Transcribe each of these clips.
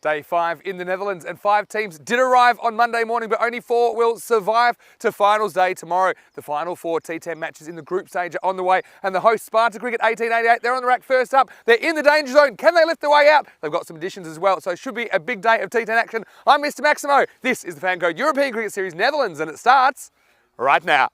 Day 5 in the Netherlands, and 5 teams did arrive on Monday morning, but only 4 will survive to finals day tomorrow. The final 4 T10 matches in the group stage are on the way, and the host Sparta Cricket 1888, they're on the rack first up. They're in the danger zone. Can they lift their way out? They've got some additions as well, so it should be a big day of T10 action. I'm Mr. Maximo. This is the FanCode European Cricket Series Netherlands, and it starts right now.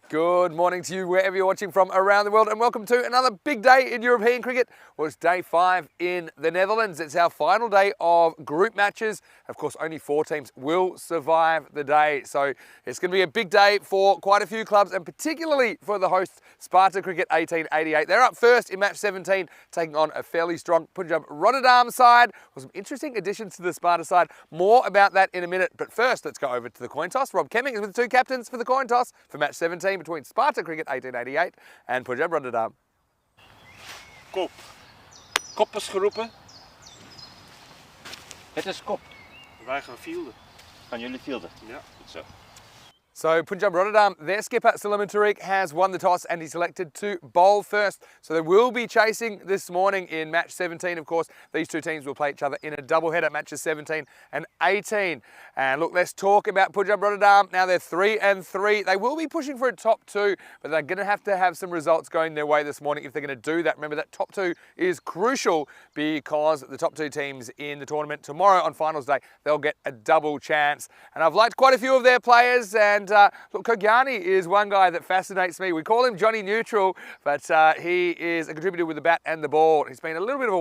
Good morning to you wherever you're watching from around the world, and welcome to another big day in European cricket. Well, it's day 5 in the Netherlands. It's our final day of group matches. Of course, only 4 teams will survive the day. So it's going to be a big day for quite a few clubs, and particularly for the host Sparta Cricket 1888. They're up first in match 17, taking on a fairly strong Punjab Rotterdam side. With some interesting additions to the Sparta side. More about that in a minute. But first, let's go over to the coin toss. Rob Kemming is with the 2 captains for the coin toss for match 17 between Sparta Cricket 1888 en Punjab Rotterdam. Kop. Kop is geroepen. Het is kop. Wij gaan fielden. Gaan jullie fielden? Ja, goed zo. So Punjab Rotterdam, their skipper Tariq has won the toss and he's selected to bowl first. So they will be chasing this morning in match 17. Of course, these 2 teams will play each other in a doubleheader, matches 17 and 18. And look, let's talk about Punjab Rotterdam. Now they're 3-3. They will be pushing for a top 2, but they're going to have some results going their way this morning if they're going to do that. Remember, that top 2 is crucial because the top 2 teams in the tournament tomorrow on finals day, they'll get a double chance. And I've liked quite a few of their players, and look, Kogyani is one guy that fascinates me. We call him Johnny Neutral, but he is a contributor with the bat and the ball. He's been a little bit of a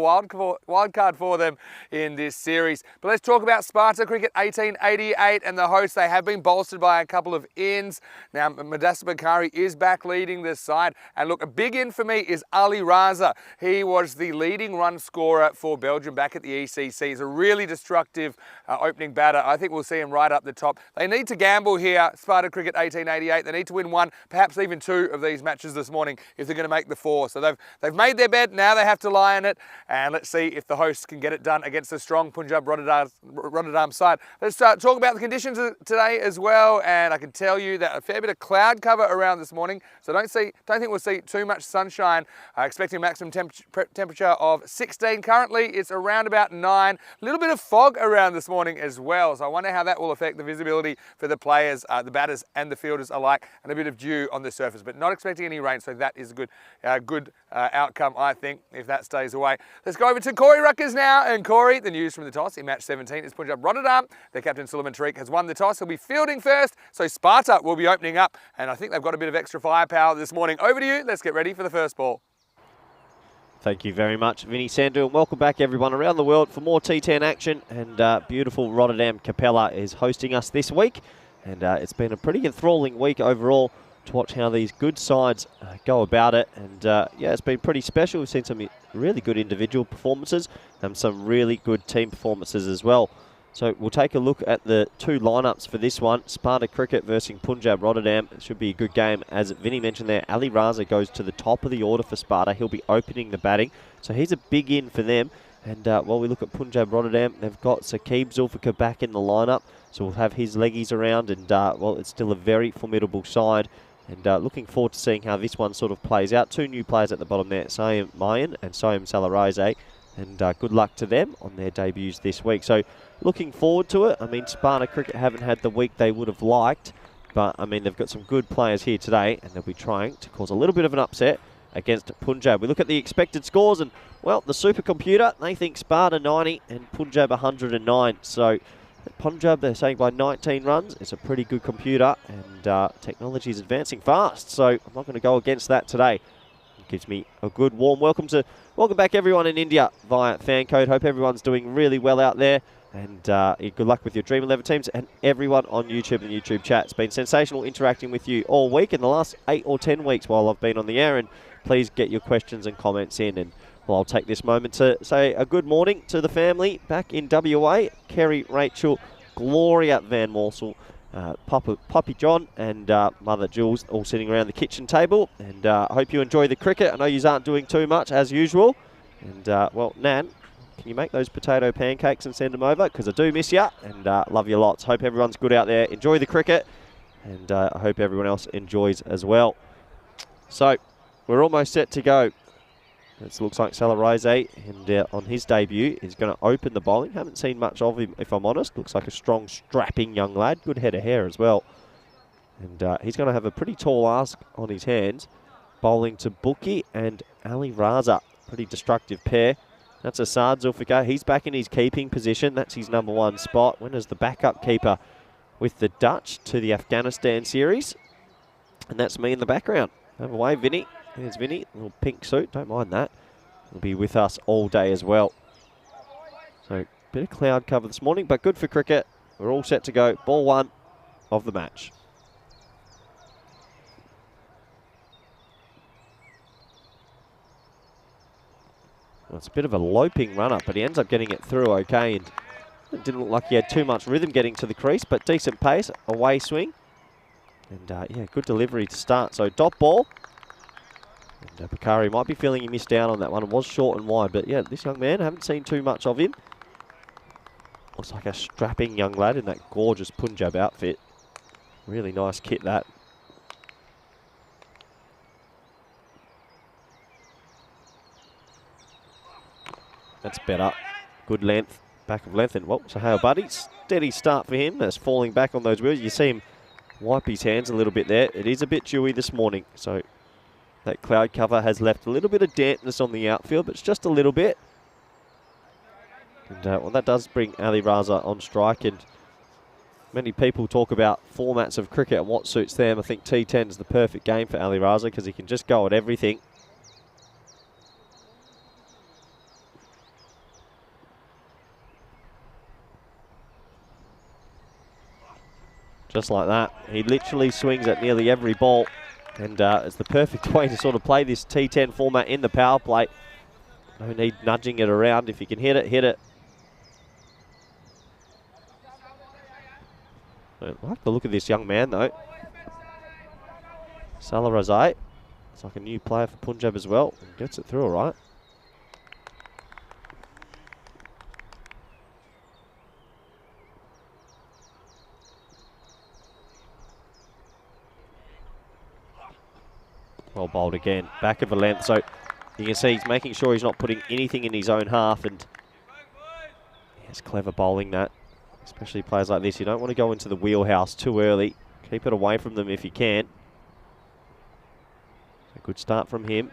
wild card for them in this series. But let's talk about Sparta Cricket 1888 and the hosts. They have been bolstered by a couple of ins. Now, Mudassir Bakari is back leading this side. And look, a big in for me is Ali Raza. He was the leading run scorer for Belgium back at the ECC. He's a really destructive opening batter. I think we'll see him right up the top. They need to gamble here, Sparta Cricket 1888. They need to win 1, perhaps even 2 of these matches this morning if they're going to make the 4. So they've made their bed, now they have to lie in it, and let's see if the hosts can get it done against the strong Punjab Rotterdam side. Let's talk about the conditions today as well, and I can tell you that a fair bit of cloud cover around this morning, so don't think we'll see too much sunshine. Expecting a maximum temperature of 16. Currently it's around about 9. A little bit of fog around this morning as well, so I wonder how that will affect the visibility for the players, the batters and the fielders alike, and a bit of dew on the surface, but not expecting any rain, so that is a good outcome, I think, if that stays away. Let's go over to Corey Ruckers now, and Corey, the news from the toss in match 17 is Punjab Rotterdam. Their captain Tariq has won the toss. He'll be fielding first, so Sparta will be opening up, and I think they've got a bit of extra firepower this morning. Over to you. Let's get ready for the first ball. Thank you very much, Vinny Sandu, and welcome back everyone around the world for more T10 action. And beautiful Rotterdam Capella is hosting us this week. And it's been a pretty enthralling week overall to watch how these good sides go about it. And yeah, it's been pretty special. We've seen some really good individual performances and some really good team performances as well. So we'll take a look at the 2 lineups for this one. Sparta Cricket versus Punjab Rotterdam. It should be a good game. As Vinny mentioned there, Ali Raza goes to the top of the order for Sparta. He'll be opening the batting. So he's a big in for them. And while we look at Punjab Rotterdam, they've got Saqib Zulfikar back in the lineup. So we'll have his leggies around, and well, it's still a very formidable side. And looking forward to seeing how this one sort of plays out. 2 new players at the bottom there, Saim Mayan and Saim Salarese. And good luck to them on their debuts this week. So looking forward to it. I mean, Sparta Cricket haven't had the week they would have liked. But, I mean, they've got some good players here today, and they'll be trying to cause a little bit of an upset against Punjab. We look at the expected scores, and, well, the supercomputer, they think Sparta 90 and Punjab 109. So Punjab, they're saying by 19 runs. It's a pretty good computer, and technology is advancing fast. So I'm not going to go against that today. It gives me a good warm welcome back everyone in India via FanCode. Hope everyone's doing really well out there. And good luck with your Dream 11 teams and everyone on YouTube and YouTube chat. It's been sensational interacting with you all week in the last 8 or 10 weeks while I've been on the air. And please get your questions and comments in. And Well, I'll take this moment to say a good morning to the family back in WA. Kerry, Rachel, Gloria Van Morsel, Poppy John and Mother Jules all sitting around the kitchen table. And I hope you enjoy the cricket. I know you aren't doing too much as usual. And well, Nan, can you make those potato pancakes and send them over? Because I do miss you and love you lots. Hope everyone's good out there. Enjoy the cricket. And I hope everyone else enjoys as well. So we're almost set to go. It looks like Salaraise, and on his debut, is going to open the bowling. Haven't seen much of him, if I'm honest. Looks like a strong, strapping young lad. Good head of hair as well. And he's going to have a pretty tall ask on his hands. Bowling to Bookie and Ali Raza. Pretty destructive pair. That's Asad Zulfikar. He's back in his keeping position. That's his #1 spot. When is the backup keeper with the Dutch to the Afghanistan series? And that's me in the background. Over away, Vinny. There's Vinny, little pink suit, don't mind that. He'll be with us all day as well. So, bit of cloud cover this morning, but good for cricket. We're all set to go. Ball 1 of the match. Well, it's a bit of a loping run-up, but he ends up getting it through okay. And it didn't look like he had too much rhythm getting to the crease, but decent pace, away swing. And yeah, good delivery to start. So, dot ball. And Bakari might be feeling he missed out on that one. It was short and wide, but yeah, this young man, I haven't seen too much of him. Looks like a strapping young lad in that gorgeous Punjab outfit. Really nice kit, that. That's better. Good length, back of length, and well, Sahel Buddy, steady start for him. That's falling back on those wheels. You see him wipe his hands a little bit there. It is a bit dewy this morning, so that cloud cover has left a little bit of dampness on the outfield, but it's just a little bit. And well, that does bring Ali Raza on strike. And many people talk about formats of cricket and what suits them. I think T10 is the perfect game for Ali Raza because he can just go at everything. Just like that. He literally swings at nearly every ball. And it's the perfect way to sort of play this T10 format in the power play. No need nudging it around. If you can hit it, hit it. I like the look of this young man, though. Salah Razai. It's like a new player for Punjab as well. Gets it through all right. Well bowled again, back of a length, so you can see he's making sure he's not putting anything in his own half, and it's clever bowling that, especially players like this. You don't want to go into the wheelhouse too early. Keep it away from them if you can. A good start from him.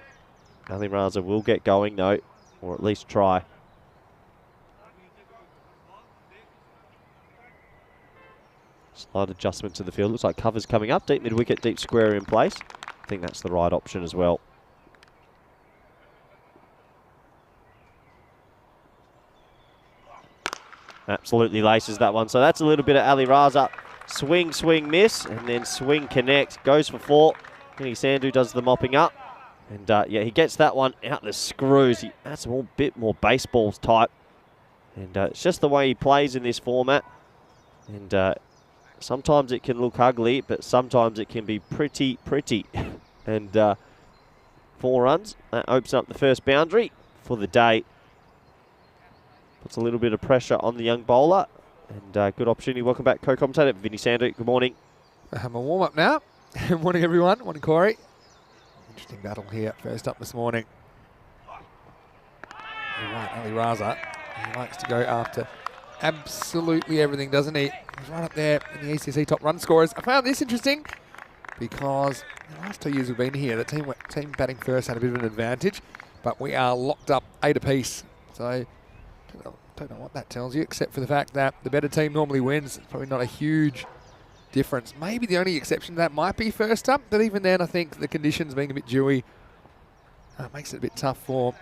Ali Raza will get going though, or at least try. Slight adjustment to the field. Looks like cover's coming up. Deep mid-wicket, deep square in place. I think that's the right option as well. Absolutely laces that one. So that's a little bit of Ali Raza. Swing, swing, miss, and then swing, connect. Goes for 4. Vinny Sandhu does the mopping up. And yeah, he gets that one out the screws. That's a bit more baseballs type. And it's just the way he plays in this format. And sometimes it can look ugly, but sometimes it can be pretty. And 4 runs. That opens up the first boundary for the day. Puts a little bit of pressure on the young bowler. And good opportunity. Welcome back, co-commentator Vinny Sandhu. Good morning. I have my warm-up now. Good morning, everyone. Morning, Corey. Interesting battle here. First up this morning. You're right, Ali Raza. He likes to go after absolutely everything, doesn't he? He's right up there in the ECC top run scorers. I found this interesting because the last 2 years we've been here, the team batting first had a bit of an advantage, but we are locked up 8 apiece. So don't know what that tells you, except for the fact that the better team normally wins. It's probably not a huge difference. Maybe the only exception to that might be first up, but even then I think the conditions being a bit dewy makes it a bit tough for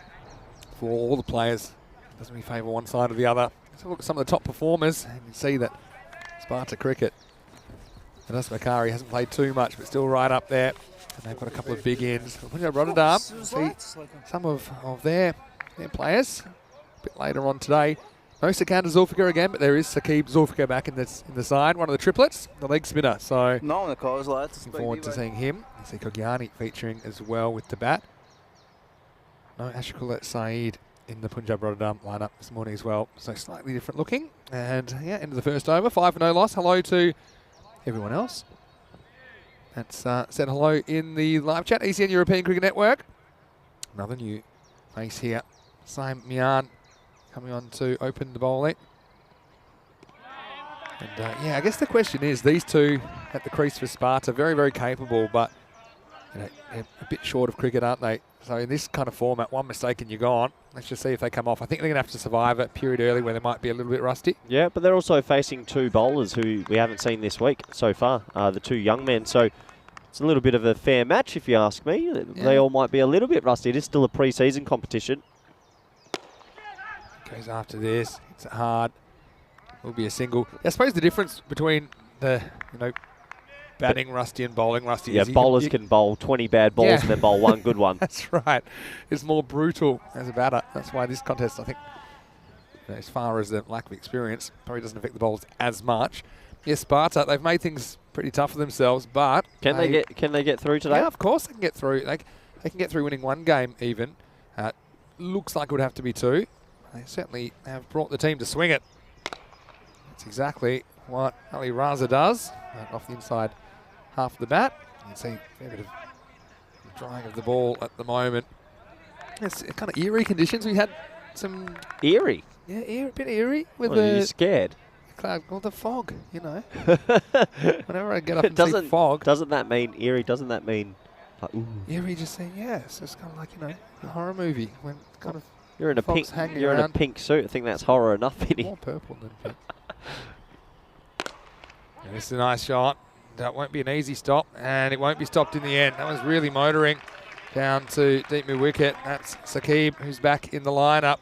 all the players. It doesn't really favour one side or the other. Let's look at some of the top performers and you see that Sparta cricket. Anas Makari hasn't played too much, but still right up there. And they've got a couple of big ends. Punjab Rotterdam, see some of their their players. A bit later on today. No Sikander Zulfikar again, but there is Saqib Zulfikar back in the side, one of the triplets, the leg spinner. So No on the cause, lads. looking forward to seeing him. I see Kogiani featuring as well with the bat. No Ashkulat Saeed in the Punjab Rotterdam lineup this morning as well. So slightly different looking. And yeah, end of the first over, 5-0 loss. Hello to everyone else. That's said hello in the live chat. ECN European Cricket Network. Another new face here. Saim Mian coming on to open the bowling. And yeah, I guess the question is, these two at the crease for Sparta, very, very capable, but you know, they're a bit short of cricket, aren't they? So in this kind of format, one mistake and you're gone. Let's just see if they come off. I think they're going to have to survive a period early where they might be a little bit rusty. Yeah, but they're also facing two bowlers who we haven't seen this week so far, the two young men. So it's a little bit of a fair match, if you ask me. Yeah. They all might be a little bit rusty. It is still a pre-season competition. Goes after this. It's hard. Will be a single. I suppose the difference between the, batting rusty and bowling rusty is bowlers can bowl 20 bad balls and then bowl one good one. That's right. It's more brutal as a batter. That's why this contest, I think, as far as the lack of experience, probably doesn't affect the bowlers as much. Yes, Sparta, they've made things pretty tough for themselves, but can they get through today? Yeah, of course they can get through. They can get through winning one game even. Looks like it would have to be two. They certainly have brought the team to swing it. That's exactly what Ali Raza does. Off the inside half of the bat. You can see a fair bit of drying of the ball at the moment. It's kind of eerie conditions. We had some... Eerie? Yeah, a bit eerie. With are you scared? Cloud, well, the fog, Whenever I get up and see fog... Doesn't that mean eerie? Doesn't that mean... Like, ooh. Eerie just saying, yes. It's kind of like, a horror movie. When kind of... You're in a pink. You're in a pink suit. I think that's horror enough, Vinny. More purple than pink. And this is a nice shot. That won't be an easy stop, and it won't be stopped in the end. That was really motoring down to deep mid wicket. That's Saqib, who's back in the lineup.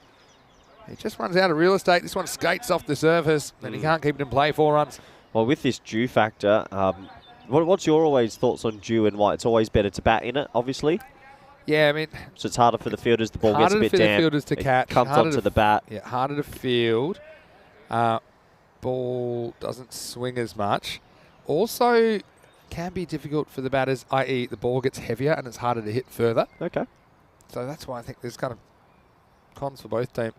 He just runs out of real estate. This one skates off the surface, and he can't keep it in play. 4 runs. Well, with this dew factor, what's your always thoughts on dew and why it's always better to bat in it? Obviously. Yeah, I mean... So it's harder for the fielders. The ball gets a bit damp. Harder for the fielders to catch. Comes onto the bat. Yeah, harder to field. Ball doesn't swing as much. Also, can be difficult for the batters, i.e. the ball gets heavier and it's harder to hit further. Okay. So that's why I think there's kind of cons for both teams.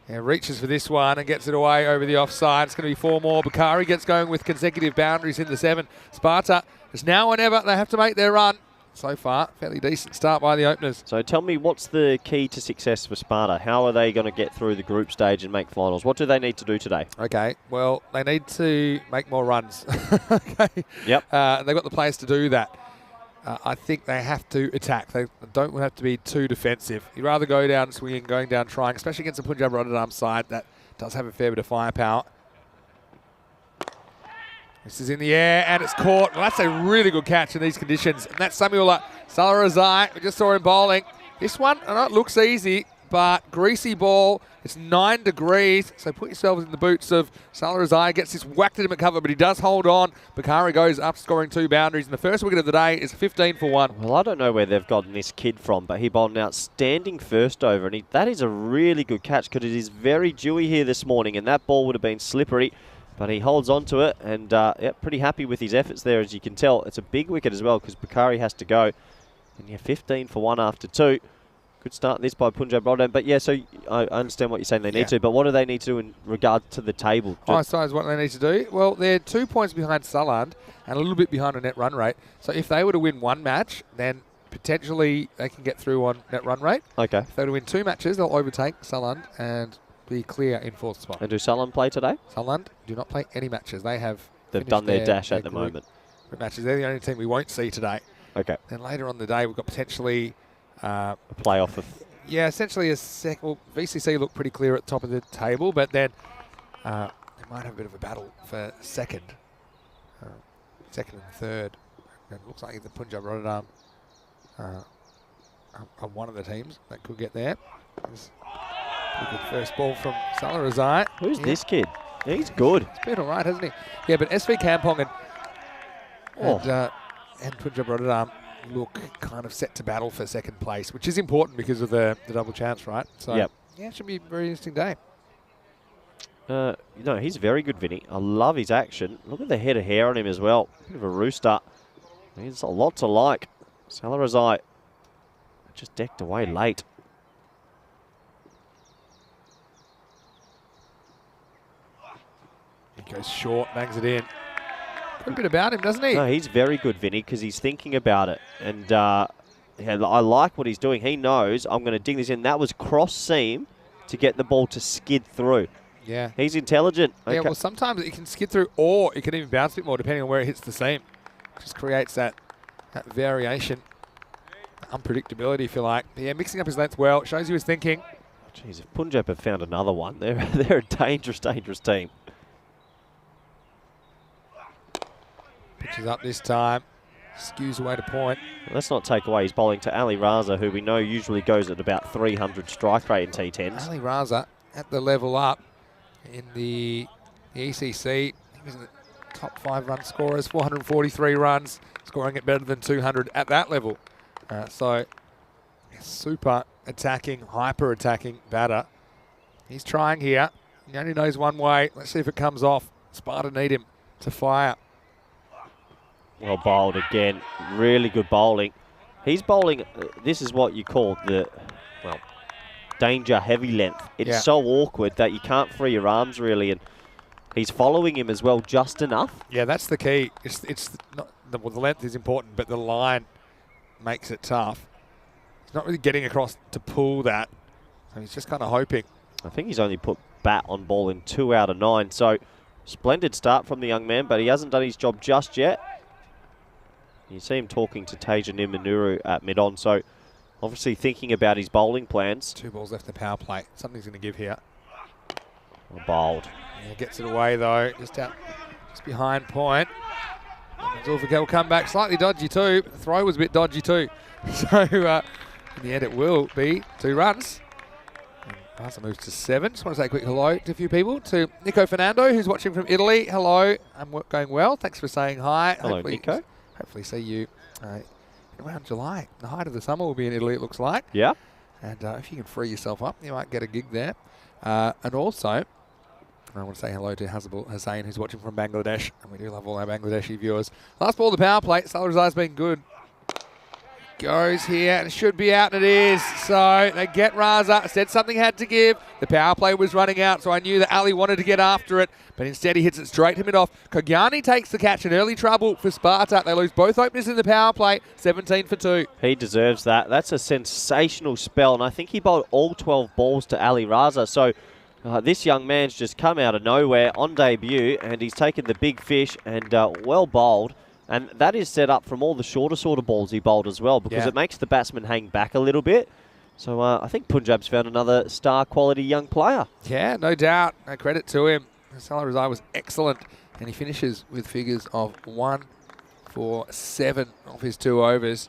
Yeah, reaches for this one and gets it away over the offside. It's going to be 4 more. Bakari gets going with consecutive boundaries in the 7. Sparta, it's now or never. They have to make their run. So far, fairly decent start by the openers. So tell me, what's the key to success for Sparta? How are they going to get through the group stage and make finals? What do they need to do today? Okay, well, they need to make more runs. Okay. Yep. They've got the players to do that. I think they have to attack. They don't have to be too defensive. You'd rather go down swinging, going down trying, especially against the Punjab Rotterdam side that does have a fair bit of firepower. This is in the air, and it's caught. Well, that's a really good catch in these conditions. And that's Samuel Salarazai. We just saw him bowling. This one, I know it looks easy, but greasy ball. It's 9 degrees, so put yourselves in the boots of Salarazai. Gets this whacked at him at cover, but he does hold on. Bakari goes up, scoring 2 boundaries. And the first wicket of the day is 15 for 1. Well, I don't know where they've gotten this kid from, but he bowled an outstanding first over. And that is a really good catch because it is very dewy here this morning, and that ball would have been slippery. But he holds on to it, and pretty happy with his efforts there, as you can tell. It's a big wicket as well, because Bakari has to go. And yeah, 15 for 1 after 2. Good start this by Punjab Rotterdam. But yeah, so I understand what you're saying they need to, but what do they need to do in regard to the table? I suppose what they need to do, well, they're 2 points behind Saland and a little bit behind a net run rate. So if they were to win 1 match, then potentially they can get through on net run rate. Okay. If they were to win 2 matches, they'll overtake Saland and be clear in 4th spot. And do Saland play today? Saland do not play any matches. They've done their dash at the moment. Matches. They're the only team we won't see today. Okay. Then later on in the day, we've got potentially a playoff of... Yeah, essentially a well, VCC look pretty clear at the top of the table, but then they might have a bit of a battle for second and third. And it looks like the Punjab Rotterdam are one of the teams that could get there. Good first ball from Salarazai. Who's this kid? He's good. He's been all right, hasn't he? Yeah, but SV Kampong and Punjab Rotterdam look kind of set to battle for second place, which is important because of the double chance, right? So, Yep. yeah, it should be a very interesting day. No, he's very good, Vinny. I love his action. Look at the head of hair on him as well. Bit of a rooster. There's a lot to like. Salarazai just decked away late. He goes short, bangs it in. Got a bit about him, doesn't he? No, he's very good, Vinny, because he's thinking about it. And yeah, I like what he's doing. He knows I'm going to ding this in. That was cross seam to get the ball to skid through. Yeah. He's intelligent. Yeah, well, sometimes it can skid through or it can even bounce a bit more depending on where it hits the seam. Just creates that variation, unpredictability, if you like. But yeah, mixing up his length well. Shows you his thinking. Jeez, if Punjab have found another one, they're a dangerous, dangerous team. Pitches up this time. Skews away to point. Let's not take away his bowling to Ali Raza, who we know usually goes at about 300 strike rate in T10s. Ali Raza at the level up in the ECC. He was in the top 5 run scorers, 443 runs, scoring it better than 200 at that level. So super attacking, hyper attacking batter. He's trying here. He only knows one way. Let's see if it comes off. Sparta need him to fire. Well bowled again. Really good bowling. He's bowling, this is what you call the, well, danger heavy length. It's so awkward that you can't free your arms really, and he's following him as well just enough. Yeah, that's the key. It's not the length is important, but the line makes it tough. He's not really getting across to pull that, so he's just kind of hoping. I think he's only put bat on ball in 2 out of 9, so splendid start from the young man, but he hasn't done his job just yet. You see him talking to Tasia Nimanuru at mid-on, so obviously thinking about his bowling plans. 2 balls left in the power play. Something's going to give here. Well bowled. Yeah, gets it away though, just behind point. Zulfikar will come back slightly dodgy too. The throw was a bit dodgy too. So in the end it will be 2 runs. Barca moves to 7. Just want to say a quick hello to a few people. To Nico Fernando, who's watching from Italy. Hello, I'm going well. Thanks for saying hi. Hello, Nico. Hopefully see you around July. The height of the summer will be in Italy, it looks like. Yeah. And if you can free yourself up, you might get a gig there. And also, I want to say hello to Hazabul Hussain, who's watching from Bangladesh. And we do love all our Bangladeshi viewers. Last ball of the power plate. Salarazai's been good. Goes here, and it should be out, and it is. So they get Raza. Said something had to give. The power play was running out, so I knew that Ali wanted to get after it, but instead he hits it straight to mid-off. Kogiani takes the catch in early trouble for Sparta. They lose both openers in the power play, 17 for 2. He deserves that. That's a sensational spell, and I think he bowled all 12 balls to Ali Raza. So this young man's just come out of nowhere on debut, and he's taken the big fish and well bowled. And that is set up from all the shorter sort of balls he bowled as well, because it makes the batsman hang back a little bit. So I think Punjab's found another star quality young player. Yeah, no doubt. No credit to him. Salarazai was excellent, and he finishes with figures of 1 for 7 off his 2 overs.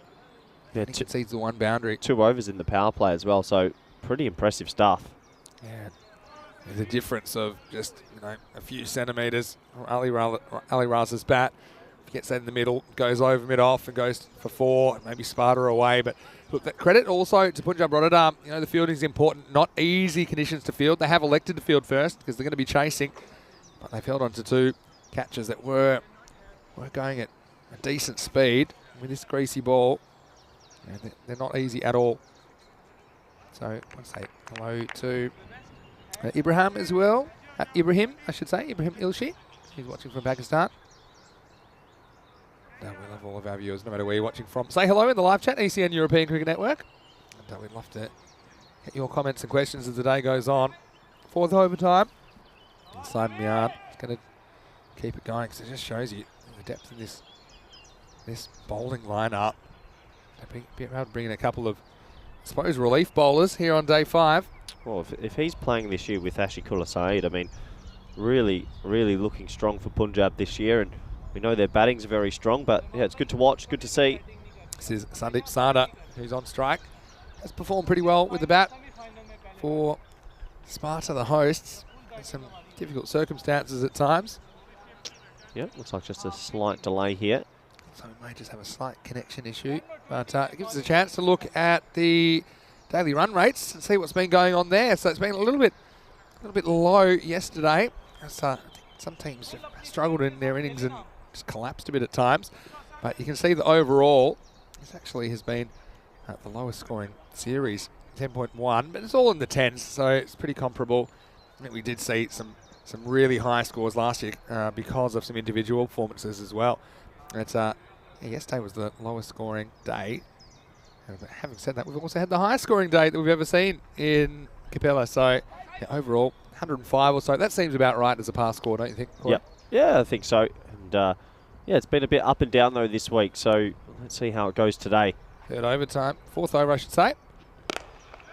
Yeah, he concedes the 1 boundary. 2 overs in the power play as well, so pretty impressive stuff. Yeah, there's a difference of just a few centimetres. Ali Raza's bat. Gets that in the middle, goes over mid-off and goes for 4, maybe Sparta away. But look, that credit also to Punjab Rotterdam. The fielding is important. Not easy conditions to field. They have elected to field first because they're going to be chasing. But they've held on to 2 catches that were going at a decent speed with this greasy ball. Yeah, they're not easy at all. So I want to say hello to Ibrahim as well. Ibrahim Ilshi. He's watching from Pakistan. We love all of our viewers, no matter where you're watching from. Say hello in the live chat, ECN European Cricket Network. And we'd love to get your comments and questions as the day goes on. 4th overtime. Inside the yard. It's going to keep it going because it just shows you the depth of this bowling lineup. Be able to bring in a couple of, I suppose, relief bowlers here on day 5. Well, if he's playing this year with Ashikullah Saeed, I mean, really, really looking strong for Punjab this year. And we know their batting's very strong, but yeah, it's good to watch, good to see. This is Sandeep Sada, who's on strike. Has performed pretty well with the bat for Sparta, the hosts. Some difficult circumstances at times. Yeah, looks like just a slight delay here. So we may just have a slight connection issue. But it gives us a chance to look at the daily run rates and see what's been going on there. So it's been a little bit low yesterday. As, I think some teams have struggled in their innings and just collapsed a bit at times. But you can see that overall, this actually has been the lowest scoring series, 10.1. But it's all in the tens, so it's pretty comparable. I think we did see some really high scores last year because of some individual performances as well. It's yesterday was the lowest scoring day. But having said that, we've also had the highest scoring day that we've ever seen in Capella. So yeah, overall, 105 or so. That seems about right as a pass score, don't you think, Corey? Yep. Yeah, I think so. And yeah, it's been a bit up and down though this week. So let's see how it goes today. Third overtime, fourth over, I should say.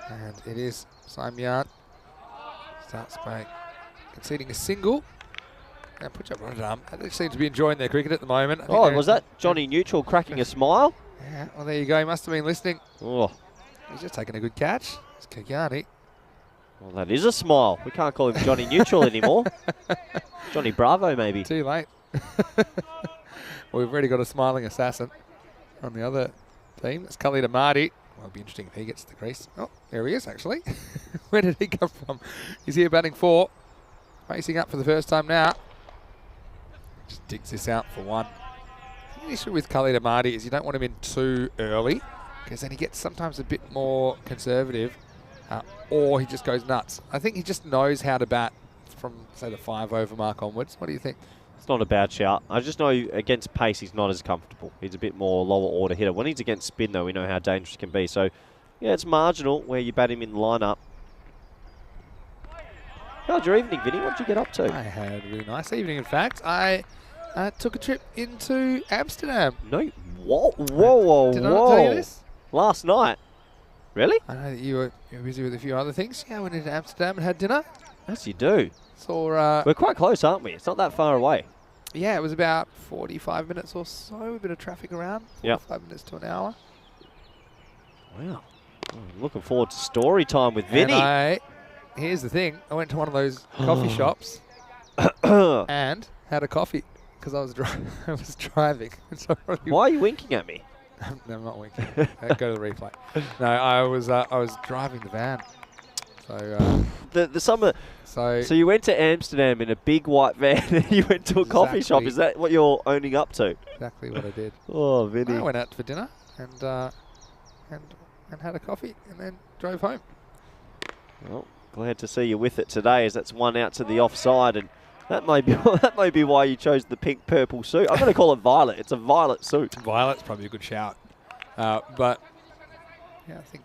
And it is Simon starts by conceding a single. And Punjab Rotterdam, they seem to be enjoying their cricket at the moment. Oh, was that Johnny Neutral cracking a smile? Yeah, well, there you go. He must have been listening. Oh. He's just taking a good catch. It's Kagani. Well, that is a smile. We can't call him Johnny Neutral anymore. Johnny Bravo, maybe. Too late. Well, we've already got a smiling assassin on the other team. That's Khalid Amadi. Well, it'll be interesting if he gets to the crease. Oh, there he is, actually. Where did he come from? He's here batting 4. Facing up for the first time now. Just digs this out for 1. The issue with Khalid Amadi is you don't want him in too early because then he gets sometimes a bit more conservative or he just goes nuts. I think he just knows how to bat from, say, the 5 over mark onwards. What do you think? It's not a bad shout. I just know against pace he's not as comfortable. He's a bit more lower order hitter. When he's against spin, though, we know how dangerous he can be. So, yeah, it's marginal where you bat him in the lineup. How's your evening, Vinny? What did you get up to? I had a really nice evening, in fact. I took a trip into Amsterdam. No. Whoa. Did I not tell you this? Last night. Really? I know that you were busy with a few other things. Yeah, I went into Amsterdam and had dinner. Yes, you do. Saw, we're quite close, aren't we? It's not that far away. Yeah, it was about 45 minutes or so. A bit of traffic around. 45 minutes to an hour. Wow. I'm looking forward to story time with Vinny. Here's the thing. I went to one of those coffee shops and had a coffee because I was driving. So why are you winking at me? No, I'm not winking. Go to the replay. No, I was driving the van. So the summer. So you went to Amsterdam in a big white van and you went to a coffee shop. Is that what you're owning up to? Exactly what I did. Oh, Vinny. I went out for dinner and had a coffee and then drove home. Well, glad to see you with it today, as that's one out to the offside, and that may be why you chose the pink-purple suit. I'm going to call it violet. It's a violet suit. Violet's probably a good shout. But yeah, I think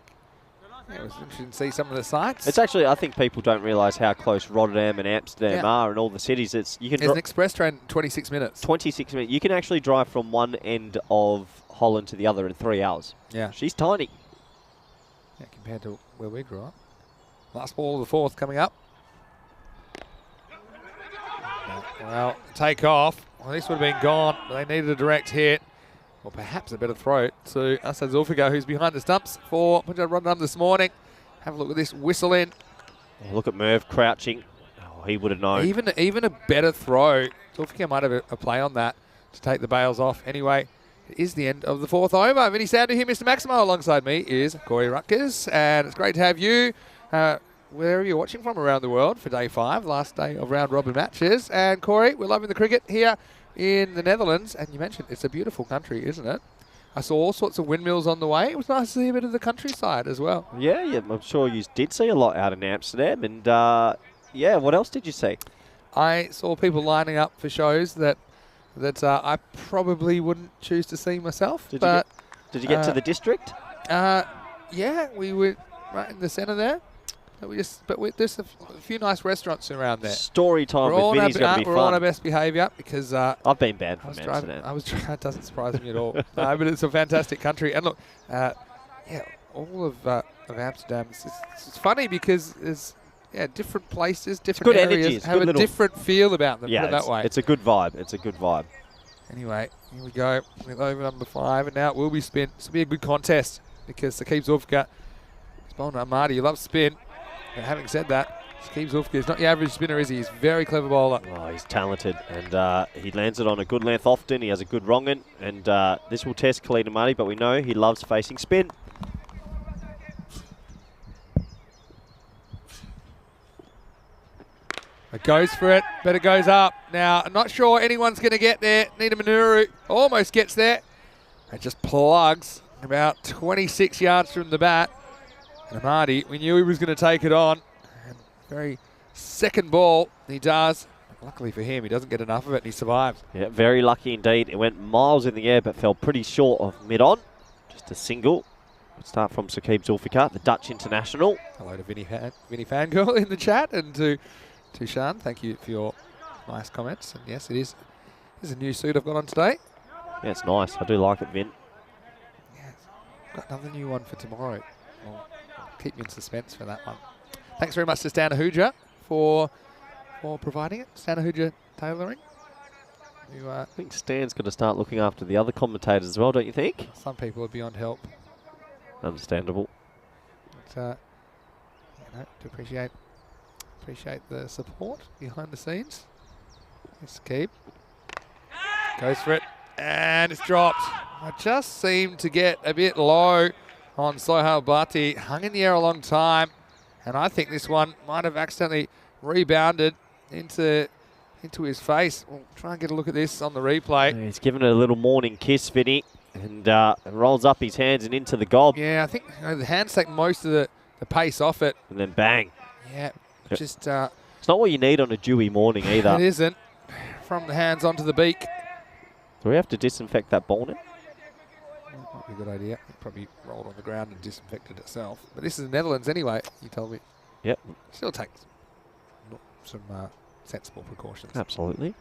it was interesting to see some of the sights. It's actually, I think people don't realise how close Rotterdam and Amsterdam are, and all the cities. There's an express train, 26 minutes. 26 minutes. You can actually drive from one end of Holland to the other in 3 hours. Yeah, she's tiny. Yeah, compared to where we grew up. Last ball of the 4th coming up. Well, take off. Well, this would have been gone, but they needed a direct hit. Or perhaps a better throw to Asad Zulfikar, who's behind the stumps for Punjab Rotterdam this morning. Have a look at this whistle in. Oh, look at Merv crouching. Oh, he would have known. Even a better throw. Zulfikar might have a play on that to take the bails off. Anyway, it is the end of the 4th over. Vinny Sandu here, Mr. Maximo. Alongside me is Corey Rutgers, and it's great to have you wherever you're watching from around the world for day 5, last day of round robin matches. And Corey, we're loving the cricket here in the Netherlands, and you mentioned it's a beautiful country, isn't it? I saw all sorts of windmills on the way. It was nice to see a bit of the countryside as well. Yeah, I'm sure you did see a lot out in Amsterdam. And yeah, what else did you see? I saw people lining up for shows that I probably wouldn't choose to see myself. Did you get to the district? Yeah, we were right in the centre there. There's a few nice restaurants around there. Story time with Vinny's going to be fun. We're on our best behaviour because I've been banned from Amsterdam. That doesn't surprise me at all. But it's a fantastic country. And look, yeah, all of Amsterdam. It's funny because there's different places, different areas have a different feel about them. Yeah, put it that way. It's a good vibe. It's a good vibe. Anyway, here we go with over number 5, and now it will be spin. This will be a good contest because Saqib Zulfikar is bowling Amadi. You love spin. And having said that, Saqib Zulfikar is not the average spinner, is he? He's a very clever bowler. Oh, he's talented, and he lands it on a good length often. He has a good wrong-in, and this will test Khalid Amadi, but we know he loves facing spin. It goes for it, but it goes up. Now, I'm not sure anyone's going to get there. Nita Manuru almost gets there. It just plugs about 26 yards from the bat. And Amadi, we knew he was going to take it on. And very second ball, he does. Luckily for him, he doesn't get enough of it and he survives. Yeah, very lucky indeed. It went miles in the air, but fell pretty short of mid-on. Just a single. We'll start from Saqib Zulfikar, the Dutch international. Hello to Vinny Fangirl in the chat, and to Shan, thank you for your nice comments. And yes, it is a new suit I've got on today. Yeah, it's nice. I do like it, Vin. Yeah, I've got another new one for tomorrow. I'll keep you in suspense for that one. Thanks very much to Stan Ahuja for providing it. Stan Ahuja Tailoring. I think Stan's got to start looking after the other commentators as well, don't you think? Some people are beyond help. Understandable. But, to appreciate the support behind the scenes. Let's keep. Goes for it. And it's dropped. I just seemed to get a bit low on Sohail Bhatti. Hung in the air a long time. And I think this one might have accidentally rebounded into his face. We'll try and get a look at this on the replay. Yeah, he's given it a little morning kiss, Vinny. And rolls up his hands and into the gob. Yeah, I think the hands take most of the pace off it. And then bang. Yeah, just... it's not what you need on a dewy morning either. It isn't. From the hands onto the beak. Do we have to disinfect that ball net? That might be a good idea. It probably rolled on the ground and disinfected itself. But this is the Netherlands anyway, you told me. Yep. Still takes some sensible precautions. Absolutely.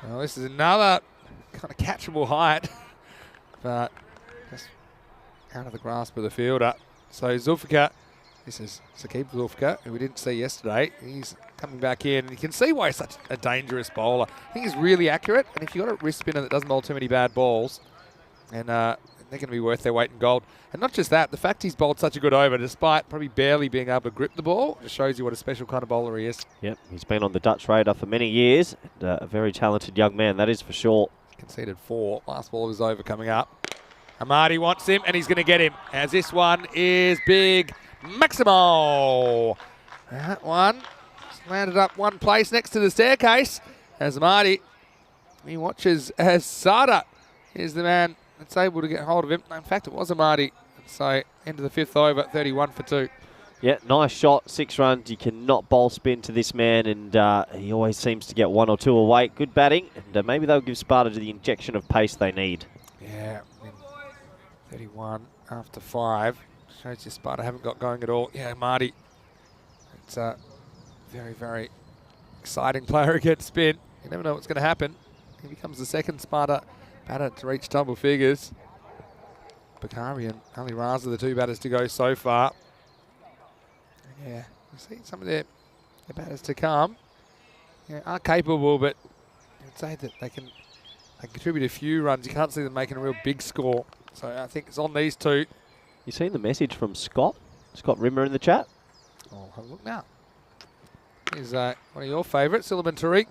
Well, this is another kind of catchable height, but just out of the grasp of the fielder. So Zulfikar, this is Saqib Zulfikar, who we didn't see yesterday. He's coming back in, and you can see why he's such a dangerous bowler. I think he's really accurate, and if you've got a wrist spinner that doesn't bowl too many bad balls, and they're going to be worth their weight in gold. And not just that, the fact he's bowled such a good over, despite probably barely being able to grip the ball, just shows you what a special kind of bowler he is. Yep, he's been on the Dutch radar for many years, and a very talented young man, that is for sure. Conceded 4. Last ball of his over coming up. Amadi wants him, and he's going to get him, as this one is big. Maximo! That one landed up one place next to the staircase, as Amadi, he watches as Sada is the man that's able to get hold of him. In fact, it was Amadi. So, end of the 5th over, 31 for 2. Yeah, nice shot, 6 runs. You cannot bowl spin to this man, and he always seems to get 1 or 2 away. Good batting, and maybe they'll give Sparta the injection of pace they need. Yeah, 31 after 5. Shows you Sparta haven't got going at all. Yeah, Marty. It's a very, very exciting player against spin. You never know what's going to happen. He becomes the second Sparta batter to reach double figures. Bakari and Ali Raza are the 2 batters to go so far. Yeah, you see some of their batters to come are capable, but I'd say that they can contribute a few runs. You can't see them making a real big score. So I think it's on these 2. You seen the message from Scott Rimmer in the chat? I'll have a look now. Here's one of your favourites, Suleiman Tariq,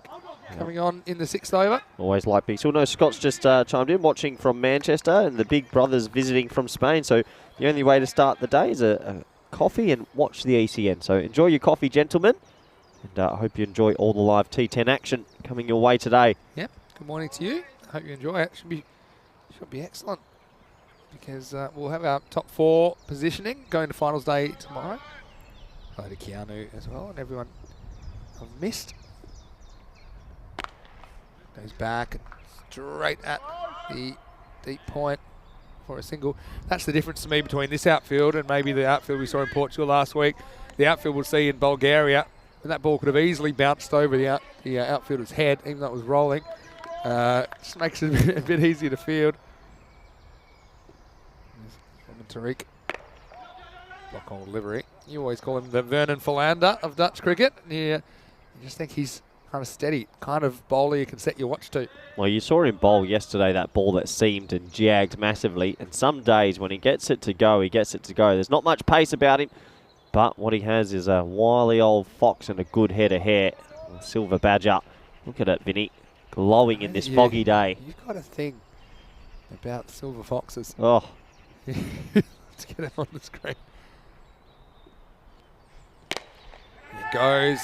coming on in the 6th over. Always like big. So no, Scott's just chimed in, watching from Manchester, and the big brothers visiting from Spain. So the only way to start the day is a coffee and watch the ECN. So enjoy your coffee, gentlemen, and I hope you enjoy all the live T10 action coming your way today. Yep. Good morning to you. I hope you enjoy it. Should be excellent, because we'll have our top 4 positioning going to finals day tomorrow. Hello to Keanu as well, and everyone I've missed. Goes back and straight at the deep point for a single. That's the difference to me between this outfield and maybe the outfield we saw in Portugal last week. The outfield we'll see in Bulgaria, and that ball could have easily bounced over the outfielder's head, even though it was rolling. Just makes it a bit easier to field. Tariq, block on livery. You always call him the Vernon Philander of Dutch cricket. Yeah, you just think he's kind of steady, kind of bowler you can set your watch to. Well, you saw him bowl yesterday, that ball that seamed and jagged massively. And some days when he gets it to go, he gets it to go. There's not much pace about him, But what he has is a wily old fox and a good head of hair. A silver badger. Look at it, Vinny. Glowing in this foggy day. You've got a thing about silver foxes. Oh. Let's get it on the screen. Here goes.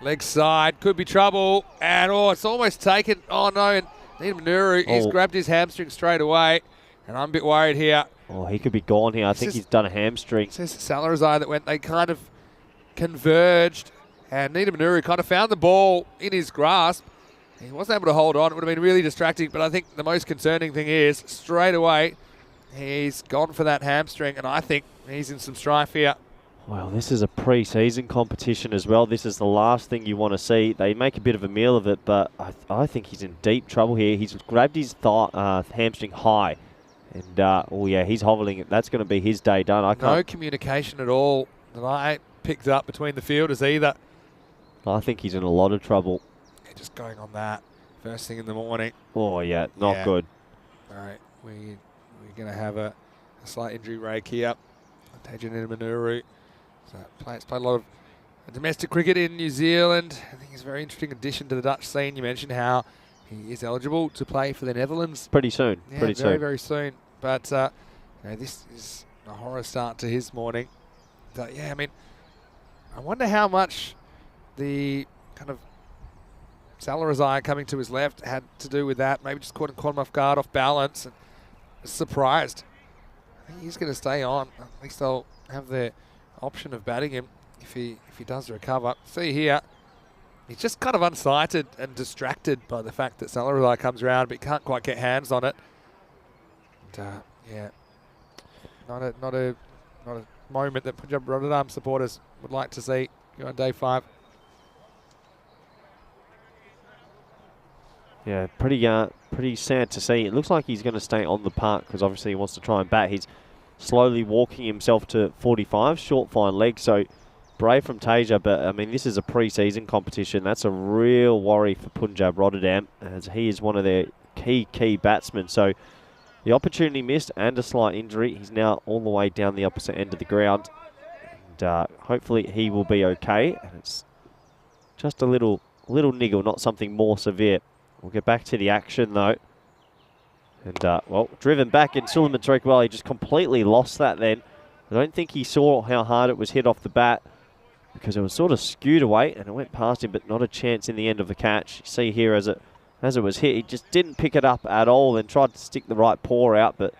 Leg side. Could be trouble. And, it's almost taken. Oh, no. And Nuru, he's grabbed his hamstring straight away. And I'm a bit worried here. Oh, he could be gone here. I think he's done a hamstring. It's just Salarazai that went. They kind of converged. And Nuru kind of found the ball in his grasp. He wasn't able to hold on. It would have been really distracting. But I think the most concerning thing is, straight away, he's gone for that hamstring. And I think he's in some strife here. Well, this is a pre-season competition as well. This is the last thing you want to see. They make a bit of a meal of it, but I think he's in deep trouble here. He's grabbed his hamstring high. And, he's hobbling it. That's going to be his day done. No communication at all that I picked up between the fielders either. I think he's in a lot of trouble. Yeah, just going on that first thing in the morning. Oh, yeah, not good. All right, we're going to have a slight injury rake here. Tajan Manuru. So played a lot of domestic cricket in New Zealand. I think he's a very interesting addition to the Dutch scene. You mentioned how he is eligible to play for the Netherlands. Pretty soon. Yeah, pretty soon. Very soon. But this is a horror start to his morning. So, I wonder how much the kind of Salarazai coming to his left had to do with that. Maybe just caught him off guard, off balance, and surprised. I think he's going to stay on. At least they'll have the option of batting him if he does recover. See here, he's just kind of unsighted and distracted by the fact that Salarazai comes around, but he can't quite get hands on it. And, not a moment that Punjab Rotterdam supporters would like to see on day 5. Yeah, pretty sad to see. It looks like he's going to stay on the park because obviously he wants to try and bat. He's slowly walking himself to 45, short fine leg. So brave from Tasia, but this is a pre-season competition. That's a real worry for Punjab Rotterdam as he is one of their key batsmen. So the opportunity missed and a slight injury. He's now all the way down the opposite end of the ground. And hopefully he will be okay. And it's just a little niggle, not something more severe. We'll get back to the action though. And, driven back in Suleiman Tariq. Well, he just completely lost that then. I don't think he saw how hard it was hit off the bat because it was sort of skewed away and it went past him, but not a chance in the end of the catch. You see here as it was hit, he just didn't pick it up at all and tried to stick the right paw out, but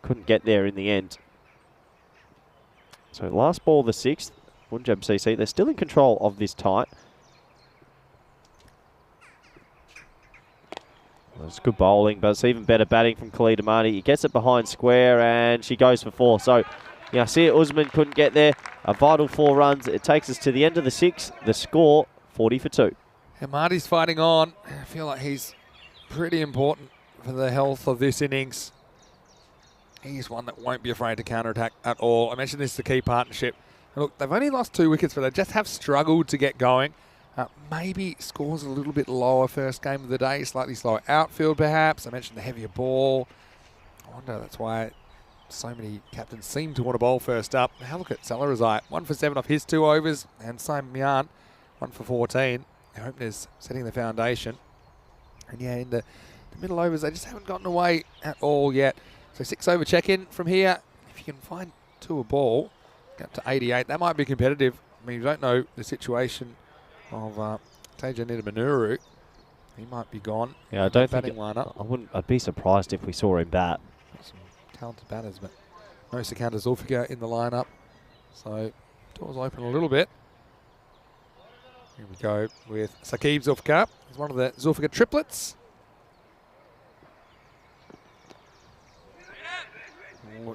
couldn't get there in the end. So last ball of the 6th, Punjab CC, they're still in control of this tie. Well, it's good bowling, but it's even better batting from Khalid Amadi. He gets it behind square and she goes for 4. So, Yasir Usman couldn't get there. A vital 4 runs. It takes us to the end of the 6th. The score, 40 for 2. Amadi's fighting on. I feel like he's pretty important for the health of this innings. He's one that won't be afraid to counter-attack at all. I mentioned this is the key partnership. Look, they've only lost 2 wickets, but they just have struggled to get going. Maybe scores a little bit lower first game of the day, slightly slower outfield perhaps. I mentioned the heavier ball. I wonder that's why so many captains seem to want to bowl first up. Now look at Salarazai, 1 for 7 off his 2 overs, and Simon Mian, 1 for 14. The openers setting the foundation. And in the middle overs, they just haven't gotten away at all yet. So 6 over check-in from here. If you can find 2 a ball, get up to 88, that might be competitive. You don't know the situation of Tajan Manuru. He might be gone. Yeah, I don't think lineup. I'd be surprised if we saw him bat. Some talented batters, but no Sikander Zulfikar in the lineup. So doors open a little bit. Here we go with Saqib Zulfikar. He's one of the Zulfikar triplets.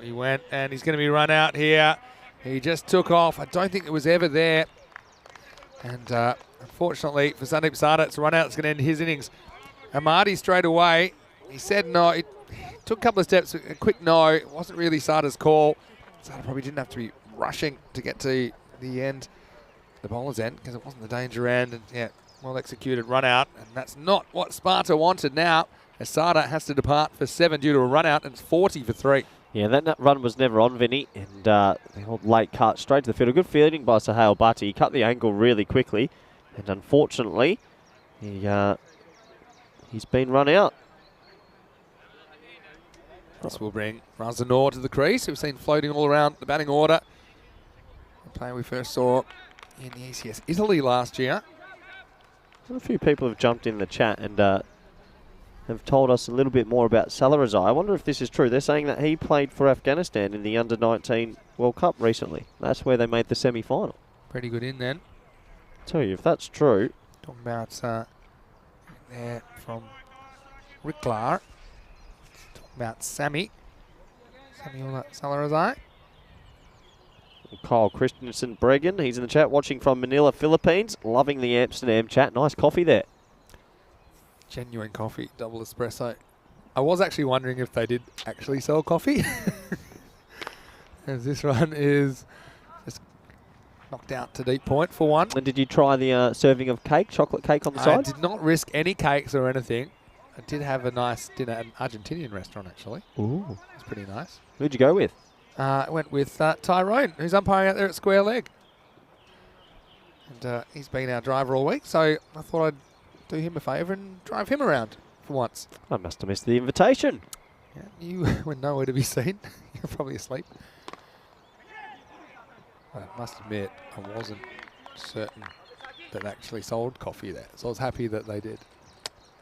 He went and he's going to be run out here. He just took off. I don't think it was ever there. And unfortunately for Sandeep Sada, it's a run out. It's going to end his innings. Amadi straight away. He said no. He took a couple of steps. A quick no. It wasn't really Sada's call. Sada probably didn't have to be rushing to get to the end, the bowler's end, because it wasn't the danger end. And well executed run out. And that's not what Sparta wanted now, as Sada has to depart for 7 due to a run out, and it's 40 for 3. Yeah, that run was never on Vinny, and the old late cut straight to the field. A good fielding by Sahel Bhatti. He cut the angle really quickly, and unfortunately, he's been run out. This will bring Razanor to the crease. We've seen floating all around the batting order. The player we first saw in the ECS Italy last year. A few people have jumped in the chat and have told us a little bit more about Salarazai. I wonder if this is true. They're saying that he played for Afghanistan in the Under-19 World Cup recently. That's where they made the semi-final. Pretty good in then. Tell you, if that's true. Talking about there from Rick Clark. Talking about Samuel Salarazai. Kyle Christensen Bregan, he's in the chat watching from Manila, Philippines. Loving the Amsterdam chat. Nice coffee there. Genuine coffee, double espresso. I was actually wondering if they did actually sell coffee. As this one is just knocked out to deep point for one. And did you try the serving of cake, chocolate cake on the side? I did not risk any cakes or anything. I did have a nice dinner at an Argentinian restaurant, actually. Ooh. It's pretty nice. Who'd you go with? I went with Tyrone, who's umpiring out there at square leg. And he's been our driver all week, so I thought I'd do him a favour and drive him around for once. I must have missed the invitation. Yeah, you were nowhere to be seen. You're probably asleep. I must admit, I wasn't certain that they actually sold coffee there, so I was happy that they did.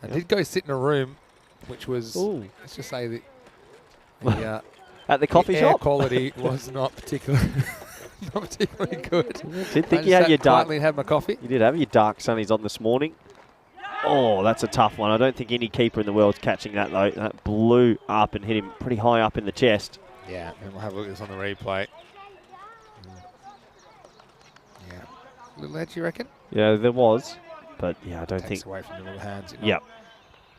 I did go sit in a room, which was, let's just say the at the coffee air shop? quality was not particularly good. Did think you had your dark. Quietly had my coffee. You did have your dark sunnies on this morning. Oh, that's a tough one. I don't think any keeper in the world's catching that, though. That blew up and hit him pretty high up in the chest. Yeah, and we'll have a look at this on the replay. Yeah. A little edge, you reckon? Yeah, there was. But, yeah, I don't think... away from the little hands. You know. Yep.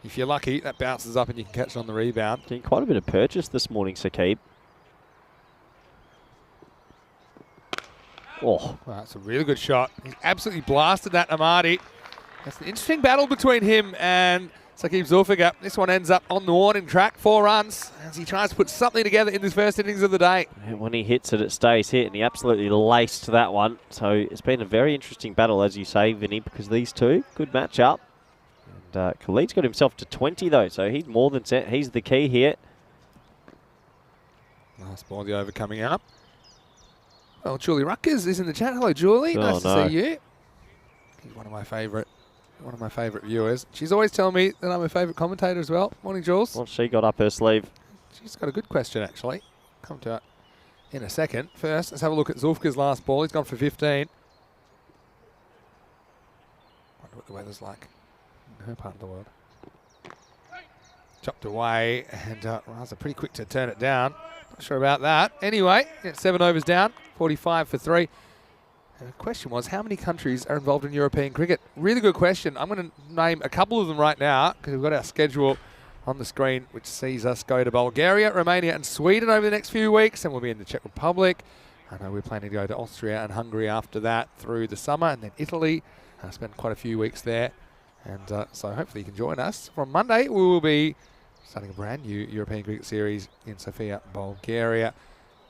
If you're lucky, that bounces up and you can catch it on the rebound. Getting quite a bit of purchase this morning, Saqib. Oh. Well, that's a really good shot. He's absolutely blasted that Amadi. That's an interesting battle between him and Saqib Zulfiqar. This one ends up on the warning track, 4 runs, as he tries to put something together in this first innings of the day. And when he hits it, it stays hit, and he absolutely laced that one. So it's been a very interesting battle, as you say, Vinny, because these two, good match-up. And Khalid's got himself to 20, though, so he's more than set. He's the key here. Last ball, the over coming up. Well, Julie Ruckers is in the chat. Hello, Julie. Nice to see you. He's one of my favourite viewers. She's always telling me that I'm her favourite commentator as well. Morning, Jules. Well, she got up her sleeve. She's got a good question, actually. Come to it in a second. First, let's have a look at Zulfiqar's last ball. He's gone for 15. Wonder what the weather's like in her part of the world. Chopped away, and Raza pretty quick to turn it down. Not sure about that. Anyway, 7 overs down, 45 for 3. And the question was, how many countries are involved in European cricket? Really good question. I'm going to name a couple of them right now because we've got our schedule on the screen, which sees us go to Bulgaria, Romania and Sweden over the next few weeks, and we'll be in the Czech Republic. I know we're planning to go to Austria and Hungary after that through the summer, and then Italy. Spend quite a few weeks there, and so hopefully you can join us. From Monday, we will be starting a brand new European cricket series in Sofia, Bulgaria.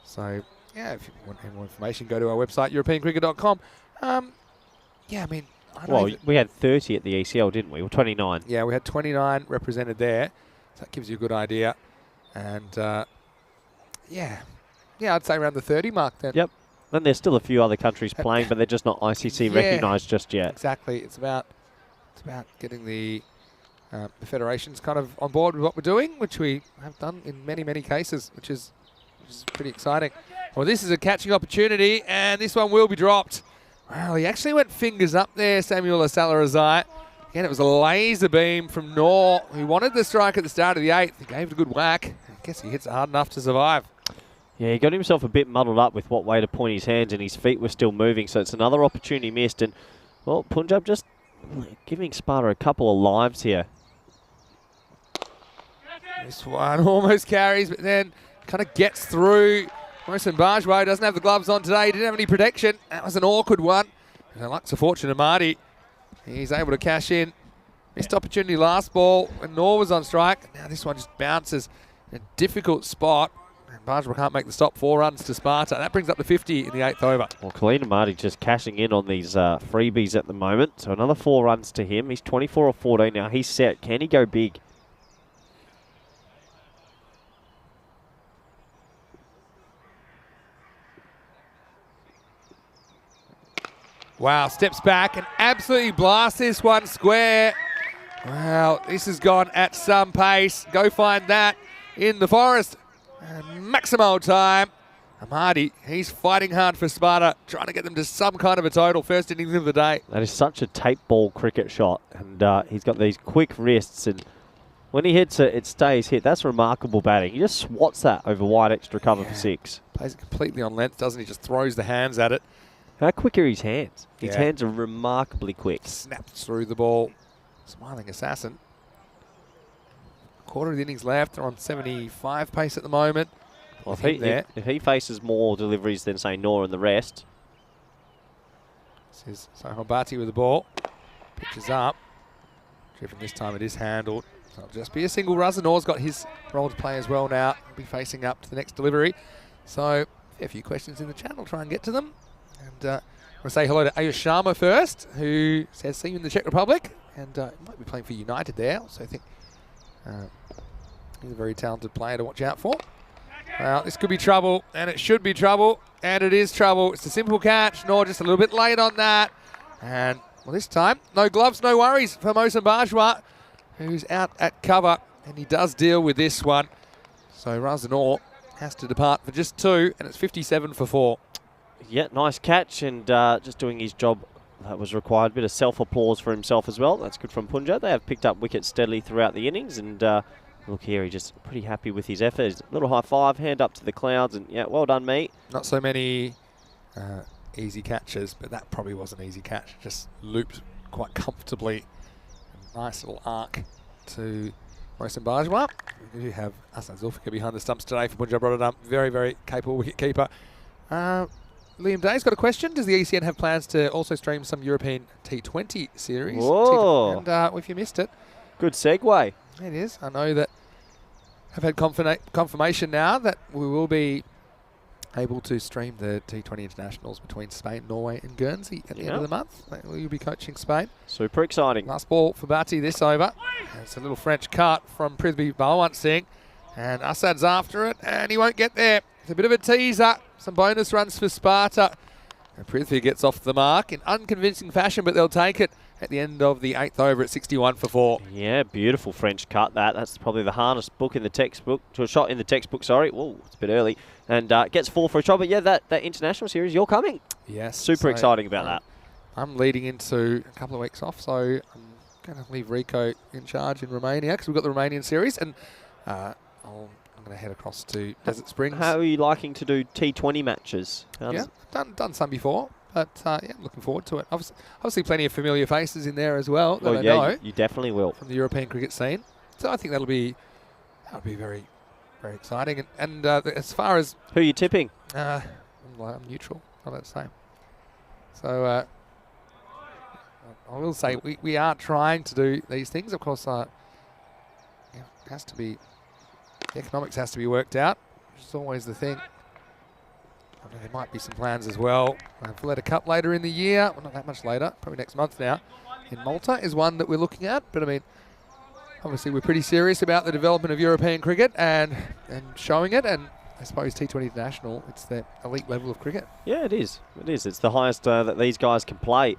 So, yeah, if you want any more information, go to our website, europeancricket.com. Yeah, I mean... Well, we had 30 at the ECL, didn't we? Or 29. Yeah, we had 29 represented there. So that gives you a good idea. And, yeah, I'd say around the 30 mark then. Yep. And there's still a few other countries playing, but they're just not ICC recognised just yet. Exactly. It's about getting the federations kind of on board with what we're doing, which we have done in many, many cases, which is pretty exciting. Well, this is a catching opportunity, and this one will be dropped. Well, he actually went fingers up there, Samuel Salarazai. Again, it was a laser beam from Noor, who wanted the strike at the start of the 8th. He gave it a good whack. I guess he hits it hard enough to survive. Yeah, he got himself a bit muddled up with what way to point his hands, and his feet were still moving, so it's another opportunity missed. And, well, Punjab just giving Sparta a couple of lives here. This one almost carries, but then kind of gets through. Mohsen Bajwa doesn't have the gloves on today. He didn't have any protection. That was an awkward one. And luck's a fortune of Marty. He's able to cash in. Missed opportunity last ball when Noor was on strike. Now this one just bounces in a difficult spot. And Bajwa can't make the stop. 4 runs to Sparta. That brings up to 50 in the 8th over. Well, Colleen Marty just cashing in on these freebies at the moment. So another 4 runs to him. He's 24 or 14 now. He's set. Can he go big? Wow, steps back and absolutely blasts this one square. Wow, this has gone at some pace. Go find that in the forest. Maximal time. Amadi, he's fighting hard for Sparta, trying to get them to some kind of a total. First innings of the day. That is such a tape ball cricket shot. And he's got these quick wrists. And when he hits it, it stays hit. That's remarkable batting. He just swats that over wide extra cover for 6. Plays it completely on length, doesn't he? Just throws the hands at it. How quick are his hands? His hands are remarkably quick. Snaps through the ball. Smiling assassin. Quarter of the innings left. They're on 75 pace at the moment. Well, if he faces more deliveries than, say, Noor and the rest. This is Sohail Bhatti with the ball. Pitches up. Driven this time, it is handled. So it'll just be a single. Raza Noor's got his role to play as well now. He'll be facing up to the next delivery. So a few questions in the chat. I'll try and get to them. And we'll say hello to Ayush Sharma first, who says see you in the Czech Republic. And might be playing for United there. So I think he's a very talented player to watch out for. Well, this could be trouble, and it should be trouble, and it is trouble. It's a simple catch. Noor just a little bit late on that. And, well, this time, no gloves, no worries for Mohsen Bajwa, who's out at cover, and he does deal with this one. So Raza Noor has to depart for just 2, and it's 57 for 4. Yeah, nice catch, and just doing his job that was required. Bit of self-applause for himself as well. That's good from Punjab. They have picked up wickets steadily throughout the innings, and look here, he's just pretty happy with his effort. Little high five, hand up to the clouds, and yeah, well done, mate. Not so many easy catches, but that probably was an easy catch. Just looped quite comfortably. Nice little arc to Mohsen Bajwa. We do have Asad Zulfikar behind the stumps today for Punjab Rotterdam. Very, very capable wicket keeper. Liam Day's got a question. Does the ECN have plans to also stream some European T20 series? Whoa. And if you missed it. Good segue. It is. I know that I've had confirmation now that we will be able to stream the T20 internationals between Spain, Norway and Guernsey at the end of the month. We'll be coaching Spain. Super exciting. Last ball for Bhatti this over. And it's a little French cut from Prithvi Balwant Singh. And Assad's after it, and he won't get there. It's a bit of a teaser. Some bonus runs for Sparta. And Prithvi gets off the mark in unconvincing fashion, but they'll take it at the end of the 8th over at 61 for 4. Yeah, beautiful French cut that. That's probably the hardest book in the textbook, to a shot in the textbook, sorry. Whoa, it's a bit early. And gets 4 for a try. But yeah, that international series, you're coming. Yes. Super exciting about that. I'm leading into a couple of weeks off, so I'm going to leave Rico in charge in Romania because we've got the Romanian series. And I'm going to head across to Desert Springs. How are you liking to do T20 matches? Yeah, done some before. But yeah, I'm looking forward to it. Obviously plenty of familiar faces in there as well that I know. You definitely will. From the European cricket scene. So I think that'll be very, very exciting. And as far as... Who are you tipping? I'm neutral, I'll let it say. So I will say we are trying to do these things. Of course, it has to be... The economics has to be worked out, which is always the thing. I mean, there might be some plans as well. Valletta Cup later in the year. Well, not that much later. Probably next month now. In Malta is one that we're looking at. But, I mean, obviously we're pretty serious about the development of European cricket and showing it. And I suppose T20 International, it's the elite level of cricket. Yeah, it is. It is. It's the highest that these guys can play.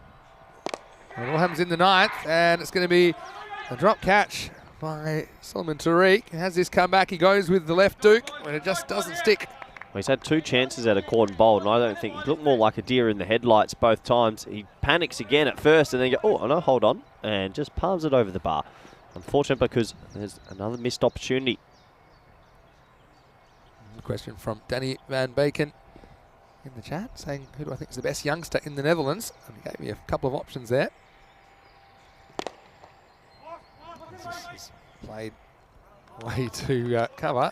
And it all happens in the 9th. And it's going to be a drop catch by Solomon Tariq. Has this come back? He goes with the left duke. And it just doesn't stick. Well, he's had 2 chances at a caught and bowled, and I don't think he looked more like a deer in the headlights both times. He panics again at first and then oh no, hold on, and just palms it over the bar. Unfortunate because there's another missed opportunity. A question from Danny Van Bacon in the chat saying, who do I think is the best youngster in the Netherlands? And he gave me a couple of options there. He's played way to cover.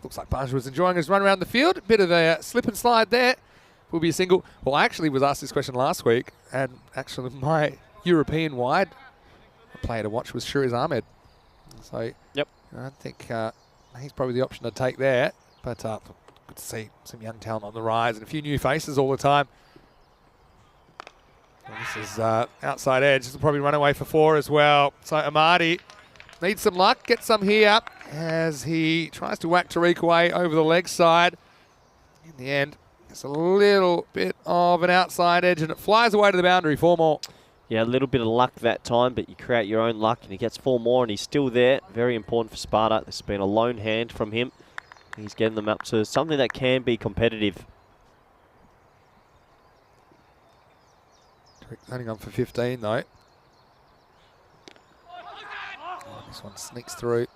Looks like Baj was enjoying his run around the field. Bit of a slip and slide there. Will be a single. Well, I actually was asked this question last week, and actually my European wide player to watch was Shuriz Ahmed. So, yep. I think he's probably the option to take there. But good to see some young talent on the rise and a few new faces all the time. And this is outside edge. This will probably run away for 4 as well. So Amadi needs some luck, gets some here as he tries to whack Tariq away over the leg side. In the end, it's a little bit of an outside edge and it flies away to the boundary. 4 more. Yeah, a little bit of luck that time, but you create your own luck and he gets 4 more and he's still there. Very important for Sparta. This has been a lone hand from him. He's getting them up to something that can be competitive. Only on for 15 though. This one sneaks through.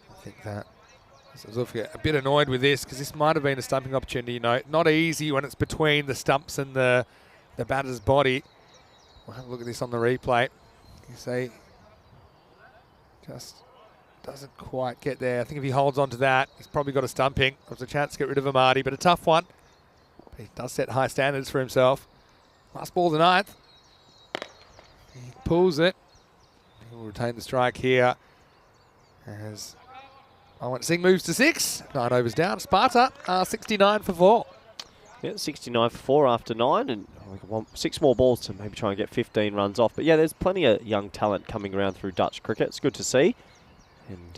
I think that I was a bit annoyed with this because this might have been a stumping opportunity. You know, not easy when it's between the stumps and the batter's body. We'll have a look at this on the replay. You see, just doesn't quite get there. I think if he holds on to that, he's probably got a stumping. There's a chance to get rid of Amadi, but a tough one. But he does set high standards for himself. Last ball of the 9th. He pulls it. He will retain the strike here as Singh moves to 6. 9 overs down. Sparta 69 for 4. Yeah, 69 for 4 after 9, and we want 6 more balls to maybe try and get 15 runs off. But yeah, there's plenty of young talent coming around through Dutch cricket. It's good to see, and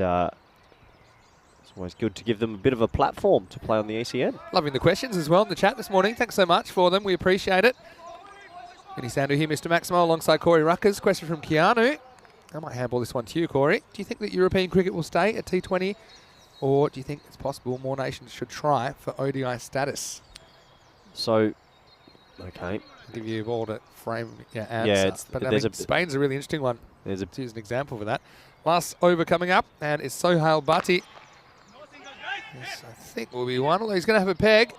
it's always good to give them a bit of a platform to play on the ECN. Loving the questions as well in the chat this morning. Thanks so much for them. We appreciate it. Vinny Sandu here, Mr. Maximo, alongside Corey Ruckers. Question from Keanu. I might handball this one to you, Corey. Do you think that European cricket will stay at T20, or do you think it's possible more nations should try for ODI status? So, okay. I'll give you a ball to frame your answer. Yeah, Spain's a really interesting one. There's a to use an example for that. Last over coming up, and it's Sohail Bhatti. This, I think, will be one. Although he's going to have a peg.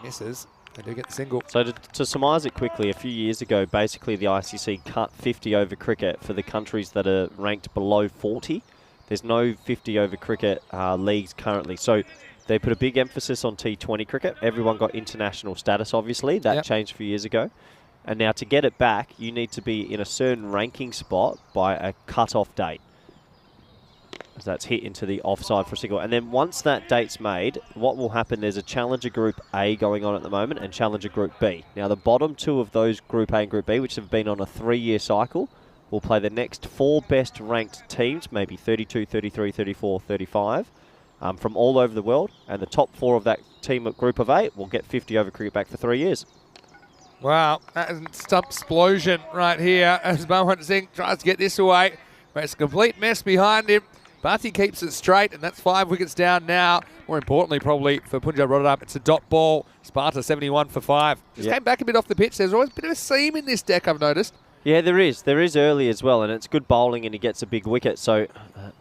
Misses. They do get the single. So to surmise it quickly, a few years ago, basically the ICC cut 50 over cricket for the countries that are ranked below 40. There's no 50 over cricket leagues currently. So they put a big emphasis on T20 cricket. Everyone got international status, obviously. That changed a few years ago. And now to get it back, you need to be in a certain ranking spot by a cut-off date. So that's hit into the offside for a single. And then once that date's made, what will happen, there's a Challenger Group A going on at the moment and Challenger Group B. Now the bottom 2 of those Group A and Group B, which have been on a 3-year cycle, will play the next 4 best ranked teams, maybe 32, 33, 34, 35, from all over the world. And the top 4 of that team at Group of 8 will get 50 over cricket back for 3 years. Wow, that is a stump explosion right here as Bowling Singh tries to get this away. But it's a complete mess behind him. Bhatti keeps it straight, and that's 5 wickets down now. More importantly, probably for Punjab Rotterdam, it's a dot ball. Sparta 71 for 5. Just came back a bit off the pitch. There's always a bit of a seam in this deck, I've noticed. Yeah, there is. There is early as well, and it's good bowling, and he gets a big wicket. So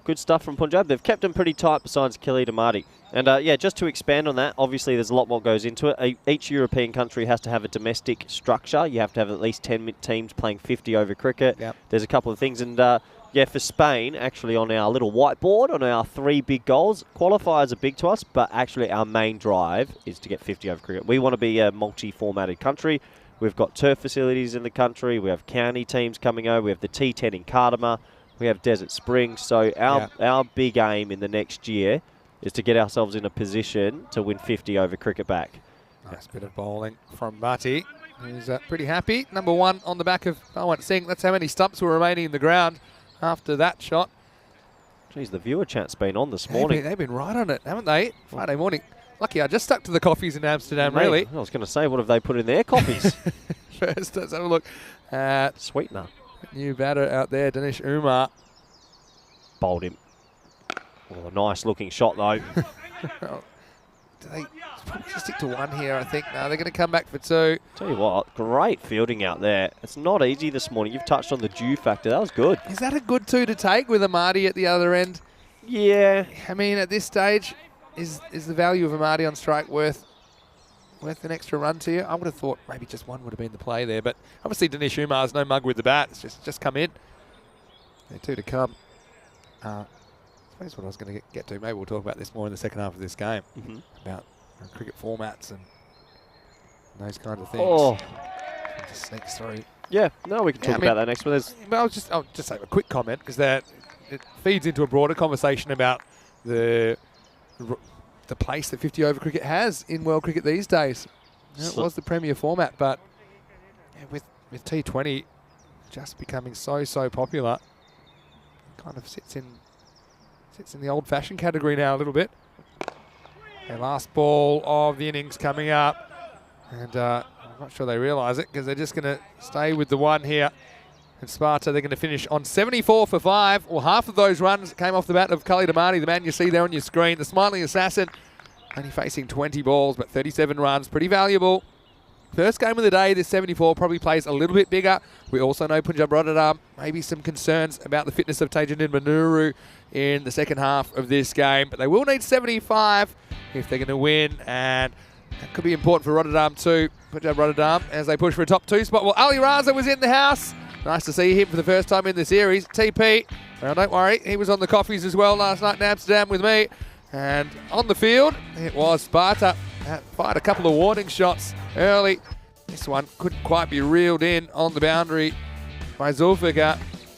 good stuff from Punjab. They've kept him pretty tight besides Khalid Amadi. And yeah, just to expand on that, obviously there's a lot more goes into it. Each European country has to have a domestic structure. You have to have at least 10 teams playing 50 over cricket. Yep. There's a couple of things, and yeah, for Spain, actually on our little whiteboard, on our 3 big goals, qualifiers are big to us, but actually our main drive is to get 50 over cricket. We want to be a multi-formatted country. We've got turf facilities in the country. We have county teams coming over. We have the T10 in Rotterdam. We have Desert Springs. So our big aim in the next year is to get ourselves in a position to win 50 over cricket back. Nice bit of bowling from Bhatti, who's pretty happy. Number 1 on the back of Bowling Singh. That's how many stumps were remaining in the ground after that shot. Geez, the viewer chat's been on this morning. They've been right on it, haven't they? Friday morning. Lucky I just stuck to the coffees in Amsterdam, really. I was going to say, what have they put in their coffees? First, let's have a look at sweetener. New batter out there, Danish Umar. Bowled him. Oh, a nice looking shot, though. Do they probably just stick to 1 here, I think? No, they're going to come back for 2. Tell you what, great fielding out there. It's not easy this morning. You've touched on the dew factor. That was good. Is that a good 2 to take with Amadi at the other end? Yeah. I mean, at this stage, is the value of Amadi on strike worth an extra run to you? I would have thought maybe just 1 would have been the play there, but obviously Danish Umar's no mug with the bat. It's just come in. 2 to come. That's what I was going to get to. Maybe we'll talk about this more in the second half of this game. About cricket formats and those kind of things. Oh. Just sneaks through. Yeah, no, we can talk about that next one. I'll just say a quick comment because that it feeds into a broader conversation about the the place that 50 over cricket has in world cricket these days. It was the premier format, but with T20 just becoming so popular, kind of sits in the old-fashioned category now a little bit. Their last ball of the innings coming up, and I'm not sure they realise it because they're just going to stay with the one here. And Sparta, they're going to finish on 74 for 5. Well, half of those runs came off the bat of Khalid Amadi, the man you see there on your screen, the smiling assassin. Only facing 20 balls, but 37 runs, pretty valuable. First game of the day, this 74 probably plays a little bit bigger. We also know Punjab Rotterdam, maybe some concerns about the fitness of Tajuddin Manuru in the second half of this game. But they will need 75 if they're going to win, and that could be important for Rotterdam too. Punjab Rotterdam as they push for a top 2 spot. Well, Ali Raza was in the house. Nice to see him for the first time in the series. TP, well, don't worry, he was on the coffees as well last night in Amsterdam with me. And on the field, it was Sparta. Fired a couple of warning shots early. This one couldn't quite be reeled in on the boundary by Zulfikar.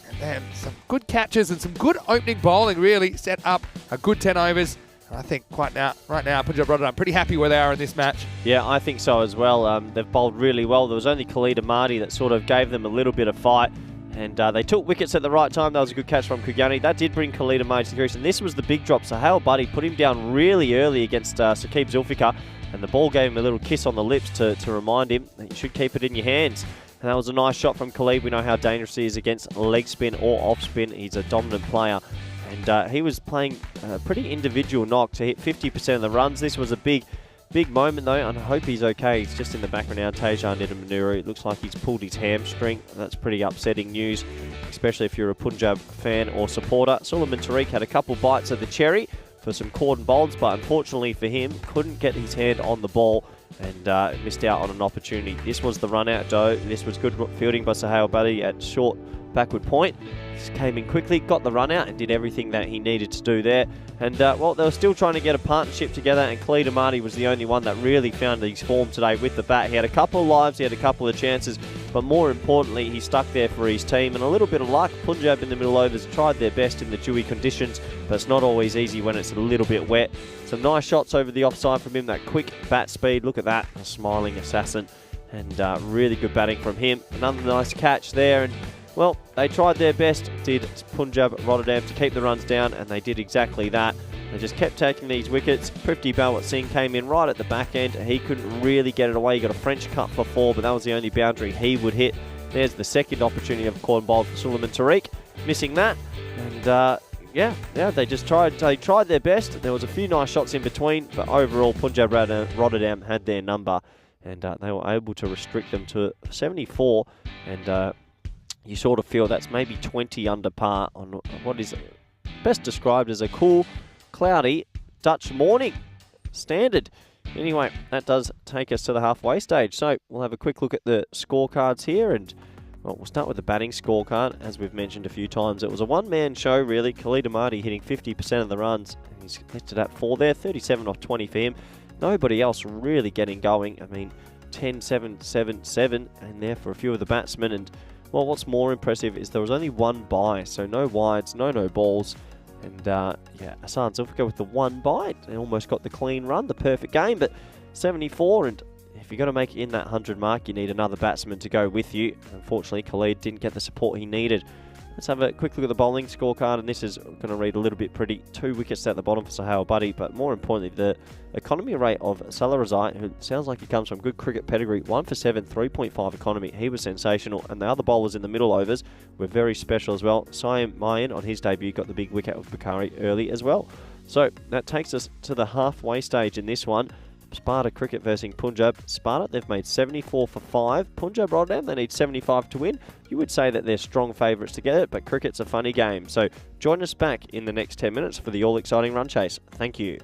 And then some good catches and some good opening bowling really set up a good 10 overs. And I think right now, Punjab Rotterdam pretty happy where they are in this match. Yeah, I think so as well. They've bowled really well. There was only Khalid Amadi that sort of gave them a little bit of fight. And they took wickets at the right time. That was a good catch from Kugani. That did bring Khalid Amadi to the crease. And this was the big drop. So Hale Buddy put him down really early against Saqib Zulfikar. And the ball gave him a little kiss on the lips to remind him that you should keep it in your hands. And that was a nice shot from Khalid. We know how dangerous he is against leg spin or off spin. He's a dominant player. And he was playing a pretty individual knock to hit 50% of the runs. This was a big moment though, and I hope he's okay. He's just in the background now, Tajuddin Manuru. It looks like he's pulled his hamstring. That's pretty upsetting news, especially if you're a Punjab fan or supporter. Suleiman Tariq had a couple bites of the cherry for some cordon bowls, but unfortunately for him, couldn't get his hand on the ball and missed out on an opportunity. This was the run out though. This was good fielding by Sahel Buddy at short backward point. Just came in quickly, got the run out and did everything that he needed to do there. And well, they were still trying to get a partnership together, and Khalid Amadi was the only one that really found his form today with the bat. He had a couple of lives, he had a couple of chances, but more importantly, he stuck there for his team. And a little bit of luck. Punjab in the middle overs tried their best in the dewy conditions, but it's not always easy when it's a little bit wet. Some nice shots over the offside from him, that quick bat speed. Look at that, a smiling assassin. And really good batting from him. Another nice catch there. And well, they tried their best, did Punjab Rotterdam, to keep the runs down, and they did exactly that. They just kept taking these wickets. Prithvi Balwant Singh came in right at the back end. He couldn't really get it away. He got a French cut for 4, but that was the only boundary he would hit. There's the second opportunity of a cordon bowl for Suleiman Tariq, missing that. And yeah, they just tried their best. There was a few nice shots in between, but overall Punjab Rotterdam had their number, and they were able to restrict them to 74. And you sort of feel that's maybe 20 under par on what is best described as a cool, cloudy Dutch morning standard. Anyway, that does take us to the halfway stage. So we'll have a quick look at the scorecards here, and well, we'll start with the batting scorecard. As we've mentioned a few times, it was a one-man show really. Khalid Amadi hitting 50% of the runs. He's listed at 4 there, 37 off 20 for him. Nobody else really getting going. I mean, 10, 7, 7, 7 in there for a few of the batsmen. And well, what's more impressive is there was only one bye, so no wides, no balls. And yeah, Hassan Zulfikar with the one bye. They almost got the clean run, the perfect game, but 74. And if you're going to make it in that 100 mark, you need another batsman to go with you. Unfortunately, Khalid didn't get the support he needed. Let's have a quick look at the bowling scorecard, and this is going to read a little bit pretty. 2 wickets at the bottom for Sahel Buddy, but more importantly, the economy rate of Salah Razai, who sounds like he comes from good cricket pedigree. 1 for 7, 3.5 economy. He was sensational, and the other bowlers in the middle overs were very special as well. Saim Mayan on his debut got the big wicket with Bakari early as well. So that takes us to the halfway stage in this one. Sparta cricket versus Punjab. Sparta, they've made 74 for 5. Punjab Rotterdam, they need 75 to win. You would say that they're strong favourites to get it, but cricket's a funny game. So join us back in the next 10 minutes for the all-exciting run chase. Thank you.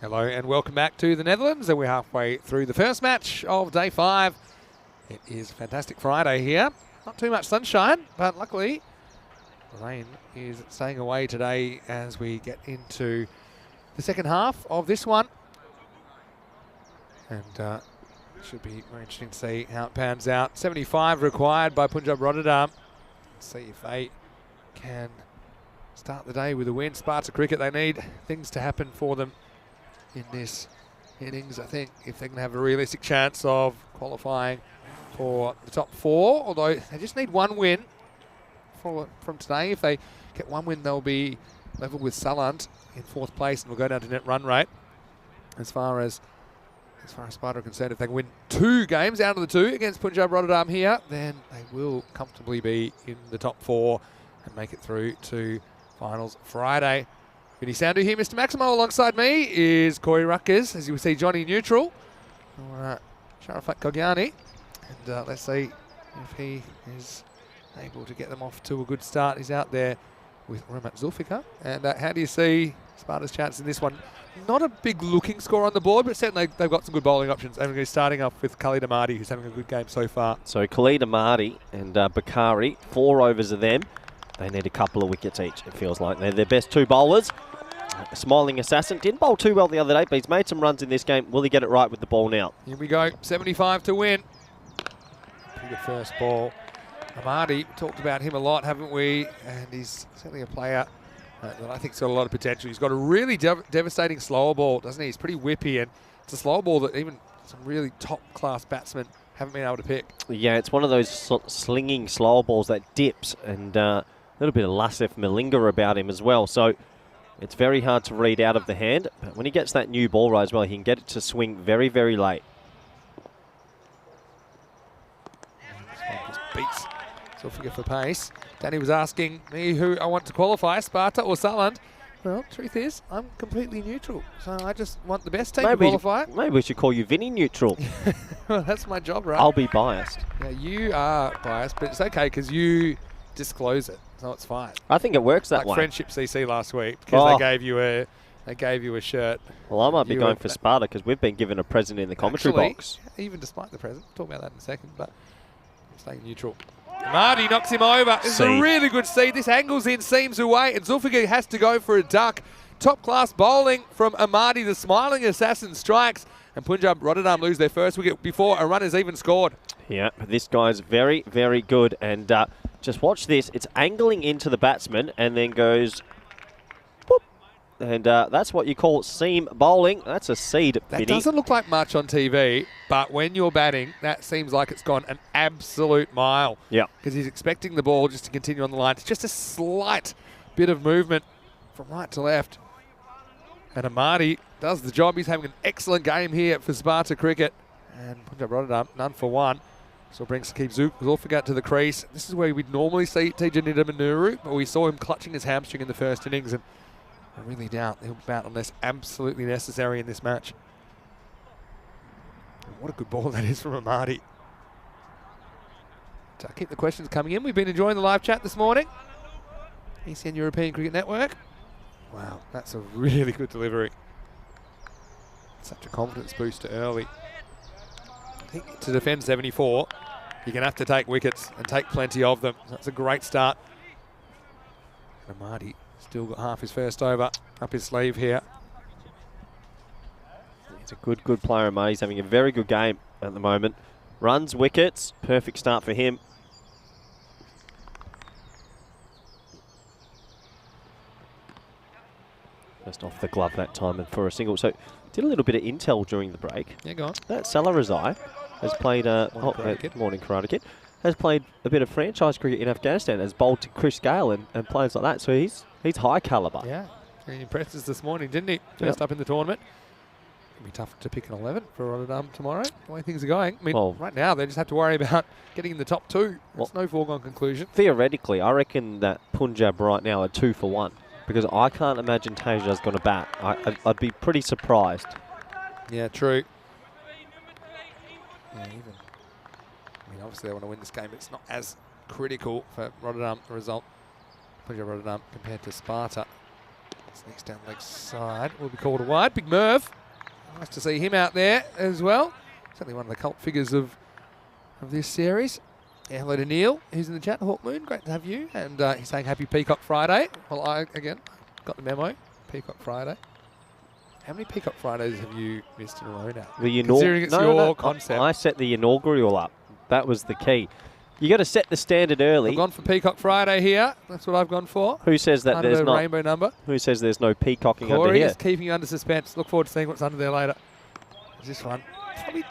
Hello and welcome back to the Netherlands, and we're halfway through the first match of day 5. It is a fantastic Friday here. Not too much sunshine, but luckily the rain is staying away today as we get into the second half of this one. And it should be very interesting to see how it pans out. 75 required by Punjab Rotterdam. Let's see if they can start the day with a win. Sparta Cricket, they need things to happen for them in this innings, I think, if they can have a realistic chance of qualifying for the top 4, although they just need one win from today. If they get one win, they'll be level with Saland in 4th place and will go down to net run rate. As far as Sparta are concerned, if they can win 2 games out of the 2 against Punjab Rotterdam here, then they will comfortably be in the top 4 and make it through to finals Friday. Vinny Sandhu here, Mr. Maximo. Alongside me is Corey Ruckers, as you will see, Johnny Neutral, or Sharafat Kogiani. And let's see if he is able to get them off to a good start. He's out there with Ramat Zulfikar. And how do you see Sparta's chance in this one? Not a big looking score on the board, but certainly they've got some good bowling options. And we're starting off with Khalid Ahmadi, who's having a good game so far. So Khalid Ahmadi and Bakari, 4 overs of them. They need a couple of wickets each, it feels like. They're their best 2 bowlers. Smiling Assassin didn't bowl too well the other day, but he's made some runs in this game. Will he get it right with the ball now? Here we go, 75 to win. Pretty good first ball. Ahmadi, talked about him a lot, haven't we? And he's certainly a player that I think's got a lot of potential. He's got a really devastating slower ball, doesn't he? He's pretty whippy, and it's a slower ball that even some really top-class batsmen haven't been able to pick. Yeah, it's one of those slinging slower balls that dips, and a little bit of Lasif Malinga about him as well. So it's very hard to read out of the hand, but when he gets that new ball right as well, he can get it to swing very, very late. This one just beats Zulfikar for pace. Danny was asking me who I want to qualify, Sparta or Saland. Well, truth is, I'm completely neutral, so I just want the best team to qualify. Maybe we should call you Vinny Neutral. Well, that's my job, right? I'll be biased. Yeah, you are biased, but it's okay because you disclose it, so it's fine. I think it works that like way. Friendship CC last week because they gave you a shirt. Well, I might be going for Sparta because we've been given a present in the commentary box. Even despite the present, we'll talk about that in a second, but I'm staying neutral. Marty knocks him over. This is a really good seed. This angles in, seams away, and Zulfikar has to go for a duck. Top-class bowling from Ahmadi. The smiling assassin strikes, and Punjab Rotterdam lose their first wicket before a run is even scored. Yeah, this guy's very, very good. And just watch this. It's angling into the batsman and then goes boop. And that's what you call seam bowling. That's a seed, That Vinny. doesn't look like much on TV, but when you're batting, that seems like it's gone an absolute mile. Yeah. Because he's expecting the ball just to continue on the line. It's just a slight bit of movement from right to left. And Ahmadi does the job. He's having an excellent game here for Sparta Cricket. And Punjab Rotterdam, none for 1. So keeps Zulfikar to the crease. This is where we'd normally see T10 Manuru, but we saw him clutching his hamstring in the first innings, and I really doubt he'll bat unless absolutely necessary in this match. And what a good ball that is from Ahmadi. So keep the questions coming in. We've been enjoying the live chat this morning. ECN European Cricket Network. Wow, that's a really good delivery. Such a confidence booster early. I think to defend 74, you're going to have to take wickets and take plenty of them. That's a great start. And Ahmadi still got half his first over up his sleeve here. He's a good player, Ahmadi. He's having a very good game at the moment. Runs, wickets, perfect start for him. Just off the glove that time and for a single. So did a little bit of intel during the break. Yeah, go on. That Salarazai has played Morning Karate Kid. Has played a bit of franchise cricket in Afghanistan, has bowled to Chris Gale and players like that. So he's high calibre. Yeah, he impressed us this morning, didn't he? First up in the tournament. It'll be tough to pick an 11 for Rotterdam tomorrow, the way things are going. I mean, right now they just have to worry about getting in the top 2. It's no foregone conclusion. Theoretically, I reckon that Punjab right now are 2 for 1. Because I can't imagine Taja's going to bat. I'd be pretty surprised. Yeah, true. Yeah, obviously they want to win this game. It's not as critical for Rotterdam, the result. Punjab Rotterdam compared to Sparta. Sneaks down the leg side. Will be called a wide. Big Merv. Nice to see him out there as well. Certainly one of the cult figures of this series. Yeah, hello to Neil, who's in the chat. Hawk Moon, great to have you. And he's saying Happy Peacock Friday. Well, I, again, got the memo. Peacock Friday. How many Peacock Fridays have you missed in a row now? Considering it's your concept. I set the inaugural up. That was the key. You got to set the standard early. I've gone for Peacock Friday here. That's what I've gone for. Who says that there's not rainbow number? Who says there's no peacocking under Corey here? is keeping you under suspense. Look forward to seeing what's under there later. Is this one? Probably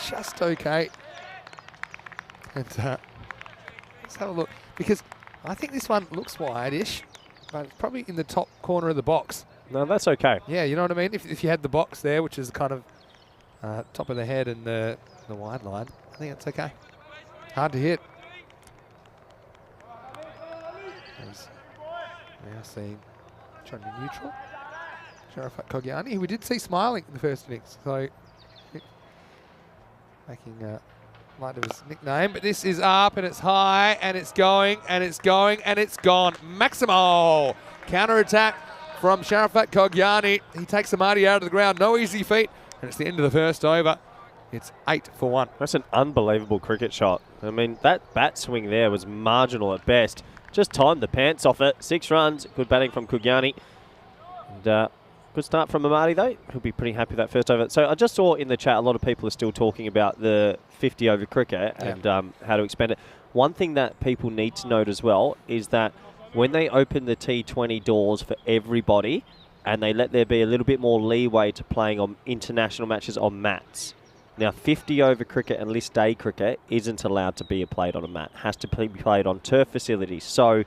just okay. And let's have a look, because I think this one looks wide-ish, but it's probably in the top corner of the box. No, that's okay. Yeah, you know what I mean? If you had the box there, which is kind of top of the head and the wide line, I think it's okay. Hard to hit. Now seeing trying to be neutral. Sharafat Kogiani, who we did see smiling in the first innings, so making light of his nickname. But this is up and it's high and it's going and it's going and it's gone. Maximo! Counter attack from Sharafat Kogiani. He takes Amadi out of the ground. No easy feat. And it's the end of the first over. It's 8 for 1. That's an unbelievable cricket shot. I mean, that bat swing there was marginal at best. Just timed the pants off it. 6 runs. Good batting from Kogiani. And good start from Amadi, though. He'll be pretty happy with that first over. So I just saw in the chat a lot of people are still talking about the 50-over cricket and how to expand it. One thing that people need to note as well is that when they open the T20 doors for everybody and they let there be a little bit more leeway to playing on international matches on mats. Now, 50-over cricket and list day cricket isn't allowed to be played on a mat. It has to be played on turf facilities. So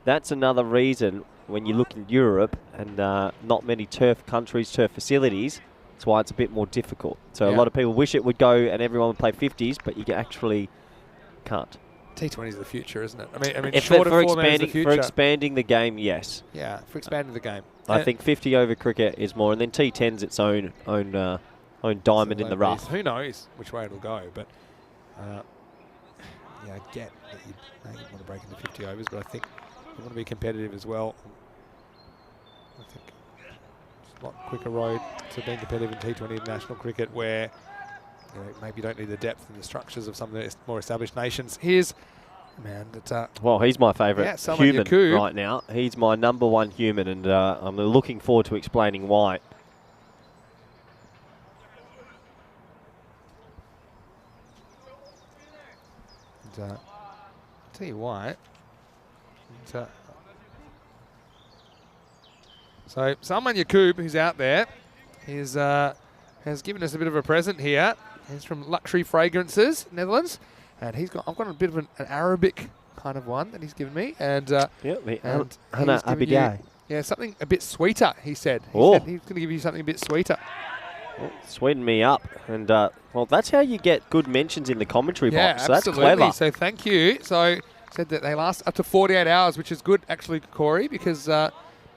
that's another reason when you look in Europe and not many turf countries, turf facilities, that's why it's a bit more difficult. So a lot of people wish it would go and everyone would play 50s, but you actually can't. T20 is the future, isn't it? I mean, if shorter for format is the future. For expanding the game, yes. Yeah, for expanding the game. I think 50-over cricket is more, and then T10's its own diamond in the rough. Who knows which way it'll go, but yeah, I get that you want to break into 50 overs, but I think you want to be competitive as well. I think it's a lot quicker road to being competitive in T20 international cricket, where maybe you don't need the depth and the structures of some of the more established nations. Here's a man that... well, he's my favourite human right now. He's my #1 human, and I'm looking forward to explaining why. And, I'll tell you why. And, so Salman Yaqub, who's out there, has given us a bit of a present here. He's from Luxury Fragrances, Netherlands, and I've got a bit of an Arabic kind of one that he's given me, and Hana Abidai. Yeah, something a bit sweeter. He said. He said he's going to give you something a bit sweeter. Oh, sweeten me up, and well, that's how you get good mentions in the commentary box. So absolutely. That's clever. So thank you. So said that they last up to 48 hours, which is good actually, Corey, because that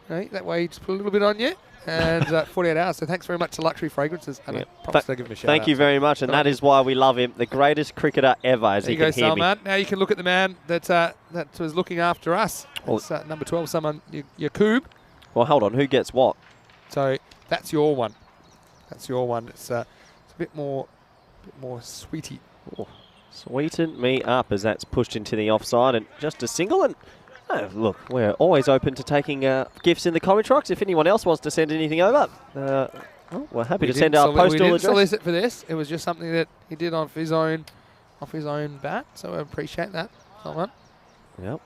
way you just put a little bit on you. And 48 hours. So thanks very much to Luxury Fragrances. And I promise to give him a shout Thank you very much. And that is why we love him. The greatest cricketer ever, as there he can hear Salman. me. Now you can look at the man that was looking after us. It's number 12, Salman Yaqub. Well, hold on. Who gets what? So that's your one. That's your one. It's a bit more sweety. Oh, sweeten me up as that's pushed into the offside. And just a single. And look, we're always open to taking gifts in the commentary box. If anyone else wants to send anything over, we're happy to send our postal address. We didn't solicit for this. It was just something that he did off his own bat. So I appreciate that. Someone. Yep.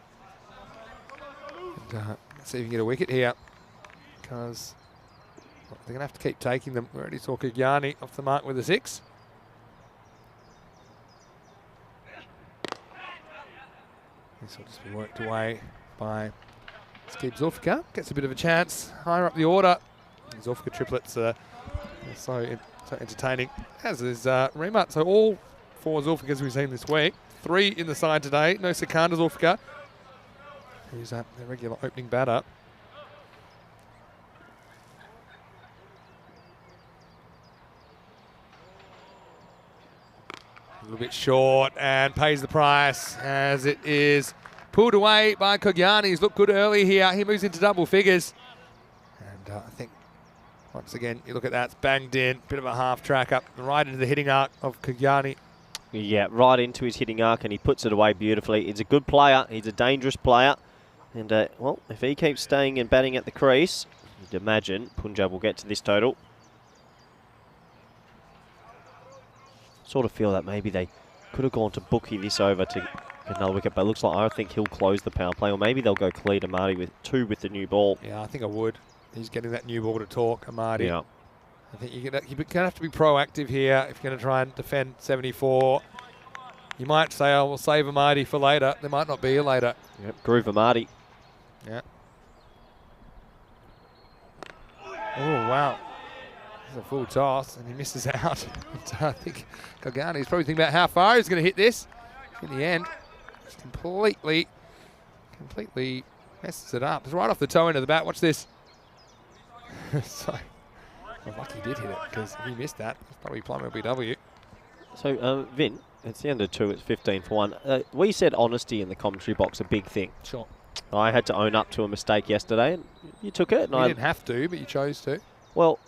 And, let's see if we can get a wicket here, because they're going to have to keep taking them. We already saw Kogiani off the mark with a 6. This will just be worked away by Skip Zulfikar. Gets a bit of a chance higher up the order. Zulfikar triplets are so entertaining, as is Remat. So all 4 Zulfikars we've seen this week. 3 in the side today. No Sikandar Zulfikar, who's their regular opening batter. A little bit short and pays the price, as it is pulled away by Kogiani. He's looked good early here. He moves into double figures. And I think, once again, you look at that, it's banged in, bit of a half track up, right into the hitting arc of Kagani. Yeah, right into his hitting arc, and he puts it away beautifully. He's a good player. He's a dangerous player. And, well, if he keeps staying and batting at the crease, you'd imagine Punjab will get to this total. Sort of feel that maybe they could have gone to bookie this over to get another wicket, but it looks like I think he'll close the power play, or maybe they'll go Khalid Amadi with 2 with the new ball. Yeah, I think I would. He's getting that new ball to talk, Amadi. Yeah. I think you're going to have to be proactive here if you're going to try and defend 74. You might say, oh, we'll save Amadi for later. There might not be a later. Yep, Groove Amadi. Yeah. Oh, wow. It's a full toss, and he misses out. I think Kagani's probably thinking about how far he's going to hit this. In the end, just completely messes it up. It's right off the toe end of the bat. Watch this. So, I'm lucky he did hit it, because if he missed that, it's probably Plumber BW. So, Vin, it's the end of 2, it's 15 for 1. We said honesty in the commentary box, a big thing. Sure. I had to own up to a mistake yesterday, and you took it. And You didn't have to, but you chose to. Well,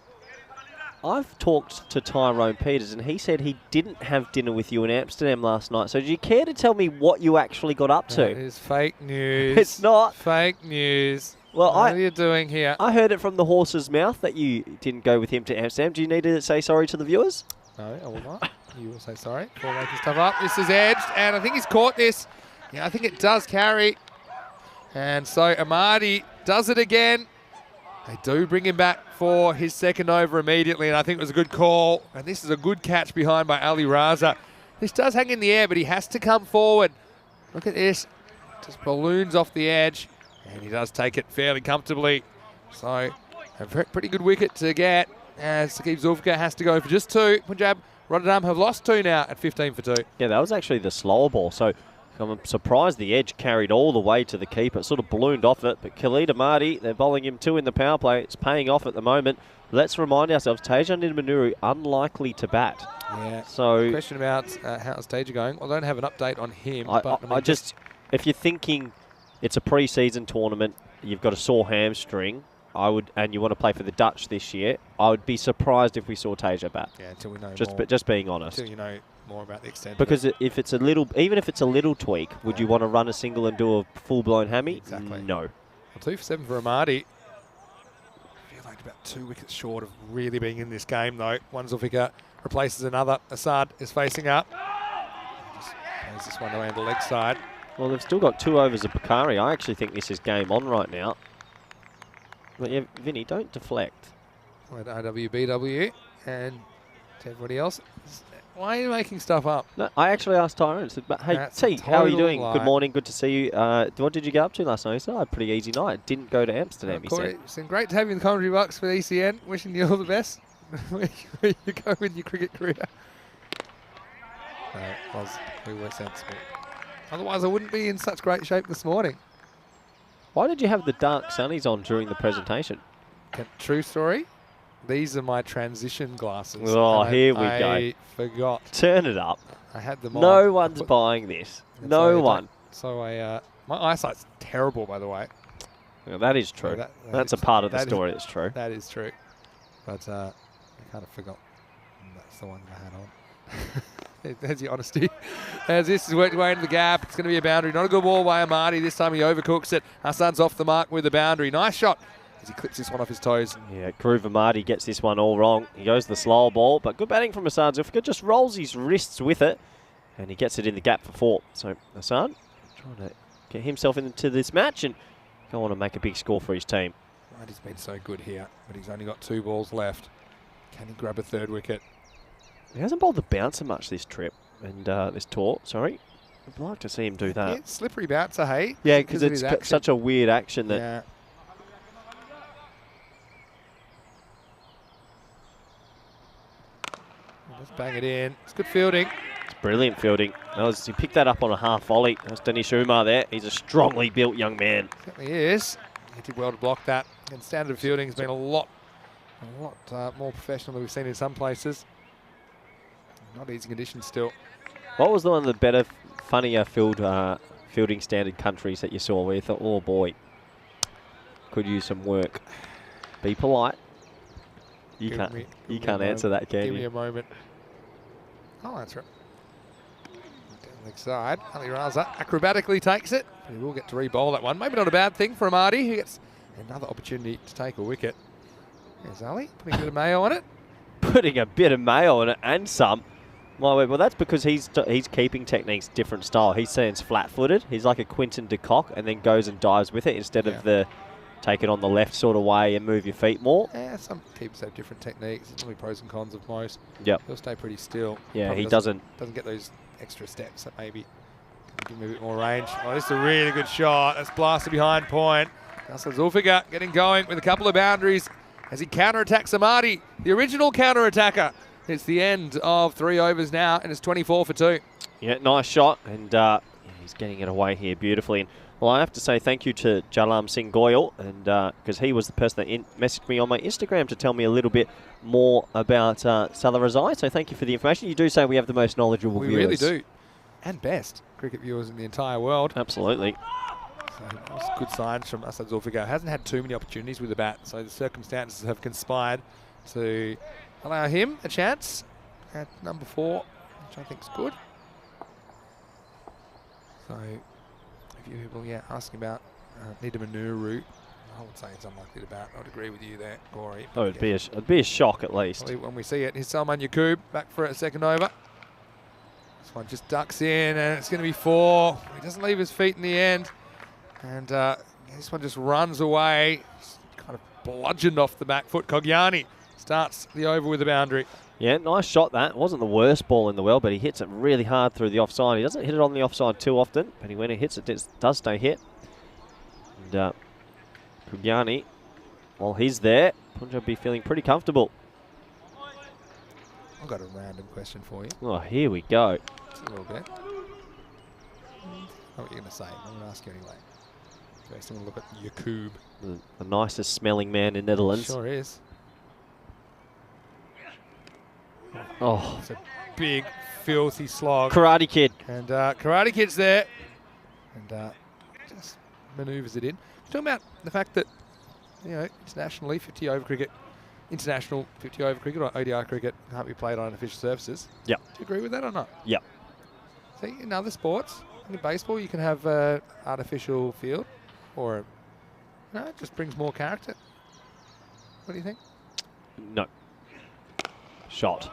I've talked to Tyrone Peters, and he said he didn't have dinner with you in Amsterdam last night. So do you care to tell me what you actually got up to? That is fake news. It's not. Fake news. Well, what are you doing here? I heard it from the horse's mouth that you didn't go with him to Amsterdam. Do you need to say sorry to the viewers? No, I will not. You will say sorry for making stuff up. This is edged, and I think he's caught this. Yeah, I think it does carry. And so Amadi does it again. They do bring him back for his second over immediately, and I think it was a good call. And this is a good catch behind by Ali Raza. This does hang in the air, but he has to come forward. Look at this. Just balloons off the edge, and he does take it fairly comfortably. So a pretty good wicket to get, as Saqib Zulfikar has to go for just 2. Punjab Rotterdam have lost 2 now at 15 for 2. Yeah, that was actually the slower ball. So I'm surprised the edge carried all the way to the keeper. It sort of ballooned off it. But Khalid Amadi, they're bowling him 2 in the power play. It's paying off at the moment. Let's remind ourselves, Tejan Manuru unlikely to bat. Yeah. So question about how's Teja going? Well, I don't have an update on him. I just, if you're thinking it's a pre-season tournament, you've got a sore hamstring, and you want to play for the Dutch this year, I would be surprised if we saw Teja bat. Yeah, until we know more. more. Just being honest. Until you know more about the extent. Because if it's a little, even if it's a little tweak, would you want to run a single and do a full-blown hammy? Exactly. No. Well, 2 for 7 for Amadi. I feel like about 2 wickets short of really being in this game, though. One Zulfikar replaces another. Assad is facing up. Just plays this one away on the leg side. Well, they've still got 2 overs of Bakari. I actually think this is game on right now. But yeah, Vinny, don't deflect. With RWBW and to everybody else. Why are you making stuff up? No, I actually asked Tyrone. Said, "Hey, That's T, a how are you total doing? lie. Good morning, good to see you. What did you get up to last night?" He said, "Oh, a pretty easy night. Didn't go to Amsterdam." He said. It's been great to have you in the commentary box for ECN. Wishing you all the best. Where you go with your cricket career. No, we were sensible. Otherwise, I wouldn't be in such great shape this morning. Why did you have the dark sunnies on during the presentation? True story. These are my transition glasses. Oh, here we go. I forgot. Turn it up. I had them No on. one's buying this. And No so one. So my eyesight's terrible, by the way. Well, that is true. That's a part of the story that's true. That is true. But I kind of forgot that's the one I had on. There's the honesty. As this is worked away into the gap, it's going to be a boundary. Not a good ball by Amadi. This time he overcooks it. Hassan's off the mark with the boundary. Nice shot as he clips this one off his toes. Yeah, Groove Amadi gets this one all wrong. He goes the slower ball, but good batting from Hassan Zulfikar. Just rolls his wrists with it, and he gets it in the gap for 4. So Hassan trying to get himself into this match and go on and make a big score for his team. Amadi's been so good here, but he's only got 2 balls left. Can he grab a 3rd wicket? He hasn't bowled the bouncer much this trip, and this tour, sorry. I'd like to see him do that. Yeah, slippery bouncer, hey? Yeah, because it's such a weird action that... Yeah. Let's bang it in. It's good fielding. It's brilliant fielding. He picked that up on a half volley. That's Dennis Umar there. He's a strongly built young man. Certainly is. He did well to block that. And standard fielding has been a lot more professional than we've seen in some places. Not easy conditions still. What was one of the better, funnier fielding standard countries that you saw where you thought, oh boy, could use some work? Be polite. You Give can't. me- You give me can't a answer that, can Give me you? a moment. I'll answer it. Down the next side. Ali Raza acrobatically takes it. But he will get to re-bowl that one. Maybe not a bad thing for Amadi, who gets another opportunity to take a wicket. There's Ali, putting a bit of mayo on it. Putting a bit of mayo on it and some. My word. Well, that's because he's keeping techniques different style. He stands flat-footed. He's like a Quinton de Kock and then goes and dives with it instead of the take it on the left sort of way and move your feet more. Yeah, some keepers have different techniques. There's probably pros and cons of most. Yep. He'll stay pretty still. Yeah, Probably he doesn't get those extra steps that maybe can give him a bit more range. Oh, this is a really good shot. That's blasted behind point. Nasser Zulfiqar getting going with a couple of boundaries as he counter-attacks Amadi, the original counter-attacker. It's the end of 3 overs now, and it's 24 for 2. Yeah, nice shot, and he's getting it away here beautifully. And well, I have to say thank you to Jalam Singh Goyal, and because he was the person that messaged me on my Instagram to tell me a little bit more about Southern Reside. So thank you for the information. You do say we have the most knowledgeable viewers. We really do, and best cricket viewers in the entire world. Absolutely. So that's good signs from Asad Zulfiqar. Hasn't had too many opportunities with the bat, so the circumstances have conspired to allow him a chance at number 4, which I think is good. So, a few people, asking about Nida Manuru. I would say it's unlikely to bat. I would agree with you there, Corey. Oh, it'd be a shock at least. When we see it, here's Salman Yaqub back for a second over. This one just ducks in, and it's going to be 4. He doesn't leave his feet in the end. And this one just runs away, just kind of bludgeoned off the back foot. Kogyani starts the over with a boundary. Yeah, nice shot that. It wasn't the worst ball in the world, but he hits it really hard through the offside. He doesn't hit it on the offside too often, but when he hits it, it does stay hit. And Kogyani, while he's there, Punjab be feeling pretty comfortable. I've got a random question for you. Oh, here we go. Just a little bit. I know what you're going to say. I'm going to ask you anyway. First, I'm going to look at Yaqub. The nicest smelling man in Netherlands. Sure is. Oh, It's a big, filthy slog. Karate Kid. And Karate Kid's there. And just manoeuvres it in. Talking about the fact that, internationally, 50 over cricket, international 50 over cricket or ODI cricket can't be played on artificial surfaces. Yep. Do you agree with that or not? Yep. See, in other sports, in baseball, you can have artificial field, or it just brings more character. What do you think? No. Shot.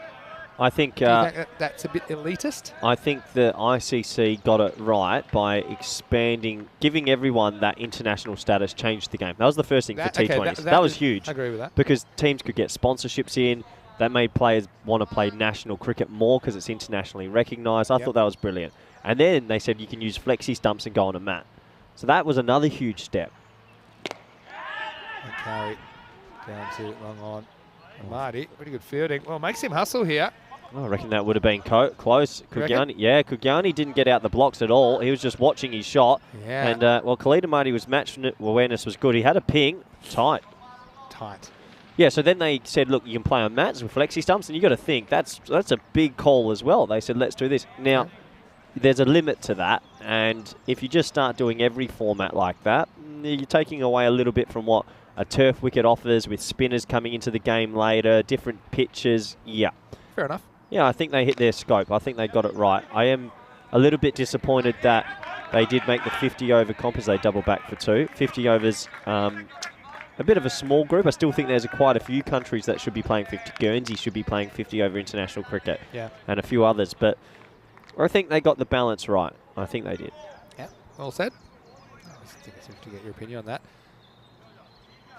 I think, Do you think that's a bit elitist? I think the ICC got it right by expanding, giving everyone that international status, changed the game. That was the first thing for T20s. That was huge. I agree with that. Because teams could get sponsorships in. That made players want to play national cricket more because it's internationally recognised. I thought that was brilliant. And then they said you can use flexi stumps and go on a mat. So that was another huge step. And carry down to long on. Marty, pretty good fielding. Well, makes him hustle here. I reckon that would have been close. reckon? Kogyani didn't get out the blocks at all. He was just watching his shot. Yeah. And, Khalid Amadi was match awareness was good. He had a ping. Tight. Yeah, so then they said, look, you can play on mats with flexi stumps, and you got to think that's a big call as well. They said, let's do this. Now, there's a limit to that, and if you just start doing every format like that, you're taking away a little bit from what a turf wicket offers with spinners coming into the game later, different pitches. Yeah. Fair enough. Yeah, I think they hit their scope. I think they got it right. I am a little bit disappointed that they did make the 50 over comp as they double back for 2. 50 overs, a bit of a small group. I still think there's quite a few countries that should be playing 50. Guernsey should be playing 50 over international cricket. Yeah. And a few others. But I think they got the balance right. I think they did. Yeah, well said. I just think it's interesting to get your opinion on that.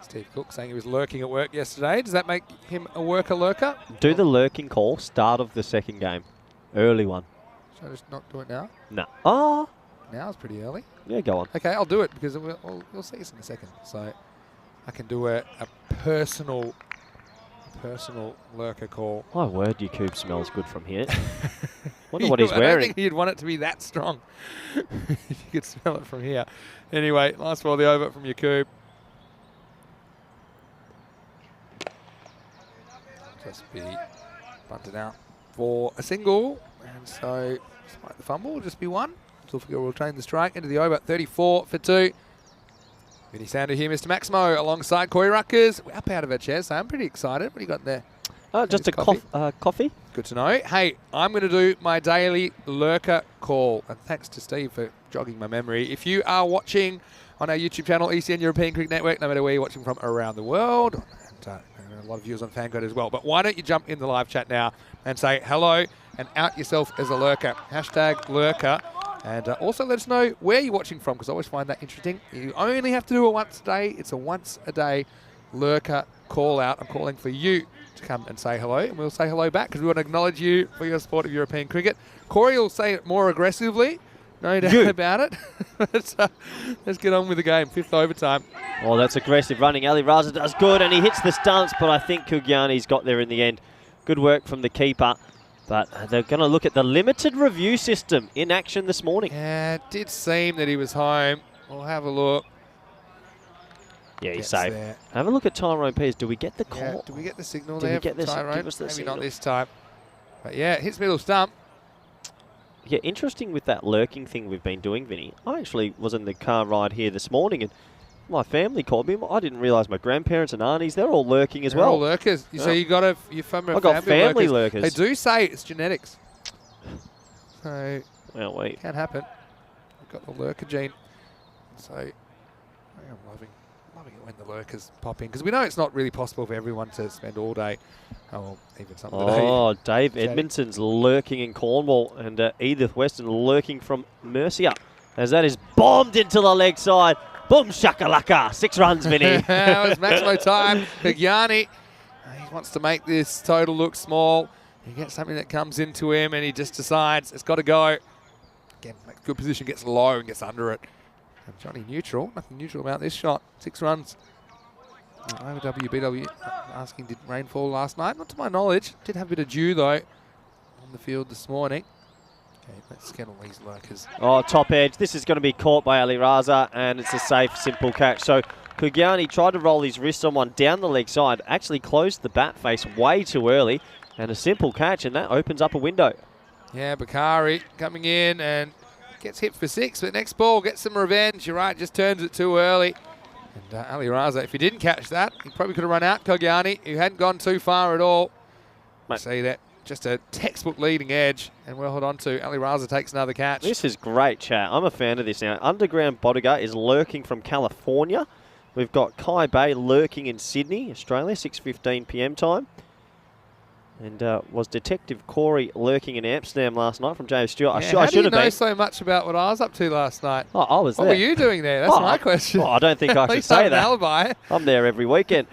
Steve Cook saying he was lurking at work yesterday. Does that make him a worker lurker? Do the lurking call start of the second game. Early one. Should I just not do it now? No. Oh. Now it's pretty early. Yeah, go on. Okay, I'll do it because we'll see this in a second. So I can do a personal lurker call. My word, your coop smells good from here. Wonder what he's wearing. I don't think you'd want it to be that strong if you could smell it from here. Anyway, last ball, the over from your coop. Just be bunted out for a single. And so, despite the fumble, will just be 1. Zulfiqar will retain the strike into the over. 34 for 2. Vinny Sander here, Mr. Maximo, alongside Corey Ruckers. We're up out of our chairs, so I'm pretty excited. What do you got there? Just a coffee. Good to know. Hey, I'm going to do my daily lurker call. And thanks to Steve for jogging my memory. If you are watching on our YouTube channel, ECN European Cricket Network, no matter where you're watching from around the world, and a lot of viewers on FanCode as well, but why don't you jump in the live chat now and say hello and out yourself as a lurker. Hashtag lurker. And also let us know where you're watching from, because I always find that interesting. You only have to do it once a day. It's a once a day lurker call out. I'm calling for you to come and say hello, and we'll say hello back because we want to acknowledge you for your support of European cricket. Corey will say it more aggressively, no doubt about it. Let's get on with the game. 5th overtime. Oh, that's aggressive running. Ali Raza does good, and he hits the stumps, but I think Kugyani's got there in the end. Good work from the keeper. But they're going to look at the limited review system in action this morning. Yeah, it did seem that he was home. We'll have a look. Yeah, he's safe. There. Have a look at Tyrone Pearce. Do we get the call? Yeah, do we get the signal do there we get from Tyrone? Give us the Maybe signal. not this time. But yeah, it hits middle stump. Yeah, interesting with that lurking thing we've been doing, Vinny. I actually was in the car ride here this morning, and my family called me. I didn't realise my grandparents and aunties, they're all lurking as well. All lurkers. So you're from a I got family lurkers. They do say it's genetics. So well, wait. Can happen. We've got the lurker gene. So I'm loving it when the lurkers pop in, because we know it's not really possible for everyone to spend all day. Oh, well, even some today. Oh, Dave Edmondson's lurking in Cornwall, and Edith Weston lurking from Mercia, as that is bombed into the leg side. Boom shakalaka. 6 runs, Vinny. That was Maximo time. Kugyani, he wants to make this total look small. He gets something that comes into him, and he just decides it's got to go. Again, makes good position, gets low and gets under it. And Johnny neutral. Nothing neutral about this shot. 6 runs. WBW asking, did rain fall last night? Not to my knowledge. Did have a bit of dew, though, on the field this morning. Okay, let's get all these lurkers. Oh, top edge. This is going to be caught by Ali Raza, and it's a safe, simple catch. So Kugyani tried to roll his wrist on one down the leg side, actually closed the bat face way too early, and a simple catch, and that opens up a window. Yeah, Bakari coming in and gets hit for 6, but next ball gets some revenge. You're right, just turns it too early. And Ali Raza, if he didn't catch that, he probably could have run out Kugyani, who hadn't gone too far at all. See that? Just a textbook leading edge, and well held on to. Ali Raza takes another catch. This is great, chat. I'm a fan of this now. Underground Bodegar is lurking from California. We've got Kai Bay lurking in Sydney, Australia, 6:15 p.m. time. And was Detective Corey lurking in Amsterdam last night from James Stewart? Yeah, how do you know so much about what I was up to last night? Oh, I was there. What were you doing there? That's my question. Oh, I don't think I should say that. Alibi. I'm there every weekend.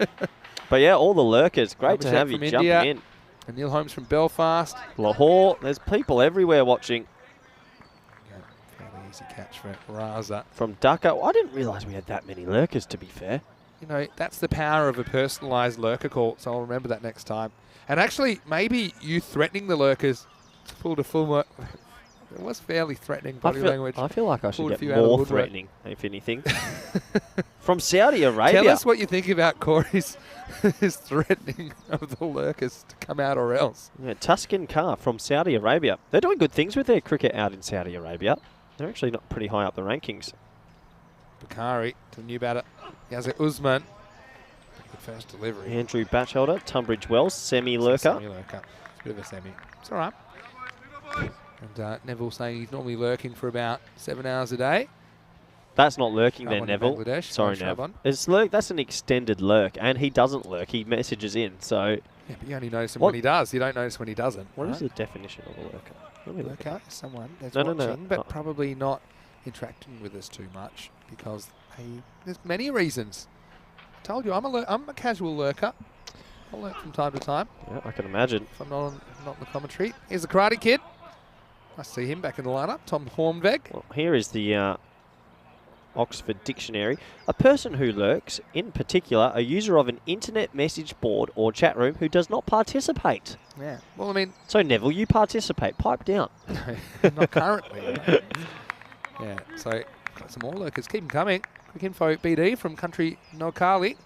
But yeah, all the lurkers. Great to have you jumping in. And Neil Holmes from Belfast. Lahore. There's people everywhere watching. Yeah, fairly easy catch for Raza. From Dhaka. I didn't realise we had that many lurkers, to be fair. You know, that's the power of a personalised lurker call, so I'll remember that next time. And actually, maybe you threatening the lurkers pulled a full... It was fairly threatening body language. I feel like I should get more threatening, if anything. From Saudi Arabia. Tell us what you think about Corey's his threatening of the lurkers to come out or else. Yeah, Tuscan Car from Saudi Arabia. They're doing good things with their cricket out in Saudi Arabia. They're actually not pretty high up the rankings. Bakari to the new batter. Yazid Usman. Good first delivery. Andrew Batchelder, Tunbridge Wells, semi-lurker. Semi-lurker. It's a bit of a semi. It's all right. And Neville saying he's normally lurking for about 7 hours a day. That's not lurking there, Neville. Sorry, Nev. It's lurk. That's an extended lurk, and he doesn't lurk. He messages in, so... Yeah, but you only notice him when he does. You don't notice when he doesn't. What is the definition of a lurker? Let me look at someone that's watching, but probably not interacting with us too much, because there's many reasons. I told you, I'm a casual lurker. I'll lurk from time to time. Yeah, I can imagine. If I'm not in the commentary. Here's the Karate Kid. I see him back in the lineup. Tom Hornveg. Well, here is the Oxford Dictionary. A person who lurks, in particular, a user of an internet message board or chat room who does not participate. Yeah. Well, I mean... So, Neville, you participate. Pipe down. Not currently. Yeah. So, got some more lurkers. Keep them coming. Quick info, BD from Country Nokali.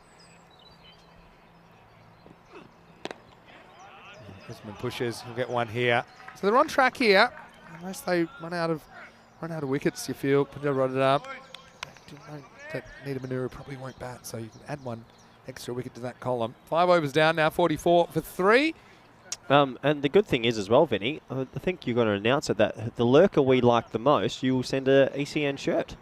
Usman pushes. We'll get one here. So they're on track here. Unless they run out of wickets, you feel. Punjab Rotterdam. Don't that Nita Manuru probably won't bat, so you can add one extra wicket to that column. 5 overs down now, 44 for 3. And the good thing is as well, Vinny, I think you're going to announce it that the lurker we like the most, you will send a ECN shirt.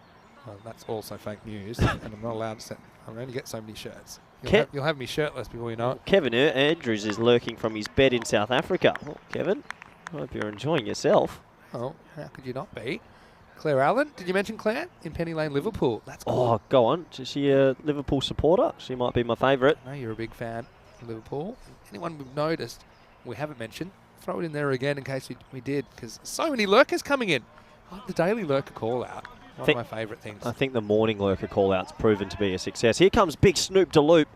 Well, that's also fake news, and I'm not allowed to send. I only get so many shirts. Ke- You'll have me shirtless before you know it. Kevin Andrews is lurking from his bed in South Africa. Oh, Kevin, I hope you're enjoying yourself. Oh, how could you not be? Claire Allen, did you mention Claire? In Penny Lane, Liverpool. That's cool. Oh, go on. Is she a Liverpool supporter? She might be my favourite. I know you're a big fan of Liverpool. Anyone we've noticed we haven't mentioned, throw it in there again in case we did, because so many lurkers coming in. Oh, the daily lurker call-out. One of my favourite things. I think the morning lurker call-out's proven to be a success. Here comes big Snoop DeLoop.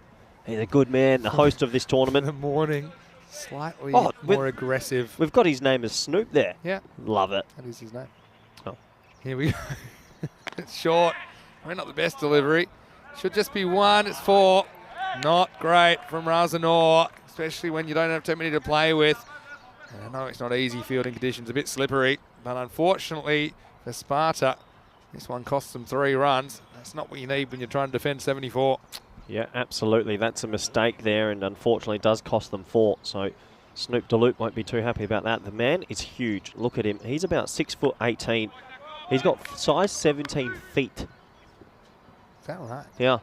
He's a good man, the host of this tournament. The morning, slightly more aggressive. We've got his name as Snoop there. Yeah. Love it. That is his name. Oh. Here we go. It's short. We're not the best delivery. Should just be 1. It's 4. Not great from Razanor, especially when you don't have too many to play with. And I know it's not easy fielding conditions, a bit slippery, but unfortunately for Sparta, this one costs them 3 runs. That's not what you need when you're trying to defend 74. Yeah, absolutely. That's a mistake there, and unfortunately does cost them 4. So Snoop DeLoop won't be too happy about that. The man is huge. Look at him. He's about 6'18". He's got size 17 feet. Is that right? Yeah.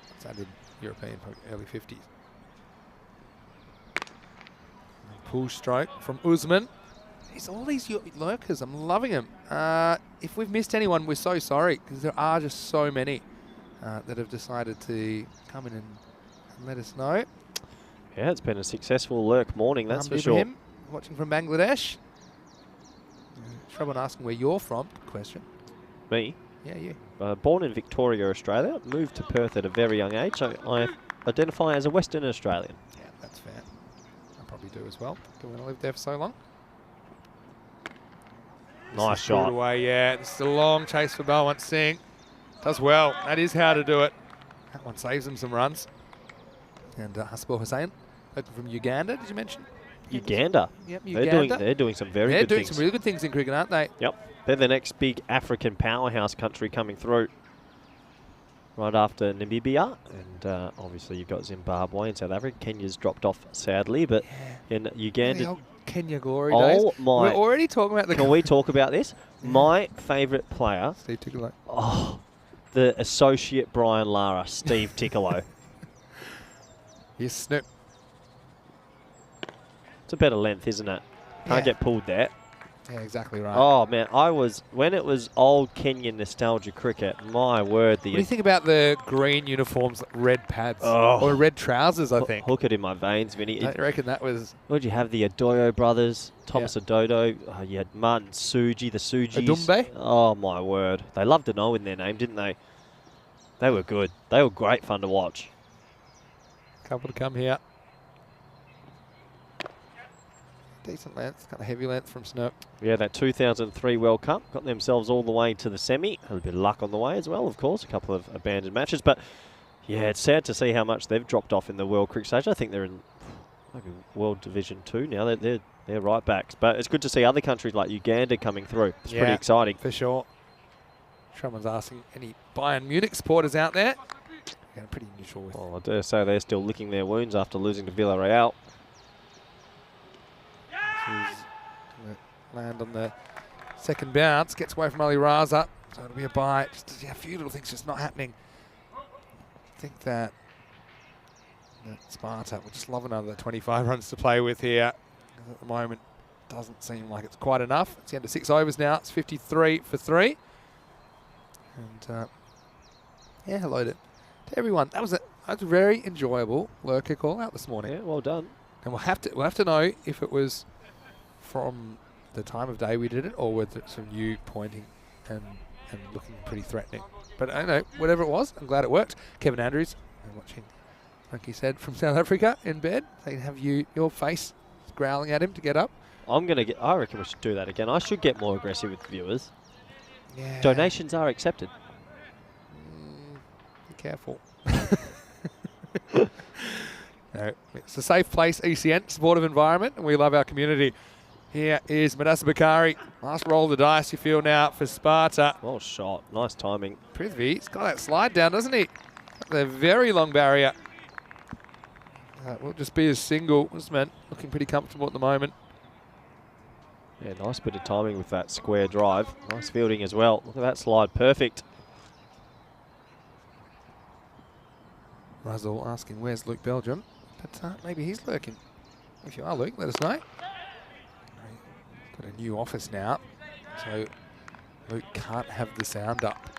That's added European, probably early 50s. Pull stroke from Usman. It's all these lurkers. I'm loving them. If we've missed anyone, we're so sorry, because there are just so many that have decided to come in and let us know. Yeah, it's been a successful lurk morning, that's for sure. Ibrahim, watching from Bangladesh. Trouble asking where you're from. Good question. Me? Yeah, you. Born in Victoria, Australia. Moved to Perth at a very young age. So I identify as a Western Australian. Yeah, that's fair. I probably do as well. Do we want to live there for so long? Nice shot. Away, yeah. It's a long chase for Balwant Singh. Does well. That is how to do it. That one saves him some runs. And Hasbul Hussain, local from Uganda, did you mention? Uganda. Yep, Uganda. They're doing some very good things. They're doing some really good things in cricket, aren't they? Yep. They're the next big African powerhouse country coming through. Right after Namibia. And obviously you've got Zimbabwe and South Africa. Kenya's dropped off sadly, but in Uganda. The old Kenya glory days. Oh my. We're already talking about the... Can we talk about this? My favourite player. Steve Tickolo. Oh, the associate Brian Lara, Steve Tickolo. Yes, Snoop. It's a better length, isn't it? Can't get pulled there. Yeah, exactly right. Oh, man, when it was old Kenyan nostalgia cricket, my word. What do you think about the green uniforms, red pads? Oh. Or red trousers, I think. Hook it in my veins, Vinny. I reckon that was... What did you have? The Adoyo brothers, Thomas Adodo. Oh, you had Martin Suji, the Sujis. Adumbe? Oh, my word. They loved an O in their name, didn't they? They were good. They were great fun to watch. Couple to come here. Decent length, kind of heavy length from Snoop. Yeah, that 2003 World Cup got themselves all the way to the semi. Had a bit of luck on the way as well, of course. A couple of abandoned matches. But, yeah, it's sad to see how much they've dropped off in the World Cricket stage. I think they're in maybe World Division 2 now. They're right backs. But it's good to see other countries like Uganda coming through. It's pretty exciting. For sure. Someone's asking any Bayern Munich supporters out there. Yeah, pretty neutral with. Well, I dare say they're still licking their wounds after losing to Villarreal. Land on the second bounce, gets away from Ali Raza, so it'll be a bite. Just a few little things just not happening. I think that Sparta will just love another 25 runs to play with here. At the moment, doesn't seem like it's quite enough. It's the end of 6 overs now. It's 53 for 3. And yeah, hello to everyone. That was a very enjoyable lurker call out this morning. Yeah, well done. And we'll have to know if it was from the time of day we did it, or whether it's from you pointing and looking pretty threatening. But I don't know, whatever it was, I'm glad it worked. Kevin Andrews, I'm watching, like he said, from South Africa in bed. They can have your face growling at him to get up. I reckon we should do that again. I should get more aggressive with viewers. Yeah. Donations are accepted. Be careful. No, it's a safe place, ECN, supportive environment, and we love our community. Here is Manasseh Bakari. Last roll of the dice, you feel now, for Sparta. Well shot. Nice timing. Prithvi's got that slide down, doesn't he? The very long barrier. That will just be a single. Usman looking pretty comfortable at the moment. Yeah, nice bit of timing with that square drive. Nice fielding as well. Look at that slide. Perfect. Russell asking, where's Luke Belgium? But maybe he's lurking. If you are, Luke, let us know. Got a new office now, so Luke can't have the sound up.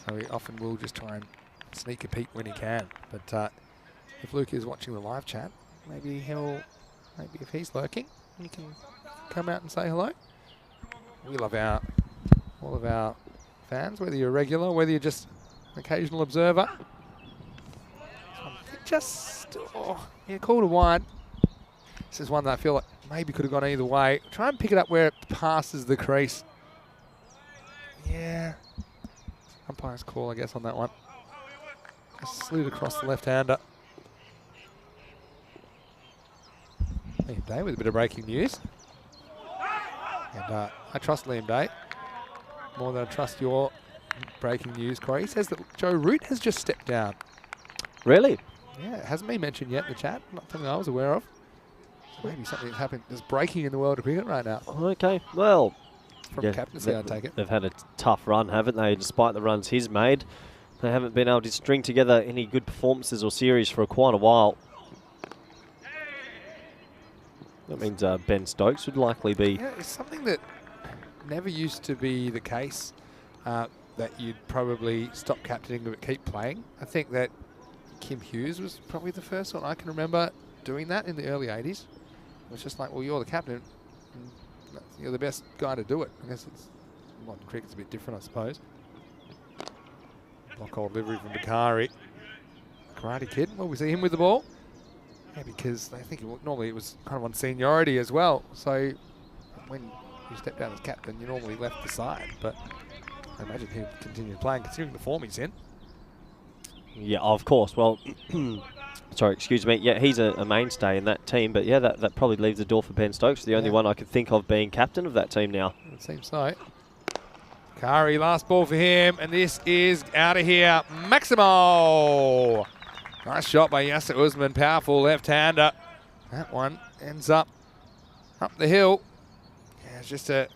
So he often will just try and sneak a peek when he can. But if Luke is watching the live chat, maybe if he's lurking, he can come out and say hello. We love all of our fans, whether you're a regular, whether you're just an occasional observer. Call to wide. This is one that I feel like maybe could have gone either way. Try and pick it up where it passes the crease. Yeah. Umpire's call, I guess, on that one. Just slid across the left-hander. Liam Day with a bit of breaking news. And I trust Liam Day more than I trust your breaking news, Corey. He says that Joe Root has just stepped down. Really? Yeah, it hasn't been mentioned yet in the chat. Not something I was aware of. So maybe something that's happened. There's breaking in the world of cricket right now. Okay, well. From captaincy, I take it. They've had a tough run, haven't they? Despite the runs he's made, they haven't been able to string together any good performances or series for quite a while. That means Ben Stokes would likely be. Yeah, it's something that never used to be the case, that you'd probably stop captaining but keep playing. I think that Kim Hughes was probably the first one I can remember doing that in the early 80s. It was just like, well, you're the captain. You're the best guy to do it. I guess it's modern cricket's a bit different, I suppose. Block hold delivery from Bakari. Karate Kid. Well, we see him with the ball. Yeah, because I think normally it was kind of on seniority as well. So when you step down as captain, you're normally left the side. But I imagine he'll continue playing, considering the form he's in. Yeah, of course. Well, sorry, excuse me. Yeah, he's a mainstay in that team. But yeah, that probably leaves the door for Ben Stokes, the only one I could think of being captain of that team now. It seems so. Kari, last ball for him, and this is out of here. Maximo! Nice shot by Yasser Usman, powerful left-hander. That one ends up the hill. Yeah, it's just a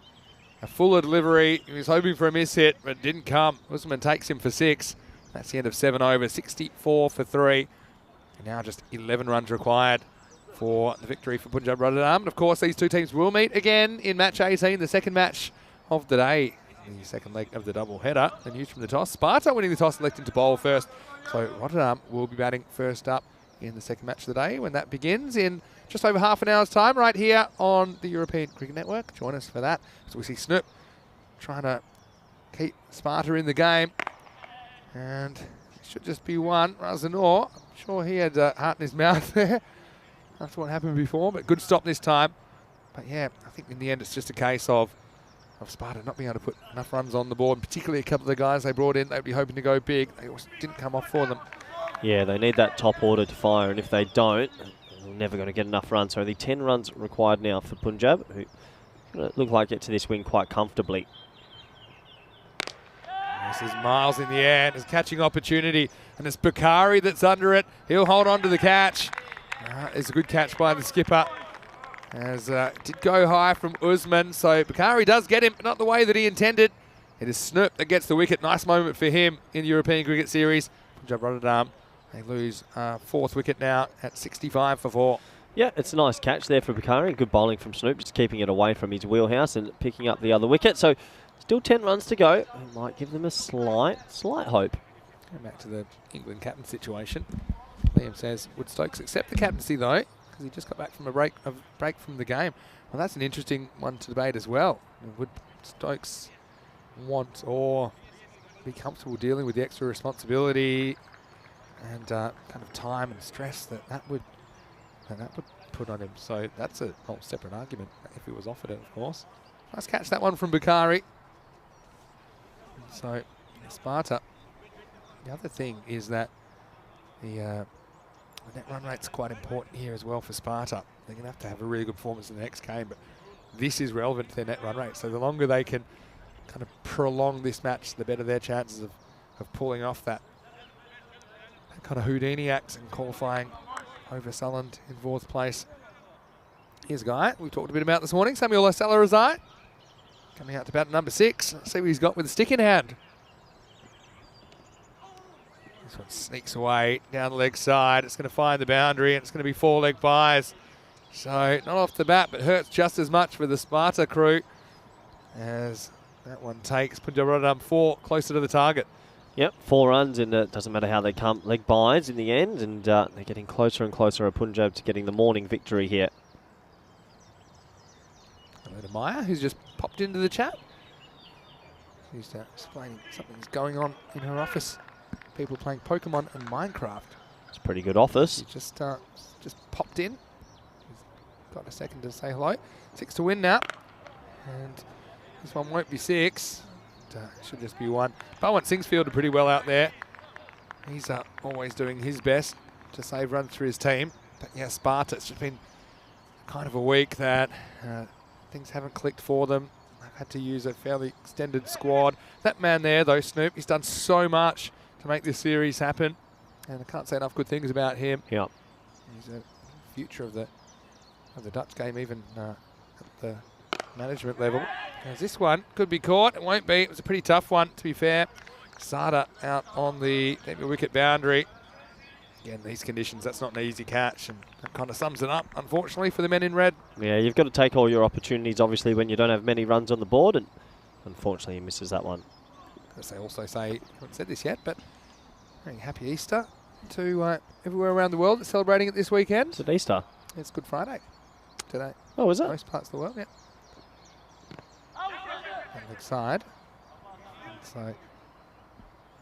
fuller delivery. He was hoping for a miss hit, but it didn't come. Usman takes him for 6. That's the end of 7 overs, 64 for 3. And now just 11 runs required for the victory for Punjab Rotterdam. And of course, these two teams will meet again in match 18, the second match of the day. The second leg of the double header. The news from the toss. Sparta winning the toss, electing to bowl first. So Rotterdam will be batting first up in the second match of the day when that begins in just over half an hour's time right here on the European Cricket Network. Join us for that. So we see Snoop trying to keep Sparta in the game. And it should just be one. Razanor, I'm sure he had heart in his mouth there after what happened before, but good stop this time. But yeah, I think in the end it's just a case of Sparta not being able to put enough runs on the board, particularly a couple of the guys they brought in. They'd be hoping to go big. They didn't come off for them. Yeah, they need that top order to fire, and if they don't, they're never going to get enough runs. So only 10 runs required now for Punjab, who look like get to this win quite comfortably. This is Miles in the air, and it's catching opportunity, and it's Bakari that's under it. He'll hold on to the catch. It's a good catch by the skipper. As did go high from Usman, so Bakari does get him, but not the way that he intended. It is Snoop that gets the wicket. Nice moment for him in the European Cricket Series. Punjab Rotterdam, they lose 4th wicket now at 65 for 4. Yeah, it's a nice catch there for Bakari. Good bowling from Snoop, just keeping it away from his wheelhouse and picking up the other wicket. So still 10 runs to go. It might give them a slight hope. Going back to the England captain situation. Liam says, would Stokes accept the captaincy though? Because he just got back from a break from the game. Well, that's an interesting one to debate as well. Would Stokes want or be comfortable dealing with the extra responsibility and kind of time and stress that would put on him? So that's a whole separate argument if he was offered it, of course. Nice catch that one from Bakari. So Sparta. The other thing is that the net run rate's quite important here as well for Sparta. They're going to have a really good performance in the next game, but this is relevant to their net run rate. So the longer they can kind of prolong this match, the better their chances of pulling off that kind of Houdini act and qualifying over Sunderland in 4th place. Here's a guy we talked a bit about this morning, Samuel Salarazai, coming out to bat number 6. Let's see what he's got with a stick in hand. This one sneaks away down the leg side. It's going to find the boundary, and it's going to be 4-leg buys. So not off the bat, but hurts just as much for the Sparta crew as that one takes Punjab Rotterdam 4 closer to the target. Yep, 4 runs, and it doesn't matter how they come. Leg buys in the end, and they're getting closer and closer at Punjab to getting the morning victory here. Hello to Maya, who's just popped into the chat. She's explaining something's going on in her office. People playing Pokemon and Minecraft. It's a pretty good office. She just popped in. She's got a second to say hello. 6 to win now. And this one won't be 6. It should just be 1. Bowen Singh's fielded pretty well out there. He's always doing his best to save runs for his team. But yeah, Sparta, it's just been kind of a week that things haven't clicked for them. They've had to use a fairly extended squad. That man there, though, Snoop, he's done so much to make this series happen. And I can't say enough good things about him. Yep. He's a future of the Dutch game, even at the management level. As this one could be caught, it won't be. It was a pretty tough one, to be fair. Sada out on the wicket boundary. Again, these conditions, that's not an easy catch, and that kind of sums it up, unfortunately, for the men in red. Yeah, you've got to take all your opportunities, obviously, when you don't have many runs on the board, and unfortunately he misses that one. As they also say, I haven't said this yet, but very happy Easter to everywhere around the world that's celebrating it this weekend. It's Easter. It's Good Friday today. Oh, is it? Most parts of the world, yeah. On the side. And so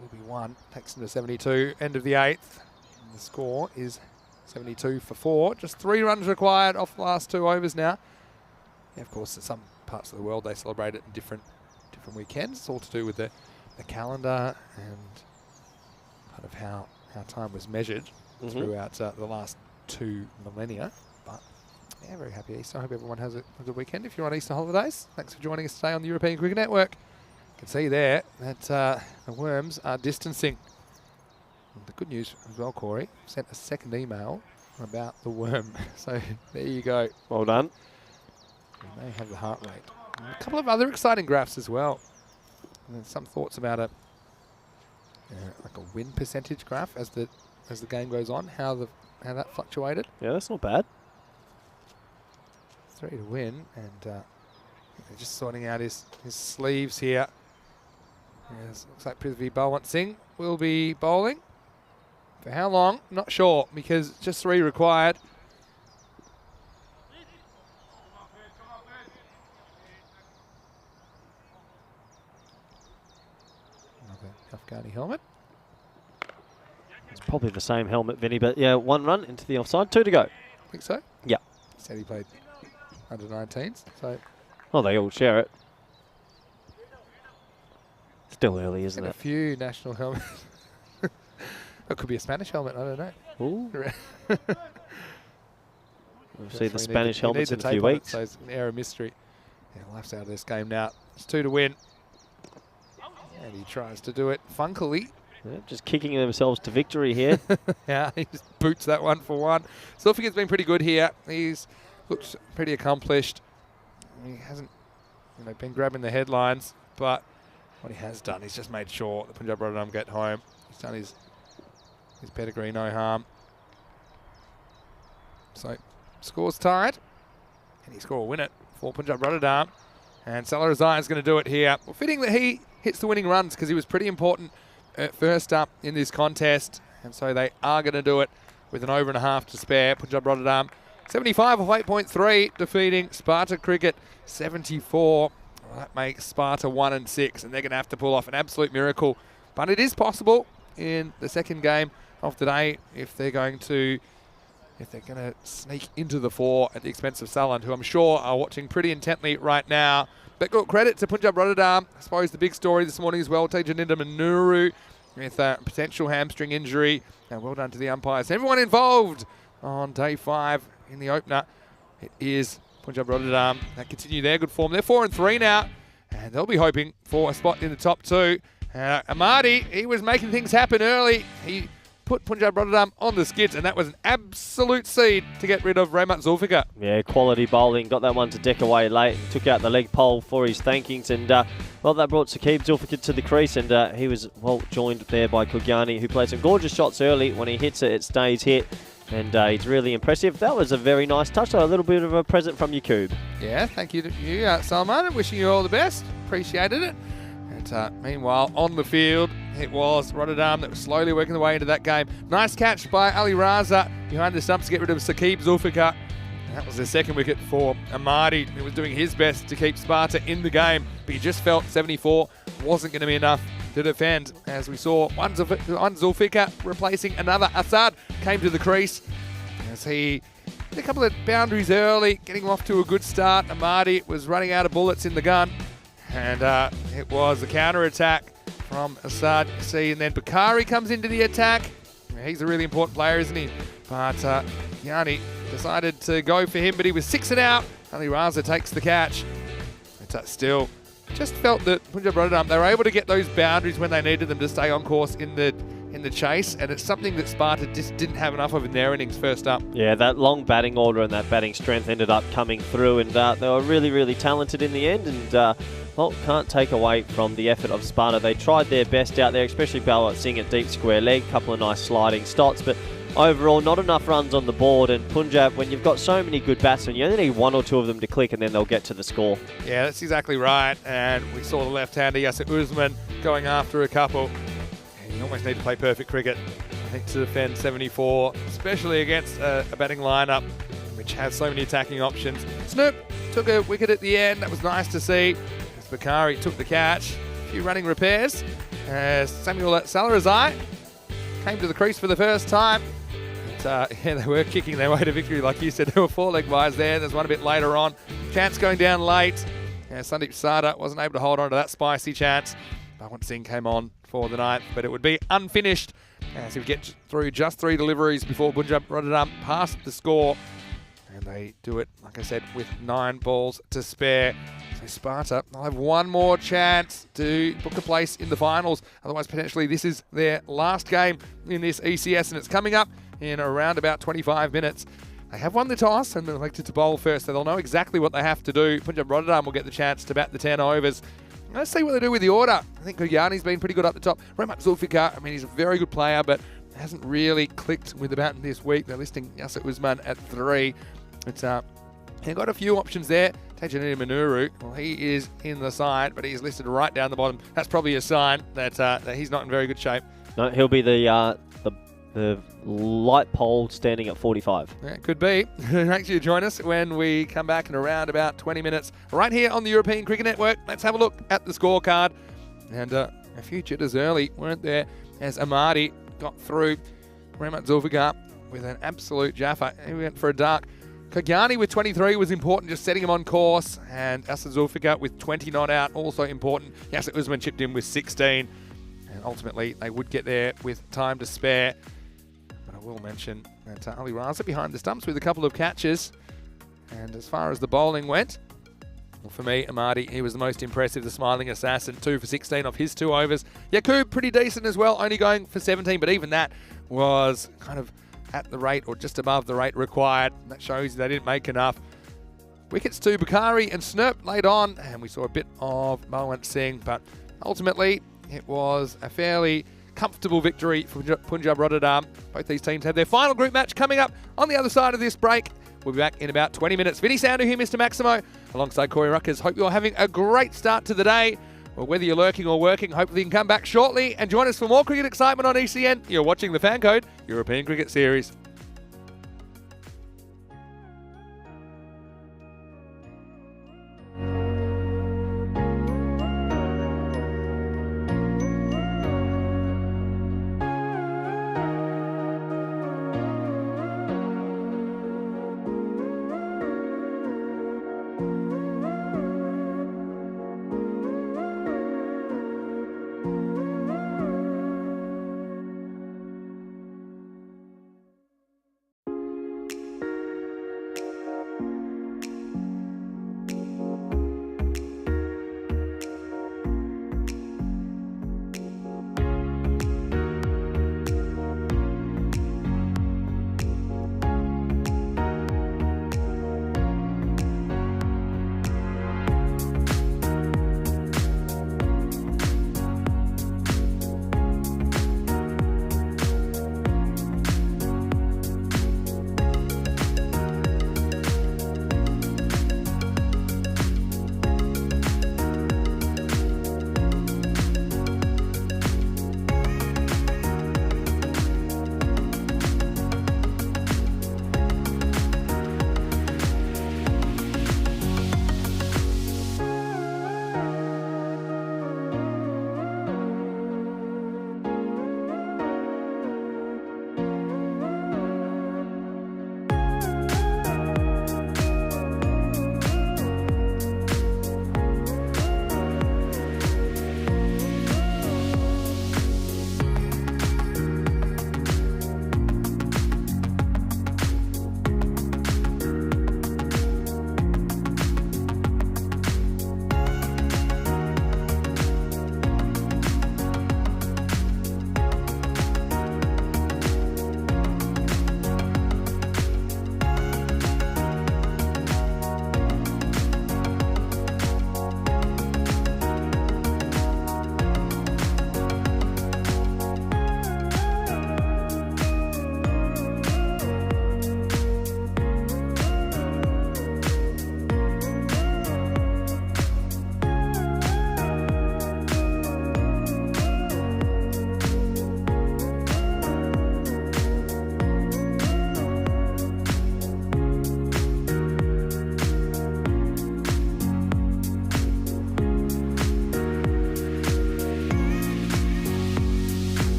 will be 1. Takes them to 72. End of the 8th. And the score is 72 for 4. Just 3 runs required off the last 2 overs now. Yeah, of course, in some parts of the world they celebrate it in different weekends. It's all to do with the calendar and kind of how time was measured throughout the last 2 millennia. But yeah, very happy Easter. I hope everyone has a good weekend. If you're on Easter holidays, thanks for joining us today on the European Cricket Network. You can see there that the Worms are distancing. And the good news as well, Corey, sent a second email about the worm. So there you go. Well done. We may have the heart rate. And a couple of other exciting graphs as well. And then some thoughts about like a win percentage graph as the game goes on, how that fluctuated. Yeah, that's not bad. 3 to win, and they're just sorting out his sleeves here. Yes, looks like Prithvi Bowling Singh will be bowling. For how long? Not sure, because just 3 required. Another Afghani helmet. It's probably the same helmet, Vinny, but yeah, 1 run into the offside, 2 to go. Think so? Yeah. Said he played under 19s, so. Well, they all share it. Still early, isn't A it? few national helmets. It could be a Spanish helmet, I don't know. Ooh. We'll That's see why the you Spanish you helmets the in a few tape on it, weeks. so it's an air of mystery. Yeah, life's out of this game now. It's 2 to win. And he tries to do it funkily. Yeah, just kicking themselves to victory here. Yeah, he just boots that one for 1. Silfiger's been pretty good here. He's looks pretty accomplished. He hasn't been grabbing the headlines, but what he has done, he's just made sure the Punjab Rotterdam get home. He's done his pedigree no harm. So, score's tied. And he score will win it for Punjab Rotterdam. And Salarazai is going to do it here. Well, fitting that he hits the winning runs because he was pretty important first up in this contest. And so they are going to do it with an over and a half to spare. Punjab Rotterdam 75 off 8.3, defeating Sparta Cricket 74. Well, that makes Sparta 1 and 6, and they're going to have to pull off an absolute miracle. But it is possible in the second game of the day if they're going to sneak into the 4 at the expense of Sunderland, who I'm sure are watching pretty intently right now. But good credit to Punjab Rotterdam. I suppose the big story this morning as well, Tejaninda Manuru with a potential hamstring injury. And well done to the umpires. Everyone involved on day 5 in the opener. It is Punjab Rotterdam, that continue their good form. They're 4-3 now, and they'll be hoping for a spot in the top 2. Amadi, he was making things happen early. He put Punjab Rotterdam on the skids, and that was an absolute seed to get rid of Rahmat Zulfikar. Yeah, quality bowling. Got that one to deck away late. Took out the leg pole for his thankings. And, well, that brought Saqib Zulfikar to the crease. And he was well joined there by Kugyani, who played some gorgeous shots early. When he hits it, it stays hit. And he's really impressive. That was a very nice touch. So a little bit of a present from Yakub. Yeah, thank you to you, Salman. Wishing you all the best. Appreciated it. And meanwhile, on the field, it was Rotterdam that was slowly working their way into that game. Nice catch by Ali Raza behind the stumps to get rid of Saqib Zulfikar. And that was the second wicket for Amadi, who was doing his best to keep Sparta in the game. But he just felt 74 wasn't going to be enough to defend. As we saw, one Zulfikar replacing another. Assad came to the crease as he did a couple of boundaries early, getting off to a good start. Amadi was running out of bullets in the gun. And it was a counter-attack from Assad, you see, and then Bakari comes into the attack. He's a really important player, isn't he? But Yanni decided to go for him, but he was 6 and out. Ali Raza takes the catch. But still, just felt that Punjab Rotterdam, they were able to get those boundaries when they needed them to stay on course in the chase, and it's something that Sparta just didn't have enough of in their innings first up. Yeah, that long batting order and that batting strength ended up coming through, and they were really, really talented in the end, and well, can't take away from the effort of Sparta. They tried their best out there, especially Balwant Singh at deep square leg, couple of nice sliding stots, but overall not enough runs on the board. And Punjab, when you've got so many good batsmen, you only need 1 or 2 of them to click and then they'll get to the score. Yeah, that's exactly right. And we saw the left-hander Yasser Usman going after a couple. And you almost need to play perfect cricket, I think, to defend 74, especially against a batting lineup which has so many attacking options. Snoop took a wicket at the end. That was nice to see. As Bakari took the catch. A few running repairs. Samuel Salarazai came to the crease for the first time. Yeah, they were kicking their way to victory. Like you said, there were 4 leg byes there. There's one a bit later on. Chance going down late. Sandeep Sada wasn't able to hold on to that spicy chance. Bowling Singh came on for the 9th, but it would be unfinished as we get through just 3 deliveries before Punjab Rotterdam passed the score. And they do it, like I said, with 9 balls to spare. So Sparta, they'll have one more chance to book a place in the finals. Otherwise, potentially, this is their last game in this ECS, and it's coming up in around about 25 minutes. They have won the toss and elected to bowl first, so they'll know exactly what they have to do. Punjab Rotterdam will get the chance to bat the 10 overs. Let's see what they do with the order. I think Kugyani's been pretty good up the top. Rahmat Zulfikar, I mean, he's a very good player, but hasn't really clicked with the bat this week. They're listing Yasser Usman at 3. They've got a few options there. Tajanini Manuru, well, he is in the side, but he's listed right down the bottom. That's probably a sign that he's not in very good shape. No, he'll be the light pole standing at 45. Yeah, could be. Make sure you join us when we come back in around about 20 minutes right here on the European Cricket Network. Let's have a look at the scorecard. And a few jitters early, weren't there, as Amadi got through Rahmat Zulfikar with an absolute jaffa. He went for a duck. Kugyani with 23 was important, just setting him on course. And Yasser Zulfikar with 20 not out, also important. Yasser Usman chipped in with 16. And ultimately, they would get there with time to spare. But I will mention that Ali Raza behind the stumps with a couple of catches. And as far as the bowling went, well, for me, Amadi, he was the most impressive, the smiling assassin, 2 for 16 off his 2 overs. Yakub, pretty decent as well, only going for 17, but even that was kind of at the rate or just above the rate required. That shows you they didn't make enough. Wickets to Bakari and Snurp late on, and we saw a bit of Bowling Singh, but ultimately it was a fairly comfortable victory for Punjab Rotterdam. Both these teams have their final group match coming up on the other side of this break. We'll be back in about 20 minutes. Vinny Sandu here, Mr. Maximo, alongside Corey Ruckers. Hope you're having a great start to the day. Well, whether you're lurking or working, hopefully you can come back shortly and join us for more cricket excitement on ECN. You're watching the FanCode European Cricket Series.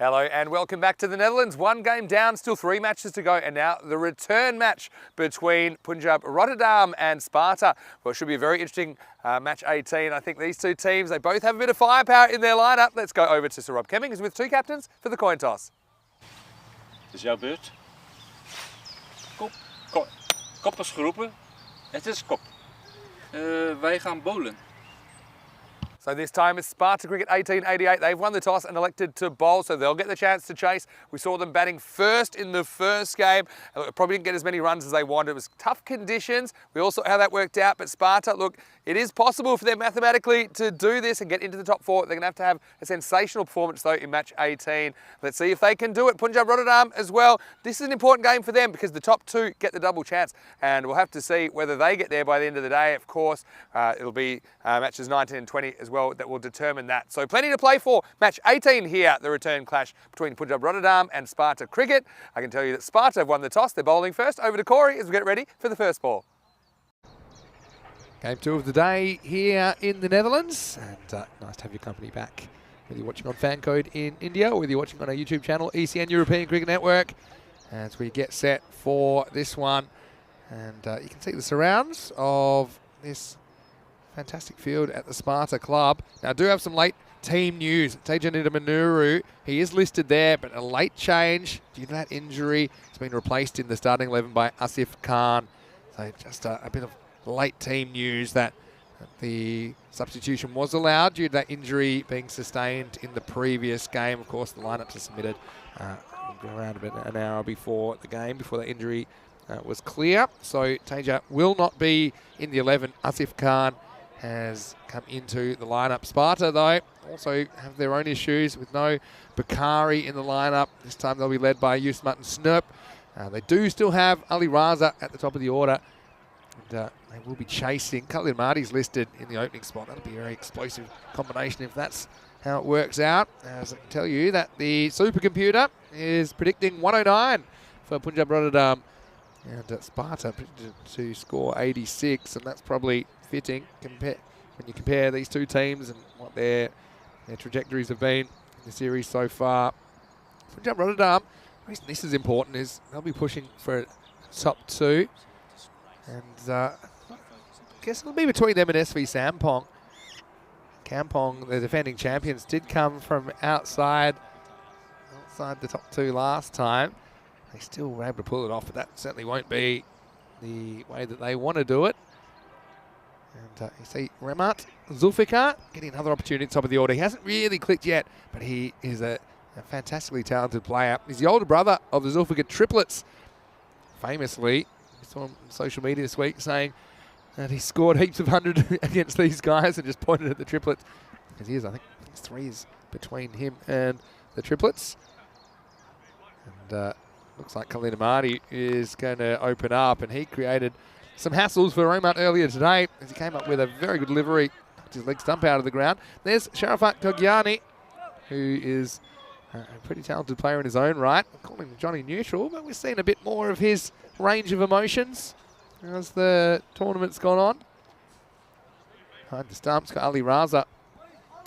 Hello and welcome back to the Netherlands. One game down, still 3 matches to go, and now the return match between Punjab Rotterdam and Sparta. Well, it should be a very interesting match 18. I think these two teams, they both have a bit of firepower in their lineup. Let's go over to Sir Rob Kemming, who's with 2 captains for the coin toss. Het is jouw beurt. Kop is geroepen. Het is kop. Wij gaan bowlen. So this time it's Sparta Cricket 1888. They've won the toss and elected to bowl, so they'll get the chance to chase. We saw them batting first in the first game. Probably didn't get as many runs as they wanted. It was tough conditions. We all saw how that worked out, but Sparta, look, it is possible for them mathematically to do this and get into the top 4. They're going to have a sensational performance, though, in match 18. Let's see if they can do it. Punjab Rotterdam as well. This is an important game for them because the top 2 get the double chance, and we'll have to see whether they get there by the end of the day. Of course, it'll be matches 19 and 20 as well that will determine that. So plenty to play for. Match 18 here, the return clash between Punjab Rotterdam and Sparta Cricket. I can tell you that Sparta have won the toss. They're bowling first. Over to Corey as we get ready for the first ball. Game 2 of the day here in the Netherlands, and nice to have your company back. Whether you're watching on FanCode in India or whether you're watching on our YouTube channel, ECN European Cricket Network, as we get set for this one. And you can see the surrounds of this fantastic field at the Sparta Club. Now, I do have some late team news. Tejan Manuru, he is listed there, but a late change due to that injury. He's been replaced in the starting 11 by Asif Khan. So just a bit of late team news that the substitution was allowed due to that injury being sustained in the previous game. Of course, the lineups are submitted around about an hour before the game, before the injury was clear. So Teja will not be in the 11. Asif Khan has come into the lineup. Sparta, though, also have their own issues with no Bakari in the lineup. This time they'll be led by Yusmat and Snurp. They do still have Ali Raza at the top of the order. And they will be chasing. Khalid Marty's listed in the opening spot. That'll be a very explosive combination if that's how it works out. As I can tell you that the supercomputer is predicting 109 for Punjab Rotterdam. And Sparta predicted to score 86, and that's probably fitting when you compare these two teams and what their trajectories have been in the series so far. Punjab Rotterdam, the reason this is important is they'll be pushing for a top 2. And I guess it'll be between them and SV Sampong. Kampong, the defending champions, did come from outside the top 2 last time. They still were able to pull it off, but that certainly won't be the way that they want to do it. And you see Remat Zulfikar getting another opportunity at the top of the order. He hasn't really clicked yet, but he is a fantastically talented player. He's the older brother of the Zulfikar triplets. Famously, I saw him on social media this week saying that he scored heaps of 100 against these guys and just pointed at the triplets. Because he is, I think 3 is between him and the triplets. And looks like Khalid Marty is going to open up, and he created some hassles for Romat earlier today as he came up with a very good delivery, knocked his leg stump out of the ground. There's Sharafat Togiani, who is a pretty talented player in his own right. I'm calling him Johnny Neutral, but we've seen a bit more of his range of emotions as the tournament's gone on. Behind the stumps, got Ali Raza,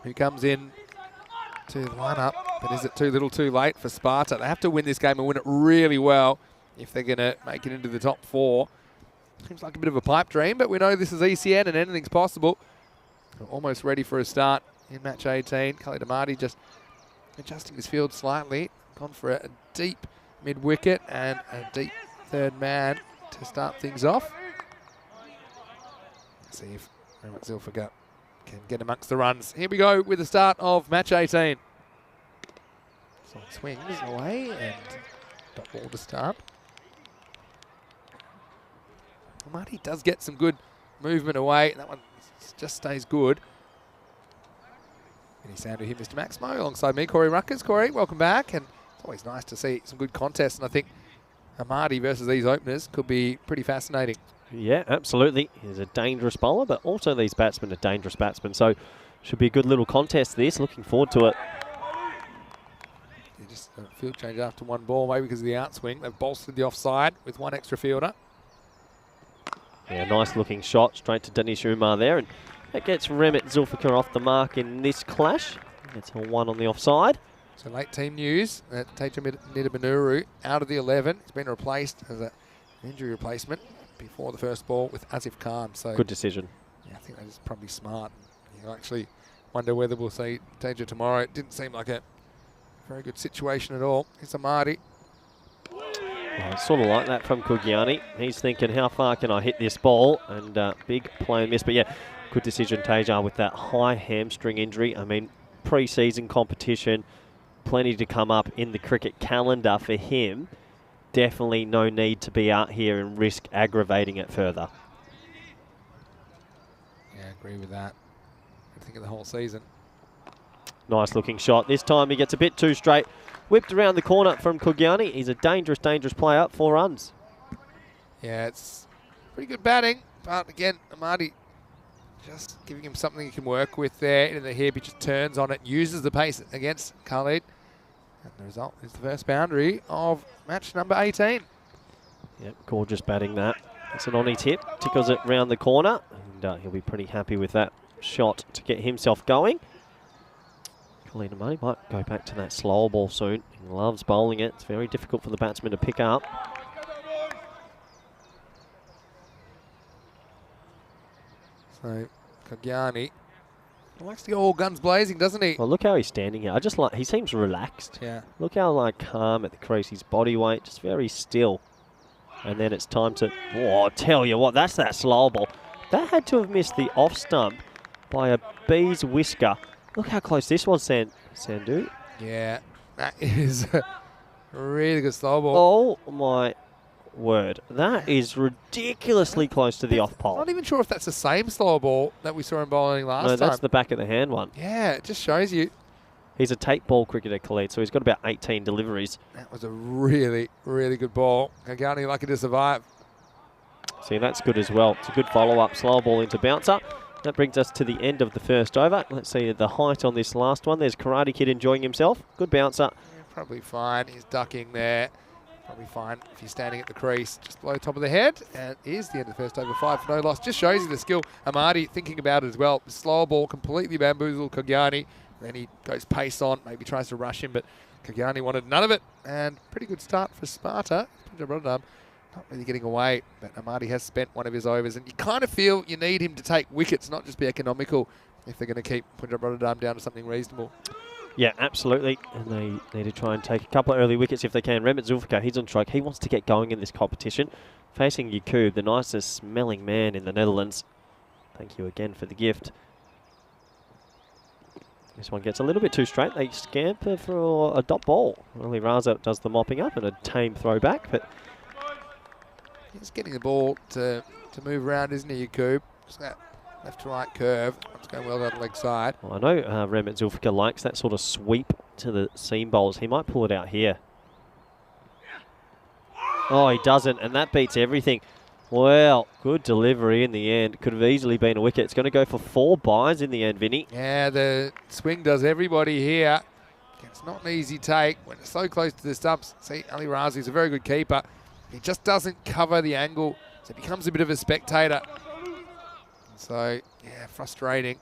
who comes in to the lineup, but is it too little too late for Sparta? They have to win this game and win it really well if they're going to make it into the top 4. Seems like a bit of a pipe dream, but we know this is ECN and anything's possible. We're almost ready for a start in match 18. Khalid Amadi just adjusting his field slightly. Gone for a deep mid-wicket and a deep third man to start things off. Let's see if Rahmat Zulfikar can get amongst the runs. Here we go with the start of match 18. So swings away and dot ball to start. Marty does get some good movement away. That one just stays good. Any sound to him, Mr. Maximo, alongside me, Corey Ruckers. Corey, welcome back. And it's always nice to see some good contests. And I think Amadi versus these openers could be pretty fascinating. Yeah, absolutely. He's a dangerous bowler, but also these batsmen are dangerous batsmen. So should be a good little contest this. Looking forward to it. Just a field change after one ball, maybe because of the outswing. They've bolstered the offside with one extra fielder. Yeah, nice looking shot straight to Danish Umar there. And that gets Rahmat Zulfikar off the mark in this clash. It's a 1 on the offside. So late team news that Teja Nidamanuru out of the 11. He's been replaced as an injury replacement before the first ball with Asif Khan. So Good decision. yeah, I think that is probably smart. You actually wonder whether we'll see Teja tomorrow. It didn't seem like a very good situation at all. It's Amadi. Well, it's sort of like that from Kugiani. He's thinking, how far can I hit this ball? And big play and miss. But yeah, good decision, Teja, with that high hamstring injury. I mean, pre-season competition, plenty to come up in the cricket calendar for him. Definitely no need to be out here and risk aggravating it further. Yeah, I agree with that. I think of the whole season. Nice looking shot. This time he gets a bit too straight. Whipped around the corner from Kugiani. He's a dangerous, dangerous player. 4 runs. Yeah, it's pretty good batting. But again, Amadi just giving him something he can work with there. In the hip, he just turns on it, uses the pace against Khalid. And the result is the first boundary of match number 18. Yep, gorgeous batting that. It's an on his hip. Tickles it round the corner. And he'll be pretty happy with that shot to get himself going. Khalid Amadi might go back to that slower ball soon. He loves bowling it. It's very difficult for the batsman to pick up. So, Kugiani likes to go all guns blazing, doesn't he? Well, look how he's standing here. I just like, he seems relaxed. Yeah. Look how like calm at the crease. His body weight, just very still. And then it's time to, oh, I tell you what, that's that slow ball. That had to have missed the off stump by a bee's whisker. Look how close this was, Sandhu. Yeah, that is a really good slow ball. Oh my word. That is ridiculously close to the off I'm pole. not even sure if that's the same slow ball that we saw in bowling last No, time. that's the back of the hand one. Yeah, it just shows you. He's a tape ball cricketer, Khalid, so he's got about 18 deliveries. That was a really, really good ball. Kugiani lucky to survive. See, that's good as well. It's a good follow-up, slow ball into bouncer. That brings us to the end of the first over. Let's see the height on this last one. There's Karate Kid enjoying himself. Good bouncer. Yeah, probably fine. He's ducking there. Probably fine if he's standing at the crease just below top of the head. And it is the end of the first over. 5 for no loss. Just shows you the skill. Amadi thinking about it as well. Slow ball completely bamboozled Kugiani. Then he goes pace on. Maybe tries to rush him, but Kugiani wanted none of it. And pretty good start for Sparta. Punjab Rotterdam not really getting away, but Amadi has spent one of his overs, and you kind of feel you need him to take wickets, not just be economical, if they're going to keep Punjab Rotterdam down to something reasonable. Yeah, absolutely. And they need to try and take a couple of early wickets if they can. Remit Zulfikar, he's on strike. He wants to get going in this competition. Facing Yaqub, the nicest smelling man in the Netherlands. Thank you again for the gift. This one gets a little bit too straight. They scamper for a dot ball. Ali Raza does the mopping up and a tame throwback, but he's getting the ball to move around, isn't he, Yaqub? Just that left to right curve. It's going well down the leg side. well, I know Remit Zulfikar likes that sort of sweep to the seam bowls. He might pull it out here. Oh, he doesn't, and that beats everything. Well, good delivery in the end. Could have easily been a wicket. It's going to go for 4 byes in the end, Vinny. Yeah, the swing does everybody here. It's not an easy take when it's so close to the stumps. See, Ali Razi's a very good keeper. He just doesn't cover the angle, so it becomes a bit of a spectator. So, yeah, frustrating.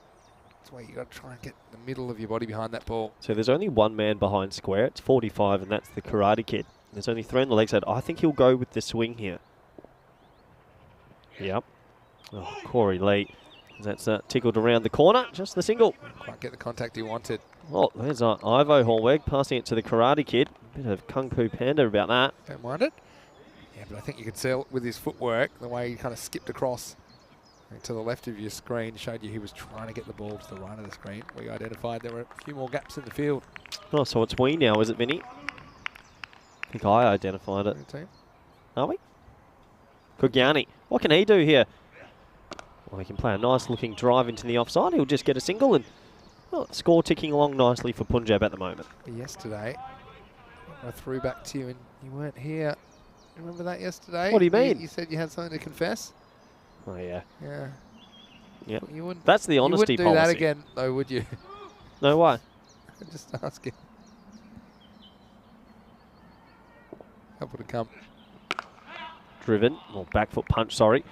That's why you got to try and get the middle of your body behind that ball. So there's only one man behind square. It's 45, and that's the Karate Kid. There's only 3 on the leg side. I think he'll go with the swing here. Yep. Oh, Corey Lee. That's tickled around the corner. Just the single. Quite get the contact he wanted. Oh, there's Ivo Horweg passing it to the Karate Kid. Bit of Kung Fu Panda about that. Don't mind it. Yeah, but I think you could see with his footwork, the way he kind of skipped across to the left of your screen showed you he was trying to get the ball to the right of the screen. We identified there were a few more gaps in the field. Oh, so it's we now, is it, Vinny? I think I identified it. Are we? Kugiani. What can he do here? Well, he can play a nice looking drive into the offside. He'll just get a single and well, score ticking along nicely for Punjab at the moment. Yesterday, I threw back to you and you weren't here. Remember that yesterday? What do you mean? You said you had something to confess? Oh, yeah. Yeah. Yeah. You wouldn't, That's the honesty you wouldn't do policy. that again, though, would you? No, why? Just asking. Couple to come. Driven, or back foot punch, sorry.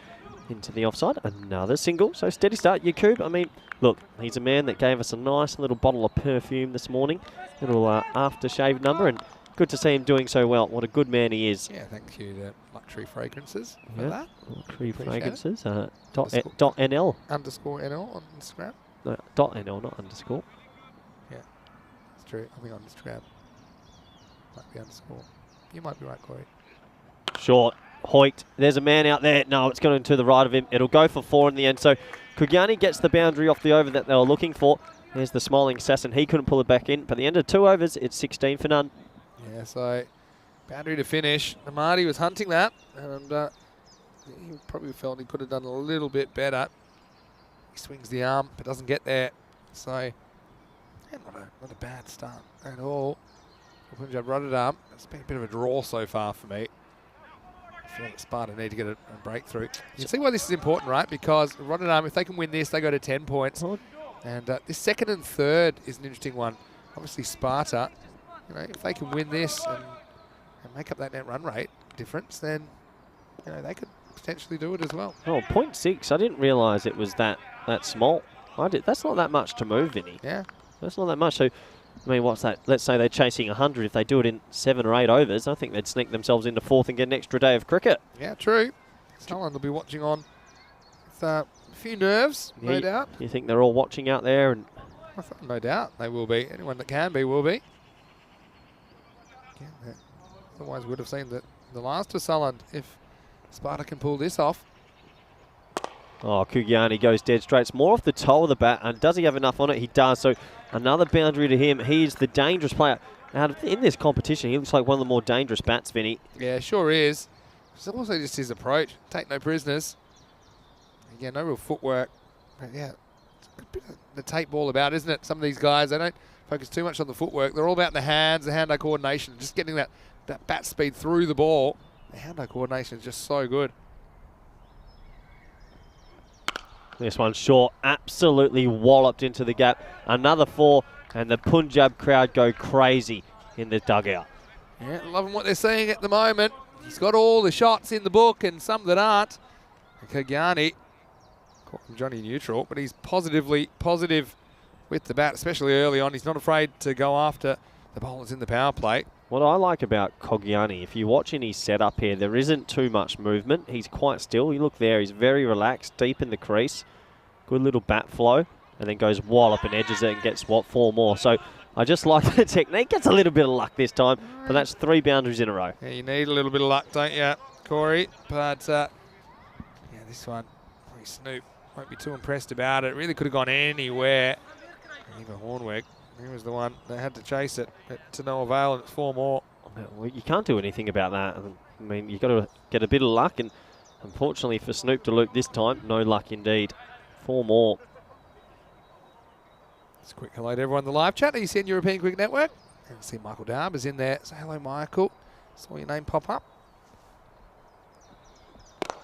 into the offside. Another single, so steady start. Yakub, I mean, look, he's a man that gave us a nice little bottle of perfume this morning. Little aftershave number, and good to see him doing so well. What a good man he is. Yeah, thank you to Luxury Fragrances for that. Luxury Appreciate Fragrances. Underscore. .nl. _ NL on Instagram. No, .nl, not underscore. Yeah, that's true. I think on Instagram might be underscore. You might be right, Corey. Short. Hoyt. There's a man out there. No, it's going to the right of him. It'll go for 4 in the end. So Kugyani gets the boundary off the over that they were looking for. There's the smiling assassin. He couldn't pull it back in. But at the end of 2 overs, it's 16 for none. Yeah, so boundary to finish. Amadi was hunting that, and he probably felt he could have done a little bit better. He swings the arm, but doesn't get there. So, yeah, not a bad start at all for Punjab Rotterdam. It's been a bit of a draw so far for me. I feel like Sparta need to get a breakthrough. You can see why this is important, right? Because Rotterdam, if they can win this, they go to 10 points. And this second and third is an interesting one. Obviously, Sparta, you know, if they can win this and make up that net run rate difference, then you know they could potentially do it as well. Oh, 0.6. I didn't realise it was that small. That's not that much to move, Vinny. Yeah. That's not that much. So, I mean, what's that? Let's say they're chasing 100. If they do it in 7 or 8 overs, I think they'd sneak themselves into 4th and get an extra day of cricket. Yeah, true. Someone will be watching on with a few nerves, no doubt. You think they're all watching out there? And no doubt they will be. Anyone that can be will be. Yeah, otherwise would have seen the last of Sulland if Sparta can pull this off. Oh, Kugyani goes dead straight. It's more off the toe of the bat, and does he have enough on it? He does. So another boundary to him. He's the dangerous player. In this competition, he looks like one of the more dangerous bats, Vinny. Yeah, sure is. It's also just his approach. Take no prisoners. Yeah, no real footwork. But yeah, it's a bit of the tape ball about, isn't it? Some of these guys, they don't focus too much on the footwork. They're all about the hands, the hand-eye coordination, just getting that bat speed through the ball. The hand-eye coordination is just so good. This one short, absolutely walloped into the gap. Another 4, and the Punjab crowd go crazy in the dugout. Yeah, loving what they're seeing at the moment. He's got all the shots in the book and some that aren't. Kugyani caught from Johnny Neutral, but he's positive with the bat, especially early on. He's not afraid to go after the bowlers in the power play. What I like about Kugyani, if you're watching his setup here, there isn't too much movement. He's quite still. You look there, he's very relaxed, deep in the crease. Good little bat flow, and then goes wallop and edges it and gets, 4 more. So I just like the technique. Gets a little bit of luck this time, but that's 3 boundaries in a row. Yeah, you need a little bit of luck, don't you, Corey? But, yeah, this one, Snoop won't be too impressed about it. Really could have gone anywhere. Even Hornwick, he was the one that had to chase it, but to no avail, and it's 4 more. Well, you can't do anything about that. I mean, you've got to get a bit of luck, and unfortunately for Snoop to Luke this time, no luck indeed. 4 more. Just a quick hello to everyone in the live chat. ECN European Cricket Network. And see Michael Darb is in there. Say hello, Michael. Saw your name pop up.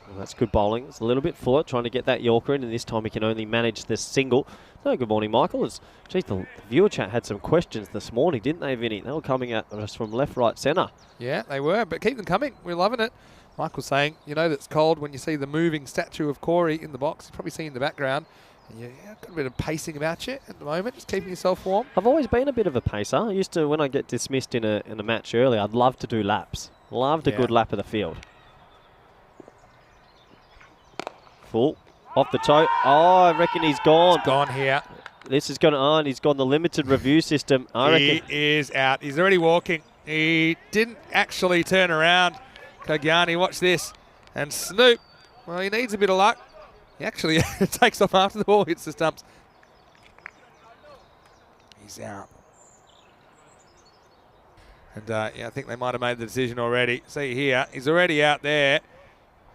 Well, that's good bowling. It's a little bit fuller, trying to get that Yorker in, and this time he can only manage this single. No, good morning, Michael. Geez, the viewer chat had some questions this morning, didn't they, Vinny? They were coming at us from left, right, centre. Yeah, they were, but keep them coming. We're loving it. Michael's saying, you know that's cold when you see the moving statue of Corey in the box. You've probably seen in the background. And you've got a bit of pacing about you at the moment, just keeping yourself warm. I've always been a bit of a pacer. I used to, when I get dismissed in a match early, I'd love to do laps. Loved a good lap of the field. Full. Off the toe. Oh, I reckon he's gone. He's gone here. This is going on. He's gone the limited review system. I reckon he is out. He's already walking. He didn't actually turn around. Kugyani, watch this. And Snoop, well, he needs a bit of luck. He actually takes off after the ball hits the stumps. He's out. And yeah, I think they might have made the decision already. See here, he's already out there.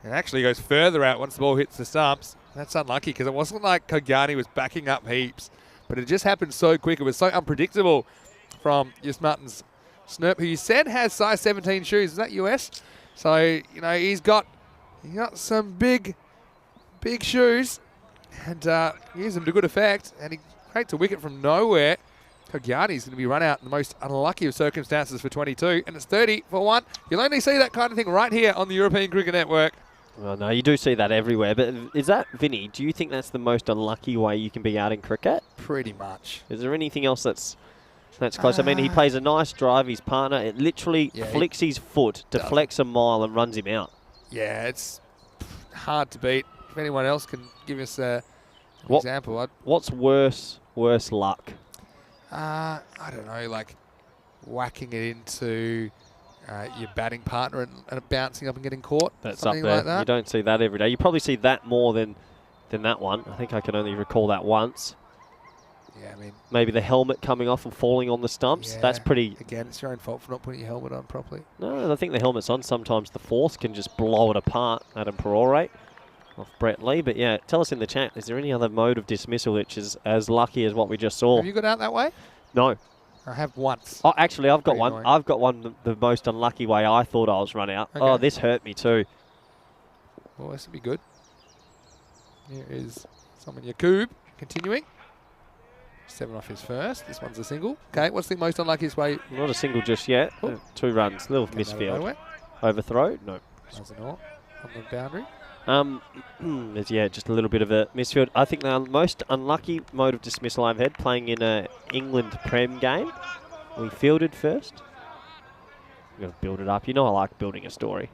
And actually goes further out once the ball hits the stumps. That's unlucky because it wasn't like Kugyani was backing up heaps. But it just happened so quick. It was so unpredictable from Yus Martin's Snoop, who you said has size 17 shoes. Is that US? So, you know, he's got some big shoes. And use them to good effect. And he creates a wicket from nowhere. Kugyani's going to be run out in the most unlucky of circumstances for 22. And it's 30 for 1. You'll only see that kind of thing right here on the European Cricket Network. Well, no, you do see that everywhere. But is that, Vinny, do you think that's the most unlucky way you can be out in cricket? Pretty much. Is there anything else that's close? I mean, he plays a nice drive. His partner, it literally flicks his foot, deflects a mile and runs him out. Yeah, it's hard to beat. If anyone else can give us an example. What's worse luck? I don't know, like whacking it into your batting partner and it bouncing up and getting caught. That's something up there. like that. You don't see that every day. You probably see that more than that one. I think I can only recall that once. Yeah, I mean, maybe the helmet coming off and falling on the stumps. Yeah, that's pretty. Again, it's your own fault for not putting your helmet on properly. No, I think the helmet's on. Sometimes the force can just blow it apart. Adam Perore off Brett Lee. But yeah, tell us in the chat, is there any other mode of dismissal which is as lucky as what we just saw? Have you got out that way? No. I have once. Oh, actually, I've got Pretty one. annoying. I've got one the most unlucky way I thought I was run out. Okay. Oh, this hurt me too. Well, this would be good. Here is Simon Yakub continuing. 7 off his first. This one's a single. Okay, what's the most unluckiest way? Not a single just yet. Oh. 2 runs. Little Came out of misfield. nowhere. Overthrow? No. Doesn't know. On the boundary. There's, just a little bit of a misfield. I think the most unlucky mode of dismissal I've had playing in a England Prem game. We fielded first. We've got to build it up. You know I like building a story.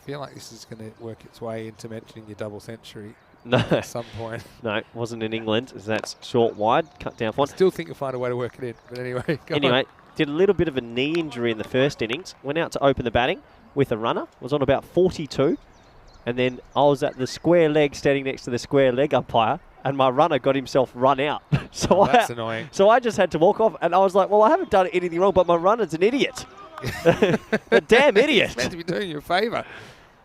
I feel like this is going to work its way into mentioning your double century No. at some point. No, it wasn't in England. That's short, wide, cut down for I one. still think you'll find a way to work it in. But anyway, go Anyway, on. did a little bit of a knee injury in the first innings. Went out to open the batting with a runner. Was on about 42. And then I was at the square leg, standing next to the square leg umpire, and my runner got himself run out. So That's annoying. So I just had to walk off, and I was like, well, I haven't done anything wrong, but my runner's an idiot. A damn idiot. It's meant to be doing you a favour.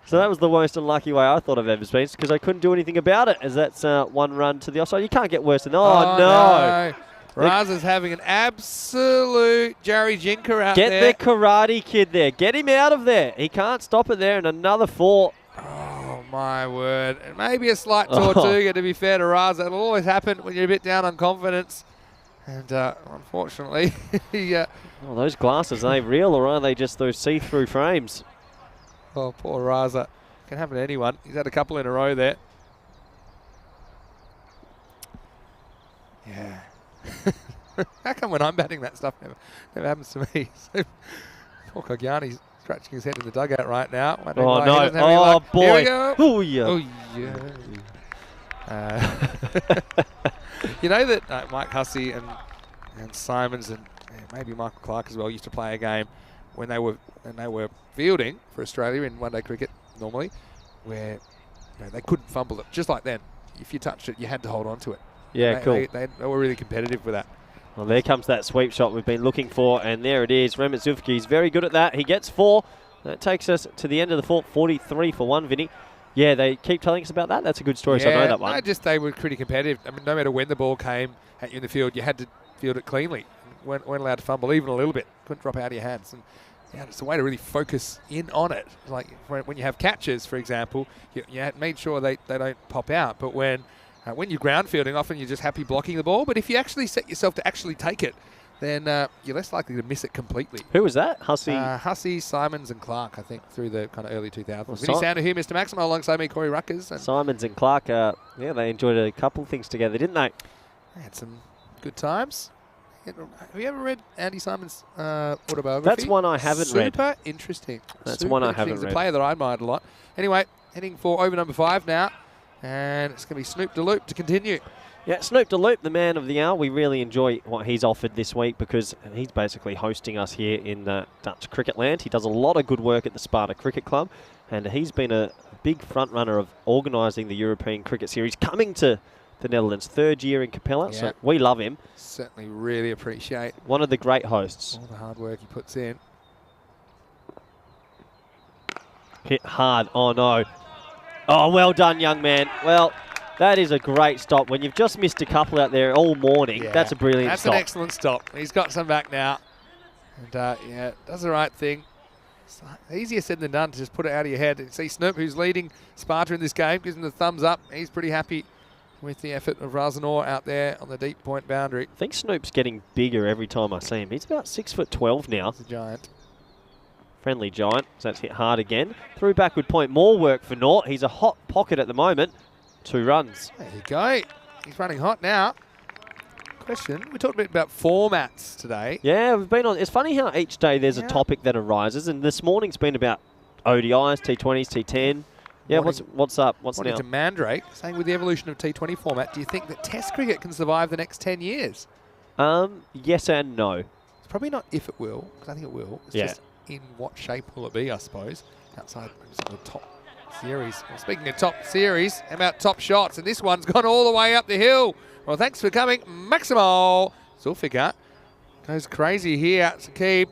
So that was the most unlucky way I thought I've ever been, because I couldn't do anything about it, as that's 1 run to the offside. You can't get worse than Oh, no. Raza's having an absolute Jerry Jinker out there. Get the Karate Kid there. Get him out of there. He can't stop it there, and another 4. Oh, my word. And maybe a slight Tortuga, to be fair to Raza. It'll always happen when you're a bit down on confidence. And unfortunately, he... Oh, those glasses, are they real, or are they just those see-through frames? Oh, poor Raza. Can happen to anyone. He's had a couple in a row there. Yeah. How come when I'm batting that stuff never happens to me? So, poor Kogiani's scratching his head in the dugout right now. Oh, no. Oh, boy. Here we go. Oh, yeah. Oh, yeah. You know that Mike Hussey and Simons and maybe Michael Clark as well used to play a game when they were fielding for Australia in one-day cricket normally, where they couldn't fumble it. Just like then, if you touched it, you had to hold on to it. Yeah, cool. They were really competitive with that. Well, there comes that sweep shot we've been looking for, and there it is. Remit Zulfiqar is very good at that. He gets 4. That takes us to the end of the 4, 43 for 1, Vinny. Yeah, they keep telling us about that. That's a good story, so I know that one. No, just they were pretty competitive. I mean, no matter when the ball came at you in the field, you had to field it cleanly. Weren't allowed to fumble even a little bit. Couldn't drop out of your hands. And it's a way to really focus in on it. Like when you have catches, for example, you made sure they don't pop out. But when you're ground fielding, often you're just happy blocking the ball. But if you actually set yourself to actually take it, then you're less likely to miss it completely. Who was that? Hussey? Hussey, Simons and Clark, I think, through the kind of early 2000s. Well, Vinny Sounder here, Mr. Maximo, alongside me, Corey Ruckers. And Simons and Clark, they enjoyed a couple things together, didn't they? they had some good times. Have you ever read Andy Simons' autobiography? That's one I haven't read. Super interesting. That's Super one I interesting. haven't He's read. a player that I admired a lot. Anyway, heading for over number 5 now. And it's going to be Snoop DeLoop to continue. Yeah, Snoop DeLoop, the man of the hour. We really enjoy what he's offered this week because he's basically hosting us here in Dutch cricket land. He does a lot of good work at the Sparta Cricket Club, and he's been a big front runner of organising the European Cricket Series coming to the Netherlands. 3rd year in Capella, so we love him. Certainly really appreciate One of the great hosts. all the hard work he puts in. Hit hard. Oh, no. Oh, well done, young man. Well, that is a great stop. When you've just missed a couple out there all morning, that's a brilliant stop. That's an excellent stop. He's got some back now. And, does the right thing. It's easier said than done to just put it out of your head. And see Snoop, who's leading Sparta in this game, gives him the thumbs up. He's pretty happy with the effort of Razanor out there on the deep point boundary. I think Snoop's getting bigger every time I see him. He's about 6'12" now. He's a giant. Friendly giant, so that's hit hard again. Through backward point, more work for Nort. He's a hot pocket at the moment. 2 runs. There you go. He's running hot now. Question, we talked a bit about formats today. Yeah, we've been on. It's funny how each day there's a topic that arises, and this morning's been about ODIs, T20s, T10. Yeah, what's up? What's now? To Mandrake, saying with the evolution of T20 format, do you think that Test cricket can survive the next 10 years? Yes and no. It's probably not if it will, because I think it will. It's just in what shape will it be, I suppose, outside some of the top series. Well, speaking of top series, how about top shots? And this one's gone all the way up the hill. Well, thanks for coming, Maximo. Zulfikar goes crazy here. Saqib,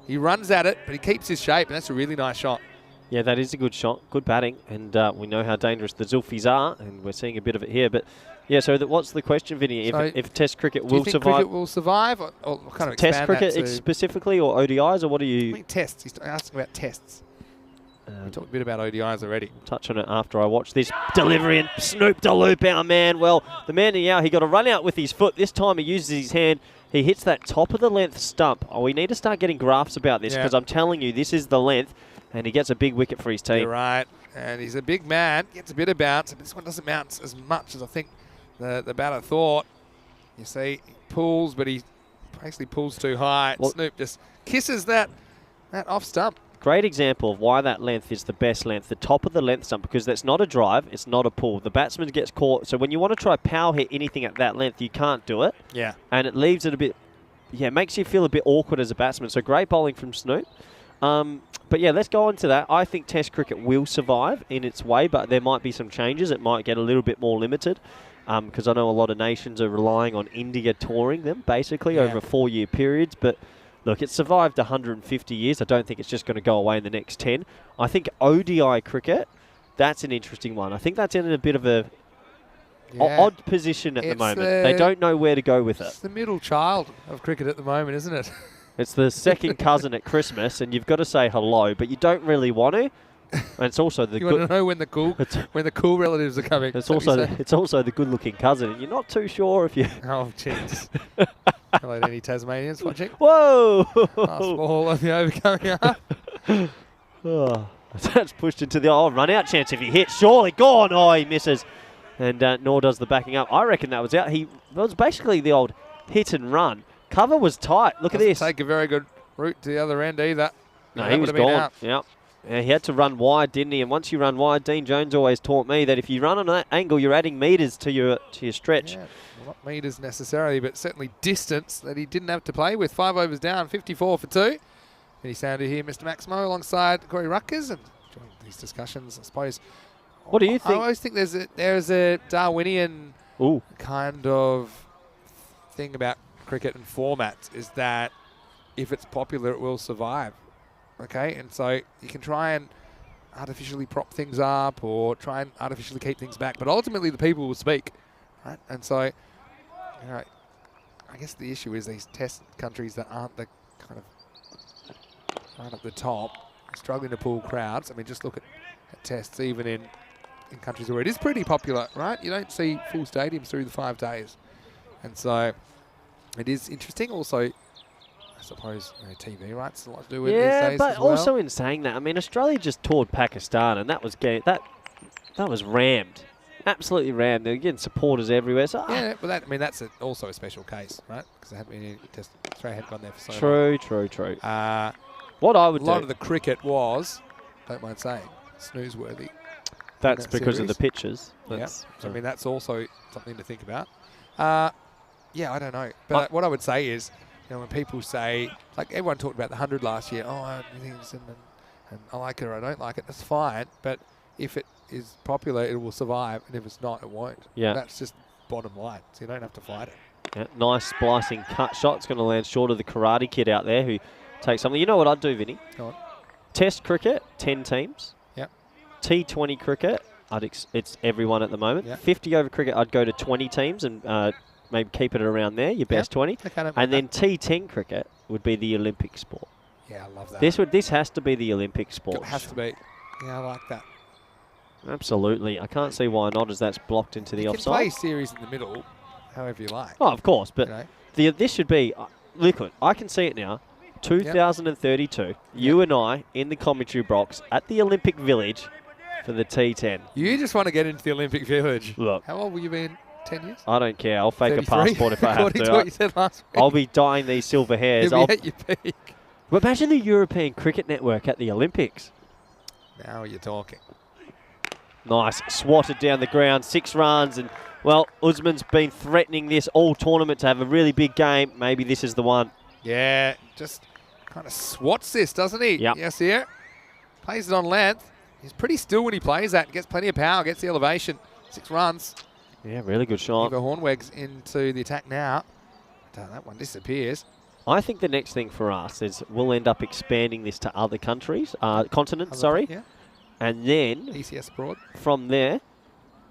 he runs at it, but he keeps his shape, and that's a really nice shot. Yeah, that is a good shot, good batting, and we know how dangerous the Zulfis are, and we're seeing a bit of it here. But yeah, so what's the question, Vinny? If Test cricket will survive? Do you think cricket will survive, or kind of Test cricket specifically, or ODIs, or what do you? I mean tests. He's asking about tests. We talked a bit about ODIs already. Touch on it after I watch this delivery, and Snoop de Loop, our man. Well, the man he got a run out with his foot. This time he uses his hand. He hits that top of the length stump. Oh, we need to start getting graphs about this, because I'm telling you, this is the length, and he gets a big wicket for his team. You're right, and he's a big man. Gets a bit of bounce, but this one doesn't bounce as much as I think the batter thought. You see, he pulls, but he basically pulls too high. Well, Snoop just kisses that off stump. Great example of why that length is the best length, the top of the length stump, because that's not a drive, it's not a pull. The batsman gets caught. So when you want to try power hit anything at that length, you can't do it. Yeah. And it leaves it a bit, it makes you feel a bit awkward as a batsman. So great bowling from Snoop. But yeah, let's go on to that. I think Test cricket will survive in its way, but there might be some changes. It might get a little bit more limited, because I know a lot of nations are relying on India touring them, basically, over 4-year periods. But look, it's survived 150 years. I don't think it's just going to go away in the next 10. I think ODI cricket, that's an interesting one. I think that's in a bit of a odd position at the moment. They don't know where to go with it. It's the middle child of cricket at the moment, isn't it? It's the second cousin at Christmas, and you've got to say hello, but you don't really want to. And it's also the you want to know when the cool relatives are coming. It's also the good-looking cousin, and you're not too sure if you. Oh, jeez. Hello, any Tasmanians watching? Whoa! Last ball on the over coming up. That's pushed into the run-out chance if he hits. Surely gone. Oh, he misses. And nor does the backing up. I reckon that was out. It was basically the old hit and run. Cover was tight. Look at this. Take a very good route to the other end either. No, he was gone. Yep. Yeah, he had to run wide, didn't he? And once you run wide, Dean Jones always taught me that if you run on that angle, you're adding metres to your stretch. Yeah, well, not metres necessarily, but certainly distance that he didn't have to play with. 5 overs down, 54 for 2. And he sounded here, Mr. Maximo, alongside Corey Rutgers, and joined these discussions, I suppose. What do you think? I always think there's a Darwinian kind of thing about cricket and formats, is that if it's popular, it will survive. Okay, and so you can try and artificially prop things up or try and artificially keep things back, but ultimately the people will speak, right? And so, I guess the issue is these test countries that aren't the kind of right at the top, struggling to pull crowds. I mean, just look at tests even in countries where it is pretty popular, right? You don't see full stadiums through the 5 days, and so it is interesting. Also, I suppose TV rights a lot to do with these days but as well. also in saying that, I mean, Australia just toured Pakistan, and that was rammed, absolutely rammed. They're getting supporters everywhere. So yeah, but that's also a special case, right? Because there hadn't been any test. Australia hadn't gone there for so long. True. What I would do. A lot of the cricket was, don't mind saying, snoozeworthy. That's because of the pitches. Yeah. So, I mean, that's also something to think about. Yeah, I don't know. But what I would say is, when people say, like everyone talked about the 100 last year, and I like it or I don't like it, that's fine. But if it is popular, it will survive. And if it's not, it won't. Yeah. That's just bottom line. So you don't have to fight it. Yeah, nice splicing cut shot. It's going to land short of the Karate Kid out there who takes something. You know what I'd do, Vinny? Go on. Test cricket, 10 teams. Yep. T20 cricket, it's everyone at the moment. Yep. 50 over cricket, I'd go to 20 teams and maybe keep it around there, your best 20. Okay, and then T10 cricket would be the Olympic sport. Yeah, I love that. This has to be the Olympic sport. It has to be. Yeah, I like that. Absolutely. I can't see why not, as that's blocked into the offside. You can play series in the middle, however you like. Oh, of course. But this should be, look, I can see it now. 2032, you and I in the commentary box at the Olympic Village for the T10. You just want to get into the Olympic Village. Look. How old will you be in 10 years? I don't care. I'll fake 33, a passport if I have according to what you to. said last week. I'll be dyeing these silver hairs. You'll be at your peak. But imagine the European Cricket Network at the Olympics. Now you're talking. Nice. Swatted down the ground. 6 runs. And, well, Usman's been threatening this all tournament to have a really big game. Maybe this is the one. Yeah, just kind of swats this, doesn't he? Yep. Yes, here. Plays it on length. He's pretty still when he plays that. Gets plenty of power, gets the elevation. 6 runs. Yeah, really good shot. Eva Hornweg's into the attack now. That one disappears. I think the next thing for us is we'll end up expanding this to other countries, continents, Yeah. and then ECS abroad. from there,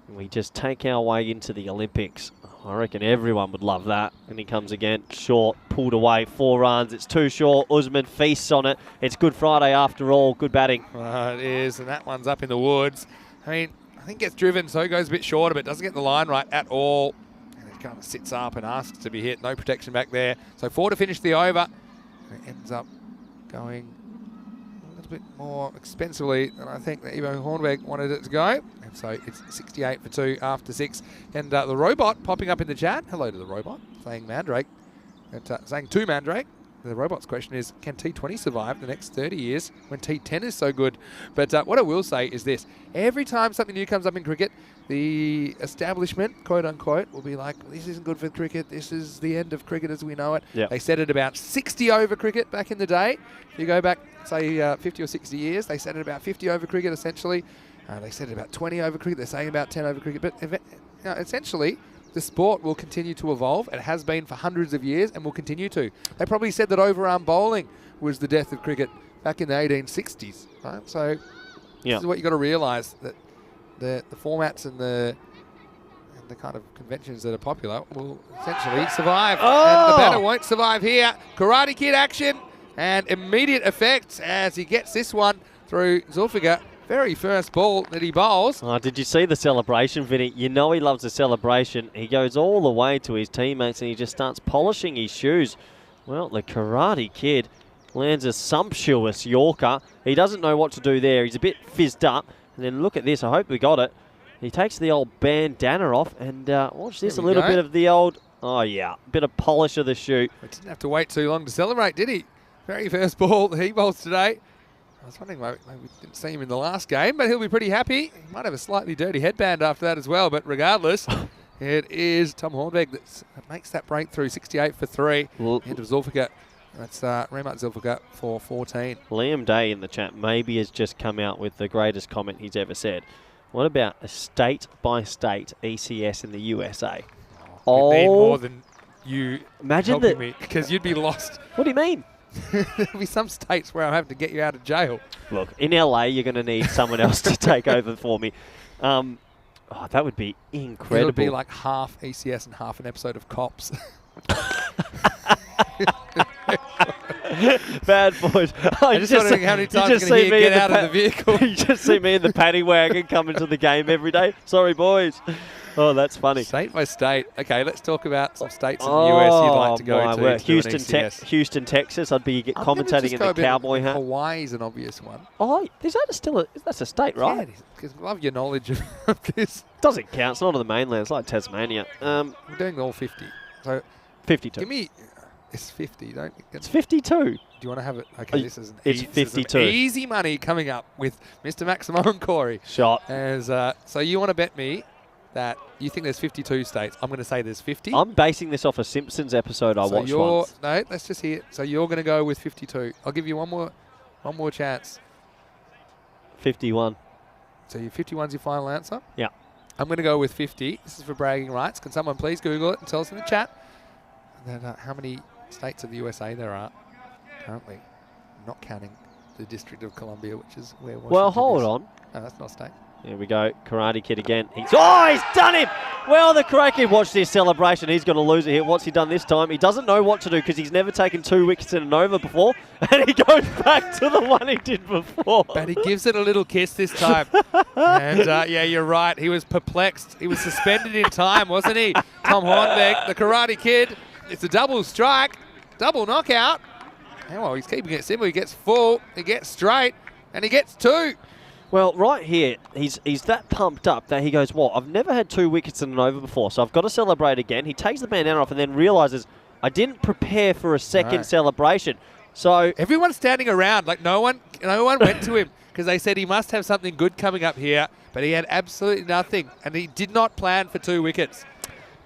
we just take our way into the Olympics. I reckon everyone would love that. And he comes again, short, pulled away, 4 runs. It's too short. Usman feasts on it. It's Good Friday after all. Good batting. It is, and that one's up in the woods. I mean, I think gets driven, so he goes a bit short of it. Doesn't get the line right at all. And it kind of sits up and asks to be hit. No protection back there. So 4 to finish the over. And it ends up going a little bit more expensively than I think that Ivo Hornweg wanted it to go. And so it's 68 for 2 after 6. And the robot popping up in the chat. Hello to the robot, saying Mandrake. And, saying to Mandrake. The robot's question is, can T20 survive the next 30 years when T10 is so good? But what I will say is this. Every time something new comes up in cricket, the establishment, quote unquote, will be like, this isn't good for cricket. This is the end of cricket as we know it. Yep. They said it about 60 over cricket back in the day. If you go back, say, 50 or 60 years, they said it about 50 over cricket essentially. They said it about 20 over cricket. They're saying about 10 over cricket. But essentially, the sport will continue to evolve. It has been for hundreds of years and will continue to. They probably said that overarm bowling was the death of cricket back in the 1860s. Right? So this is what you've got to realise, that the formats and the kind of conventions that are popular will essentially survive. And the batter won't survive here. Karate Kid action and immediate effect as he gets this one through Zulfiqar. Very first ball that he bowls. Oh, did you see the celebration, Vinny? You know he loves the celebration. He goes all the way to his teammates and he just starts polishing his shoes. Well, the Karate Kid lands a sumptuous Yorker. He doesn't know what to do there. He's a bit fizzed up. And then look at this. I hope we got it. He takes the old bandana off and watch this, a little bit of the old, bit of polish of the shoe. We didn't have to wait too long to celebrate, did he? Very first ball that he bowls today. I was wondering why we didn't see him in the last game, but he'll be pretty happy. He might have a slightly dirty headband after that as well, but regardless, it is Tom Hornweg that makes that breakthrough, 68 for 3. End of Zulfiqar. That's Remat Zulfiqar for 14. Liam Day in the chat maybe has just come out with the greatest comment he's ever said. What about a state-by-state ECS in the USA? We need more than you imagine helping me, because you'd be lost. What do you mean? There'll be some states where I'm having to get you out of jail. Look, in LA, you're going to need someone else to take over for me. That would be incredible. It would be like half ECS and half an episode of Cops. Bad boys. I'm just wondering how many times you're going to get out of the vehicle. You just see me in the paddy wagon coming to the game every day. Sorry, boys. Oh, that's funny. State by state. Okay, let's talk about some states in the US you'd like to go to. Houston, Texas. I'd be commentating in the cowboy hat. Hawaii's an obvious one. Oh, that's a state, right? Yeah, because I love your knowledge of this. Doesn't count. It's not on the mainland. It's like Tasmania. We're doing all 50. So 52. Give me... It's 50, don't you? It's 52. Do you want to have it? Okay, this is it's 52. Easy money coming up with Mr. Maximo and Corey. Shot. As, so you want to bet me that you think there's 52 states. I'm going to say there's 50. I'm basing this off a Simpsons episode I watched once. No, let's just hear it. So you're going to go with 52. I'll give you one more chance. 51. So your 51's your final answer? Yeah. I'm going to go with 50. This is for bragging rights. Can someone please Google it and tell us in the chat how many states of the USA there are currently, not counting the District of Columbia, which is where Washington Well, hold is. on. No, that's not a state. Here we go. Karate Kid again. He's done him! Well, the Karate Kid, watch this celebration. He's going to lose it here. What's he done this time? He doesn't know what to do because he's never taken 2 wickets in an over before. And he goes back to the one he did before. But he gives it a little kiss this time. And, yeah, you're right. He was perplexed. He was suspended in time, wasn't he? Tom Hornbeck, the Karate Kid. It's a double strike, double knockout. Yeah, well, he's keeping it simple. He gets full, he gets straight, and he gets 2. Well, right here, he's that pumped up that he goes, well, I've never had 2 wickets in an over before, so I've got to celebrate again. He takes the bandana off and then realises, I didn't prepare for a second celebration. So everyone's standing around, like no one went to him because they said he must have something good coming up here, but he had absolutely nothing, and he did not plan for 2 wickets.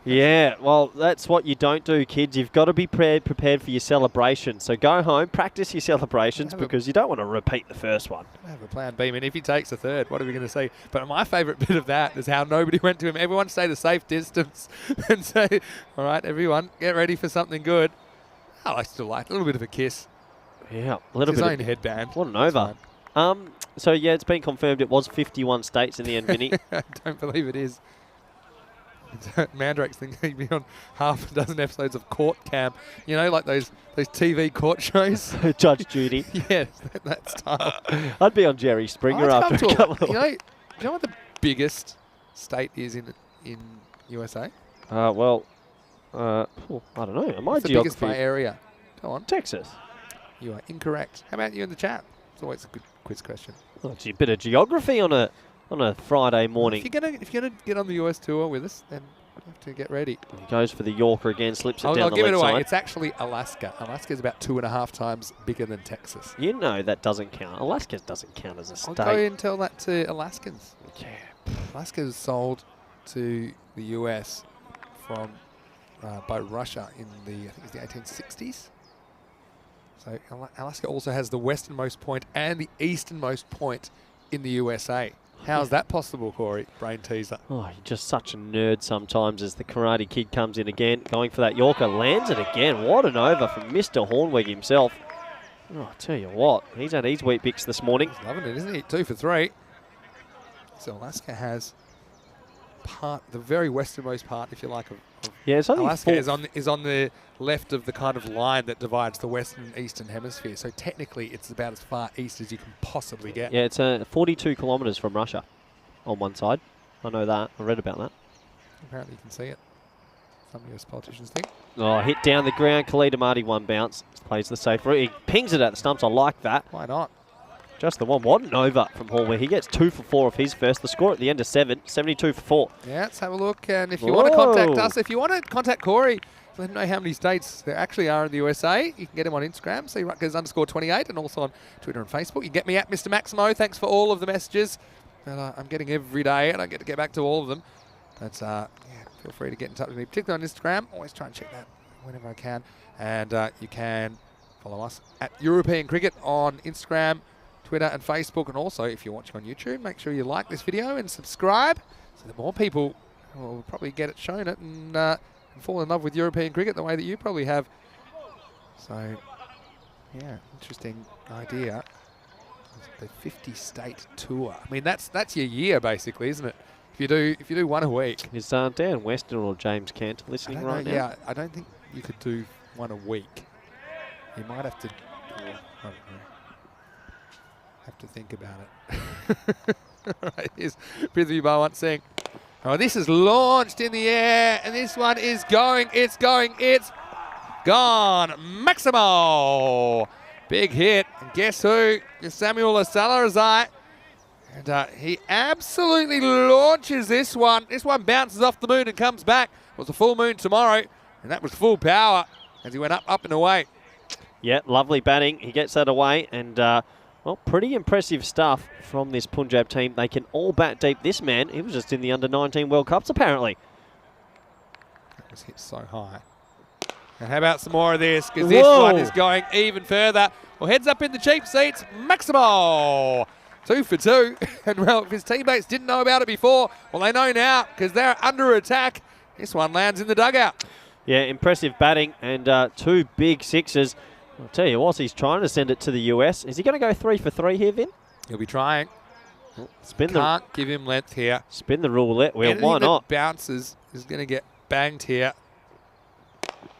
yeah, well, that's what you don't do, kids. You've got to be prepared for your celebration. So go home, practice your celebrations because you don't want to repeat the first one. I have a plan B. I mean, if he takes a third, what are we going to say? But my favourite bit of that is how nobody went to him. Everyone stayed a safe distance and say, all right, everyone, get ready for something good. Oh, I still like a little bit of a kiss. Yeah, a little His bit. own headband. What an over. So, yeah, it's been confirmed it was 51 states in the end, Vinny. I don't believe it is. Mandrake's thinking he'd be on half a dozen episodes of Court Camp. You know, like those TV court shows. Judge Judy. Yes, that style. I'd be on Jerry Springer after a couple of do you know what the biggest state is in USA? I don't know. Am I What's the biggest by area? Go on. Texas. You are incorrect. How about you in the chat? It's always a good quiz question. Oh, it's a bit of geography on a Friday morning. If you're gonna get on the US tour with us, then you have to get ready. He goes for the Yorker again, slips it down I'll the give it leg away. side. It's actually Alaska. Alaska is about 2.5 times bigger than Texas. You know that doesn't count. Alaska doesn't count as a state. I'll go and tell that to Alaskans. Yeah. Alaska is sold to the US from by Russia in I think it's the 1860s. So Alaska also has the westernmost point and the easternmost point in the USA. How's that possible, Corey? Brain teaser. Oh, you're just such a nerd sometimes as the Karate Kid comes in again, going for that Yorker, lands it again. What an over from Mr. Hornweg himself. Oh, I tell you what, he's had his wheat bix this morning. He's loving it, isn't he? 2 for 3. So Alaska has the very westernmost part, if you like, of Yeah, it's only Alaska is on the left of the kind of line that divides the western and eastern hemisphere. So technically, it's about as far east as you can possibly get. Yeah, it's 42 kilometres from Russia on one side. I know that. I read about that. Apparently, you can see it. Some US politicians think. Oh, hit down the ground. Khalid Amadi, one bounce. Plays the safe route. He pings it at the stumps. I like that. Why not? Just the one. What an over from Hornweg. He gets 2 for 4 of his first. The score at the end of 7, 72 for 4. Yeah, let's have a look. And if you want to contact us, if you want to contact Corey, let him know how many states there actually are in the USA. You can get him on Instagram, @Rutgers_28, and also on Twitter and Facebook. You can get me at Mr. Maximo. Thanks for all of the messages that I'm getting every day, and I get to get back to all of them. But yeah, feel free to get in touch with me, particularly on Instagram. Always try and check that whenever I can. And you can follow us at European Cricket on Instagram, Twitter and Facebook. And also, if you're watching on YouTube, make sure you like this video and subscribe so that more people will probably get it shown it and fall in love with European cricket the way that you probably have. So, yeah, interesting idea. The 50-state tour. I mean, that's your year basically, isn't it? If you do one a week. Is Dan Weston or James Kent listening right now? Yeah, I don't think you could do one a week. You might have to. I don't know. Have to think about it. All right, here's Prithvi Bawant saying, oh, this is launched in the air, and this one is going, it's gone. Maximo! Big hit, and guess who? It's Samuel Salarazai. And he absolutely launches this one. This one bounces off the moon and comes back. It was a full moon tomorrow, and that was full power as he went up and away. Yeah, lovely batting. He gets that away, and well, pretty impressive stuff from this Punjab team. They can all bat deep. This man, he was just in the Under-19 World Cups, apparently. That was hit so high. And how about some more of this? Because this one is going even further. Well, heads up in the cheap seats, Maximo. 2 for 2. And, well, if his teammates didn't know about it before, well, they know now because they're under attack. This one lands in the dugout. Yeah, impressive batting and 2 big sixes. I'll tell you what, he's trying to send it to the US. Is he going to go 3 for 3 here, Vin? He'll be trying. Can't give him length here. Spin the roulette wheel. Anything Why not? that bounces is going to get banged here.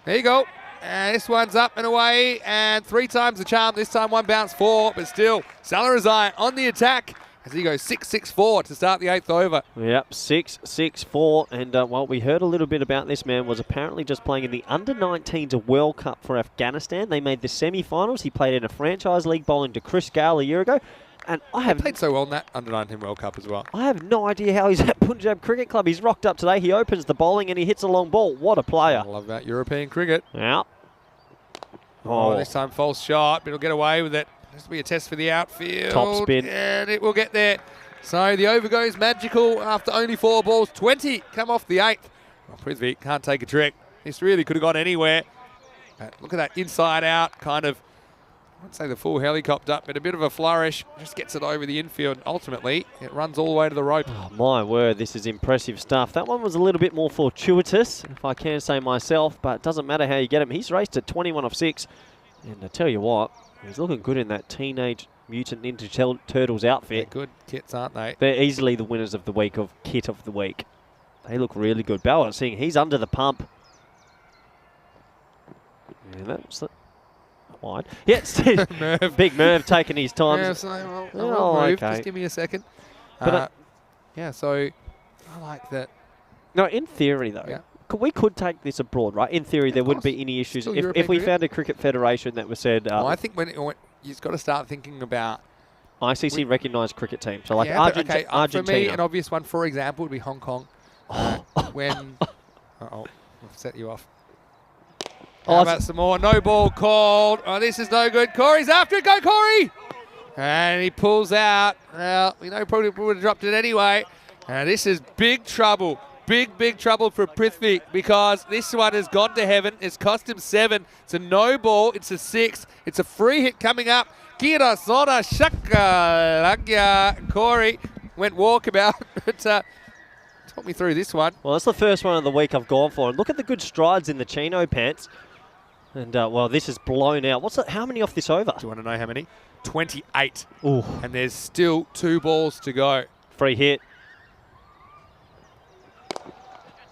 There you go. And this one's up and away, and 3 times the charm. This time 1 bounce 4, but still, Salarazai on the attack. as he goes 6-6-4 to start the 8th over. Yep, 6-6-4. And what we heard a little bit about this man was apparently just playing in the Under-19s World Cup for Afghanistan. They made the semi-finals. He played in a franchise league bowling to Chris Gale a year ago. And I Played so well in that Under-19 World Cup as well. I have no idea how he's at Punjab Cricket Club. He's rocked up today. He opens the bowling and he hits a long ball. What a player. I love that European cricket. Yeah. Oh, this time false shot, but he'll get away with it. This will be a test for the outfield. Top spin. And it will get there. So the over goes magical after only 4 balls. 20 come off the 8th. Well, Prithvi can't take a trick. This really could have gone anywhere. But look at that inside out kind of, I wouldn't say the full helicopter, but a bit of a flourish. Just gets it over the infield. Ultimately, it runs all the way to the rope. Oh, my word, this is impressive stuff. That one was a little bit more fortuitous, if I can say myself, but it doesn't matter how you get him. He's raced at 21 off 6. And I tell you what, he's looking good in that Teenage Mutant Ninja Turtles outfit. They're good kits, aren't they? They're easily the winners of the week of kit of the week. They look really good. Bauer seeing he's under the pump. Yeah, that's the wide. Yes, Big Merv taking his time. Yeah, so I'll Oh, move. okay. Just give me a second. But yeah, so I like that. No, in theory though, Yeah. we could take this abroad, right? In theory, there wouldn't be any issues Still if European we cricket. found a cricket federation that was said Well, I think when you've got to start thinking about. ICC recognised cricket team. So like Yeah, but okay, Argentina. for me, an obvious one, for example, would be Hong Kong. When I've set you off. Oh, How about some more? No ball called. Oh, this is no good. Corey's after it. Go, Corey! And he pulls out. Well, we know probably would have dropped it anyway. And this is big trouble. Big trouble for Prithvi because this one has gone to heaven. It's cost him 7. It's a no ball. It's a 6. It's a free hit coming up. Kira Sona Shaka Lagya. Corey went walkabout. But talk me through this one. Well, that's the first one of the week I've gone for. And look at the good strides in the chino pants. And, well, this is blown out. How many off this over? Do you want to know how many? 28. Ooh, And there's still 2 balls to go. free hit.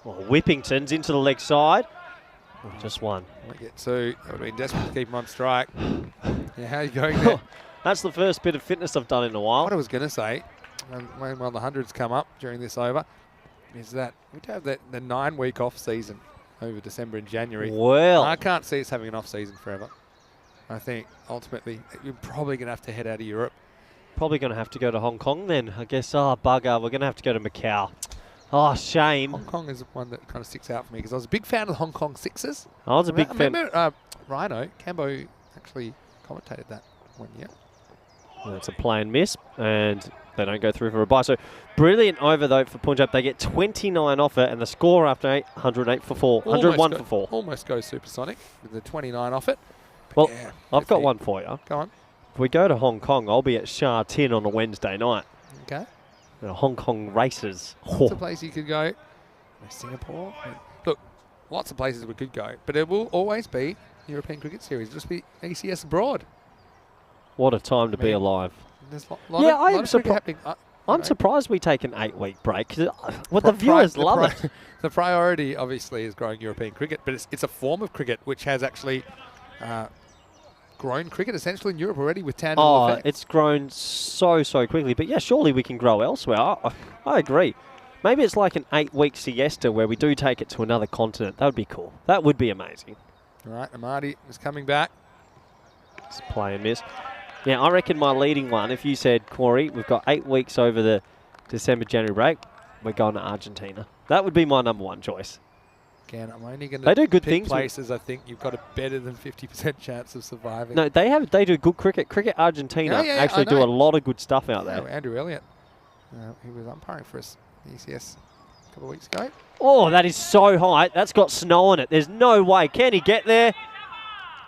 Well, Whippington's into the leg side. Oh, just one. Might get 2. That would have been desperate to keep him on strike. Yeah, how are you going there? That's the first bit of fitness I've done in a while. What I was going to say, when the hundreds come up during this over, is that we'd have the 9-week off season over December and January. Well, I can't see us having an off season forever. I think ultimately you're probably going to have to head out of Europe. probably going to have to go to Hong Kong then. I guess, bugger, we're going to have to go to Macau. Oh, shame. Hong Kong is one that kind of sticks out for me because I was a big fan of the Hong Kong Sixers. I was a big fan. Remember Rhino, Cambo actually commentated that one year. That's a play and miss, and they don't go through for a bye. So brilliant over, though, for Punjab. They get 29 off it, and the score after 8, 108 for 4. 101 for 4. Almost goes supersonic with the 29 off it. Well, yeah, I've got one for you. Go on. If we go to Hong Kong, I'll be at Sha Tin on a Wednesday night. Okay. Hong Kong races. Lots of places you could go. Singapore. Look, lots of places we could go, but it will always be European Cricket Series. Just be ECS abroad. What a time to be alive. There's Yeah, I am lot of cricket happening. I'm surprised we take an 8-week break. 'Cause, the viewers love it. The priority, obviously, is growing European cricket, but it's a form of cricket which has actually grown cricket essentially in Europe already with tangible effects. It's grown so quickly. But yeah, surely we can grow elsewhere. I agree. Maybe it's like an 8-week siesta where we do take it to another continent. That would be cool. That would be amazing. All right, Amadi is coming back. Just play and miss. Yeah, I reckon my leading one, if you said, Corey, we've got 8 weeks over the December-January break, we're going to Argentina. That would be my number one choice. Again, I'm only going to They do good pick things. places I think you've got a better than 50% chance of surviving. No, they do good cricket. Cricket Argentina Yeah, actually I do know. a lot of good stuff out Yeah, there. Andrew Elliott, he was umpiring for us ECS a couple of weeks ago. Oh, that is so high. That's got snow on it. There's no way. Can he get there?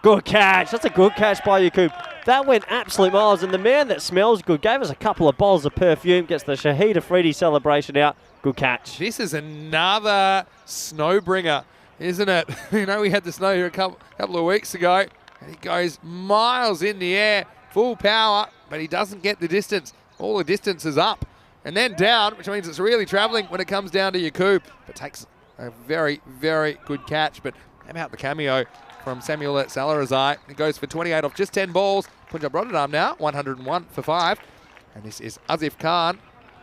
Good catch. That's a good catch by Yakub. That went absolute miles, and the man that smells good gave us a couple of bottles of perfume, gets the Shahid Afridi celebration out. Good catch. This is another snow bringer, isn't it? You know, we had the snow here a couple of weeks ago, and he goes miles in the air, full power, but he doesn't get the distance. All the distance is up and then down, which means it's really travelling when it comes down to Yakub, but takes a very, very good catch. But how about the cameo from Samuel Salarazai? It goes for 28 off just 10 balls. Punjab Rotterdam now, 101 for 5. And this is Azif Khan,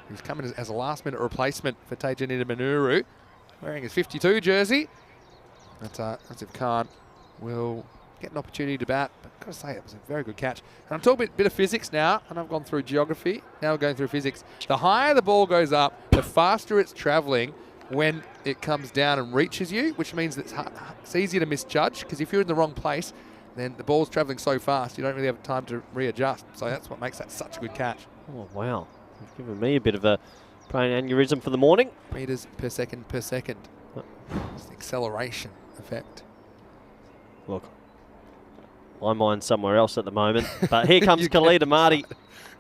who's coming as a last-minute replacement for Tejanita Manuru, wearing his 52 jersey. But Azif Khan will get an opportunity to bat. But I've got to say, it was a very good catch. And I'm talking a bit of physics now, and I've gone through geography. Now we're going through physics. The higher the ball goes up, the faster it's travelling when it comes down and reaches you, which means that it's easier to misjudge, because if you're in the wrong place, then the ball's travelling so fast you don't really have time to readjust. So that's what makes that such a good catch. Oh, wow. You've given me a bit of a brain aneurysm for the morning. Meters per second per second. It's the acceleration effect. Look, my mind's somewhere else at the moment. But here comes Khalid Amadi.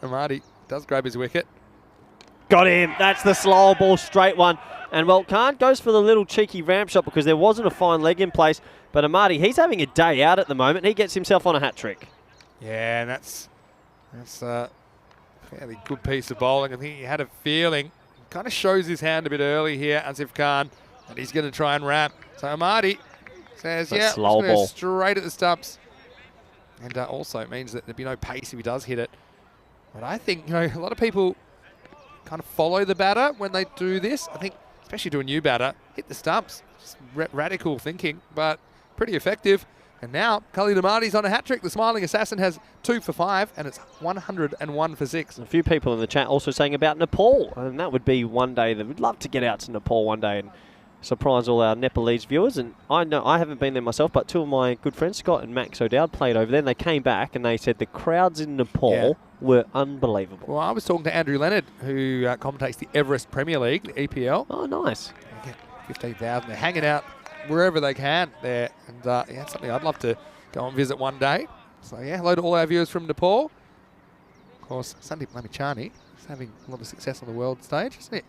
Amadi does grab his wicket. Got him. That's the slow ball, straight one. And, well, Khan goes for the little cheeky ramp shot because there wasn't a fine leg in place. But Amadi, he's having a day out at the moment. He gets himself on a hat trick. Yeah, and that's a fairly good piece of bowling. I think he had a feeling. Kind of shows his hand a bit early here, Azif Khan, and he's going to try and ramp. So Amadi says, yeah, slow ball. Straight at the stumps. And also it means that there'd be no pace if he does hit it. But I think, a lot of people kind of follow the batter when they do this. I think, especially to a new batter, hit the stumps. Just radical thinking, but pretty effective. And now Khalid Amadi's on a hat trick. The smiling assassin has 2 for 5, and it's 101 for 6. A few people in the chat also saying about Nepal, and that would be one day that we'd love to get out to Nepal one day and surprise all our Nepalese viewers. And I know I haven't been there myself, but 2 of my good friends, Scott and Max O'Dowd, played over there, and they came back and they said the crowds in Nepal were unbelievable. Well, I was talking to Andrew Leonard, who commentates the Everest Premier League, the EPL. Oh, nice. They get 15,000. They're hanging out wherever they can there. And yeah, it's something I'd love to go and visit one day. So yeah, hello to all our viewers from Nepal. Of course, Sandeep Lamichhane is having a lot of success on the world stage, isn't it?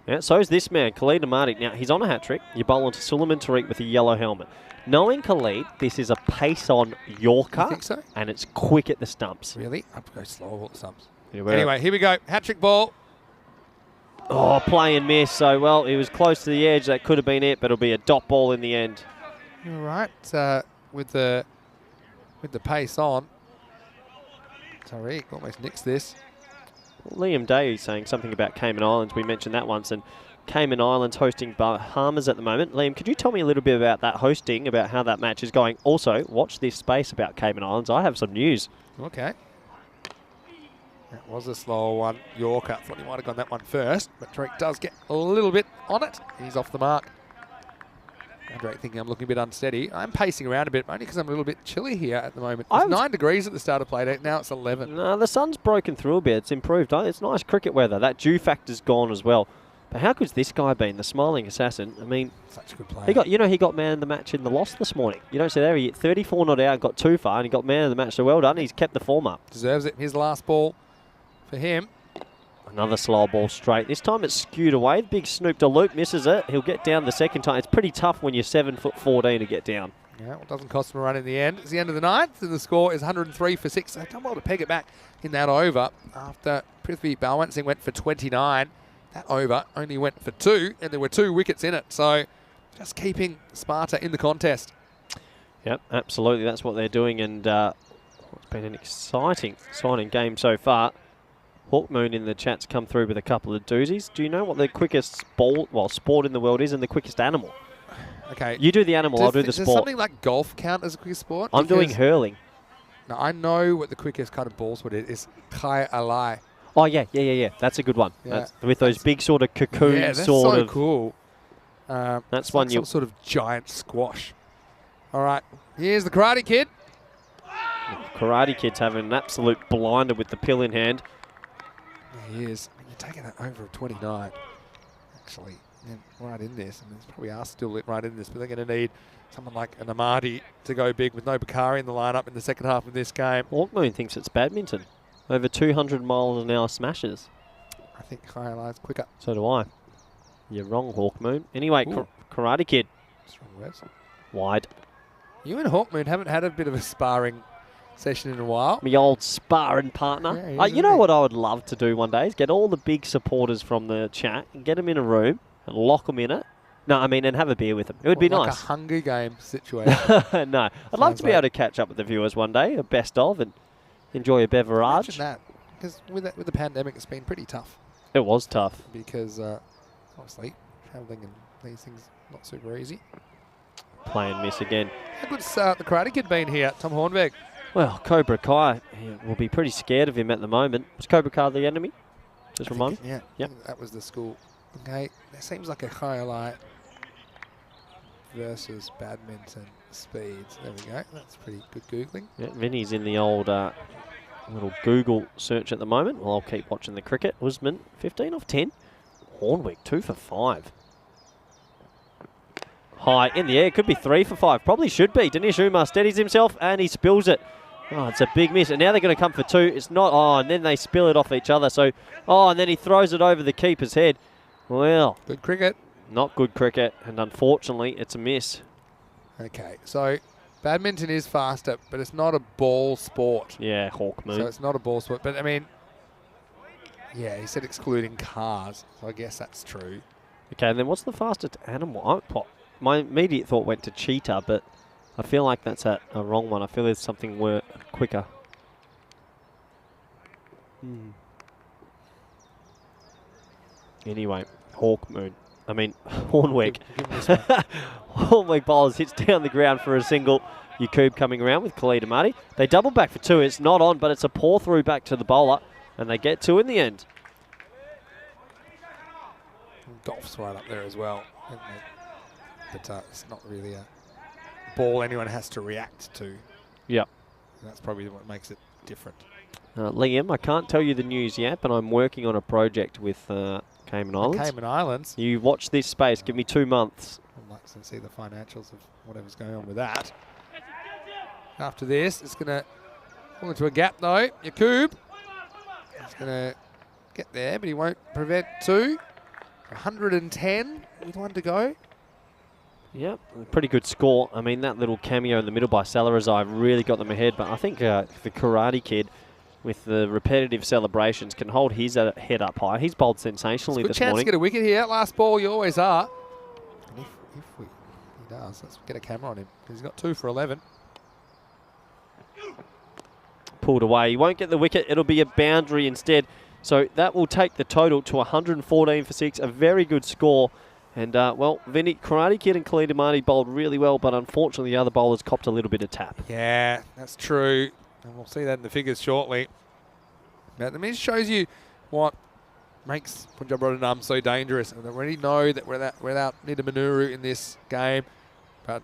Yeah, so is this man, Khalid Amadi. Now, he's on a hat-trick. You bowl onto Suleiman Tariq with a yellow helmet. Knowing Khalid, this is a pace-on Yorker. You think so? And it's quick at the stumps. Really? I'd go slow at the stumps. Yeah, anyway, here we go. Hat-trick ball. Oh, play and miss. So, well, it was close to the edge. That could have been it, but it'll be a dot ball in the end. All right. With the pace on, Tariq almost nicks this. Liam Day saying something about Cayman Islands. We mentioned that once. And Cayman Islands hosting Bahamas at the moment. Liam, could you tell me a little bit about that hosting, about how that match is going? Also, watch this space about Cayman Islands. I have some news. Okay. That was a slower one. Yorker. Thought he might have gone that one first, but Tariq does get a little bit on it. He's off the mark. Drake thinking I'm looking a bit unsteady. I'm pacing around a bit, only because I'm a little bit chilly here at the moment. It's 9 degrees at the start of play date. Now it's 11. No, the sun's broken through a bit. It's improved. It's nice cricket weather. That dew factor's gone as well. But how good's this guy been? The smiling assassin. I mean, such a good player. He got man of the match in the loss this morning. You don't see there. He hit 34 not out, got 2 far, and he got man of the match. So well done. He's kept the form up. Deserves it. His last ball for him. Another slow ball straight. This time it's skewed away. The big Snoop de Loop misses it. He'll get down the second time. It's pretty tough when you're 7'14" to get down. Yeah, well, it doesn't cost him a run in the end. It's the end of the 9th, and the score is 103 for 6. They've done well to peg it back in that over after Prithvi Balwant Singh went for 29. That over only went for 2, and there were 2 wickets in it. So just keeping Sparta in the contest. Yep, absolutely. That's what they're doing, and it's been an exciting game so far. Hawkmoon in the chat's come through with a couple of doozies. Do you know what the quickest sport in the world is and the quickest animal? Okay. You do the animal, I'll do the sport. Does something like golf count as a quick sport? I'm doing hurling. Now, I know what the quickest kind of ball sport is. Khai Alai. Oh, yeah. That's a good one. Yeah. With those big sort of cocoon that's sort so of... cool. That's one like some sort of giant squash. All right. Here's the Karate Kid. Karate Kid's having an absolute blinder with the pill in hand. Yeah, he is. I mean, you're taking that over 29. Actually, right in this. I mean, there's probably are still right in this, but they're going to need someone like an Amadi to go big with no Bakari in the lineup in the second half of this game. Hawkmoon thinks it's badminton. Over 200 miles an hour smashes. I think Khai Alai's quicker. So do I. You're wrong, Hawkmoon. Anyway, Karate Kid. Strong words. Wide. You and Hawkmoon haven't had a bit of a sparring session in a while. My old sparring partner. Yeah, you know what I would love to do one day is get all the big supporters from the chat and get them in a room and lock them in it. No, I mean, and have a beer with them. It would be like nice. A Hunger Games situation. No, I'd love to be able to catch up with the viewers one day, a best of, and enjoy a beverage. Imagine that. because with the pandemic, it's been pretty tough. It was tough. Because obviously travelling and these things not super easy. Play and miss again. How good's the Karate Kid been here, Tom Hornbeck? Well, Cobra Kai will be pretty scared of him at the moment. Was Cobra Kai the enemy? Just remind me. Yeah. Yep. That was the school. Okay. That seems like a highlight versus badminton speeds. There we go. That's pretty good Googling. Yeah, Vinny's in the old little Google search at the moment. Well, I'll keep watching the cricket. Usman, 15 off 10. Hornwick, 2 for 5. High in the air. Could be 3 for 5. Probably should be. Dinesh Umar steadies himself and he spills it. Oh, it's a big miss. And now they're going to come for 2. It's not. Oh, and then they spill it off each other. So, oh, and then he throws it over the keeper's head. Well. Good cricket. Not good cricket. And unfortunately, it's a miss. Okay. So, badminton is faster, but it's not a ball sport. Yeah, Hawk Moon. So, it's not a ball sport. But, I mean, yeah, he said excluding cars. So, I guess that's true. Okay, and then what's the fastest animal? My immediate thought went to cheetah, but I feel like that's a wrong one. I feel there's something quicker. Anyway, Hawk Moon. I mean, Hornwick. Hornwick bowlers hits down the ground for a single. Yakub coming around with Khalid Amadi. They double back for 2. It's not on, but it's a poor through back to the bowler, and they get 2 in the end. Golf's right up there as well. But it's not really a ball anyone has to react to. Yep. And that's probably what makes it different. Liam, I can't tell you the news yet, but I'm working on a project with Cayman Islands. Cayman Islands? You watch this space. Give me 2 months. I'd like to see the financials of whatever's going on with that. After this, it's going to fall into a gap, though. Yakub. He's going to get there, but he won't prevent 2. 110 with 1 to go. Yep, pretty good score. I mean, that little cameo in the middle by Salarazai really got them ahead, but I think the Karate Kid, with the repetitive celebrations, can hold his head up high. He's bowled sensationally this Good chance morning. to get a wicket here. Last ball, you always are. And if he does, let's get a camera on him, because he's got 2 for 11. Pulled away. He won't get the wicket. It'll be a boundary instead. So that will take the total to 114 for 6. A very good score. And, well, Vinny, Karate Kid and Khalid Amadi bowled really well, but unfortunately the other bowlers copped a little bit of tap. Yeah, that's true. And we'll see that in the figures shortly. But I mean, it shows you what makes Punjab Rotterdam so dangerous. And they already know that without Nida Manuru in this game, but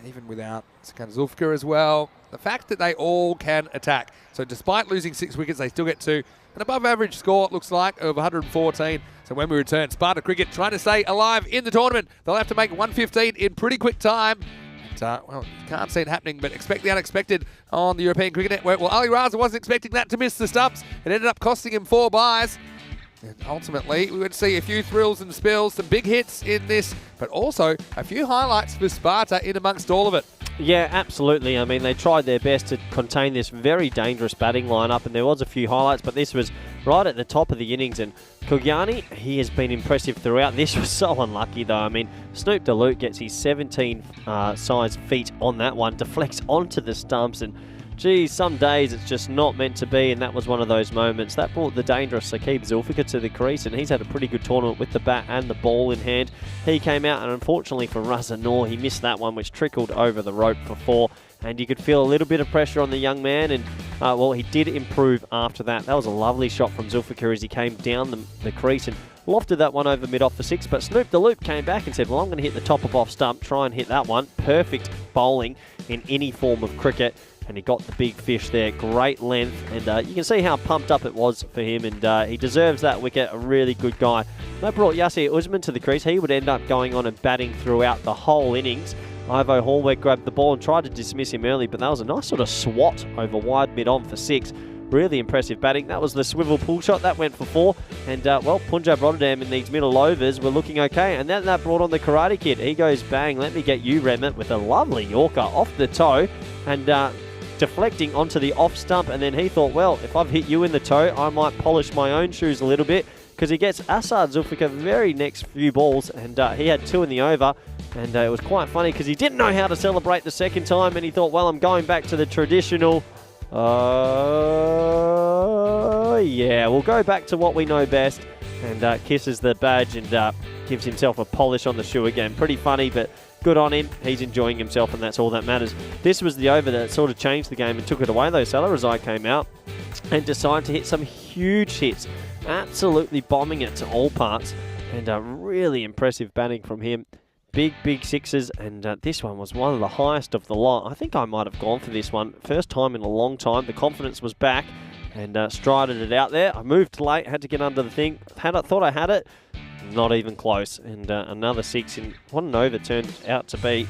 even without Sikandar Zulfikar as well, the fact that they all can attack. So despite losing 6 wickets, they still get 2. An above average score, it looks like, of 114. So when we return, Sparta Cricket trying to stay alive in the tournament. They'll have to make 115 in pretty quick time. And, well, you can't see it happening, but expect the unexpected on the European Cricket Network. Well, Ali Raza wasn't expecting that to miss the stumps. It ended up costing him 4 byes. And ultimately, we would see a few thrills and spills, some big hits in this, but also a few highlights for Sparta in amongst all of it. Yeah, absolutely. I mean, they tried their best to contain this very dangerous batting lineup, and there was a few highlights, but this was right at the top of the innings. And Kugyani, he has been impressive throughout. This was so unlucky, though. I mean, Snoop Dalute gets his 17 size feet on that one, deflects onto the stumps, and geez, some days it's just not meant to be, and that was one of those moments. That brought the dangerous Saqib Zulfikar to the crease, and he's had a pretty good tournament with the bat and the ball in hand. He came out, and unfortunately for Raza Noor, he missed that one, which trickled over the rope for 4. And you could feel a little bit of pressure on the young man, and, well, he did improve after that. That was a lovely shot from Zulfikar as he came down the crease and lofted that one over mid-off for 6. But Snoop Dalute came back and said, well, I'm going to hit the top of off stump, try and hit that one. Perfect bowling in any form of cricket. And he got the big fish there. Great length. And you can see how pumped up it was for him. And he deserves that wicket. A really good guy. That brought Yasir Usman to the crease. He would end up going on and batting throughout the whole innings. Ivo Hornwick grabbed the ball and tried to dismiss him early. But that was a nice sort of swat over wide mid-on for 6. Really impressive batting. That was the swivel pull shot. That went for 4. And, well, Punjab Rotterdam in these middle overs were looking okay. And then that brought on the Karate Kid. He goes bang. Let me get you, Remit, with a lovely Yorker off the toe. And deflecting onto the off stump, and then he thought, well, if I've hit you in the toe, I might polish my own shoes a little bit, because he gets Asad Zulfikar very next few balls, and he had 2 in the over, and it was quite funny because he didn't know how to celebrate the second time, and he thought, well, I'm going back to the traditional yeah, we'll go back to what we know best, and kisses the badge and gives himself a polish on the shoe again. Pretty funny, but good on him. He's enjoying himself, and that's all that matters. This was the over that sort of changed the game and took it away, though. Salarazai came out and decided to hit some huge hits, absolutely bombing it to all parts, and really impressive batting from him. Big sixes, and this one was one of the highest of the lot. I think I might have gone for this one. First time in a long time. The confidence was back, and strided it out there. I moved late, had to get under the thing. Thought I had it. Not even close. And another six in what an over turned out to be.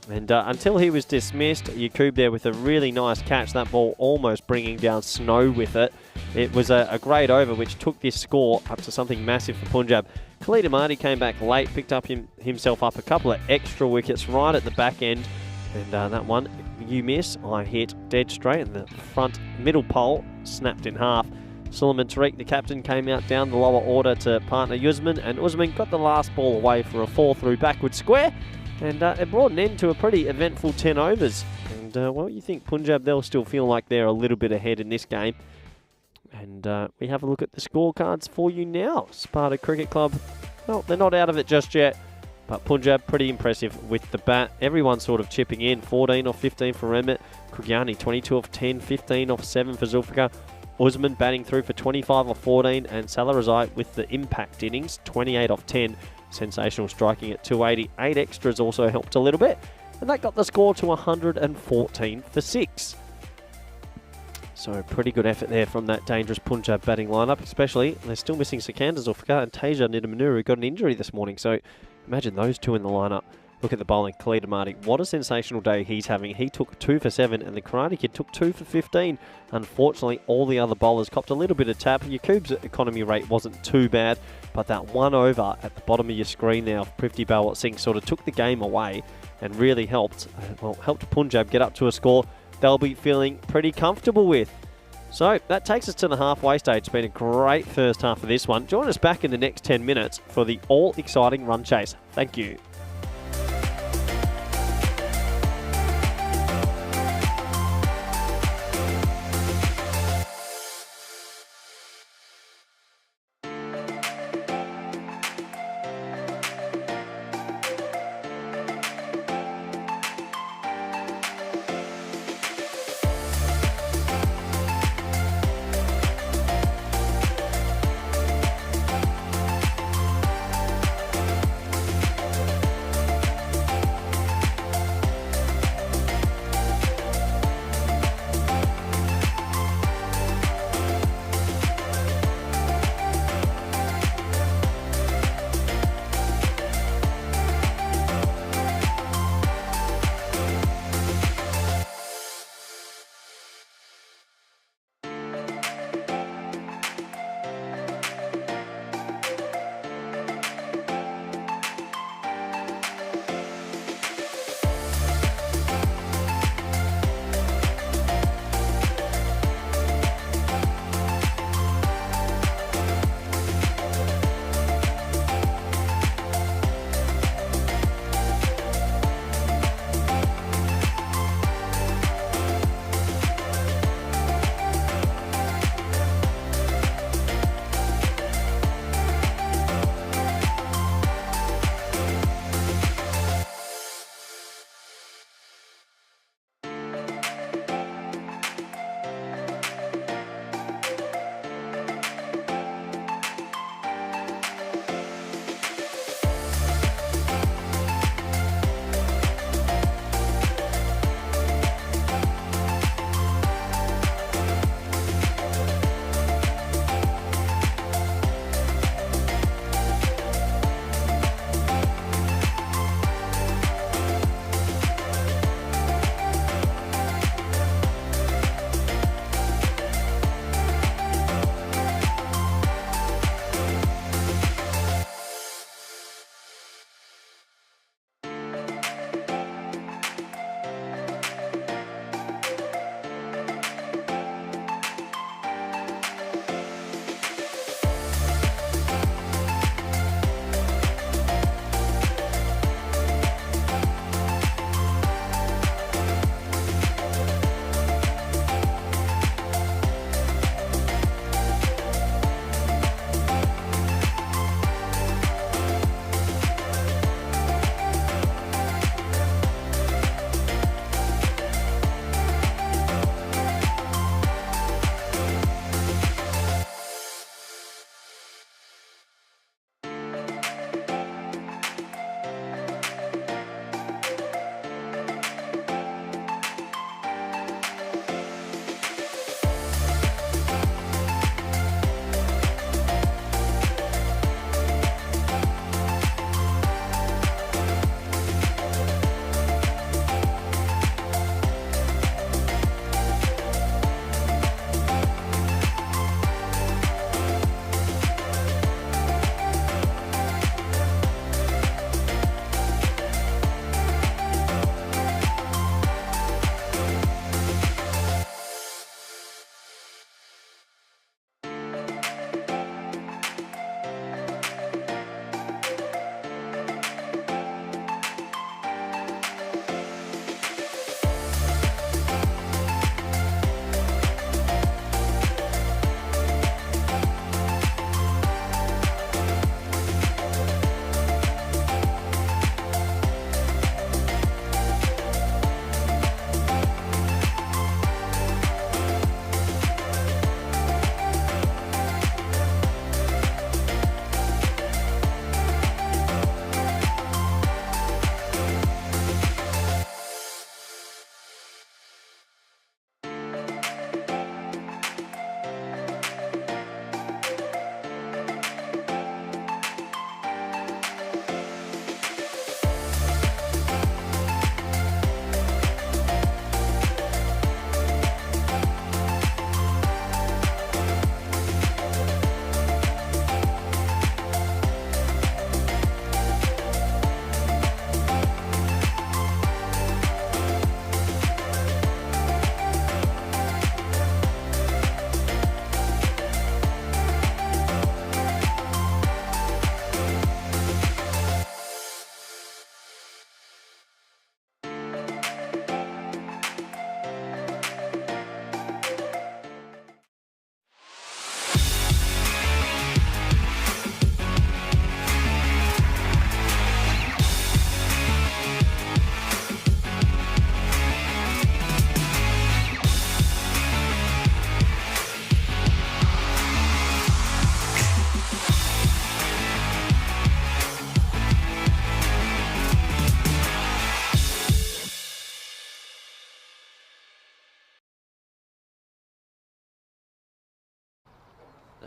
And until he was dismissed, Yaqub there with a really nice catch. That ball almost bringing down snow with it. It was a great over, which took this score up to something massive for Punjab. Khalid Ahmadi came back late, picked up himself up a couple of extra wickets right at the back end. And that one, you miss, I hit dead straight, and the front middle pole snapped in half. Suleiman Tariq, the captain, came out down the lower order to partner Usman, and Usman got the last ball away for a 4-through backward square. And it brought an end to a pretty eventful 10 overs. And well, you think Punjab, they'll still feel like they're a little bit ahead in this game. And we have a look at the scorecards for you now. Sparta Cricket Club, well, they're not out of it just yet. But Punjab, pretty impressive with the bat. Everyone sort of chipping in. 14 off 15 for Remit. Krugyani, 22 off 10. 15 off 7 for Zulfikar. Usman batting through for 25 off 14. And Salarazai with the impact innings, 28 off 10. Sensational striking at 280. 8 extras also helped a little bit. And that got the score to 114 for 6. So pretty good effort there from that dangerous Punjab batting lineup, especially they're still missing Sikandar Zulfikar and Tasia Nidamanuru, who got an injury this morning. So imagine those two in the lineup. Look at the bowling. Khalid Ahmadi, what a sensational day he's having. He took 2 for 7 and the Karate Kid took 2 for 15. Unfortunately, all the other bowlers copped a little bit of tap. Yaqub's economy rate wasn't too bad, but that one over at the bottom of your screen now, Prithvi Balwant Singh, sort of took the game away and really helped Punjab get up to a score they'll be feeling pretty comfortable with. So that takes us to the halfway stage. It's been a great first half of this one. Join us back in the next 10 minutes for the all-exciting run chase. Thank you.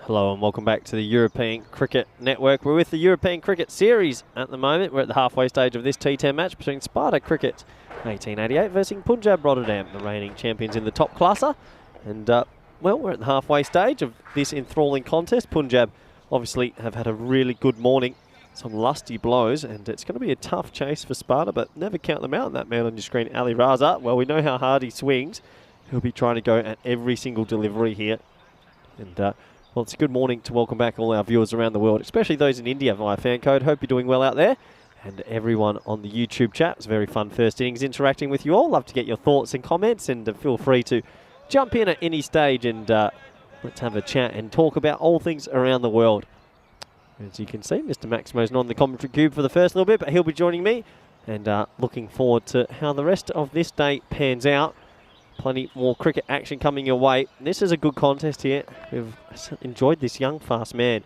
Hello and welcome back to the European Cricket Network. We're with the European Cricket Series at the moment. We're at the halfway stage of this T10 match between Sparta Cricket 1888 versus Punjab Rotterdam, the reigning champions in the top classer. And, well, we're at the halfway stage of this enthralling contest. Punjab obviously have had a really good morning, some lusty blows, and it's going to be a tough chase for Sparta, but never count them out. That man on your screen, Ali Raza, well, we know how hard he swings. He'll be trying to go at every single delivery here. And, well, it's a good morning to welcome back all our viewers around the world, especially those in India via FanCode. Hope you're doing well out there. And everyone on the YouTube chat. It's a very fun first innings interacting with you all. Love to get your thoughts and comments, and feel free to jump in at any stage and let's have a chat and talk about all things around the world. As you can see, Mr. Maximo's not on the commentary cube for the first little bit, but he'll be joining me. And looking forward to how the rest of this day pans out. Plenty more cricket action coming your way. This is a good contest here. We've enjoyed this young, fast man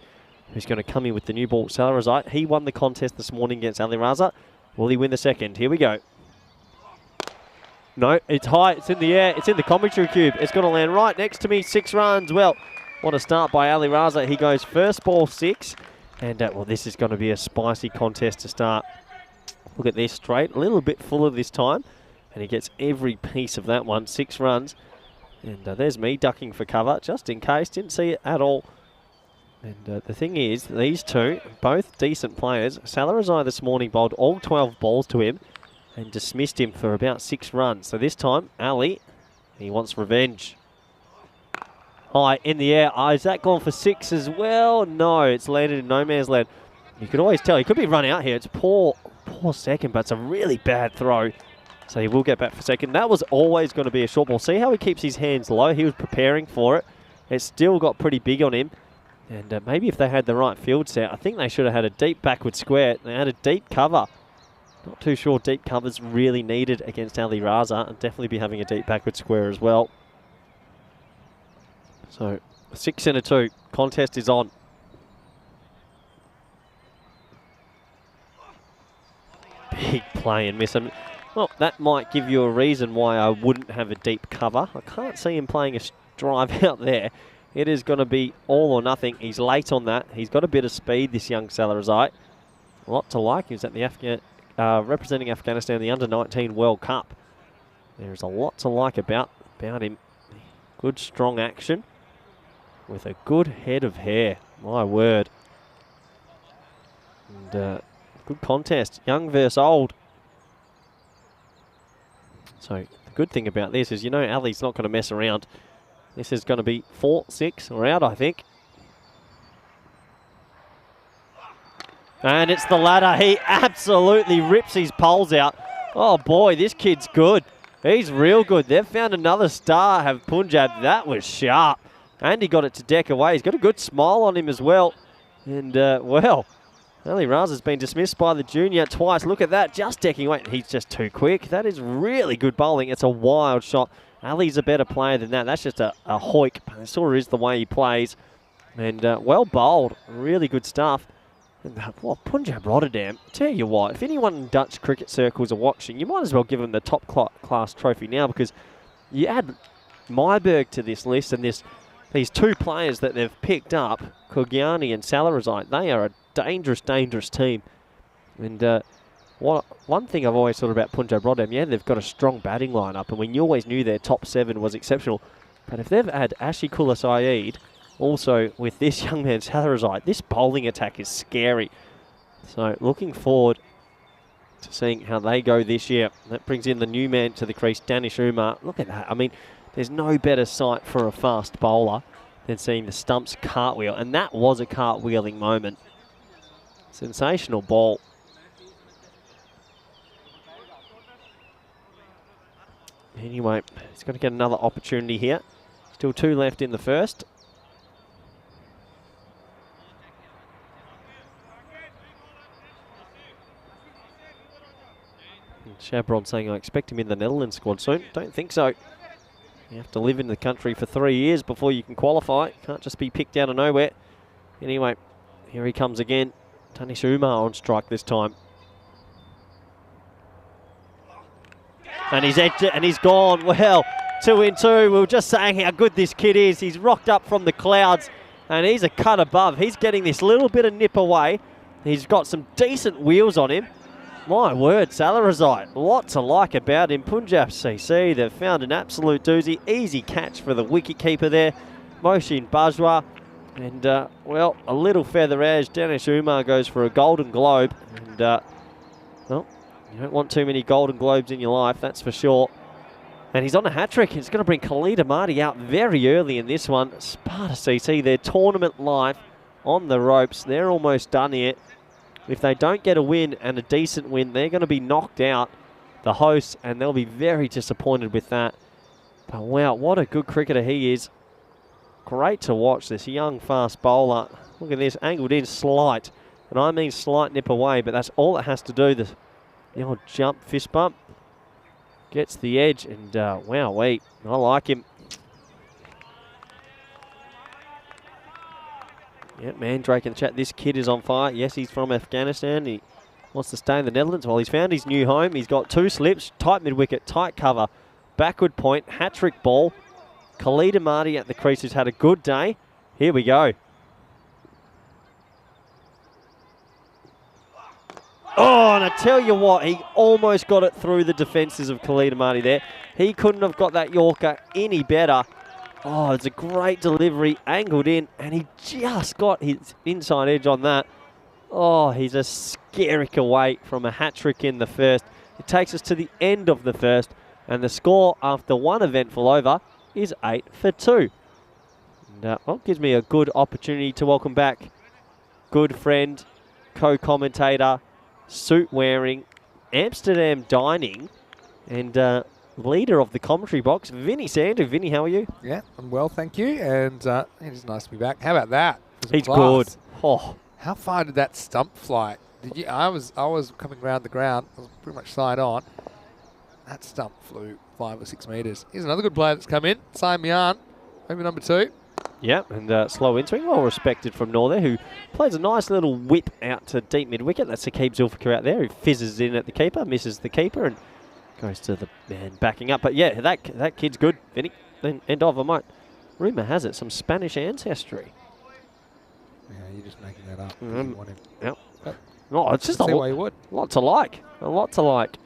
who's going to come in with the new ball, Salarazite. He won the contest this morning against Ali Raza. Will he win the second? Here we go. No, it's high. It's in the air. It's in the commentary cube. It's going to land right next to me. 6 runs. Well, what a start by Ali Raza. He goes first ball 6. And, well, this is going to be a spicy contest to start. Look at this straight. A little bit fuller this time. And he gets every piece of that one, 6 runs. And there's me ducking for cover, just in case. Didn't see it at all. And the thing is, these two, both decent players. Salarazai this morning bowled all 12 balls to him and dismissed him for about 6 runs. So this time, Ali, he wants revenge. High in the air. Oh, is that gone for 6 as well? No, it's landed in no man's land. You could always tell he could be run out here. It's poor second, but it's a really bad throw. So he will get back for second. That was always going to be a short ball. See how he keeps his hands low? He was preparing for it. It still got pretty big on him. And maybe if they had the right field set, I think they should have had a deep backward square. They had a deep cover. Not too sure deep cover's really needed against Ali Raza. And definitely be having a deep backward square as well. So, 6 and a 2. Contest is on. Big play and miss him. Well, that might give you a reason why I wouldn't have a deep cover. I can't see him playing a drive out there. It is going to be all or nothing. He's late on that. He's got a bit of speed, this young Salarazite. A lot to like. He was at the representing Afghanistan in the Under-19 World Cup. There's a lot to like about him. Good, strong action with a good head of hair. My word. And good contest. Young versus old. So the good thing about this is, you know, Ali's not going to mess around. This is going to be 4, 6 or out, I think. And it's the ladder. He absolutely rips his poles out. Oh boy, this kid's good. He's real good. They've found another star, have Punjab. That was sharp. And he got it to deck away. He's got a good smile on him as well. And, well, Ali Raza's been dismissed by the junior twice. Look at that, just decking away. He's just too quick. That is really good bowling. It's a wild shot. Ali's a better player than that. That's just a hoik. It sort of is the way he plays. And well bowled. Really good stuff. And, well, Punjab Rotterdam, tell you what, if anyone in Dutch cricket circles are watching, you might as well give them the top class trophy now, because you add Myberg to this list and these 2 players that they've picked up, Kogiani and Salarazite, they are a dangerous, dangerous team. And one thing I've always thought about Punjab Rotterdam, yeah, they've got a strong batting lineup, and we always knew their top 7 was exceptional. But if they've had Ashikula Saeed, also with this young man Salarazite, this bowling attack is scary. So looking forward to seeing how they go this year. That brings in the new man to the crease, Danish Umar. Look at that. I mean, there's no better sight for a fast bowler than seeing the stumps cartwheel. And that was a cartwheeling moment. Sensational ball. Anyway, he's going to get another opportunity here. Still 2 left in the first. Chabron saying, I expect him in the Netherlands squad soon. Don't think so. You have to live in the country for 3 years before you can qualify. Can't just be picked out of nowhere. Anyway, here he comes again. Danish Umar on strike this time. And he's edged it and he's gone. Well, 2 in 2. We were just saying how good this kid is. He's rocked up from the clouds And he's a cut above. He's getting this little bit of nip away. He's got some decent wheels on him. My word, Salarazite. A lot to like about him. Punjab CC, they've found an absolute doozy. Easy catch for the wicketkeeper there. Moshin Bajwa. And, well, a little feather edge. Danish Umar goes for a golden globe. And, well, you don't want too many golden globes in your life, that's for sure. And he's on a hat-trick. It's going to bring Khalid Ahmadi out very early in this one. Sparta CC, their tournament life on the ropes. They're almost done here. If they don't get a win and a decent win, they're going to be knocked out, the hosts, and they'll be very disappointed with that. But wow, what a good cricketer he is. Great to watch, this young fast bowler. Look at this, angled in slight. And I mean slight nip away, but that's all it has to do. The old jump fist bump. Gets the edge, and wow, I like him. Yeah, Mandrake in the chat. This kid is on fire. Yes, he's from Afghanistan. He wants to stay in the Netherlands. Well, he's found his new home. He's got 2 slips, tight mid-wicket, tight cover, backward point, hat-trick ball. Khalid Ahmadi at the crease who's had a good day. Here we go. Oh, and I tell you what, he almost got it through the defences of Khalid Ahmadi there. He couldn't have got that Yorker any better. Oh, it's a great delivery, angled in, and he just got his inside edge on that. Oh, he's a skerrick away from a hat-trick in the first. It takes us to the end of the first, and the score after one eventful over is 8 for 2. And, well, gives me a good opportunity to welcome back good friend, co-commentator, suit-wearing, Amsterdam dining, and leader of the commentary box, Vinny Sandu. Vinny, how are you? Yeah, I'm well, thank you. And it is nice to be back. How about that? He's good. Oh, how far did that stump fly? Did you? I was coming around the ground. I was pretty much side on. That stump flew 5 or 6 metres. Here's another good player that's come in, Sai Mian, maybe number 2. yeah, and slow in swing, well respected from Northern, who plays a nice little whip out to deep mid-wicket. That's Saqib Zulfikar out there, who fizzes in at the keeper, misses the keeper, and goes to the man backing up. But yeah, that kid's good, Vinny. Then end of, I might. Rumour has it, some Spanish ancestry. Yeah, you're just making that up. You want him. Yep. No, it's just See why you would. lot to like. A lot to like.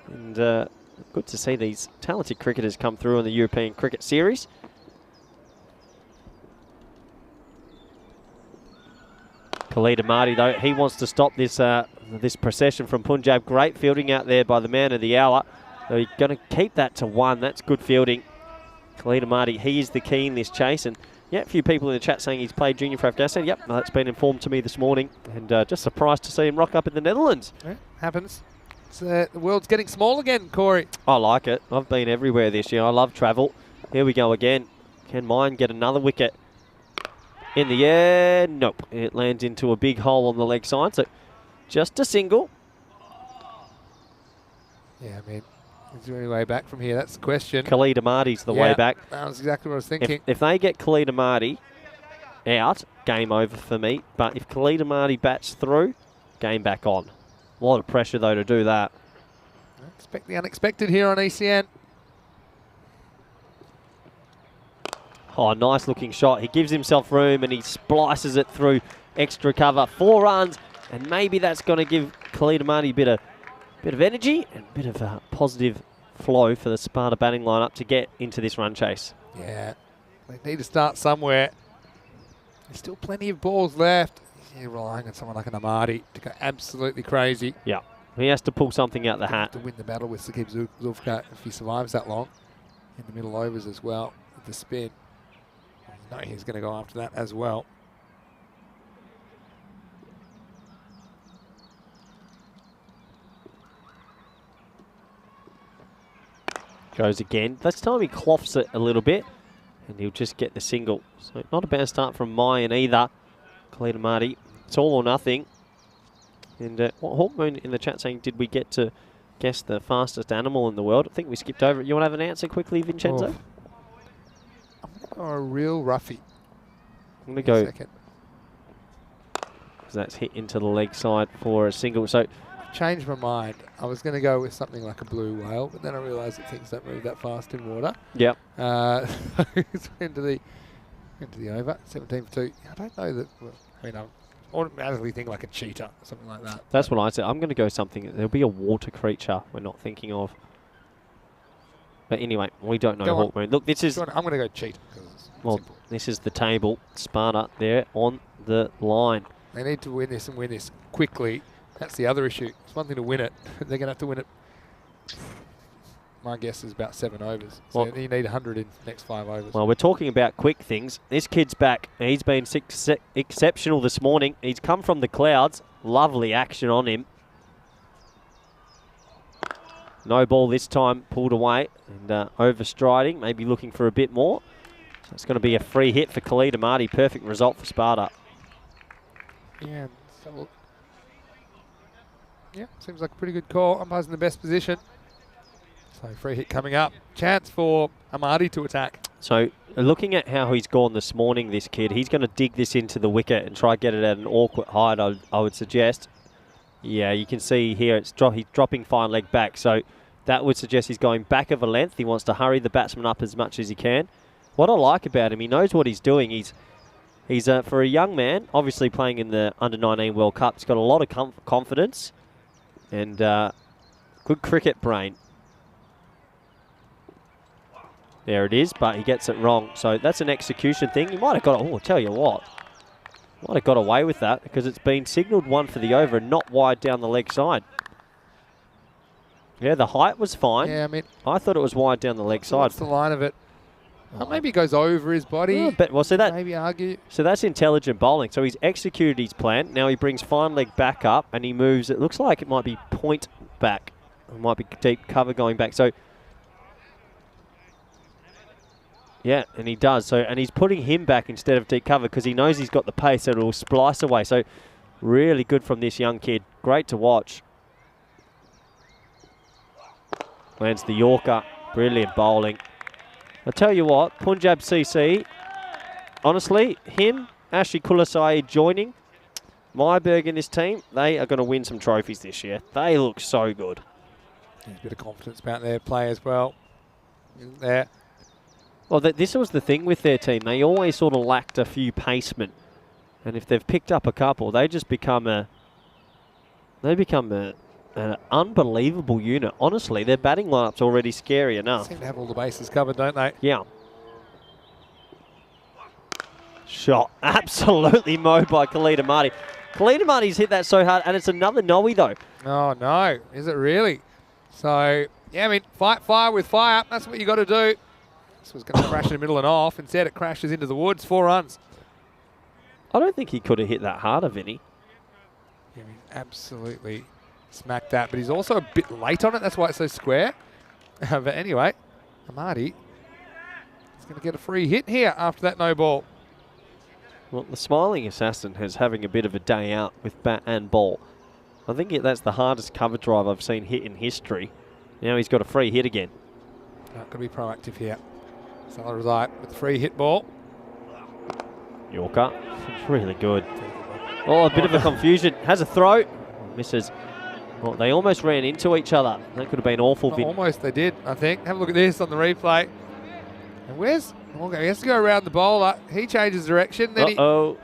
And good to see these talented cricketers come through in the European Cricket Series. Khalid Ahmadi, though, he wants to stop this this procession from Punjab. Great fielding out there by the man of the hour. So he's going to keep that to 1. That's good fielding. Khalid Ahmadi, he is the key in this chase. And yeah, a few people in the chat saying he's played junior for Afghanistan. Yep, that's been informed to me this morning. And just surprised to see him rock up in the Netherlands. Yeah, happens. The world's getting small again, Corey. I like it. I've been everywhere this year. I love travel. Here we go again. Can mine get another wicket? In the air, nope. It lands into a big hole on the leg side. So just a single. Yeah, I mean, is there any way back from here? That's the question. Khalid Ahmadi's the way back. That was exactly what I was thinking. If they get Khalid Ahmadi out, game over for me. But if Khalid Ahmadi bats through, game back on. A lot of pressure, though, to do that. Expect the unexpected here on ECN. Oh, nice looking shot. He gives himself room and he splices it through extra cover. 4 runs, and maybe that's going to give Khalid Ahmadi a bit of energy and a bit of a positive flow for the Sparta batting lineup to get into this run chase. Yeah, they need to start somewhere. There's still plenty of balls left. You're relying on someone like an Ahmadi to go absolutely crazy. Yeah, he has to pull something out the hat. To win the battle with Saqib Zulfikar if he survives that long. In the middle overs as well with the spin. No, he's going to go after that as well. Goes again. This time he cloths it a little bit and he'll just get the single. So not a bad start from Mayan either. Khalid Ahmadi. It's all or nothing. And Hawkmoon in the chat saying, did we get to guess the fastest animal in the world? I think we skipped over it. You want to have an answer quickly, Vincenzo? Oh. A real roughie. I'm going to go. Because that's hit into the leg side for a single. So changed my mind. I was going to go with something like a blue whale, but then I realised that things don't move that fast in water. Yep. Into the into the over. 17 for 2. I don't know that. Well, I mean, I automatically think like a cheetah, something like that. That's what I said. I'm going to go something. There'll be a water creature we're not thinking of. But anyway, we don't know Hawk Moon. Look, this is... I'm going to go cheetah. Well, simple. This is the table. Sparta there on the line. They need to win this and win this quickly. That's the other issue. It's one thing to win it. They're going to have to win it. My guess is about 7 overs. So you need 100 in the next 5 overs. Well, we're talking about quick things. This kid's back. He's been exceptional this morning. He's come from the clouds. Lovely action on him. No ball this time, pulled away and overstriding, maybe looking for a bit more. So it's going to be a free hit for Khalid Amadi. Perfect result for Sparta. Yeah, seems like a pretty good call. Umpire's in the best position. So free hit coming up. Chance for Amadi to attack. So looking at how he's gone this morning, this kid, he's going to dig this into the wicket and try to get it at an awkward height, I would suggest. Yeah, you can see here he's dropping fine leg back. So that would suggest he's going back of a length. He wants to hurry the batsman up as much as he can. What I like about him, he knows what he's doing. He's for a young man, obviously playing in the Under-19 World Cup. He's got a lot of confidence and good cricket brain. There it is, but he gets it wrong. So that's an execution thing. He might have got it. Oh, I'll tell you what. Might have got away with that because it's been signalled one for the over and not wide down the leg side. Yeah, the height was fine. Yeah, I mean, I thought it was wide down the leg side. What's the line of it? Oh, maybe he goes over his body. Maybe argue. So that's intelligent bowling. So he's executed his plan. Now he brings fine leg back up and he moves. It looks like it might be point back. It might be deep cover going back. So yeah, and he does. So and he's putting him back instead of deep cover because he knows he's got the pace that will splice away. So really good from this young kid. Great to watch. Lands the Yorker. Brilliant bowling. I tell you what, Punjab CC, honestly, him, Ashley Kulasai joining, Myberg in this team, they are going to win some trophies this year. They look so good. There's a bit of confidence about their play as well. Isn't there? Well, this was the thing with their team. They always sort of lacked a few pacemen. And if they've picked up a couple, they just become an unbelievable unit. Honestly, their batting lineup's already scary enough. They seem to have all the bases covered, don't they? Yeah. Shot. Absolutely mowed by Khalid Amadi. Khalid Amadi's hit that so hard, and it's another noe though. Oh, no. Is it really? So, yeah, I mean, fight fire with fire. That's what you got to do. This was going to crash in the middle and off. Instead, it crashes into the woods. 4 runs. I don't think he could have hit that harder, Vinny. Yeah, I mean, absolutely smacked that. But he's also a bit late on it. That's why it's so square. But anyway, Amadi is going to get a free hit here after that no ball. Well, the smiling assassin is having a bit of a day out with bat and ball. I think that's the hardest cover drive I've seen hit in history. Now he's got a free hit again. Got to be proactive here. Salarazai with the free hit ball. Yorker. Really good. Oh, a bit of a confusion. Has a throw. Misses. Well, they almost ran into each other. That could have been awful. Almost they did, I think. Have a look at this on the replay. And where's Morgan? He has to go around the bowler. He changes direction. Then he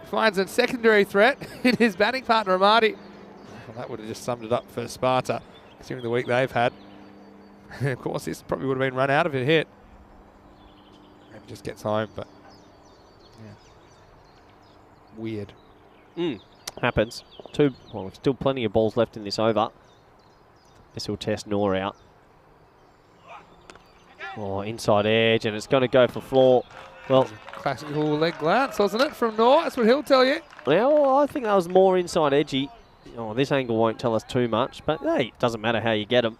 finds a secondary threat in his batting partner, Amadi. Well, that would have just summed it up for Sparta, considering the week they've had. Of course, this probably would have been run out of a hit. Maybe just gets home, but yeah. Weird. Happens. Well, still plenty of balls left in this over. This will test Noor out. Oh, inside edge, and it's going to go for floor. Well, classical leg glance, wasn't it, from Noor? That's what he'll tell you. Well, I think that was more inside edgy. Oh, this angle won't tell us too much, but hey, it doesn't matter how you get him.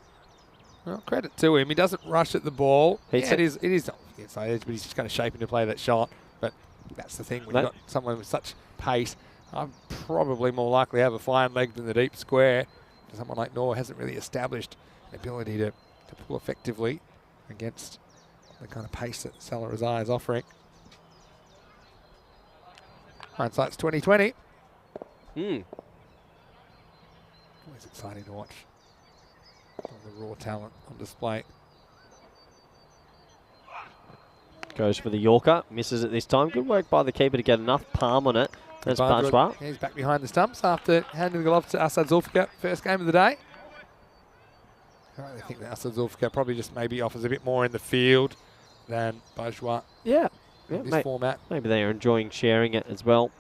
Well, credit to him. He doesn't rush at the ball. It is not inside edge, but he's just going to shape him to play that shot. But that's the thing. When you've got someone with such pace, I'm probably more likely to have a fine leg than the deep square. Someone like Noor hasn't really established the ability to pull effectively against the kind of pace that Salarazai is offering. Hindsight's 20/20. Always exciting to watch. All the raw talent on display. Goes for the Yorker. Misses it this time. Good work by the keeper to get enough palm on it. That's Bajwa. He's back behind the stumps after handing the glove to Asad Zulfikar. First game of the day. I think that Asad Zulfikar probably just maybe offers a bit more in the field than Bajwa. Yeah. In this format. Maybe they are enjoying sharing it as well.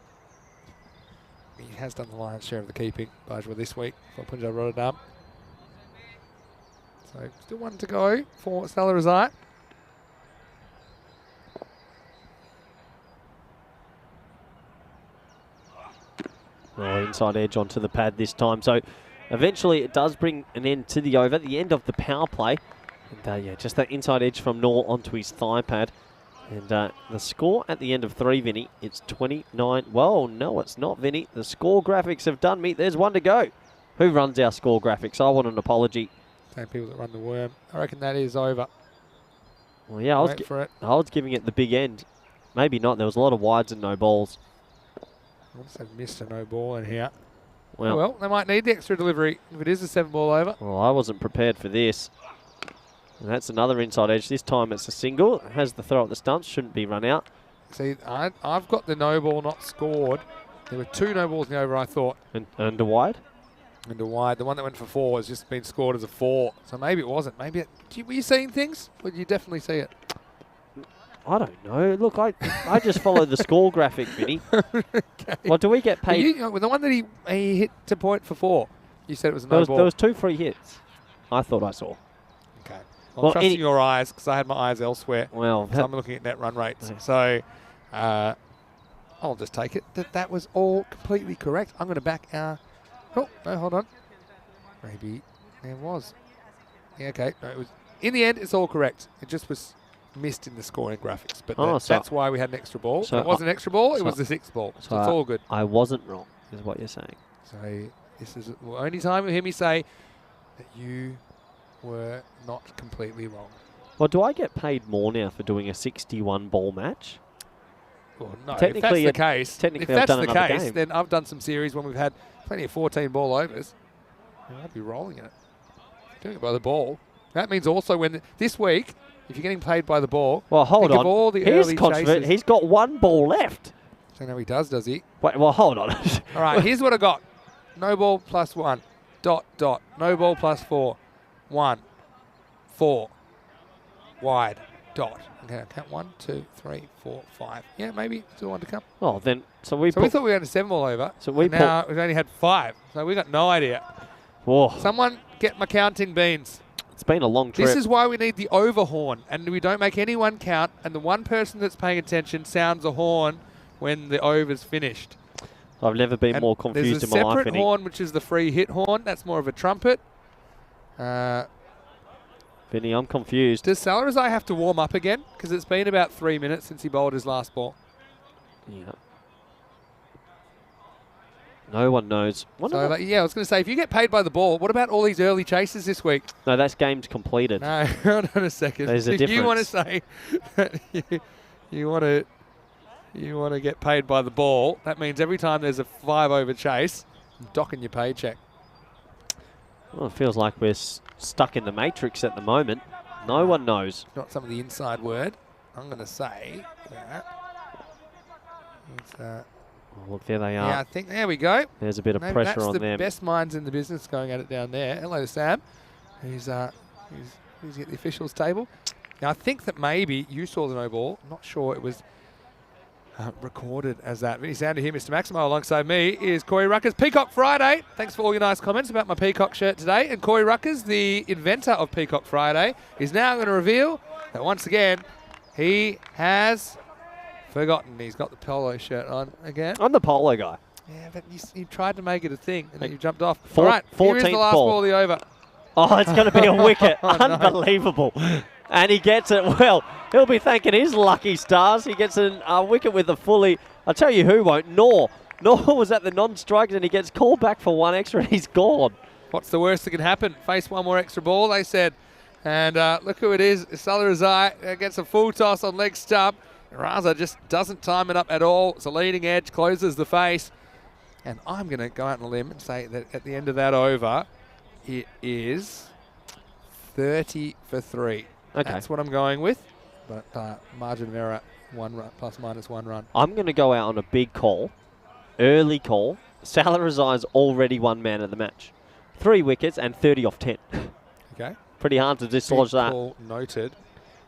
He has done the lion's share of the keeping, Bajwa, this week for Punjab Rotterdam. So still one to go for Stella Razai. Oh, inside edge onto the pad this time. So eventually it does bring an end to the over, the end of the power play. And yeah, just that inside edge from Noor onto his thigh pad. And the score at the end of 3, Vinny, it's 29. Whoa, no, it's not, Vinny. The score graphics have done me. There's one to go. Who runs our score graphics? I want an apology. Same people that run the worm. I reckon that is over. Well, yeah, I was giving it the big end. Maybe not. There was a lot of wides and no balls. I must have missed a no ball in here. Well, they might need the extra delivery if it is a 7-ball over. Well, I wasn't prepared for this. And that's another inside edge. This time it's a single. It has the throw at the stumps. Shouldn't be run out. See, I've got the no ball not scored. There were 2 no balls in the over, I thought. And a wide? And a wide. The one that went for 4 has just been scored as a 4. So maybe it wasn't. Maybe were you seeing things? Or did you definitely see it? I don't know. Look, I just follow the score graphic, Vinny. Okay. Well, do we get paid? The one that he hit to point for 4, you said it was a no ball. There was 2 free hits. I thought I saw. Okay. I'm trusting your eyes because I had my eyes elsewhere. Well, so I'm looking at net run rates. So I'll just take it that was all completely correct. I'm going to back our... Oh, no, hold on. Maybe there was. Yeah, okay. No, it was. In the end, it's all correct. It just was missed in the scoring graphics. But that's why we had an extra ball. So it wasn't an extra ball, it was the 6th ball. So it's all good. I wasn't wrong, is what you're saying. So this is the only time you'll hear me say that you were not completely wrong. Well, do I get paid more now for doing a 61-ball match? Well, no. If that's the case, then I've done some series when we've had plenty of 14-ball overs. I'd be rolling in it. Doing it by the ball. That means also when this week, if you're getting paid by the ball, well, hold on. All the early chases. He's got 1 ball left. So now he does he? Wait, well, hold on. All right, here's what I got. No ball plus 1. ... No ball plus 4. 1. 4. Wide. ... Okay, I'll count 1, 2, 3, 4, 5. Yeah, maybe still one to come. Oh, then we thought we had a 7-ball over. So now we've only had 5. So we got no idea. Whoa. Someone get my counting beans. It's been a long trip. This is why we need the over horn, and we don't make anyone count. And the one person that's paying attention sounds a horn when the over's finished. I've never been more confused in my life. There's a separate horn, which is the free hit horn. That's more of a trumpet. Vinny, I'm confused. Does Salarazai have to warm up again? Because it's been about 3 minutes since he bowled his last ball. Yeah. No one knows. I was going to say, if you get paid by the ball, what about all these early chases this week? No, that's games completed. No, hold on a second. There's a difference. If you want to say that you want to get paid by the ball, that means every time there's a 5-over chase, I'm docking your paycheck. Well, it feels like we're stuck in the matrix at the moment. No one knows. Not some of the inside word. I'm going to say that. Look, there they are. Yeah, I think there we go. There's a bit of pressure on them. That's the best minds in the business going at it down there. Hello to Sam, who's at the officials table. Now, I think that maybe you saw the no ball. I'm not sure it was recorded as that. Vinny Sander here, Mr. Maximo, alongside me is Corey Ruckers. Peacock Friday. Thanks for all your nice comments about my Peacock shirt today. And Corey Ruckers, the inventor of Peacock Friday, is now going to reveal that once again he has forgotten. He's got the polo shirt on again. I'm the polo guy. Yeah, but you tried to make it a thing and then you jumped off. All right, here is the last ball of the over. Oh, it's going to be a wicket. Unbelievable. And he gets it. Well, he'll be thanking his lucky stars. He gets a wicket with a fully... I'll tell you who won't. Noor was at the non-strikes and he gets called back for 1 extra and he's gone. What's the worst that can happen? Face 1 more extra ball, they said. And look who it is. Salarazai gets a full toss on leg stump. Raza just doesn't time it up at all. It's a leading edge, closes the face. And I'm going to go out on a limb and say that at the end of that over, it is 30 for 3. Okay. That's what I'm going with. but margin of error, 1 run, plus minus 1 run. I'm going to go out on a big call, early call. Salarizai's already one man of the match. 3 wickets and 30 off 10. Okay. Pretty hard to dislodge Big that. call noted.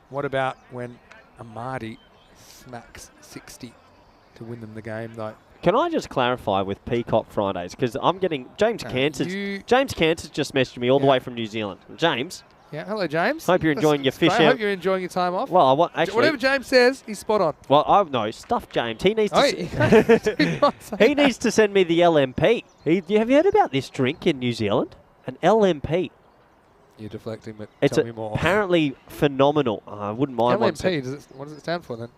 What about when Amadi smacks 60 to win them the game, though? Can I just clarify with Peacock Fridays? Because I'm getting James Cantor's. James Cantor's just messaged me all the way from New Zealand. James. Yeah, hello, James. Hope you're enjoying your fish I out. hope you're enjoying your time off. Well, actually, whatever James says, he's spot on. Well, no, stuff James. He needs to. He needs to send me the LMP. Have you heard about this drink in New Zealand? An LMP. You're deflecting, but It's tell me more. apparently phenomenal. I wouldn't mind one. LMP, what does it stand for then?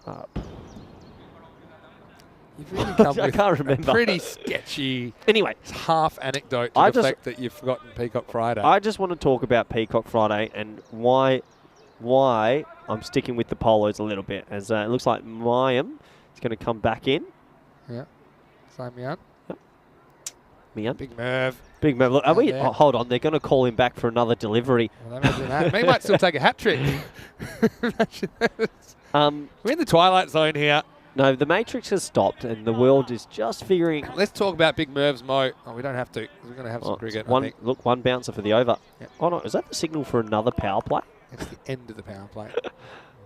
You've really I come with can't remember. a pretty sketchy Anyway, half anecdote to the fact that you've forgotten Peacock Friday. I just want to talk about Peacock Friday and why I'm sticking with the Polos a little bit. As it looks like Mayam is going to come back in. Yeah. Same Mian. Mian. Big Merv. Big Merv. Look, hold on. They're going to call him back for another delivery. Well, imagine that. He might still take a hat trick. We're in the twilight zone here. No, the Matrix has stopped and the world is just figuring. Let's talk about Big Merv's Mo. Oh, we don't have to. We're going to have some cricket. One bouncer for the over. Yep. Oh, no. Is that the signal for another power play? It's the end of the power play.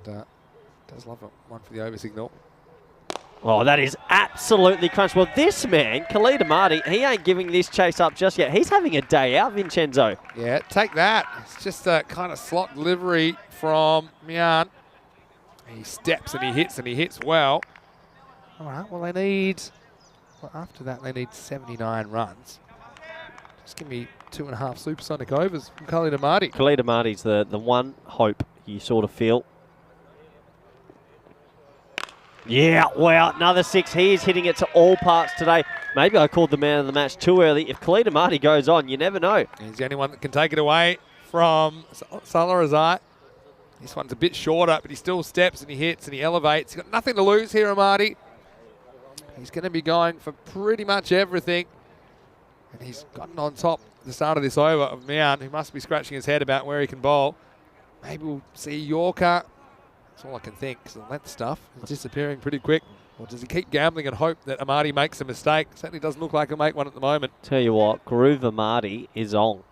And, does love one for the over signal. Oh, that is absolutely crunched. Well, this man, Khalid Amadi, he ain't giving this chase up just yet. He's having a day out, Vincenzo. Yeah, take that. It's just a kind of slot delivery from Mian. He steps and he hits well. All right, well, after that, they need 79 runs. Just give me 2.5 supersonic overs from Khalid Amadi. Khalid Amadi's the one hope you sort of feel. Yeah, wow, another 6. He is hitting it to all parts today. Maybe I called the man of the match too early. If Khalid Amadi goes on, you never know. He's the only one that can take it away from Salarizai. This one's a bit shorter, but he still steps and he hits and he elevates. He's got nothing to lose here, Amadi. He's going to be going for pretty much everything. And he's gotten on top at the start of this over of Mian, who must be scratching his head about where he can bowl. Maybe we'll see Yorker. That's all I can think, because the length stuff is disappearing pretty quick. Or does he keep gambling and hope that Amadi makes a mistake? Certainly doesn't look like he'll make one at the moment. Tell you what, Groove Amadi is on.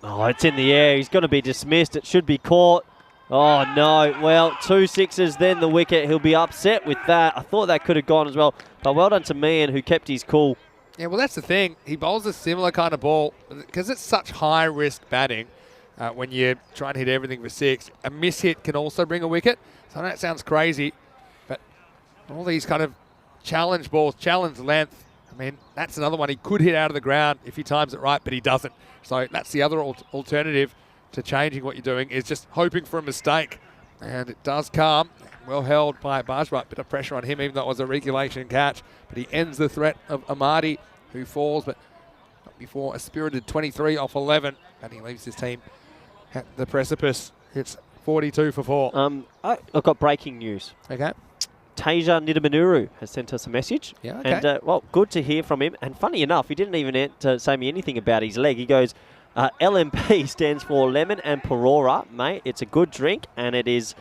Oh, it's in the air. He's going to be dismissed. It should be caught. Oh, no. Well, 2 sixes, then the wicket. He'll be upset with that. I thought that could have gone as well. But well done to Mian, who kept his cool. Yeah, well, that's the thing. He bowls a similar kind of ball. Because it's such high-risk batting, when you're trying to hit everything for 6, a miss hit can also bring a wicket. So I know it sounds crazy, but all these kind of challenge balls, challenge length, I mean, that's another one he could hit out of the ground if he times it right, but he doesn't. So that's the other alternative to changing what you're doing, is just hoping for a mistake. And it does come. Well held by Bajwa. Bit of pressure on him, even though it was a regulation catch. But he ends the threat of Amadi, who falls, but not before a spirited 23 off 11. And he leaves his team at the precipice. It's 42 for 4. I've got breaking news. Okay. Tasia Nidamanuru has sent us a message. Yeah, okay. And, well, good to hear from him. And funny enough, he didn't even say me anything about his leg. He goes, LMP stands for Lemon and Perora, mate. It's a good drink, and it is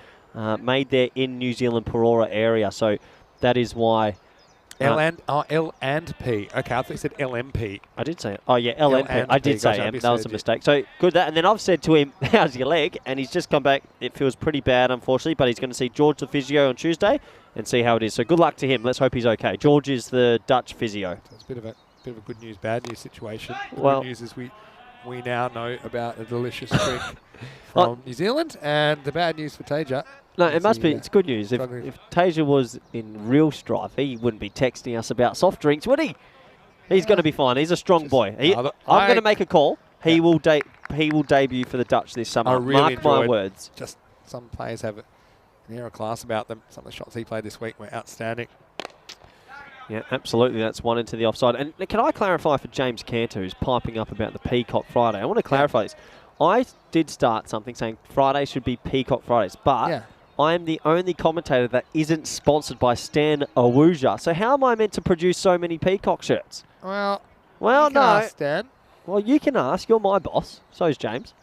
made there in New Zealand, Perora area. So that is why... L and P. Okay, I thought you said LMP. I did say it. Oh, yeah, LMP. I did say M. That was a mistake. So good that. And then I've said to him, how's your leg? And he's just come back. It feels pretty bad, unfortunately, but he's going to see George the physio on Tuesday and see how it is. So good luck to him. Let's hope he's okay. George is the Dutch physio. So it's a bit of a good news, bad news situation. The well, good news is we now know about a delicious drink from New Zealand, and the bad news for Tasia. No, it must be. It's good news. If Tasia was in real strife, he wouldn't be texting us about soft drinks, would he? He's going to be fine. He's a strong boy. I'm going to make a call. He will debut for the Dutch this summer. Mark my words. Just some players have an air of class about them. Some of the shots he played this week were outstanding. Yeah, absolutely. That's one into the offside. And can I clarify for James Cantor, who's piping up about the Peacock Friday? I want to clarify this. I did start something saying Friday should be Peacock Fridays, but I am the only commentator that isn't sponsored by Stan Awuja. So how am I meant to produce so many Peacock shirts? Well, no. ask Stan. Well, you can ask. You're my boss. So is James.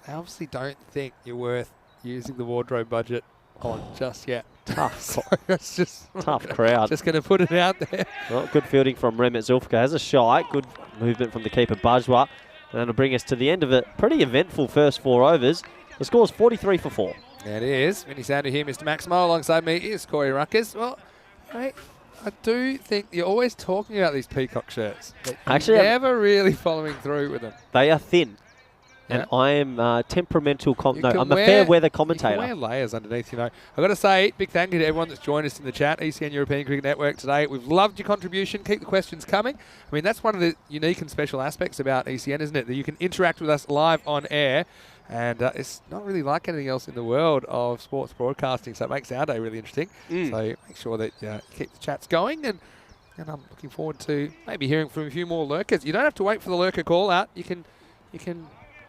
I obviously don't think you're worth using the wardrobe budget on just yet. Tough. So it's just Tough crowd. Just going to put it out there. Well, good fielding from Remet Zulfika. Has a shy. Good movement from the keeper, Bajwa. And that'll bring us to the end of a pretty eventful first 4 overs. The score's 43 for 4. There it is. Vinny Sander here, Mr. Maximo. Alongside me is Corey Ruckers. Well, mate, I do think you're always talking about these peacock shirts. Actually, never really following through with them. They are thin. Yeah. And I am temperamental. You No, can I'm a fair weather You commentator. can wear layers underneath, you know. I've got to say, big thank you to everyone that's joined us in the chat, ECN European Cricket Network today. We've loved your contribution. Keep the questions coming. I mean, that's one of the unique and special aspects about ECN, isn't it? That you can interact with us live on air. And it's not really like anything else in the world of sports broadcasting, so it makes our day really interesting. So make sure that you keep the chats going, and I'm looking forward to maybe hearing from a few more lurkers. You don't have to wait for the lurker call out. You can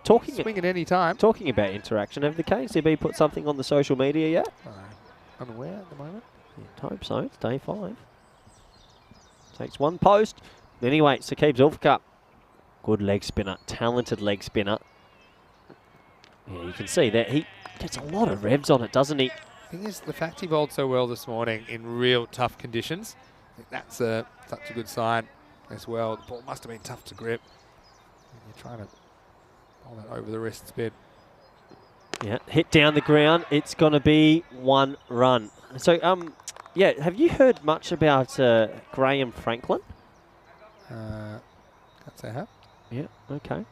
swing at any time. Talking about interaction, have the KCB put something on the social media yet? Unaware at the moment. I hope so. It's day 5. Takes 1 post. Anyway, Saqib Zulfika. Good leg spinner. Talented leg spinner. Yeah, you can see that he gets a lot of revs on it, doesn't he? Thing is, the fact he bowled so well this morning in real tough conditions, I think that's such a good sign as well. The ball must have been tough to grip. You're trying to bowl that over the wrist spin. Yeah, hit down the ground. It's going to be 1 run. So, yeah, have you heard much about Graham Franklin? Can't say I have. Yeah, okay.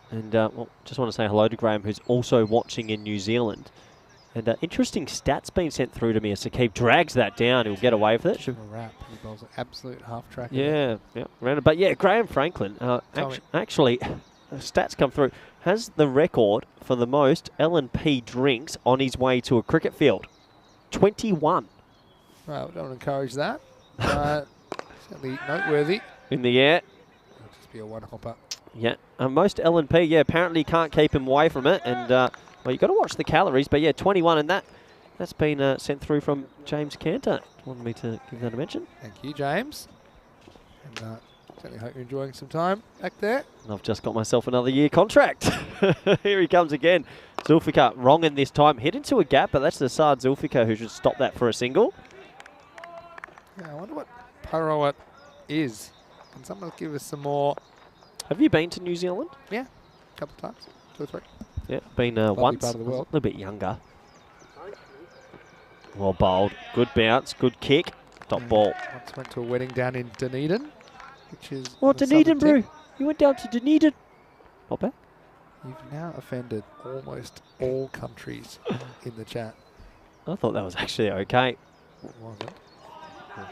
And, well, just want to say hello to Graham, who's also watching in New Zealand. And interesting stats being sent through to me as Saqib drags that down. He'll get away with it. A wrap. He bowls an absolute half track. Yeah, yeah. But, yeah, Graham Franklin, actually, stats come through, has the record for the most L&P drinks on his way to a cricket field. 21. Well, don't encourage that. Certainly noteworthy. In the air. It'll just be a one-hopper. Yeah, most L&P, yeah, apparently can't keep him away from it. And, well, you've got to watch the calories. But, yeah, 21, and that's been sent through from James Cantor. Wanted me to give that a mention. Thank you, James. And certainly hope you're enjoying some time back there. And I've just got myself another year contract. Here he comes again. Zulfika wrong in this time. Hit into a gap, but that's the Saad Zulfika who should stop that for a single. Yeah, I wonder what Paroa is. Can someone give us some more? Have you been to New Zealand? Yeah, a couple of times. 2 or 3. Yeah, been once. Part of the world. A little bit younger. Well bowled. Good bounce. Good kick. Top ball. Once went to a wedding down in Dunedin, which is... Oh, Dunedin, bro. You went down to Dunedin. Not bad. You've now offended almost all countries in the chat. I thought that was actually okay. It wasn't.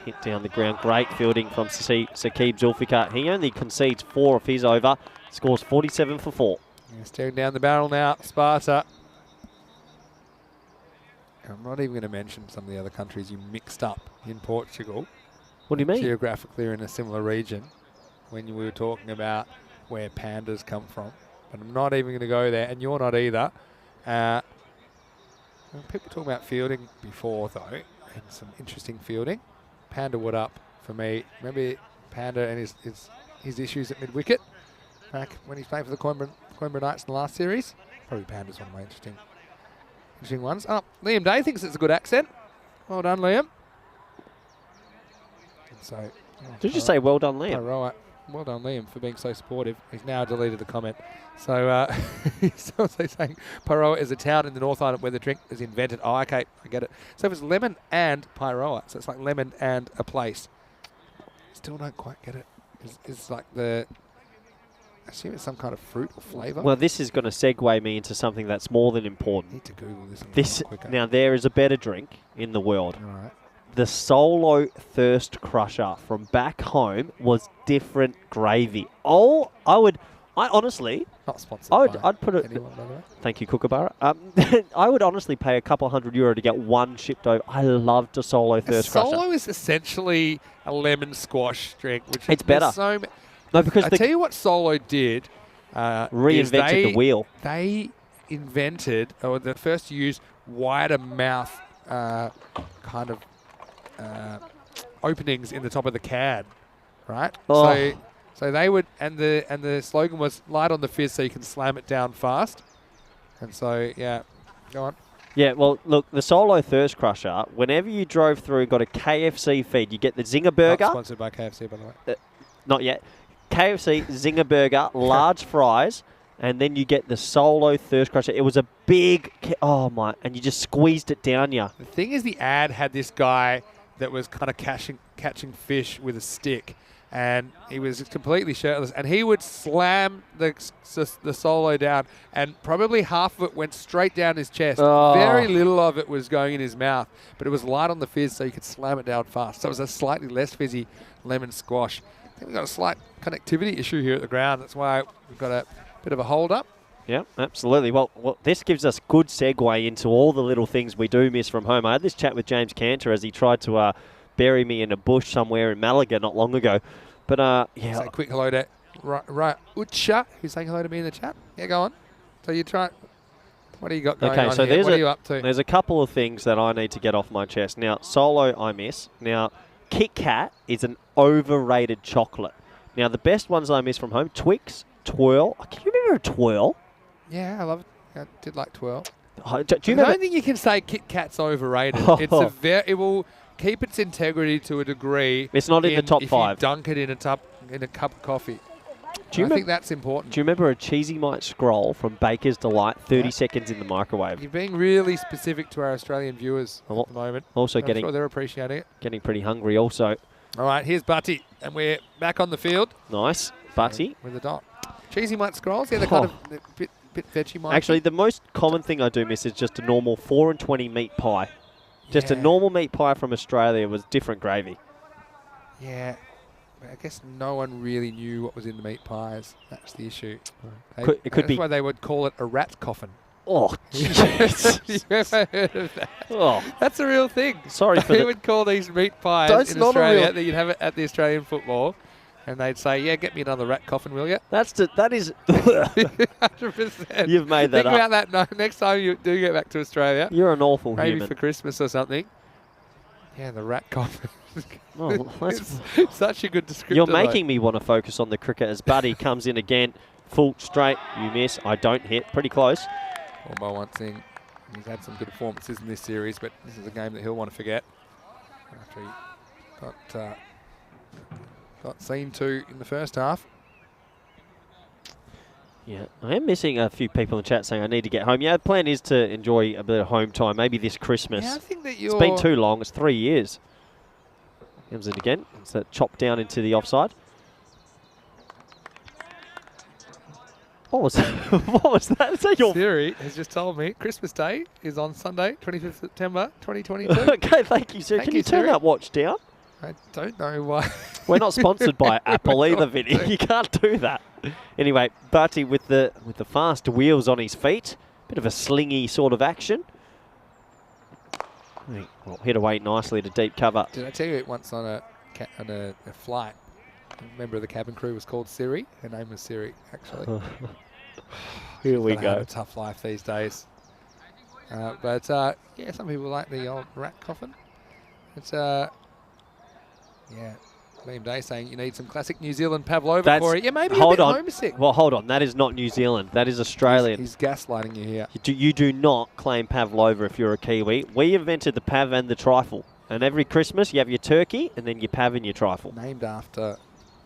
Hit down the ground. Great fielding from Saqib Zulfika. He only concedes 4 of his over. Scores 47 for 4. Yeah, staring down the barrel now, Sparta. I'm not even going to mention some of the other countries you mixed up in Portugal. What do you mean? Geographically, in a similar region when we were talking about where pandas come from. But I'm not even going to go there, and you're not either. People talking about fielding before, though, and some interesting fielding. Panda would up for me. Remember Panda and his issues at mid-wicket back when he's playing for the Coimbra Knights in the last series? Probably Panda's one of my interesting ones. Oh, Liam Day thinks it's a good accent. Well done, Liam. And so, Did you say well done, Liam? Right. Well done, Liam, for being so supportive. He's now deleted the comment. So he's also saying Pyroa is a town in the North Island where the drink is invented. Oh, okay, I get it. So it's lemon and Pyroa. So it's like lemon and a place. Still don't quite get it. It's like I assume it's some kind of fruit or flavour. Well, this is going to segue me into something that's more than important. I need to Google this. Now, there is a better drink in the world. All right. The Solo Thirst Crusher from back home was different gravy. Oh, I honestly... Not sponsored I'd put it... anyone, by the way. Thank you, Kookaburra. I would honestly pay a couple €100 to get one shipped over. I love the Solo Thirst Crusher. Solo is essentially a lemon squash drink. Which It's better. No, because I tell you what Solo did. Reinvented the wheel. They invented, or the first to use wider mouth kind of openings in the top of the can, right? Oh. So they would, and the slogan was light on the fizz so you can slam it down fast. And so, yeah, go on. Yeah, well, look, the Solo Thirst Crusher, whenever you drove through, got a KFC feed, you get the Zinger Burger. Not sponsored by KFC, by the way. Not yet. KFC, Zinger Burger, large fries, and then you get the Solo Thirst Crusher. It was a big, oh my, and you just squeezed it down you. The thing is, the ad had this guy that was kind of catching fish with a stick, and he was completely shirtless, and he would slam the Solo down, and probably half of it went straight down his chest. Oh. Very little of it was going in his mouth, but it was light on the fizz, so you could slam it down fast. So it was a slightly less fizzy lemon squash. I think we've got a slight connectivity issue here at the ground. That's why we've got a bit of a hold up. Yeah, absolutely. Well, this gives us good segue into all the little things we do miss from home. I had this chat with James Cantor as he tried to bury me in a bush somewhere in Malaga not long ago. But, yeah. Say a quick hello to Ucha, who's saying hello to me in the chat. Yeah, go on. So you try. What do you got going on so here? What are you up to? There's a couple of things that I need to get off my chest. Now, Solo I miss. Now, Kit Kat is an overrated chocolate. Now, the best ones I miss from home, Twix, Twirl. Can you remember a Twirl? Yeah, I love it. I did like Twirl. Do you I don't think you can say Kit Kat's overrated. It will keep its integrity to a degree. It's not in the top 5. If you dunk it in a cup of coffee. I think that's important. Do you remember a Cheesy Mite Scroll from Baker's Delight, 30 seconds in the microwave? You're being really specific to our Australian viewers at the moment. Also I'm sure they're appreciating it. Getting pretty hungry also. All right, here's Butty, and we're back on the field. Nice. Butty. With a dot. Cheesy Mite Scrolls, yeah, they're kind of a bit veggie Mite. Actually, the most common thing I do miss is just a normal 4 and 20 meat pie. Just a normal meat pie from Australia was different gravy. Yeah. I guess no one really knew what was in the meat pies. That's the issue. That's why they would call it a rat coffin. Oh, jeez. You ever heard of that? Oh. That's a real thing. Sorry for They would call these meat pies in Australia that you'd have it at the Australian football, and they'd say, "Yeah, get me another rat coffin, will you?" That is 100%. You've made that Think up. about that next time you do get back to Australia. You're an awful maybe human. for Christmas or something. Yeah, the rat coffin. Oh, it's such a good description. You're making me want to focus on the cricket as Buddy comes in again. Full straight, you miss. I don't hit. Pretty close. By one thing, he's had some good performances in this series, but this is a game that he'll want to forget after he got seen to in the first half. Yeah, I am missing a few people in the chat saying I need to get home. Yeah, the plan is to enjoy a bit of home time, maybe this Christmas. Yeah, I think that it's been too long. It's 3 years. Comes in again. It's that chop down into the offside. What was that? What was that? Is that your Siri has just told me Christmas Day is on Sunday, 25th September 2022. Okay, thank you, Siri. Can you turn that watch down? I don't know why. We're not sponsored by Apple either, Vinny. You can't do that. Anyway, Barty with the fast wheels on his feet. Bit of a slingy sort of action. Well, hit away nicely to deep cover. Did I tell you once on a flight, a member of the cabin crew was called Siri. Her name was Siri, actually. Here we go. Have a tough life these days. But yeah, some people like the old rat coffin. It's yeah. Liam Day saying you need some classic New Zealand pavlova for it. Yeah, maybe a bit homesick. Well, hold on. That is not New Zealand. That is Australian. He's gaslighting you here. You do not claim pavlova if you're a Kiwi. We invented the pav and the trifle. And every Christmas you have your turkey and then your pav and your trifle. Named after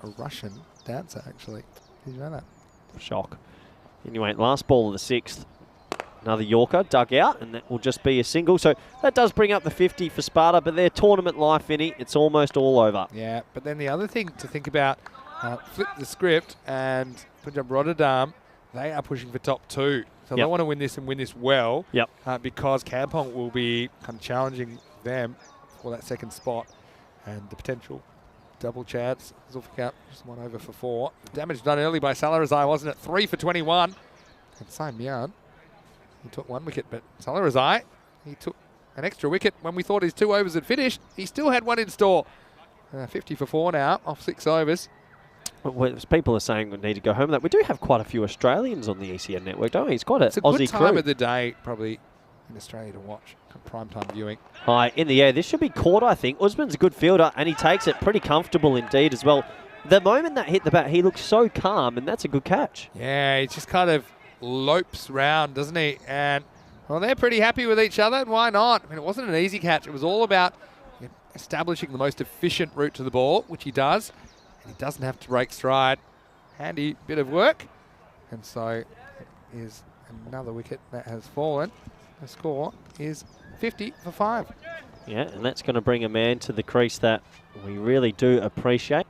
a Russian dancer, actually. Did you know that? Shock. Anyway, last ball of the 6th. Another Yorker dug out, and that will just be a single. So that does bring up the 50 for Sparta, but their tournament life, Vinny, it's almost all over. Yeah, but then the other thing to think about, flip the script, and Punjab Rotterdam, they are pushing for top 2. So they want to win this and win this well. Yep. Because Kampong will be kind of challenging them for that second spot, and the potential double chance. Zulfikar just 1 over for 4. Damage done early by Salarazai, wasn't it? 3 for 21. And Simon, he took 1 wicket, but Salarazai, he took an extra wicket when we thought his 2 overs had finished. He still had 1 in store. 50 for 4 now, off 6 overs. Well, people are saying we need to go home. That we do have quite a few Australians on the ECN network, don't we? It's quite an Aussie crew. It's a good time of the day, probably, in Australia to watch. Primetime viewing. High in the air. This should be caught, I think. Usman's a good fielder, and he takes it pretty comfortable indeed as well. The moment that hit the bat, he looks so calm, and that's a good catch. Yeah, he's just kind of lopes round, doesn't he? And, well, they're pretty happy with each other, and why not? I mean, it wasn't an easy catch. It was all about establishing the most efficient route to the ball, which he does. And he doesn't have to break stride. Handy bit of work. And so is another wicket that has fallen. The score is 50 for 5. Yeah, and that's going to bring a man to the crease that we really do appreciate.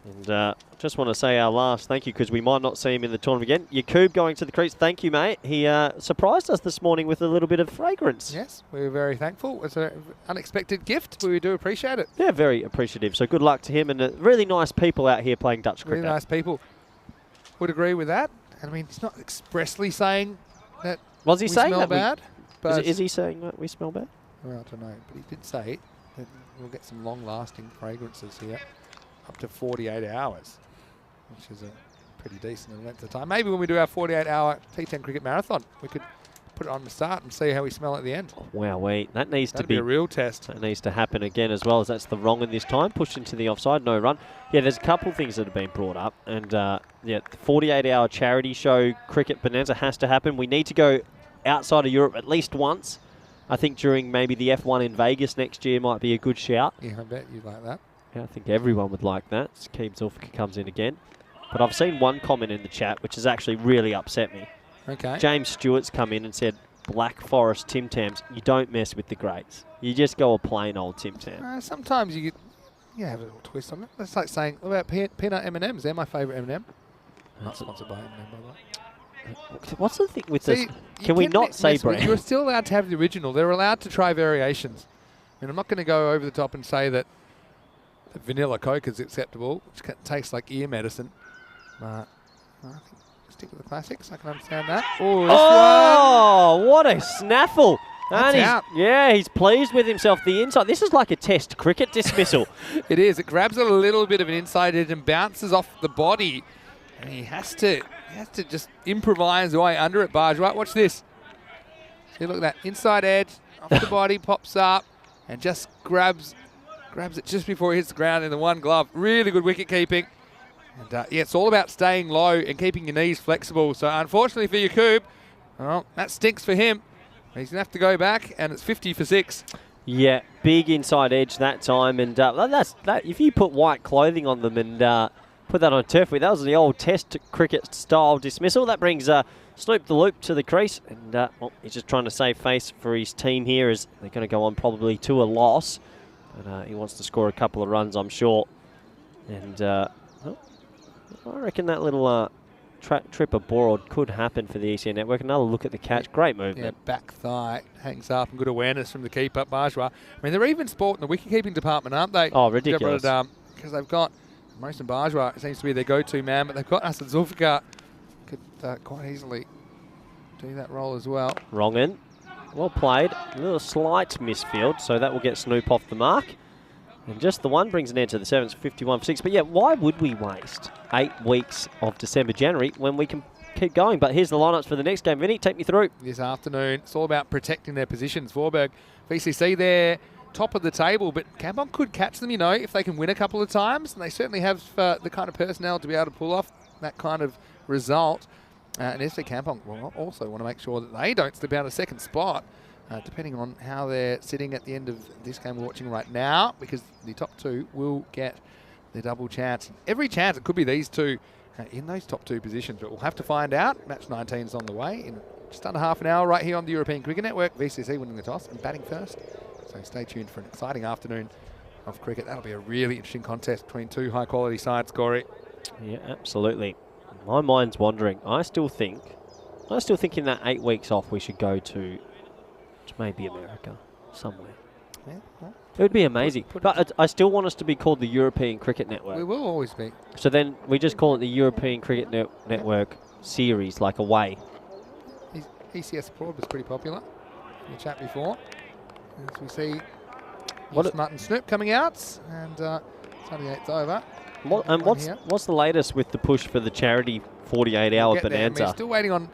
And just want to say our last thank you, because we might not see him in the tournament again. Yakub going to the crease. Thank you, mate. He surprised us this morning with a little bit of fragrance. Yes, we were very thankful. It's an unexpected gift. We do appreciate it. Yeah, very appreciative. So good luck to him, and really nice people out here playing Dutch cricket. Really nice people. Would agree with that. I mean, he's not expressly saying that Was he we saying smell that bad. But is he saying that we smell bad? Well, I don't know, but he did say that we'll get some long-lasting fragrances here, up to 48 hours, which is a pretty decent length of time. Maybe when we do our 48-hour T10 cricket marathon, we could put it on the start and see how we smell at the end. Wow, that needs That'd to be a real test. That needs to happen again as well, as that's the wrong in this time. Pushed into the offside, no run. Yeah, there's a couple of things that have been brought up, and yeah, the 48-hour charity show cricket bonanza has to happen. We need to go outside of Europe at least once. I think during maybe the F1 in Vegas next year might be a good shout. Yeah, I bet you'd like that. Yeah, I think everyone would like that. Keeb Zulfikar comes in again. But I've seen one comment in the chat which has actually really upset me. Okay. James Stewart's come in and said, Black Forest Tim Tams, you don't mess with the greats. You just go a plain old Tim Tam. Sometimes you have a little twist on it. That's like saying, what about peanut M&Ms? They're my favourite M&M. Not sponsored by M&M, by the way. What's the thing with this? You Can we not say brand? You're still allowed to have the original. They're allowed to try variations. I mean, I'm not going to go over the top and say that vanilla Coke is acceptable, which tastes like ear medicine. But I think stick with the classics. I can understand that. Oh, what a snaffle. That's and out. Yeah, he's pleased with himself. The inside. This is like a test cricket dismissal. It is. It grabs a little bit of an inside edge and bounces off the body. And he has to just improvise the way under it, Bajwa. Watch this. See, look at that. Inside edge, off the body, pops up, and just grabs it just before he hits the ground in the one glove. Really good wicket keeping. And yeah, it's all about staying low and keeping your knees flexible. So unfortunately for Yakub, well, that stinks for him. He's going to have to go back, and it's 50 for 6. Yeah, big inside edge that time. And that's if you put white clothing on them and put that on turf, that was the old test cricket style dismissal. That brings Snoop the Loop to the crease. And well, he's just trying to save face for his team here, as they're going to go on probably to a loss. But he wants to score a couple of runs, I'm sure. And well, I reckon that little trip aboard could happen for the ECN network. Another look at the catch. Great movement. Yeah, back thigh hangs up, and good awareness from the keeper, Bajwa. I mean, they're even sport in the wicket-keeping department, aren't they? Oh, ridiculous. Because they've got Mohsin Bajwa, it seems to be their go-to man, but they've got Asad Zulfikar. Could quite easily do that role as well. Wrong in. Well played. A little slight misfield, so that will get Snoop off the mark. And just the one brings an end to the 7th, 51 for 6. But yeah, why would we waste 8 weeks of December, January when we can keep going? But here's the lineups for the next game. Vinny, take me through. This afternoon, it's all about protecting their positions. Vorberg, VCC, they're top of the table, but Kampong could catch them, you know, if they can win a couple of times. And they certainly have the kind of personnel to be able to pull off that kind of result. And FC Kampong will also want to make sure that they don't slip out of second spot. Depending on how they're sitting at the end of this game we're watching right now, because the top 2 will get the double chance. Every chance it could be these two in those top 2 positions, but we'll have to find out. Match 19 is on the way in just under half an hour right here on the European Cricket Network. VCC winning the toss and batting first. So stay tuned for an exciting afternoon of cricket. That'll be a really interesting contest between 2 high-quality sides, Corey. Yeah, absolutely. My mind's wandering. I still think in that 8 weeks off we should go to maybe America, somewhere. Yeah, well, it would be amazing. But I still want us to be called the European Cricket Network. We will always be. So then we just call it the European Cricket Network series, like away. ECS Abroad was pretty popular in the chat before. As we see Smart and Snoop coming out, and 78's over. What's the latest with the push for the charity 48-hour bonanza? We're still waiting on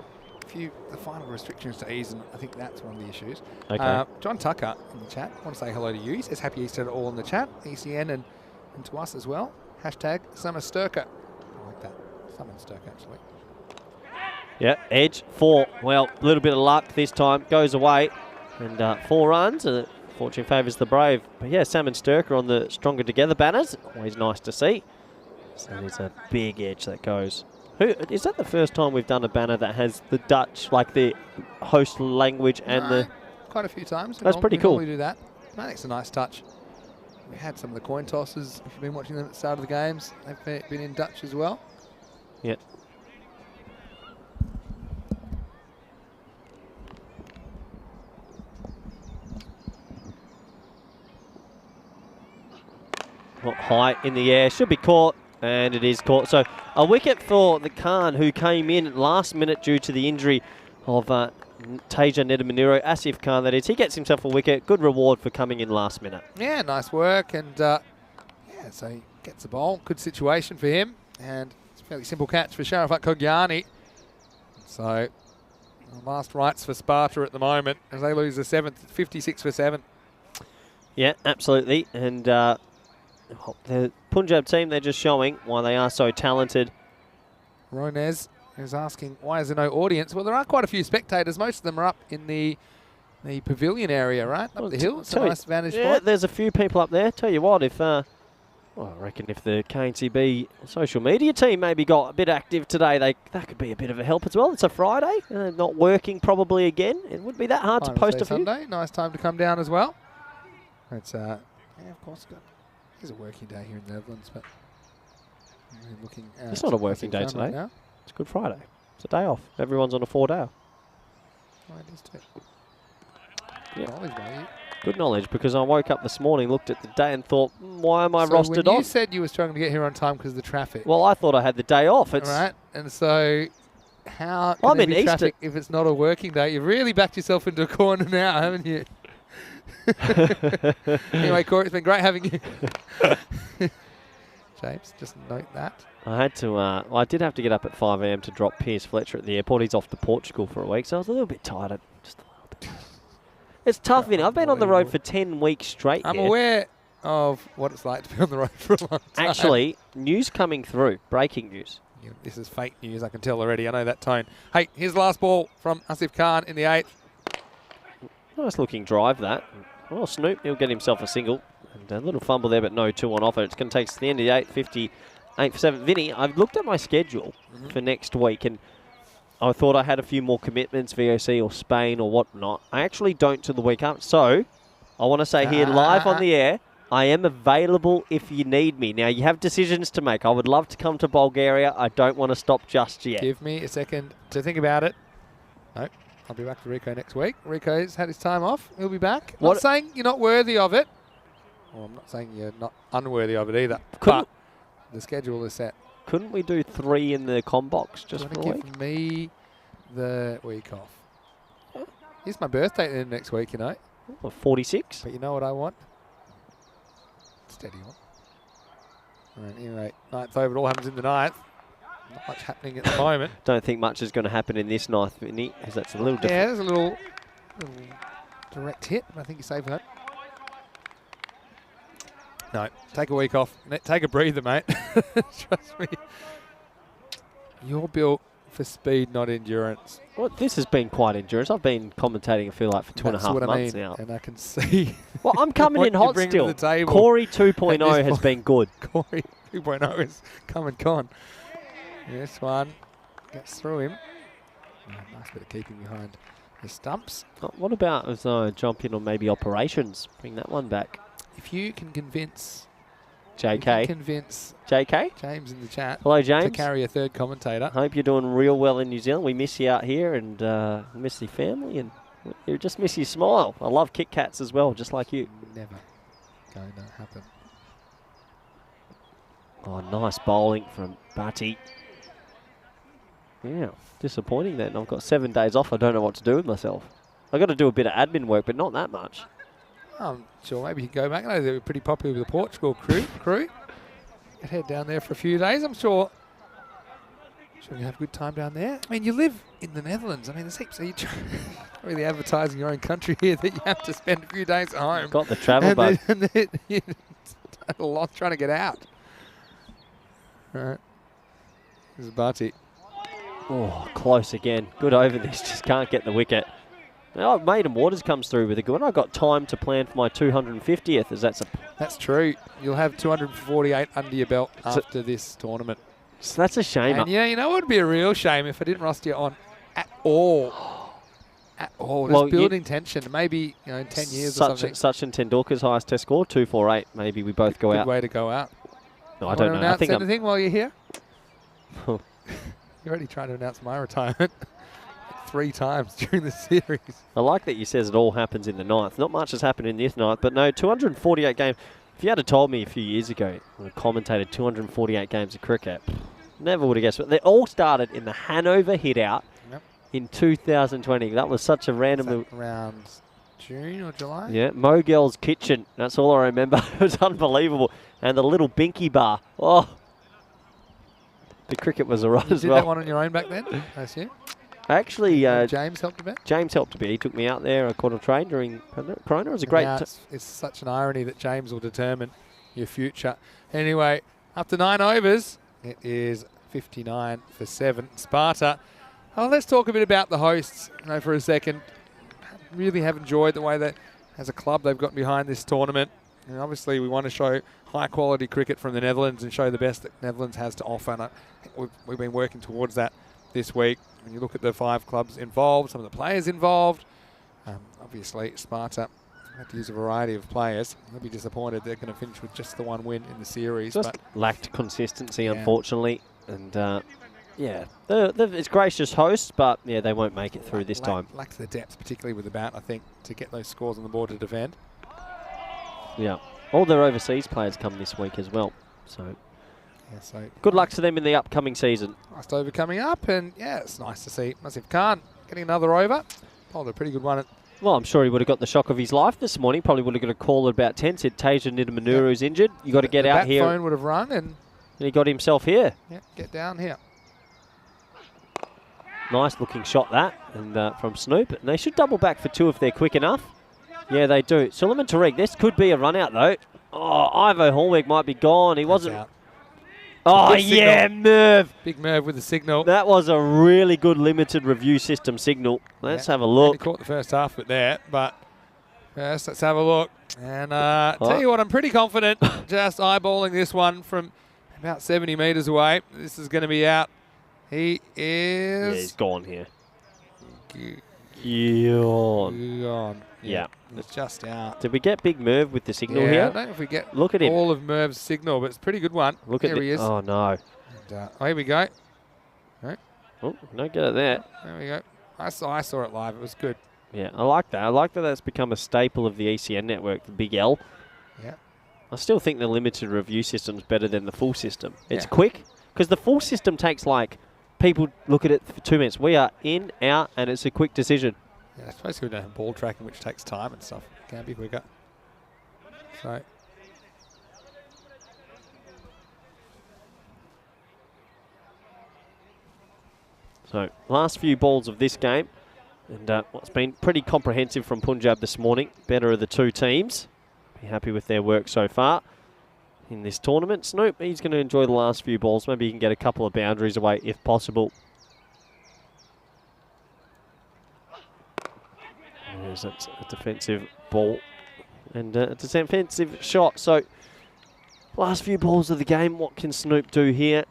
the final restrictions to ease, and I think that's one of the issues. Okay. John Tucker in the chat, I want to say hello to you. He says happy Easter to all in the chat, ECN and to us as well. Hashtag Summer Sturker. I like that. Summer Sturker, actually. Yeah, edge, 4. Well, a little bit of luck this time. Goes away. And 4 runs. Fortune favours the brave. But yeah, Sam and Sturker on the Stronger Together banners. Always nice to see. So there's a big edge that goes. Is that the first time we've done a banner that has the Dutch, like the host language and the... Quite a few times. That's pretty cool. We do that. I think it's a nice touch. We had some of the coin tosses. If you've been watching them at the start of the games, they've been in Dutch as well. Yeah. Not high in the air, should be caught, and it is caught. So a wicket for the Khan, who came in last minute due to the injury of Teja Nedamaniro, Asif Khan that is. He gets himself a wicket, good reward for coming in last minute. Yeah, nice work, and yeah, so he gets the ball. Good situation for him, and it's a fairly simple catch for Sharafat Kogiani. So last rights for Sparta at the moment as they lose the 7th, 56 for 7. Yeah, absolutely, and the Punjab team, they're just showing why they are so talented. Ronez is asking, why is there no audience? Well, there are quite a few spectators. Most of them are up in the pavilion area, right? Up the hill. It's a nice vantage Yeah, point. there's a few people up there. Tell you what, if well, I reckon if the KNCB social media team maybe got a bit active today, that could be a bit of a help as well. It's a Friday, not working probably again. It wouldn't be that hard to post a few. Sunday, nice time to come down as well. It's yeah, of course, it's a working day here in the Netherlands, but we're looking at it's not a working day today. Right now. It's Good Friday. It's a day off. Everyone's on a 4-day. Oh, it is too. Yeah. Knowledge, mate. Good knowledge, because I woke up this morning, looked at the day and thought, why am I So rostered when you off? said you were struggling to get here on time because of the traffic. Well, I thought I had the day off. It's Right, and so how can I'm there in be Easter. traffic if it's not a working day? You've really backed yourself into a corner now, haven't you? Anyway, Corey, it's been great having you. James, just note that. I had to. Well, I did have to get up at 5 a.m. to drop Piers Fletcher at the airport. He's off to Portugal for a week, so I was a little bit tired. Just a little bit. It's tough, innit? I've been on the road for 10 weeks straight. I'm here. aware of what it's like to be on the road for a long time. Actually, news coming through. Breaking news. Yeah, this is fake news, I can tell already. I know that tone. Hey, here's the last ball from Asif Khan in the 8th. Nice looking drive, that. Well, Snoop, he'll get himself a single. And a little fumble there, but no 2 on offer. It's going to take us to the end of the 8th, 58 for 7. Vinny, I've looked at my schedule for next week, and I thought I had a few more commitments, VOC or Spain or whatnot. I actually don't till the week up. So I want to say here live on the air, I am available if you need me. Now, you have decisions to make. I would love to come to Bulgaria. I don't want to stop just yet. Give me a second to think about it. No, I'll be back to Rico next week. Rico's had his time off. He'll be back. What? Not saying you're not worthy of it. Well, I'm not saying you're not unworthy of it either. Couldn't- But the schedule is set. Couldn't we do 3 in the com box just Do for you a want week? to give me the week off? It's my birthday then next week, you know. Oh, 46? But you know what I want? Steady on. All right, anyway, 9th over. It all happens in the 9th. Not much happening at the moment. Don't think much is going to happen in this 9th, Vinny, because that's a little different. Yeah, there's a little direct hit, but I think you're safe with that. No, take a week off. Take a breather, mate. Trust me. You're built for speed, not endurance. Well, this has been quite endurance. I've been commentating, I feel like, for 2.5 months now. And I can see. Well, I'm coming what in you hot bring to still. the table Corey at 2.0 this has point. been good. Corey 2.0 is come and gone. This one gets through him. Nice bit of keeping behind the stumps. What about as jump in on maybe operations? Bring that one back. If you can convince JK. JK? James in the chat Hello, to James. carry a 3rd commentator. Hope you're doing real well in New Zealand. We miss you out here and miss your family and we just miss your smile. I love Kit Kats as well, just like you. Never going to happen. Oh, nice bowling from Bati. Yeah, disappointing then. I've got 7 days off. I don't know what to do with myself. I've got to do a bit of admin work, but not that much. I'm sure maybe you can go back. I know they were pretty popular with the Portugal crew. Could head down there for a few days. I'm sure you can have a good time down there. I mean, you live in the Netherlands. I mean, there's heaps. You're really advertising your own country here that you have to spend a few days at home. Got the travel bug. It's a lot trying to get out. All right. This is Barty. Oh, close again. Good over this, just can't get the wicket. Now, Maiden Waters comes through with a good one. I've got time to plan for my 250th, as That's true. You'll have 248 under your belt after this tournament. So that's a shame. And yeah, you know what would be a real shame if I didn't roster you on at all. At all. Just Well, building tension. Maybe, in 10 years or something. Sachin Tendulkar's highest test score, 248. Maybe we both go Good out. way to go out. No, I don't know. I think anything while you're here? You're already trying to announce my retirement 3 times during the series. I like that you says it all happens in the 9th. Not much has happened in this 9th, but no, 248 games. If you had told me a few years ago when I commentated 248 games of cricket, never would have guessed. But they all started in the Hanover hit-out in 2020. That was such a random... Around June or July? Yeah, Mogel's Kitchen. That's all I remember. It was unbelievable. And the little Binky bar. Oh, the cricket was alright as well. You did that one on your own back then, I assume? Actually, James helped a bit? James helped a bit. He took me out there. I caught a train during Corona. It was a great... It's such an irony that James will determine your future. Anyway, up to 9 overs. It is 59 for 7. Sparta. Oh, let's talk a bit about the hosts for a second. Really have enjoyed the way that, as a club, they've gotten behind this tournament. And obviously, we want to show high-quality cricket from the Netherlands and show the best that Netherlands has to offer. And I think we've been working towards that this week. When you look at the 5 clubs involved, some of the players involved, obviously Sparta had to use a variety of players. They'll be disappointed they're going to finish with just the 1 win in the series. Just lacked consistency, unfortunately. And yeah, it's gracious hosts, but yeah, they won't make it through this time. Lacks the depth, particularly with the bat, I think, to get those scores on the board to defend. Yeah, all their overseas players come this week as well. So, yeah, so good luck to them in the upcoming season. Last over coming up, and yeah, it's nice to see Nasif Khan getting another over. Bowled a pretty good one. Well, I'm sure he would have got the shock of his life this morning. Probably would have got a call at about 10. Said Tasia Nidamannuru's injured. You got to get out here. The phone would have rung, and he got himself here. Yeah, get down here. Nice looking shot that, and from Snoop. And they should double back for 2 if they're quick enough. Yeah, they do. Suleiman Tariq, this could be a run out though. Oh, Ivo Hallweg might be gone. He wasn't. Out. Oh, yeah, Merv. Big Merv with the signal. That was a really good limited review system signal. Let's have a look. He caught the first half of it there, but first, let's have a look. And tell you what, I'm pretty confident just eyeballing this one from about 70 metres away. This is going to be out. He is... Yeah, he's gone here. Gone. Yeah. It's just out. Did we get Big Merv with the signal here? I don't know if we get look at him. all of Merv's signal, but it's a pretty good one. Look there at he is. Oh, no. And, here we go. Right. Oh, don't get it there. There we go. I saw it live. It was good. Yeah, I like that. I like that that's become a staple of the ECN network, the Big L. Yeah. I still think the limited review system's better than the full system. It's quick, because the full system takes people look at it for 2 minutes. We are in, out, and it's a quick decision. Yeah, I suppose we don't have ball tracking, which takes time and stuff. It can be quicker. So, last few balls of this game. And it's been pretty comprehensive from Punjab this morning. Better of the 2 teams. Be happy with their work so far in this tournament. Snoop, he's going to enjoy the last few balls. Maybe he can get a couple of boundaries away if possible. There's a defensive ball and a defensive shot. So, last few balls of the game, what can Snoop do here?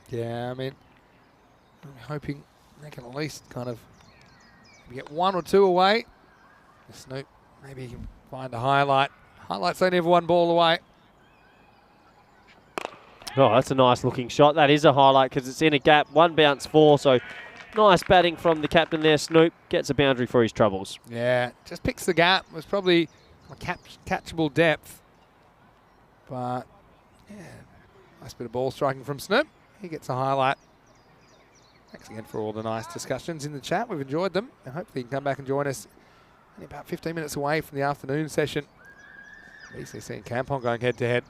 Yeah, I mean, I'm hoping they can at least kind of get 1 or 2 away. Snoop, maybe he can find a highlight. Highlight's only ever 1 ball away. Oh, that's a nice looking shot. That is a highlight because it's in a gap. 1 bounce 4, so nice batting from the captain there. Snoop gets a boundary for his troubles. Yeah, just picks the gap. It was probably a catchable depth. But, yeah, nice bit of ball striking from Snoop. He gets a highlight. Thanks again for all the nice discussions in the chat. We've enjoyed them. And hopefully you can come back and join us only about 15 minutes away from the afternoon session. BCC and Kampong going head-to-head.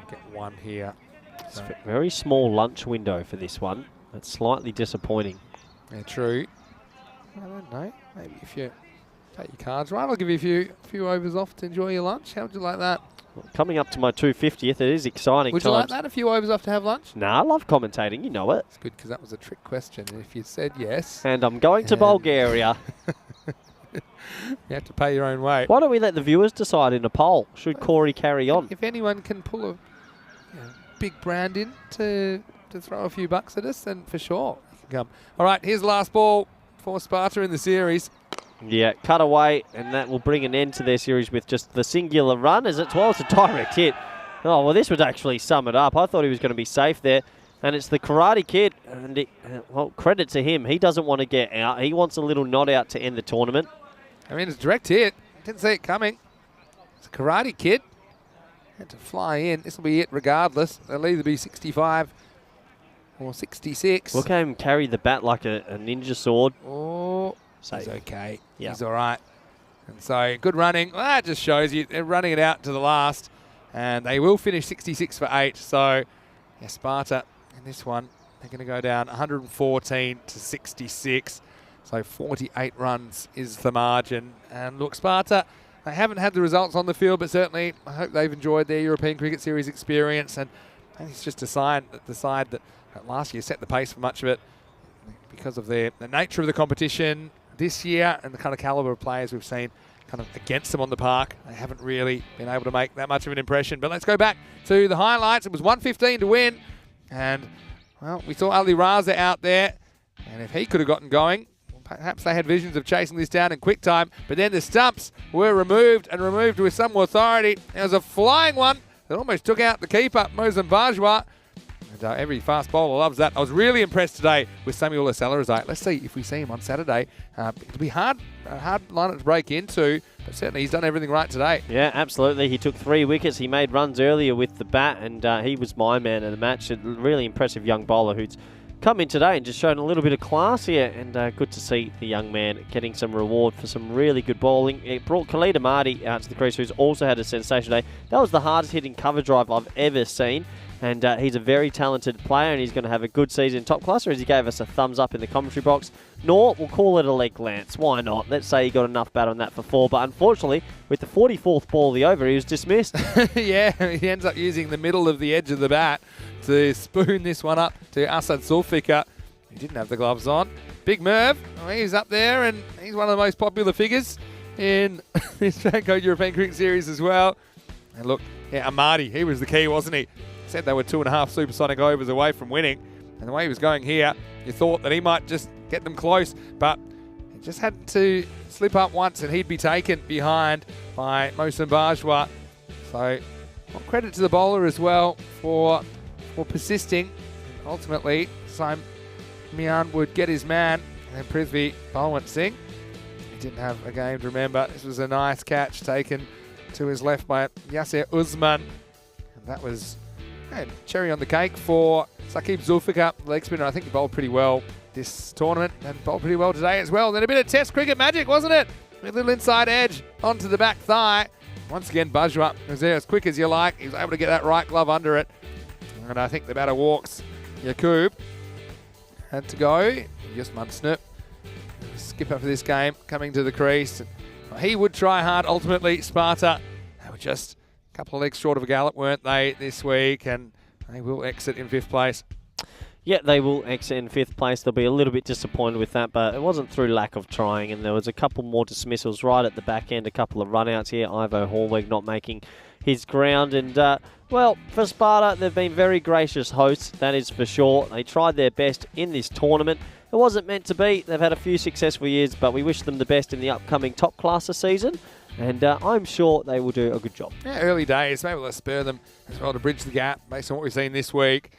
Get 1 here. It's a very small lunch window for this one. That's slightly disappointing. Yeah, true. I don't know. Maybe if you Take your cards right. I'll give you a few overs off to enjoy your lunch. How would you like that? Coming up to my 250th, it is exciting Would times. you like that? A few overs off to have lunch? Nah, I love commentating, you know it. It's good because that was a trick question. And if you said yes, And I'm going to Bulgaria. you have to pay your own way. Why don't we let the viewers decide in a poll? Should Corey carry on? If anyone can pull a big brand in to throw a few bucks at us, then for sure you can come. All right, here's the last ball for Sparta in the series. Yeah, cut away, and that will bring an end to their series with just the singular run, as it's a direct hit. Oh, well, this would actually sum it up. I thought he was going to be safe there, and it's the Karate Kid, and well, credit to him. He doesn't want to get out. He wants a little nod out to end the tournament. I mean, it's a direct hit. Didn't see it coming. It's a Karate Kid. Had to fly in. This will be it regardless. They'll either be 65 or 66. Look at him carry the bat like a ninja sword. Oh, Safe. he's okay. Yeah. He's all right. And so, good running. Well, that just shows you they're running it out to the last. And they will finish 66 for 8. So, yeah, Sparta in this one, they're going to go down 114 to 66. So, 48 runs is the margin. And look, Sparta, they haven't had the results on the field, but certainly I hope they've enjoyed their European Cricket Series experience. And I think it's just a sign that the side that last year set the pace for much of it because of the nature of the competition this year and the kind of calibre of players we've seen kind of against them on the park. They haven't really been able to make that much of an impression. But let's go back to the highlights. It was 115 to win. And, well, we saw Ali Raza out there. And if he could have gotten going, perhaps they had visions of chasing this down in quick time. But then the stumps were removed and removed with some authority. There was a flying one that almost took out the keeper, Mozambique. And every fast bowler loves that. I was really impressed today with Samuel Salarizai. Let's see if we see him on Saturday. It'll be a hard lineup to break into, but certainly he's done everything right today. Yeah, absolutely. He took 3 wickets. He made runs earlier with the bat, and he was my man of the match. A really impressive young bowler who's come in today and just shown a little bit of class here, and good to see the young man getting some reward for some really good bowling. It brought Khalid Ahmadi out to the crease, who's also had a sensational day. That was the hardest hitting cover drive I've ever seen. And he's a very talented player, and he's going to have a good season in top class, or as he gave us a thumbs up in the commentary box. Nor, we'll call it a leg glance. Why not? Let's say he got enough bat on that for 4. But unfortunately, with the 44th ball of the over, he was dismissed. Yeah, he ends up using the middle of the edge of the bat to spoon this one up to Asad Zulfikar. He didn't have the gloves on. Big Merv, he's up there, and he's one of the most popular figures in this FanCode European Cricket Series as well. And look, yeah, Ahmadi, he was the key, wasn't he? Said they were 2.5 supersonic overs away from winning, and the way he was going here, you thought that he might just get them close, but he just had to slip up once and he'd be taken behind by Mozambique. So, well, credit to the bowler as well for persisting. Ultimately, Mian would get his man, and Prithvi Balwant Singh, he didn't have a game to remember. This was a nice catch taken to his left by Yasser Usman, and that was cherry on the cake for Saqib Zulfikar, the leg spinner. I think he bowled pretty well this tournament and bowled pretty well today as well. Then a bit of test cricket magic, wasn't it? A little inside edge onto the back thigh. Once again, Bajwa was there as quick as you like. He was able to get that right glove under it. And I think the batter walks. Yaqub had to go. Usman Snoop, skipper for this game, coming to the crease. He would try hard. Ultimately, Sparta, they were just a couple of legs short of a gallop, weren't they, this week? And they will exit in 5th place. Yeah, they will exit in 5th place. They'll be a little bit disappointed with that, but it wasn't through lack of trying, and there was a couple more dismissals right at the back end, a couple of run-outs here. Ivo Hallweg not making his ground, and, well, for Sparta, they've been very gracious hosts, that is for sure. They tried their best in this tournament. It wasn't meant to be. They've had a few successful years, but we wish them the best in the upcoming top classer season. And I'm sure they will do a good job. Yeah, early days. Maybe let's spur them as well to bridge the gap based on what we've seen this week.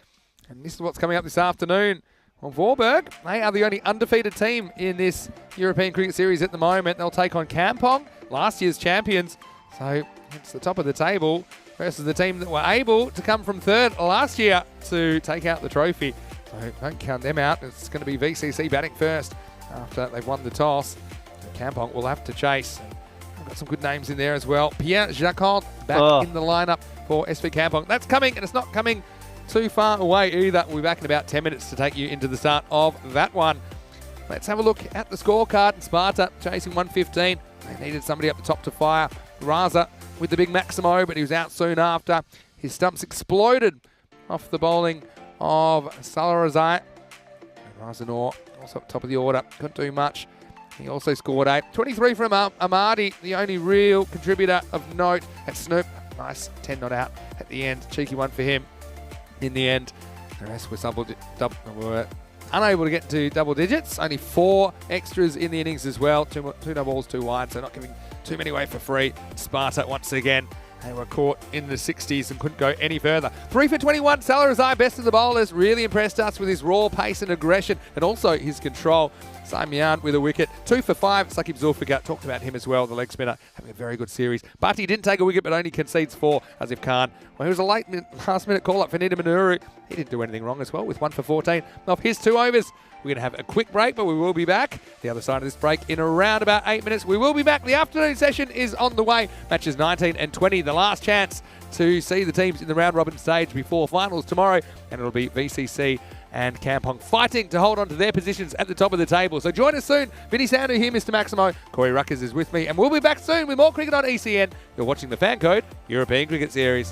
And this is what's coming up this afternoon. Well, Vorberg, they are the only undefeated team in this European Cricket Series at the moment. They'll take on Kampong, last year's champions. So it's the top of the table versus the team that were able to come from 3rd last year to take out the trophy. So don't count them out. It's going to be VCC batting first after they've won the toss. Kampong will have to chase. Got some good names in there as well. Pierre Jacquard back in the lineup for SV Kampong. That's coming, and it's not coming too far away either. We'll be back in about 10 minutes to take you into the start of that one. Let's have a look at the scorecard. Sparta chasing 115. They needed somebody up the top to fire. Raza with the big Maximo, but he was out soon after. His stumps exploded off the bowling of Salarazai. Razanor also up top of the order, couldn't do much. He also scored 8. 23 from Amadi, the only real contributor of note at Snoop. Nice 10 not out at the end. Cheeky one for him in the end. The rest were unable to get to double digits. Only 4 extras in the innings as well. 2 no balls, 2 wide, so not giving too many away for free. Sparta once again. They were caught in the 60s and couldn't go any further. 3 for 21, Salarazai, best of the bowlers, really impressed us with his raw pace and aggression and also his control. Samian with a wicket. 2 for 5, Sakib Zulfikar, talked about him as well, the leg spinner, having a very good series. But he didn't take a wicket but only concedes 4, Asif Khan. Well, he was a last minute call-up for Nida Manuru. He didn't do anything wrong as well with 1 for 14 off his 2 overs. We're going to have a quick break, but we will be back. The other side of this break in around about 8 minutes. We will be back. The afternoon session is on the way. Matches 19 and 20. The last chance to see the teams in the round-robin stage before finals tomorrow. And it'll be VCC and Kampong fighting to hold on to their positions at the top of the table. So join us soon. Vinny Sandu here, Mr. Maximo. Corey Ruckers is with me. And we'll be back soon with more cricket on ECN. You're watching the FanCode European Cricket Series.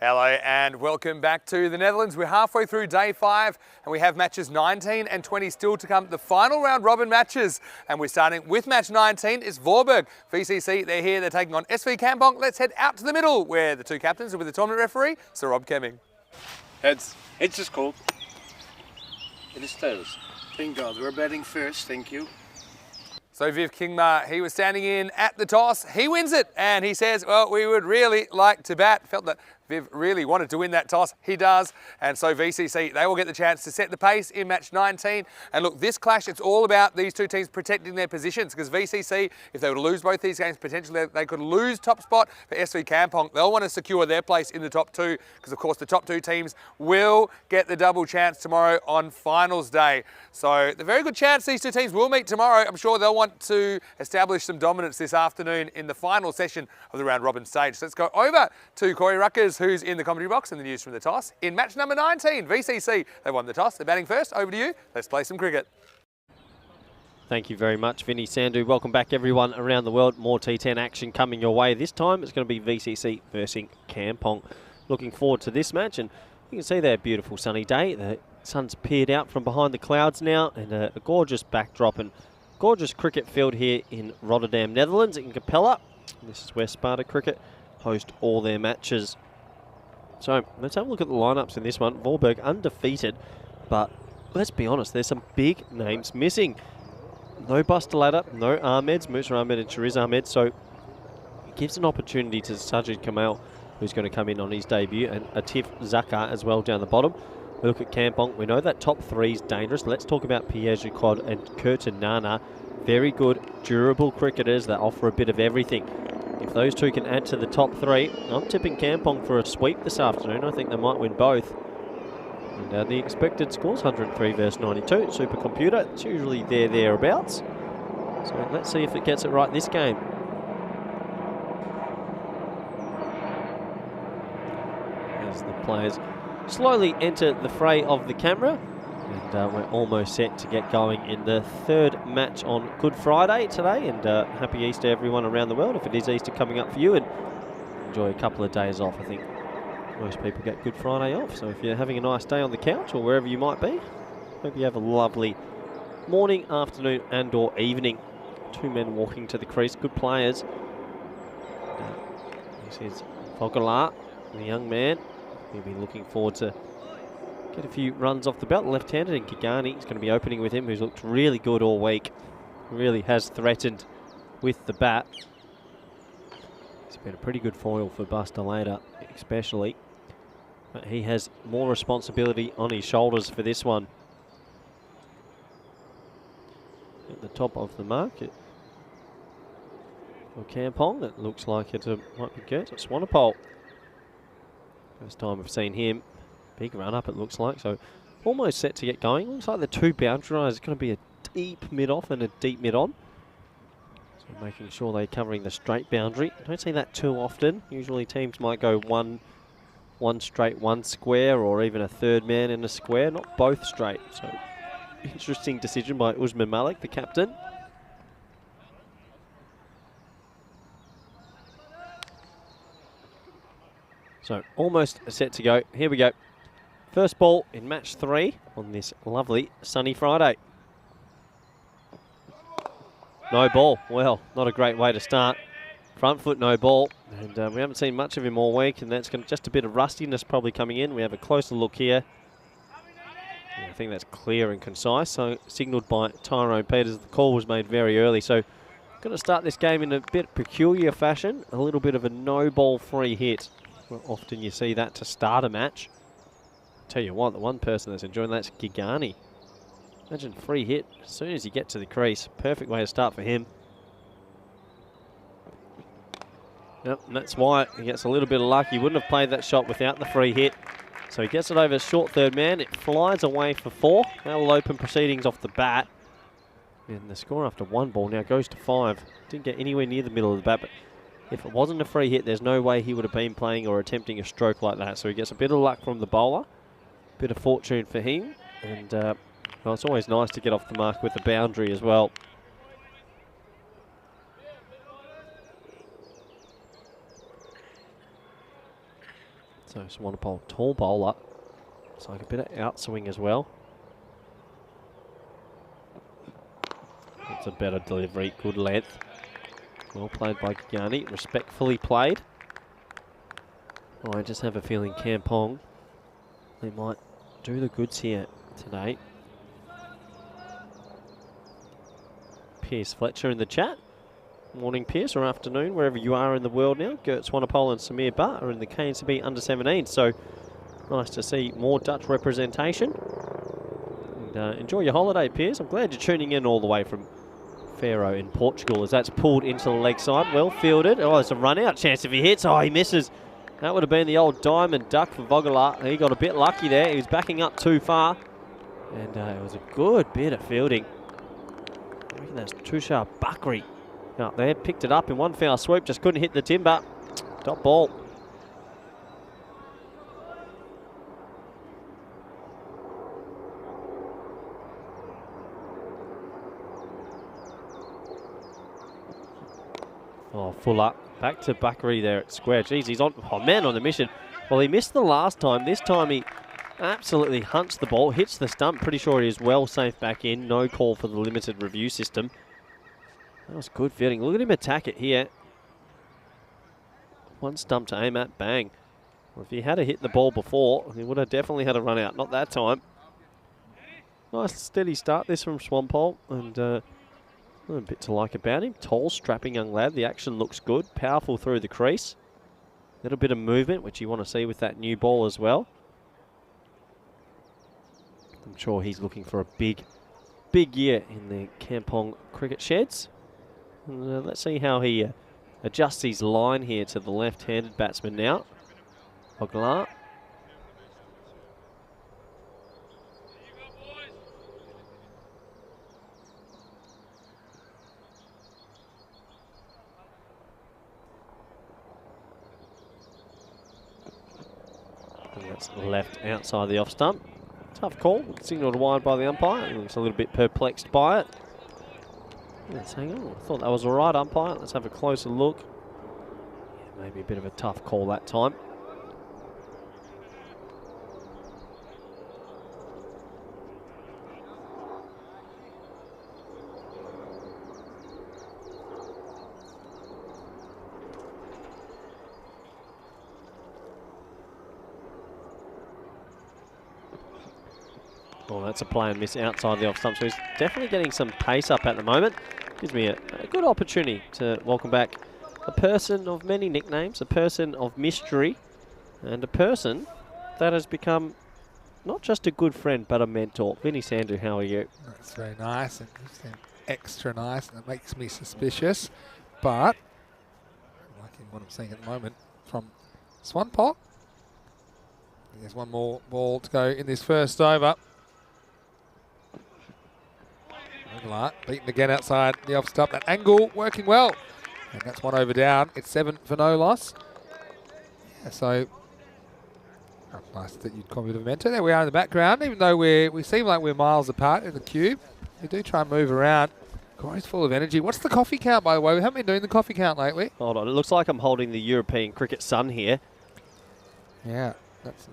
Hello and welcome back to the Netherlands. We're halfway through day 5 and we have matches 19 and 20 still to come, the final round robin matches. And we're starting with match 19. It's Voorburg. VCC, they're here, they're taking on SV Kampong. Let's head out to the middle where the two captains are with the tournament referee, Sir Rob Kemming. Heads. Heads is called. It is tails. Thank God, we're betting first, thank you. So Viv Kingma, he was standing in at the toss. He wins it and he says, well, we would really like to bat. Felt that Viv really wanted to win that toss. He does. And so VCC, they will get the chance to set the pace in match 19. And look, this clash, it's all about these two teams protecting their positions because VCC, if they were to lose both these games, potentially they could lose top spot. For SV Kampong, they'll want to secure their place in the top 2 because, of course, the top 2 teams will get the double chance tomorrow on finals day. So the very good chance these two teams will meet tomorrow. I'm sure they'll want to establish some dominance this afternoon in the final session of the round robin stage. So let's go over to Corey Ruckers, who's in the commentary box and the news from the toss. In match number 19, VCC, they won the toss. They're batting first. Over to you. Let's play some cricket. Thank you very much, Vinny Sandhu. Welcome back, everyone around the world. More T10 action coming your way. This time it's going to be VCC versus Kampong. Looking forward to this match, and you can see their beautiful sunny day. The sun's peered out from behind the clouds now, and a gorgeous backdrop and gorgeous cricket field here in Rotterdam, Netherlands, in Capella. This is where Sparta Cricket host all their matches. So let's have a look at the lineups in this one. Voorburg undefeated, but let's be honest, there's some big names missing. No Bustalada, no Ahmeds, Musa Ahmed and Shariz Ahmed, so it gives an opportunity to Sajid Kamal, who's going to come in on his debut, and Atif Zakar as well down the bottom. We look at Kampong. We know that top 3 is dangerous. Let's talk about Pierre Jacod and Curtin Nana. Very good, durable cricketers that offer a bit of everything. If those two can add to the top 3, I'm tipping Kampong for a sweep this afternoon. I think they might win both. And the expected score's 103 versus 92. Supercomputer, it's usually thereabouts. So let's see if it gets it right this game. As the players slowly enter the fray of the camera. And we're almost set to get going in the 3rd match on Good Friday today. And happy Easter, everyone around the world, if it is Easter coming up for you. And enjoy a couple of days off. I think most people get Good Friday off. So if you're having a nice day on the couch or wherever you might be, hope you have a lovely morning, afternoon and or evening. 2 men walking to the crease, good players. This is Fogalar, the young man. He'll be looking forward to get a few runs off the belt. Left-handed, and Kigani is going to be opening with him, who's looked really good all week. Really has threatened with the bat. He's been a pretty good foil for Bustalada, especially. But he has more responsibility on his shoulders for this one. At the top of the market. For Kampong, it looks like it might be good. It's Swanepoel. First time I've seen him. Big run up, it looks like. So almost set to get going. Looks like the 2 boundary runners is going to be a deep mid-off and a deep mid-on. So making sure they're covering the straight boundary. Don't see that too often. Usually teams might go one straight, 1 square, or even a 3rd man in a square. Not both straight. So interesting decision by Usman Malik, the captain. So almost set to go. Here we go. First ball in match 3 on this lovely sunny Friday. No ball. Well, not a great way to start. Front foot, no ball. And we haven't seen much of him all week, and that's just a bit of rustiness probably coming in. We have a closer look here. Yeah, I think that's clear and concise. So signalled by Tyrone Peters. The call was made very early. So going to start this game in a bit peculiar fashion. A little bit of a no ball free hit. Well, often you see that to start a match. Tell you what, the one person that's enjoying that's Gigani. Imagine free hit as soon as you get to the crease. Perfect way to start for him. Yep, and that's why he gets a little bit of luck. He wouldn't have played that shot without the free hit. So he gets it over short 3rd man. It flies away for 4. That will open proceedings off the bat. And the score after 1 ball now goes to 5. Didn't get anywhere near the middle of the bat, but if it wasn't a free hit, there's no way he would have been playing or attempting a stroke like that. So he gets a bit of luck from the bowler. Bit of fortune for him. And well, it's always nice to get off the mark with a boundary as well. So Swanapole, tall bowler. It's like a bit of outswing as well. That's a better delivery, good length. Well played by Gagani, respectfully played. Oh, I just have a feeling Kampong, they might do the goods here today. Pierce Fletcher in the chat. Morning, Pierce, or afternoon, wherever you are in the world now. Gert Swanepoel and Samir Butt are in the KNCB under-17, so nice to see more Dutch representation. And enjoy your holiday, Pierce. I'm glad you're tuning in all the way from Faro in Portugal, as that's pulled into the leg side. Well fielded. Oh, it's a run-out chance if he hits. Oh, he misses. That would have been the old diamond duck for Vogala. He got a bit lucky there. He was backing up too far. And it was a good bit of fielding. I reckon that's Tushar Bakri out there. Picked it up in one foul swoop. Just couldn't hit the timber. Top ball. Oh, full up. Back to Bakri there at square. Jeez, he's on, oh man, on the mission. Well, he missed the last time. This time he absolutely hunts the ball, hits the stump. Pretty sure he is well safe back in. No call for the limited review system. That was good fielding. Look at him attack it here. One stump to aim at, bang. Well, if he had hit the ball before, he would have definitely had a run out. Not that time. Nice steady start this from Swampole, and a bit to like about him. Tall, strapping young lad. The action looks good. Powerful through the crease. Little bit of movement, which you want to see with that new ball as well. I'm sure he's looking for a big year in the Kampong cricket sheds. And, let's see how he adjusts his line here to the left-handed batsman now. Oglar. That's left outside the off stump. Tough call. Signalled wide by the umpire. He looks a little bit perplexed by it. Let's hang on. I thought that was all right, umpire. Let's have a closer look. Yeah, maybe a bit of a tough call that time. Oh, that's a play and miss outside the off stump. So he's definitely getting some pace up at the moment. Gives me a good opportunity to welcome back a person of many nicknames, a person of mystery, and a person that has become not just a good friend, but a mentor. Vinny Sandhu, how are you? That's very nice, and extra nice, and it makes me suspicious. But I'm liking what I'm seeing at the moment from Swanpot. There's one more ball to go in this first over. Beaten again outside the off stump. That angle working well. And that's one over down. It's 7 for no loss. Yeah, so nice that you'd call me the mentor. There we are in the background. Even though we seem like we're miles apart in the cube, we do try and move around. Corey's full of energy. What's the coffee count, by the way? We haven't been doing the coffee count lately. Hold on. It looks like I'm holding the European cricket sun here. Yeah, that's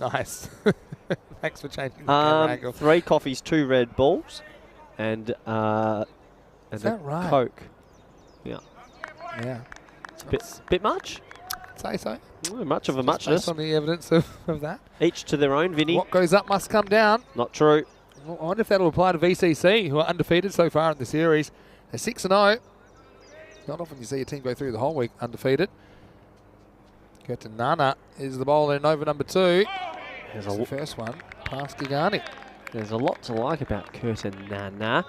nice. Thanks for changing the camera angle. 3 coffees, 2 Red Bulls. And is that right? Coke. Yeah. Yeah. It's a bit much. I'd say so. Much of a muchness. Based on the evidence of that. Each to their own, Vinny. What goes up must come down. Not true. Well, I wonder if that'll apply to VCC, who are undefeated so far in the series. They're 6-0. Not often you see a team go through the whole week undefeated. Curtin Nana is the bowler in over number 2. There's the first one, past Gigani. There's a lot to like about Curtin Nana.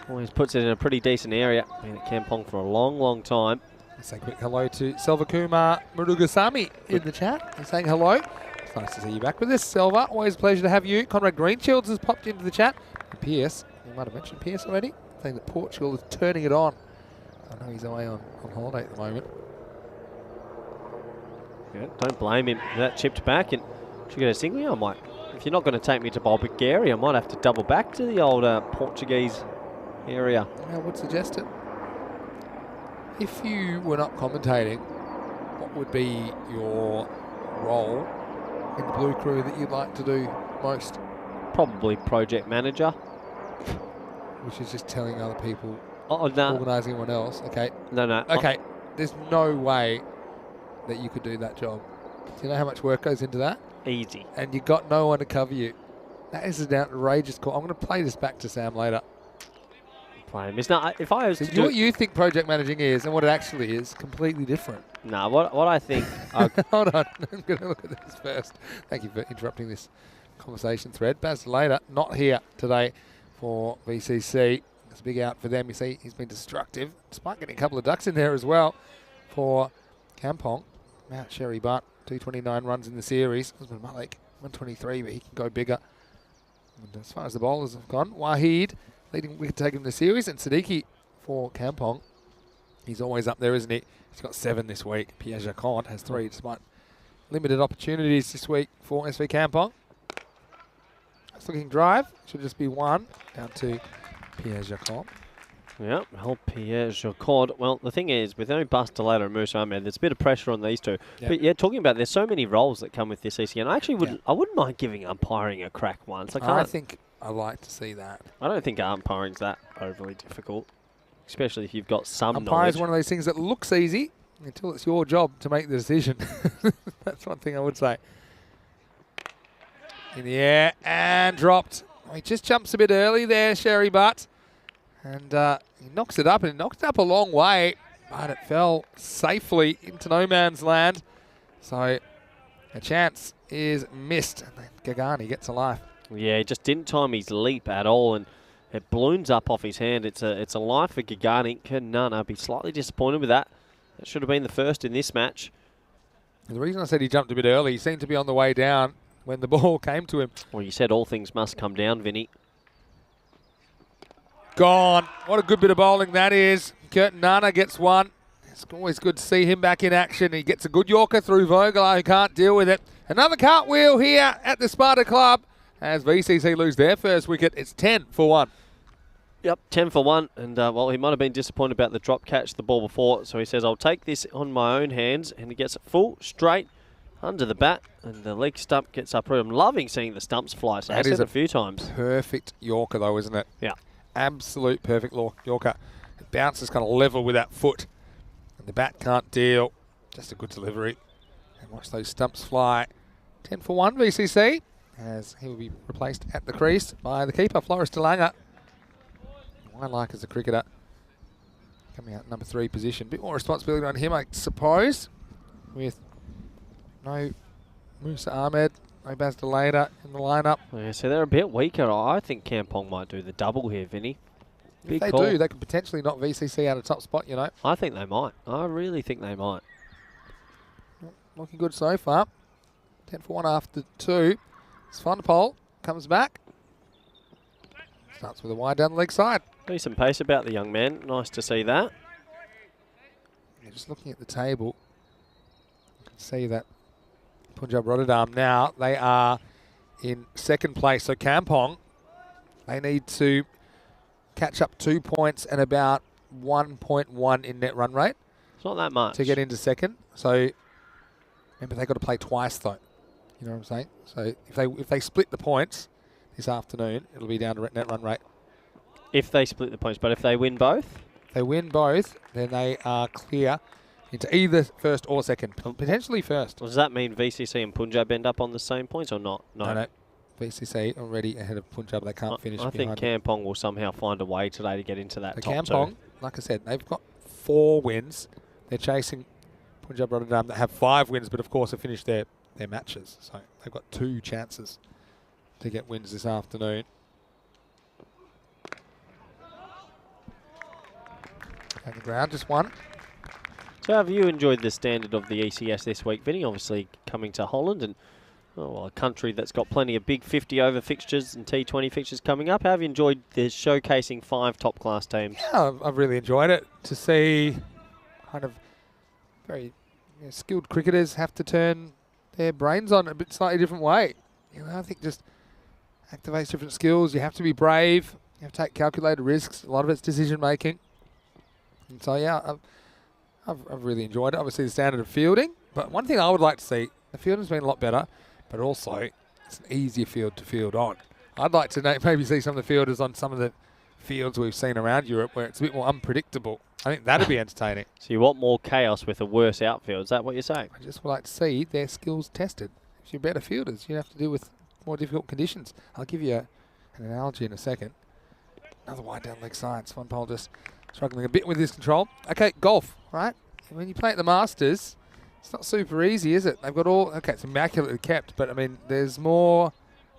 Always puts it in a pretty decent area. Been at Kampong for a long time. Let's say a quick hello to Selvakumar Murugasamy in the chat. He's saying hello. It's nice to see you back with us, Selva. Always a pleasure to have you. Conrad Greenshields has popped into the chat. And Pierce, you might have mentioned Pierce already, saying that Portugal is turning it on. I know he's away on holiday at the moment. Yeah, don't blame him. That chipped back and should get a single. I might. If you're not going to take me to Bulgaria, I might have to double back to the old Portuguese area. I would suggest it. If you were not commentating, what would be your role in the Blue Crew that you'd like to do most? Probably project manager. Which is just telling other people, Oh, no. organising everyone else. Okay. No. Okay. There's no way that you could do that job. Do you know how much work goes into that? Easy. And you got no one to cover you. That is an outrageous call. I'm going to play this back to Sam later. Play him. It's not, if I was So to do what you think project managing is and what it actually is, completely different. No, what I think... Hold on. I'm going to look at this first. Thank you for interrupting this conversation thread. Baz later, not here today for VCC. It's a big out for them. You see, he's been destructive, despite getting a couple of ducks in there as well for Kampong. Mount Sherry Butt, 229 runs in the series. Usman Malik, 123, but he can go bigger. And as far as the bowlers have gone, Wahid leading wicket taker in the series, and Siddiqui for Kampong. He's always up there, isn't he? He's got 7 this week. Pierre Jacquard has 3, despite limited opportunities this week for SV Kampong. It's looking drive. Should just be 1 down to Pierre Jacquard. Yeah, well, Pierre Jacquard. Well, the thing is, with only Buster later and Musa Ahmed, there's a bit of pressure on these two. Yep. But yeah, talking about there's so many roles that come with this ECN. I actually I wouldn't mind giving umpiring a crack once. I think I like to see that. I don't think umpiring's that overly difficult, especially if you've got some Umpire knowledge. is one of those things that looks easy until it's your job to make the decision. That's one thing I would say. In the air and dropped. Oh, he just jumps a bit early there, Sherry Butt. And he knocks it up, and it knocked it up a long way, but it fell safely into no man's land. So a chance is missed, and then Gagani gets a life. Yeah, he just didn't time his leap at all, and it balloons up off his hand. It's a life for Gagani. Kanana be slightly disappointed with that. That should have been the first in this match. And the reason I said he jumped a bit early, he seemed to be on the way down when the ball came to him. Well, you said all things must come down, Vinny. Gone. What a good bit of bowling that is. Curtin Nana gets 1. It's always good to see him back in action. He gets a good Yorker through Vogler, who can't deal with it. Another cartwheel here at the Sparta Club as VCC lose their first wicket. It's 10 for 1. Yep, 10 for 1. And, well, he might have been disappointed about the drop catch the ball before. So he says, I'll take this on my own hands. And he gets it full, straight, under the bat. And the leg stump gets uprooted. I'm loving seeing the stumps fly. So I've said it a few times. Perfect Yorker, though, isn't it? Yeah. Absolute perfect Yorker. It bounces kind of level with that foot. And the bat can't deal. Just a good delivery. And watch those stumps fly. 10 for 1, VCC. As he will be replaced at the crease by the keeper, Floris Delanga. I like as a cricketer. Coming out number 3 position. Bit more responsibility on him, I suppose. With no Musa Ahmed, no Baz Delata in the lineup. Yeah, so they're a bit weaker. I think Kampong might do the double here, Vinny. If they do, they could potentially knock VCC out of top spot, you know. I think they might. I really think they might. Looking good so far. 10 for 1 after 2. Svanpol comes back. Starts with a wide down the leg side. Decent pace about the young man. Nice to see that. Yeah, just looking at the table, you can see that Punjab Rotterdam now, they are in 2nd place. So Kampong, they need to catch up 2 points and about 1.1 in net run rate. It's not that much. To get into 2nd. So remember, they've got to play twice though. You know what I'm saying? So if they split the points this afternoon, it'll be down to net run rate. If they split the points, but if they win both? If they win both, then they are clear into either 1st or 2nd. Potentially 1st. Does that mean VCC and Punjab end up on the same points or not? No. VCC already ahead of Punjab. They can't finish I think behind Kampong will somehow find a way today to get into that the top Kampong, 2. like I said, they've got 4 wins. They're chasing Punjab Rotterdam that have 5 wins, but of course have finished their matches. So they've got 2 chances to get wins this afternoon. On the ground, just 1. So have you enjoyed the standard of the ECS this week, Vinny? Obviously coming to Holland and a country that's got plenty of big 50-over fixtures and T20 fixtures coming up. How have you enjoyed this showcasing 5 top-class teams? Yeah, I've really enjoyed it. To see kind of very skilled cricketers have to turn their brains on a bit slightly different way. You know, I think just activates different skills. You have to be brave. You have to take calculated risks. A lot of it's decision-making. And so, yeah, I've really enjoyed it. Obviously, the standard of fielding. But one thing I would like to see The fielding's been a lot better, but also it's an easier field to field on. I'd like to maybe see some of the fielders on some of the fields we've seen around Europe where it's a bit more unpredictable. I think that'd be entertaining. So you want more chaos with a worse outfield? Is that what you're saying? I just would like to see their skills tested. If you're better fielders, you have to deal with more difficult conditions. I'll give you an analogy in a second. Another wide down leg side. One pole just struggling a bit with his control. Okay, golf, right? When you play at the Masters, it's not super easy, is it? They've got all, okay, it's immaculately kept, but I mean, there's more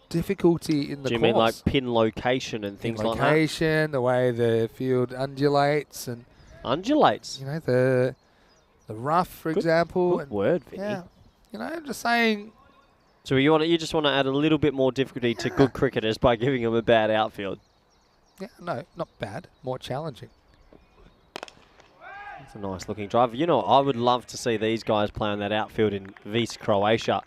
difficulty in the course. Do you mean like pin location and things like that? Location, the way the field undulates and... Undulates? You know, the rough, for example. Good word, Vinny. Yeah. You know, I'm just saying... So you just want to add a little bit more difficulty to good cricketers by giving them a bad outfield? Yeah, no, not bad. More challenging. It's a nice looking driver. You know, I would love to see these guys play on that outfield in Vis, Croatia.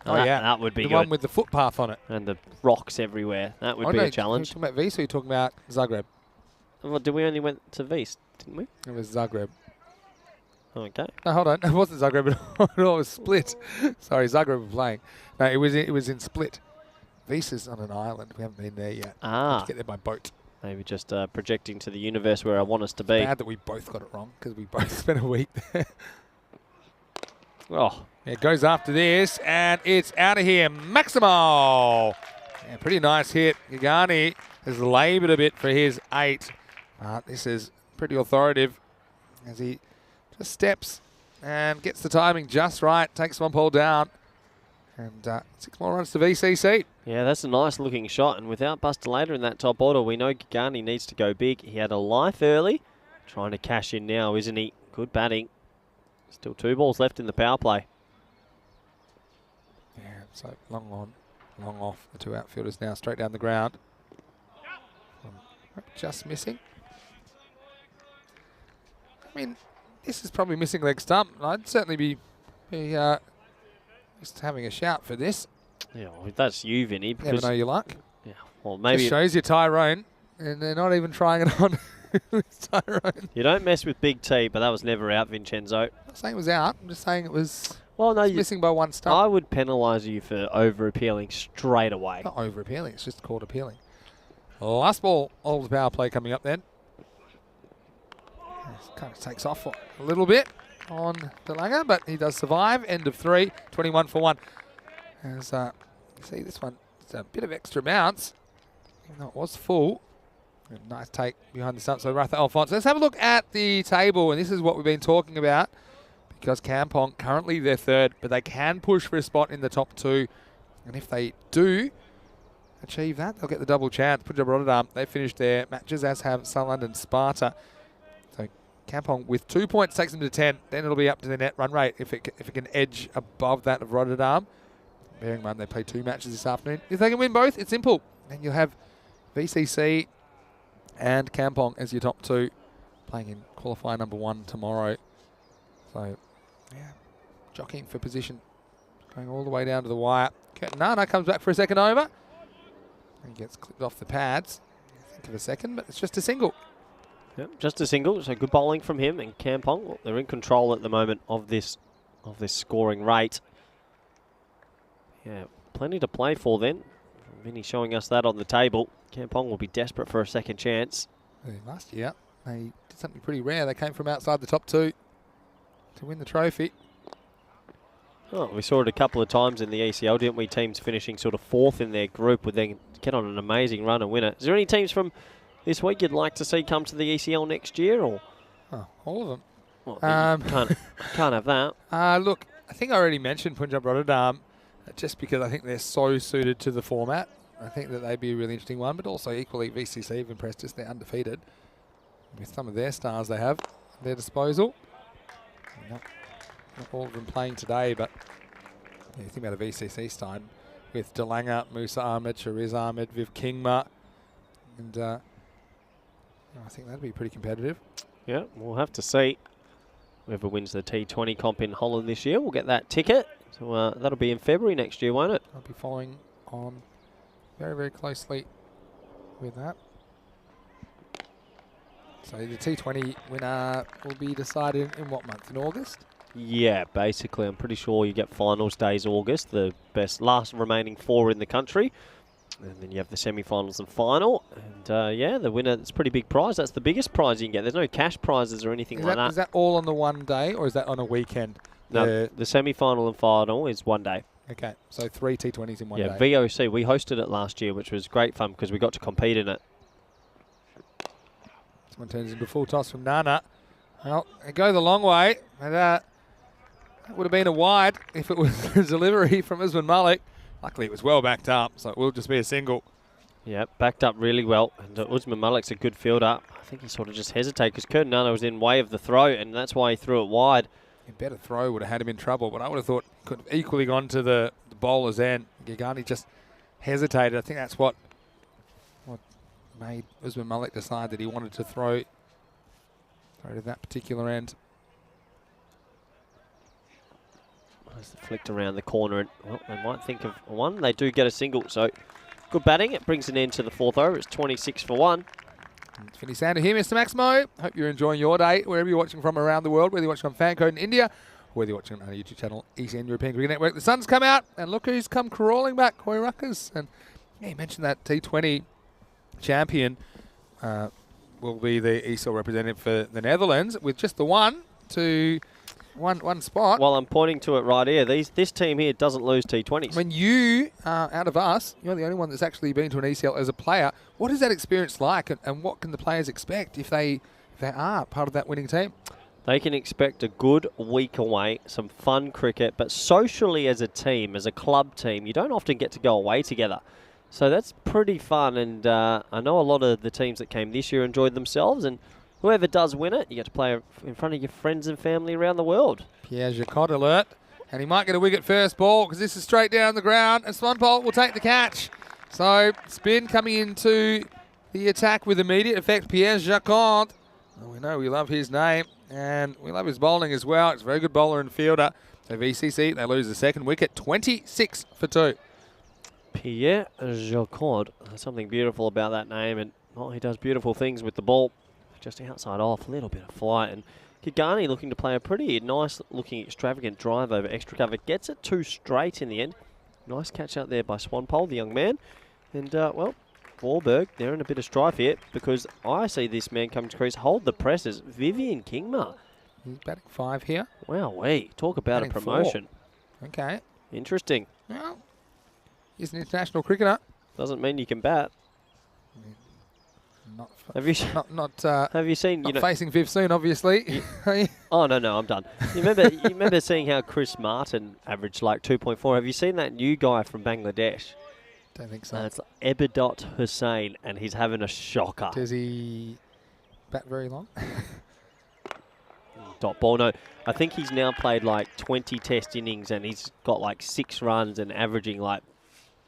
That would be good. The one with the footpath on it. And the rocks everywhere. That would be a challenge. Are you talking about Vis or are you talking about Zagreb? Well, we only went to Vis, didn't we? It was Zagreb. Okay. No, hold on. It wasn't Zagreb at all. It was Split. Sorry, Zagreb were playing. No, it was in Split. Vis is on an island. We haven't been there yet. Ah. To get there by boat. Maybe just projecting to the universe where I want us to be. Bad that we both got it wrong because we both spent a week there. Oh. It goes after this, and it's out of here. Maximo. Yeah, pretty nice hit. Gigani has laboured a bit for his 8. This is pretty authoritative as he just steps and gets the timing just right. Takes one pole down. And 6 more runs to VCC. Yeah, that's a nice looking shot. And without Buster later in that top order, we know Gigani needs to go big. He had a life early. Trying to cash in now, isn't he? Good batting. Still 2 balls left in the power play. Yeah, so long on, long off. The 2 outfielders now straight down the ground. Just missing. I mean, this is probably missing leg stump. I'd certainly be just having a shout for this. Yeah, well, that's you, Vinny. Never know your luck. Yeah, well, maybe just shows you Tyrone, and they're not even trying it on with Tyrone. You don't mess with Big T, but that was never out, Vincenzo. I'm not saying it was out. I'm just saying it was missing by 1 stump. I would penalise you for over-appealing straight away. Not over-appealing. It's just called appealing. Last ball of the power play coming up then. Kind of takes off a little bit on DeLanger, but he does survive. End of 3, 21 for 1. As you see, this one, it's a bit of extra bounce, even though it was full. A nice take behind the stump. So Ratha Alphonse. Let's have a look at the table, and this is what we've been talking about, because Kampong currently they're 3rd, but they can push for a spot in the top 2, and if they do achieve that, they'll get the double chance. Punjab Rotterdam, they finished their matches, as have Sunderland and Sparta. So Kampong with 2 points takes them to 10. Then it'll be up to the net run rate if it can edge above that of Rotterdam. Bearing in mind they play 2 matches this afternoon. If they can win both, it's simple. And you'll have VCC and Kampong as your top 2 playing in qualifier number 1 tomorrow. So, yeah, jockeying for position. Going all the way down to the wire. Nana comes back for a second over. He gets clipped off the pads. Think of a second, but it's just a single. Yep, just a single. So good bowling from him. And Kampong, well, they're in control at the moment of this scoring rate. Yeah, plenty to play for then. Vinny showing us that on the table. Kampong will be desperate for a second chance. Last year, they did something pretty rare. They came from outside the top 2 to win the trophy. Oh, we saw it a couple of times in the ECL, didn't we? Teams finishing sort of 4th in their group would then get on an amazing run and win it. Is there any teams from this week you'd like to see come to the ECL next year? Or all of them. Well, can't have that. Look, I think I already mentioned Punjab Rotterdam just because I think they're so suited to the format. I think that they'd be a really interesting one, but also equally VCC have impressed us. They're undefeated with some of their stars they have at their disposal. Not all of them playing today, but you think about a VCC side with DeLanger, Musa Ahmed, Shariz Ahmed, Viv Kingma, and I think that'd be pretty competitive. Yeah, we'll have to see. Whoever wins the T20 comp in Holland this year will get that ticket. So that'll be in February next year, won't it? I'll be following on very, very closely with that. So the T20 winner will be decided in what month? In August? Yeah, basically. I'm pretty sure you get finals days August, the last remaining 4 in the country. And then you have the semi-finals and final. And yeah, the winner, it's a pretty big prize. That's the biggest prize you can get. There's no cash prizes or anything like that. Is that all on the one day, or is that on a weekend? No, the semi-final and final is one day. Okay, so 3 T20s in one Yeah, day. VOC. We hosted it last year, which was great fun because we got to compete in it. This one turns into a full toss from Nana. Well, it goes a long way. And, that would have been a wide if it was a delivery from Usman Malik. Luckily, it was well backed up, so it will just be a single. Yeah, backed up really well. And Usman Malik's a good fielder. I think he sort of just hesitated because Curtin Nana was in way of the throw, and that's why he threw it wide. A better throw would have had him in trouble, but I would have thought he could have equally gone to the bowler's end. Gigani just hesitated. I think that's what made Usman Malik decide that he wanted to throw to that particular end. Flicked around the corner, and well, they might think of one. They do get a single, so good batting. It brings an end to the 4th over. It's 26 for 1. It's Vinny Sander here, Mr. Maximo. Hope you're enjoying your day wherever you're watching from around the world, whether you're watching on FanCode in India, or whether you're watching on our YouTube channel, ECN European Cricket Network. The sun's come out, and look who's come crawling back, Koi Ruckers. And yeah, you mentioned that T20 champion will be the ESL representative for the Netherlands with just the one spot. Well, I'm pointing to it right here. This team here doesn't lose T20s. When you, out of us, you're the only one that's actually been to an ECL as a player. What is that experience like, and what can the players expect if they are part of that winning team? They can expect a good week away, some fun cricket, but socially as a team, as a club team, you don't often get to go away together. So that's pretty fun, and I know a lot of the teams that came this year enjoyed themselves, and whoever does win it, you get to play in front of your friends and family around the world. Pierre Jacot alert, and he might get a wicket first ball because this is straight down the ground, and Swanpolt will take the catch. So spin coming into the attack with immediate effect, Pierre Jacot. Well, we know we love his name, and we love his bowling as well. It's a very good bowler and fielder. So VCC, they lose the second wicket, 26 for 2. Pierre Jacot. There's something beautiful about that name, and well, he does beautiful things with the ball. Just outside off, a little bit of flight, and Kigani looking to play a pretty nice looking extravagant drive over extra cover. Gets it 2 straight in the end. Nice catch out there by Swanpole, the young man. And well, Warburg, they're in a bit of strife here because I see this man come to crease, hold the presses. Vivian Kingma. He's batting 5 here. Wow, talk about a promotion. 4. Okay. Interesting. Well, he's an international cricketer. Doesn't mean you can bat. Have you seen? Not facing Viv soon, obviously. Oh no, I'm done. You remember seeing how Chris Martin averaged like 2.4? Have you seen that new guy from Bangladesh? Don't think so. It's Ebadot Hussain, and he's having a shocker. Does he bat very long? Dot ball. No, I think he's now played like 20 test innings, and he's got like 6 runs and averaging like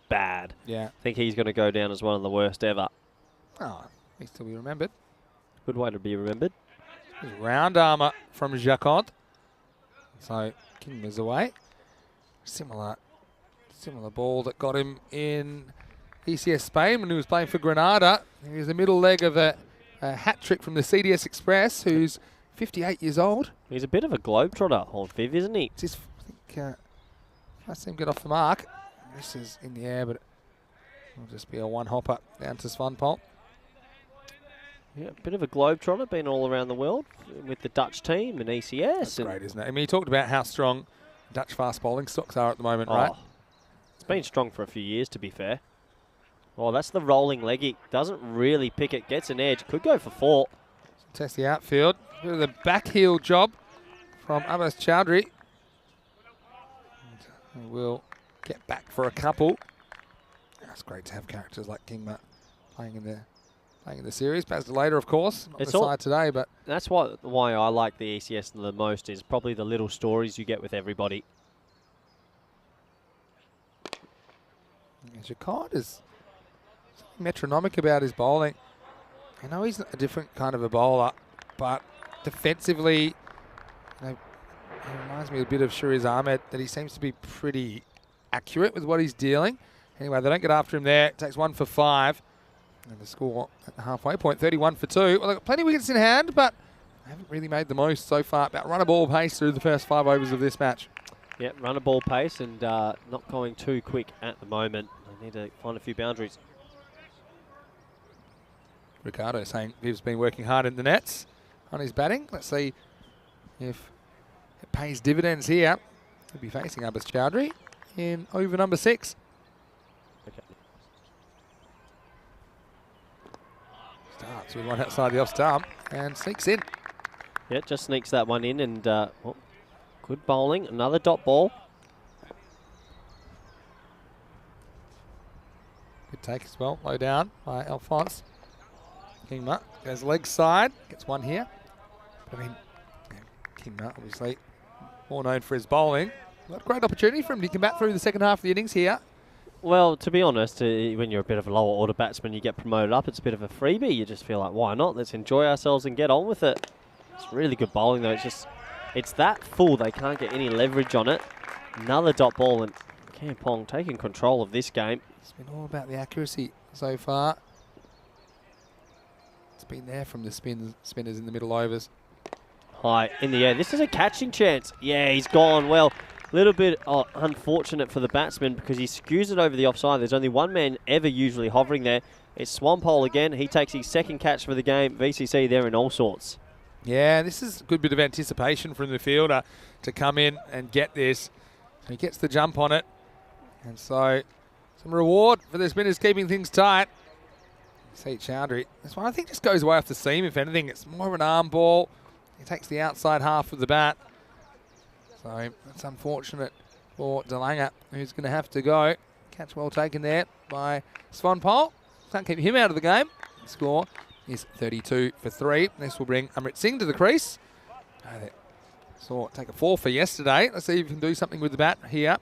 bad. Yeah. I think he's going to go down as one of the worst ever. Oh. Needs to be remembered. Good way to be remembered. Round armour from Jacot. So King is away. Similar ball that got him in ECS Spain when he was playing for Granada. He was the middle leg of a hat trick from the CDS Express, who's 58 years old. He's a bit of a globetrotter, old Viv, isn't he? It's his, I think, I see him get off the mark. This is in the air, but it will just be a one-hopper down to Svanpol. Yeah, a bit of a globetrotter, been all around the world with the Dutch team and ECS. That's great, isn't it? I mean, you talked about how strong Dutch fast bowling stocks are at the moment, right? It's been strong for a few years, to be fair. Oh, that's the rolling leggy. Doesn't really pick it, gets an edge. Could go for 4. Test the outfield. Bit of the back heel job from Abbas Chowdhury. And we'll get back for a couple. It's great to have characters like Kingma playing in the series. Baz Delator, of course, not the side today, but that's why I like the ECS the most, is probably the little stories you get with everybody. Jacot is metronomic about his bowling. I know he's a different kind of a bowler, but defensively, he reminds me a bit of Shiriz Ahmed, that he seems to be pretty accurate with what he's dealing. Anyway, they don't get after him there. It takes 1 for 5. And the score at the halfway point, 31 for 2. Well, they've got plenty of wickets in hand, but haven't really made the most so far. About run a ball pace through the first 5 overs of this match. Yeah, run a ball pace and not going too quick at the moment. They need to find a few boundaries. Ricardo saying Viv's been working hard in the nets on his batting. Let's see if it pays dividends here. He'll be facing Abbas Chowdhury in over number 6. Okay. Starts with one outside the off stump and sneaks in. Yeah, just sneaks that one in and well, good bowling. Another dot ball. Good take as well. Low down by Alphonse. Kingma goes leg side. Gets one here. But I mean, Kingma obviously more known for his bowling. Got a great opportunity for him to come back through the second half of the innings here. Well, to be honest, when you're a bit of a lower order batsman, you get promoted up. It's a bit of a freebie. You just feel like, why not? Let's enjoy ourselves and get on with it. It's really good bowling though. It's that full. They can't get any leverage on it. Another dot ball and Kampong taking control of this game. It's been all about the accuracy so far. It's been there from the spinners in the middle overs. High in the air. This is a catching chance. Yeah, he's gone. Well, a little bit unfortunate for the batsman because he skews it over the offside. There's only one man ever usually hovering there. It's Swampole again. He takes his second catch for the game. VCC there in all sorts. Yeah, this is a good bit of anticipation from the fielder to come in and get this. So he gets the jump on it. And so some reward for the spinners keeping things tight. See Chowdhury. This one I think just goes away off the seam. If anything, it's more of an arm ball. He takes the outside half of the bat. So that's unfortunate for Delanga, who's going to have to go. Catch well taken there by Swampole. Can't keep him out of the game. The score is 32 for 3. This will bring Amrit Singh to the crease. Saw take a 4 for yesterday. Let's see if he can do something with the bat here.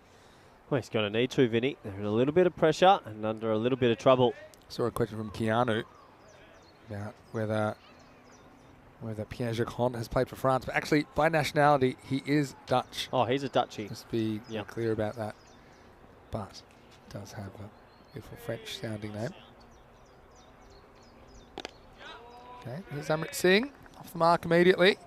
Well, he's going to need to, Vinny. They're in a little bit of pressure and under a little bit of trouble. Saw a question from Keanu about whether Pierre Jacquin has played for France. But actually, by nationality, he is Dutch. Oh, he's a Dutchie. Just be clear about that. But does have a beautiful French-sounding name. Okay, here's Amrit Singh. Off the mark immediately.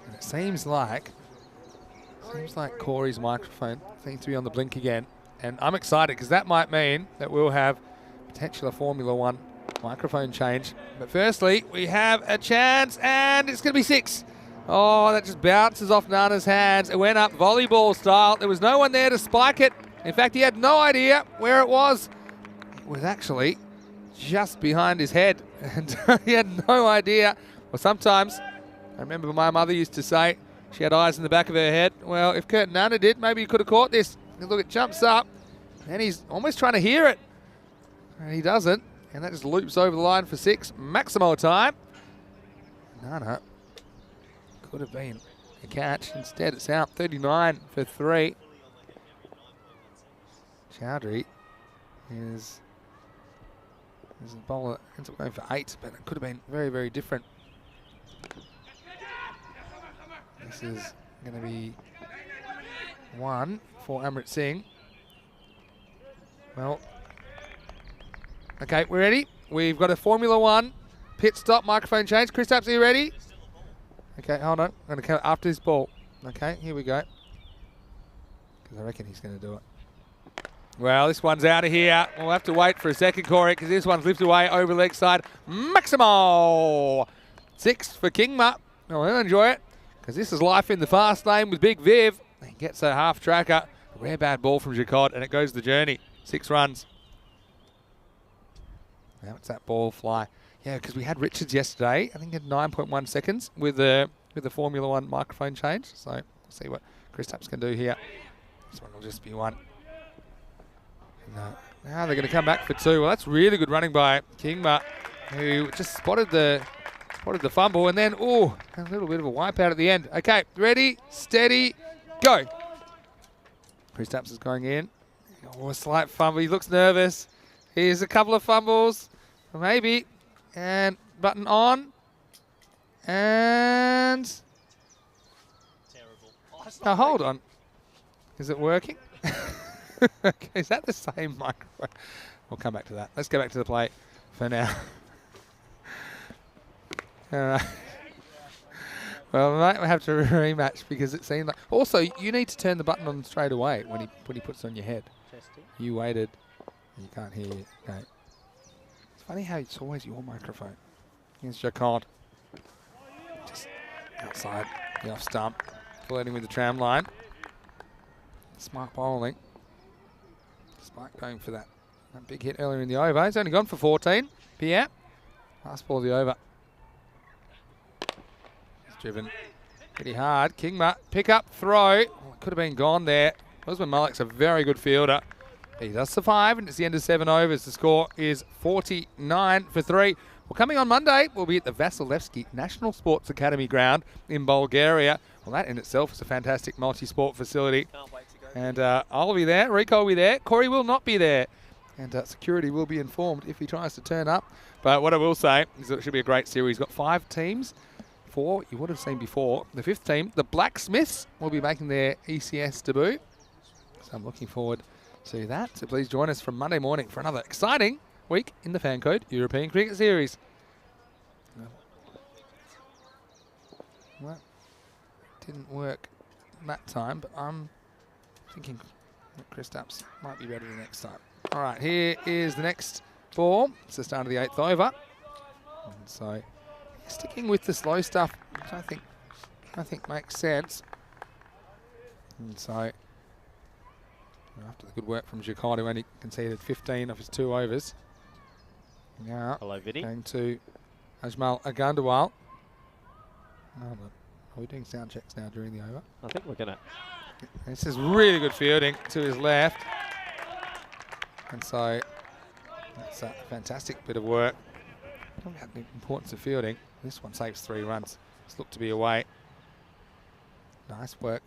And it seems like Corey's microphone seems to be on the blink again. And I'm excited because that might mean that we'll have potential Formula One microphone change. But firstly, we have a chance and it's going to be 6. Oh, that just bounces off Nana's hands. It went up volleyball style. There was no one there to spike it. In fact, he had no idea where it was. It was actually just behind his head. And he had no idea. Well, sometimes, I remember my mother used to say, she had eyes in the back of her head. Well, if Kurt Nana did, maybe he could have caught this. And look, it jumps up, and he's almost trying to hear it. And he doesn't, and that just loops over the line for 6. Maximo time. Nana could have been a catch. Instead, it's out 39 for 3. Chowdhury is a bowler, ends up going for 8, but it could have been very, very different. This is going to be 1 for Amrit Singh. Well, okay, we're ready. We've got a Formula One pit stop microphone change. Chris Apps, are you ready? Okay, hold on. I'm going to count after this ball. Okay, here we go. Because I reckon he's going to do it. Well, this one's out of here. We'll have to wait for a second, Corey, because this one's lifted away over leg side. Maximo! 6 for Kingma. Oh, he'll enjoy it, because this is life in the fast lane with Big Viv. He gets a half tracker. A rare bad ball from Jacot, and it goes the journey. 6 runs. Now it's that ball fly. Yeah, because we had Richards yesterday. I think he had 9.1 seconds with the Formula One microphone change. So we'll see what Chris Tapps can do here. This one will just be 1. Now they're going to come back for 2. Well, that's really good running by Kingma, who just spotted the fumble, and then, a little bit of a wipeout at the end. Okay, ready, steady, go. Chris Tapps is going in. A slight fumble. He looks nervous. Here's a couple of fumbles. Maybe. And button on. And... Now, hold on. Is it working? Okay, is that the same microphone? We'll come back to that. Let's go back to the play for now. All right. Well, we might have to rematch because it seemed like... Also, you need to turn the button on straight away when he puts it on your head. Testing. You waited. You can't hear you. No. It's funny how it's always your microphone. Here's Jacquard. Just outside the off stump. Flirting with the tram line. Smart bowling. Despite going for that big hit earlier in the over. He's only gone for 14. Pierre. Last ball of the over. He's driven pretty hard. Kingma, pick up, throw. Oh, could have been gone there. Usman Malik's a very good fielder. He does survive, and it's the end of 7 overs. The score is 49 for 3. Well, coming on Monday, we'll be at the Vasilevsky National Sports Academy ground in Bulgaria. Well, that in itself is a fantastic multi-sport facility. Can't wait to go. And I'll be there. Rico will be there. Corey will not be there. And security will be informed if he tries to turn up. But what I will say is that it should be a great series. Got 5 teams. 4 you would have seen before. The 5th team, the Blacksmiths, will be making their ECS debut. So I'm looking forward to that. So please join us from Monday morning for another exciting week in the FanCode European Cricket Series. Well, didn't work that time, but I'm thinking that Kristaps might be better the next time. All right, here is the next ball. It's the start of the 8th over. And so sticking with the slow stuff, which I think makes sense. And so after the good work from Jacquard, who only conceded 15 of his 2 overs. Now Hello, Vinny. going to Ajmal Agandawal. Are we doing sound checks now during the over? I think we're going to. This is really good fielding to his left. And so that's a fantastic bit of work. Talking about the importance of fielding. This one saves 3 runs. It's looked to be away. Nice work.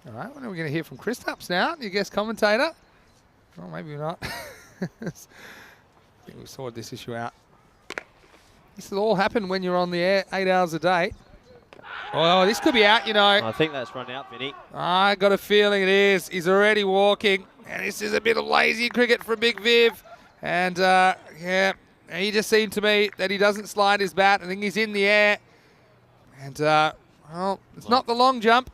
All right, when are we going to hear from Kristaps now, your guest commentator? Well, maybe not. I think we've sorted this issue out. This will all happen when you're on the air 8 hours a day. Oh, this could be out, you know. I think that's run out, Vinny. I got a feeling it is. He's already walking. And this is a bit of lazy cricket from Big Viv. And, yeah, he just seemed to me that he doesn't slide his bat. I think he's in the air. And, well, it's not the long jump.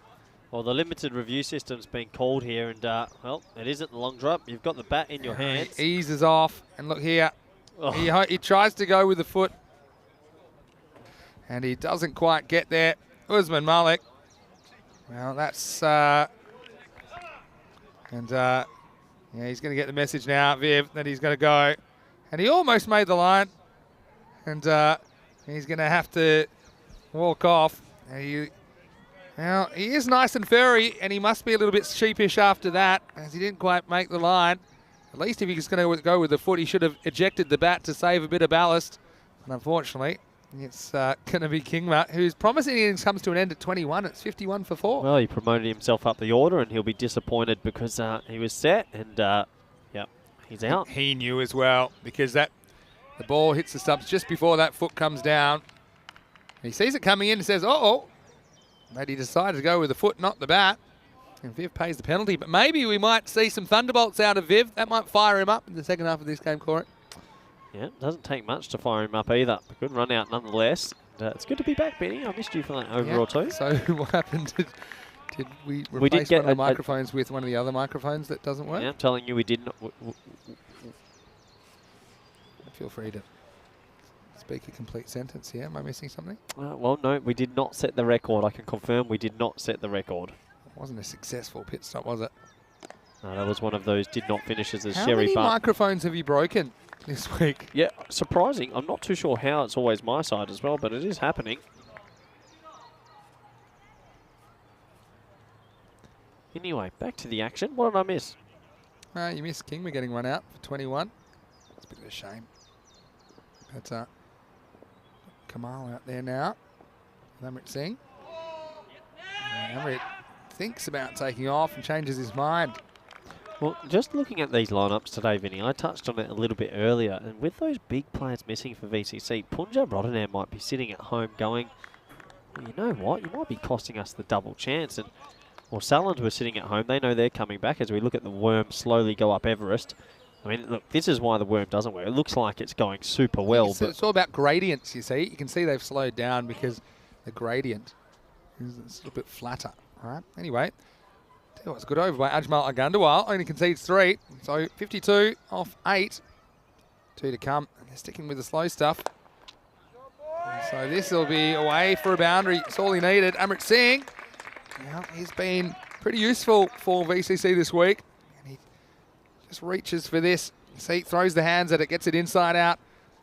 Well, the limited review system's been called here, and, well, it isn't the long drop. You've got the bat in your hands. He eases off. And look here. Oh. He tries to go with the foot. And he doesn't quite get there. Usman Malik. Well, that's... yeah, he's going to get the message now, Viv, that he's going to go. And he almost made the line. And he's going to have to walk off. Now, he is nice and furry, and he must be a little bit sheepish after that, as he didn't quite make the line. At least if he was going to go with the foot, he should have ejected the bat to save a bit of ballast. And unfortunately, it's going to be Kingma, whose promising innings comes to an end at 21. It's 51 for 4. Well, he promoted himself up the order, and he'll be disappointed because he was set, and, yeah, he's out. He knew as well, because the ball hits the stumps just before that foot comes down. He sees it coming in and says, uh-oh. But he decided to go with the foot, not the bat. And Viv pays the penalty. But maybe we might see some thunderbolts out of Viv. That might fire him up in the second half of this game, Corey. Yeah, it doesn't take much to fire him up either. A good run out nonetheless. And, it's good to be back, Benny. I missed you for that overall too. So what happened? Did we replace one of the microphones with one of the other microphones that doesn't work? Yeah, I'm telling you we did not. Feel free to speak a complete sentence here. Am I missing something? Well, no, we did not set the record. I can confirm we did not set the record. It wasn't a successful pit stop, was it? No, that was one of those did not finishes as How Sherry many Butt. microphones have you broken this week? Yeah, surprising. I'm not too sure how. It's always my side as well, but it is happening. Anyway, back to the action. What did I miss? You missed Kingma getting run out for 21. It's a bit of a shame. But Kamal out there now. Amrit Singh. Amrit thinks about taking off and changes his mind. Well, just looking at these lineups today, Vinny, I touched on it a little bit earlier, and with those big players missing for VCC, Punjab Rotterdam might be sitting at home going, well, you know what, you might be costing us the double chance. And well, Salons were sitting at home. They know they're coming back as we look at the worm slowly go up Everest. I mean, look, this is why the worm doesn't work. It looks like it's going super well, but It's all about gradients, you see. You can see they've slowed down because the gradient is a little bit flatter. All right. Anyway, tell you what's good over by Ajmal Agandawal. Only concedes 3. So 52 off 8. 2 to come. And they're sticking with the slow stuff. And so this will be away for a boundary. It's all he needed. Amrit Singh, well, he's been pretty useful for VCC this week. And he just reaches for this. You see, throws the hands at it, gets it inside out.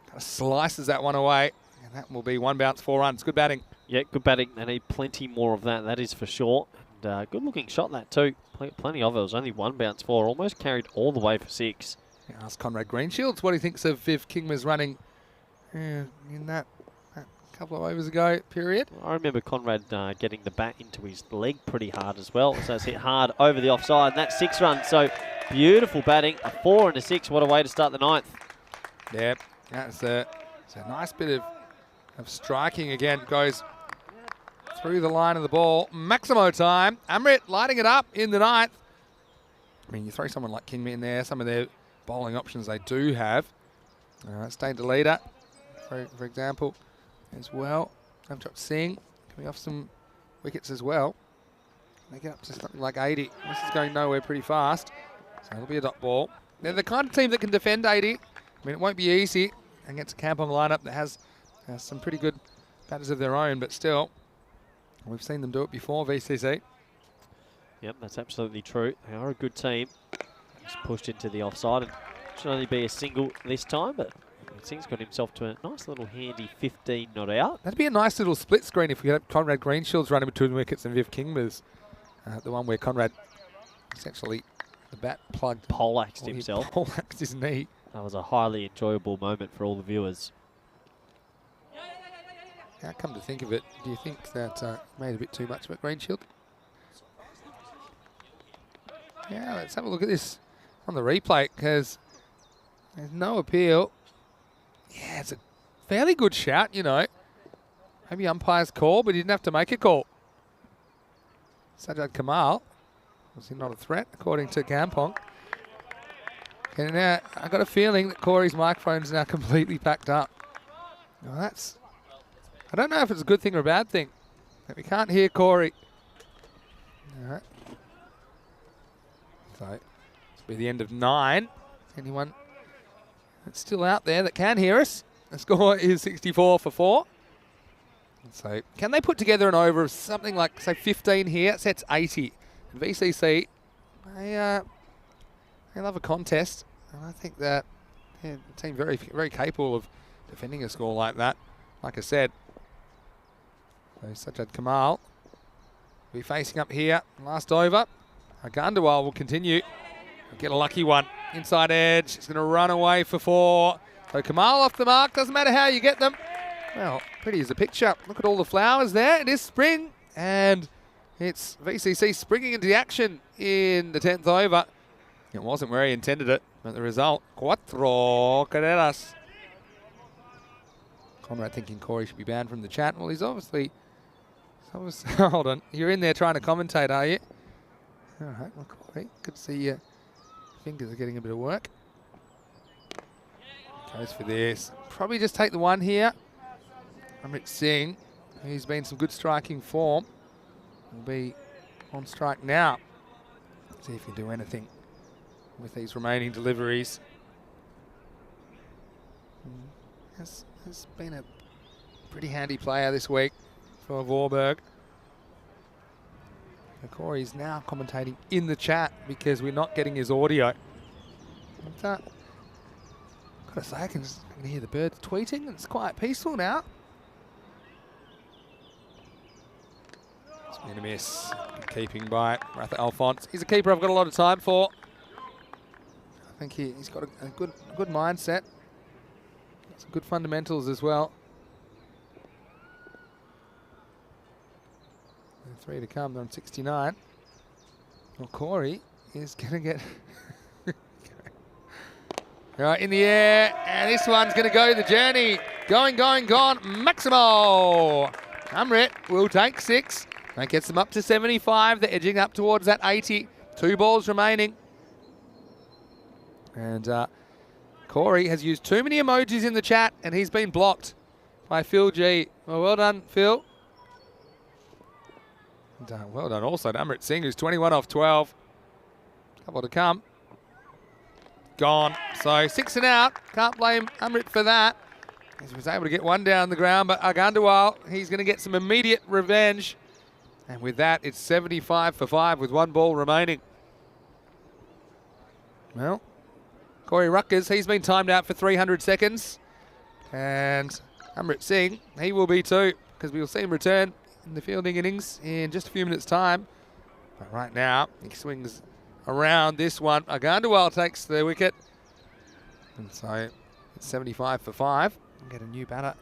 Kind of slices that one away. And that will be 1 bounce, 4 runs. Good batting. yeah, good batting. They need plenty more of that, that is for sure. And good looking shot that too. Plenty of it. It was only 1 bounce, 4. Almost carried all the way for 6. Ask Conrad Greenshields what he thinks of Viv Kingma's running in that couple of overs ago period. I remember Conrad getting the bat into his leg pretty hard as well. So it's hit hard over the offside. And that's 6 runs. So beautiful batting. A 4 and a 6. What a way to start the 9th. Yeah, it's a nice bit of striking again. Goes through the line of the ball. Maximo time. Amrit lighting it up in the 9th. I mean, you throw someone like Kingma in there, some of their bowling options they do have. Stay to leader, for example, as well. Navjot Singh coming off some wickets as well. They get up to something like 80. This is going nowhere pretty fast. So it'll be a dot ball. They're the kind of team that can defend 80. I mean, it won't be easy against a Kampong lineup that has some pretty good batters of their own, but still, we've seen them do it before, VCC. Yep, that's absolutely true. They are a good team. Just pushed into the offside. And should only be a single this time, but Singh's got himself to a nice little handy 15 not out. That'd be a nice little split screen if we had Conrad Greenshields running between wickets and Viv Kingma's. The one where Conrad essentially the bat plugged. Poleaxed himself. Poleaxed his knee. That was a highly enjoyable moment for all the viewers. Now, come to think of it, do you think that made a bit too much of it, Greenshield? Yeah, let's have a look at this on the replay because there's no appeal. Yeah, it's a fairly good shout, you know. Maybe umpire's call, but he didn't have to make a call. Sajjad Kamal, was he not a threat, according to Kampong? And now I got a feeling that Corey's microphone's now completely packed up. Well, that's... I don't know if it's a good thing or a bad thing. But we can't hear Corey. All right. So, this will be the end of 9. Anyone that's still out there that can hear us? The score is 64 for 4. So, can they put together an over of something like, say, 15 here? Sets 80. And VCC, they love a contest. And I think that the team very, very capable of defending a score like that. Like I said, so Sajjad Kamal will be facing up here. Last over. Agandawal will continue. He'll get a lucky one. Inside edge. He's going to run away for 4. So Kamal off the mark. Doesn't matter how you get them. Well, pretty as a picture. Look at all the flowers there. It is spring. And it's VCC springing into the action in the 10th over. It wasn't where he intended it. But the result, 4 carreras. Conrad thinking Corey should be banned from the chat. Well, he's obviously hold on. You're in there trying to commentate, are you? All right, well, Corey, good to see your fingers are getting a bit of work. Goes for this. Probably just take the 1 here. Amrit Singh, who's been some good striking form, will be on strike now. See if he can do anything with these remaining deliveries. Has been a pretty handy player this week for Vorberg. Corey's now commentating in the chat because we're not getting his audio. But, gotta say, I can hear the birds tweeting and it's quite peaceful now. It's been a miss. Good keeping by Ratha Alphonse. He's a keeper I've got a lot of time for. I think he's got a good mindset. Some good fundamentals as well. And 3 to come. They're on 69. Well, Corey is going to get... Right, in the air. And this one's going to go the journey. Going, gone. Maximo. Amrit will take 6. That gets them up to 75. They're edging up towards that 80. 2 balls remaining. And Corey has used too many emojis in the chat, and he's been blocked by Phil G. Well done, Phil. And, well done also to Amrit Singh, who's 21 off 12. Couple to come. Gone. So 6 and out. Can't blame Amrit for that. He was able to get one down the ground, but Agandawal, he's going to get some immediate revenge. And with that, it's 75 for 5 with 1 ball remaining. Well, Corey Ruckers, he's been timed out for 300 seconds. And Amrit Singh, he will be too, because we'll see him return in the fielding innings in just a few minutes' time. But right now, he swings around this one. Agandawal takes the wicket. And so it's 75 for 5. We'll get a new batter.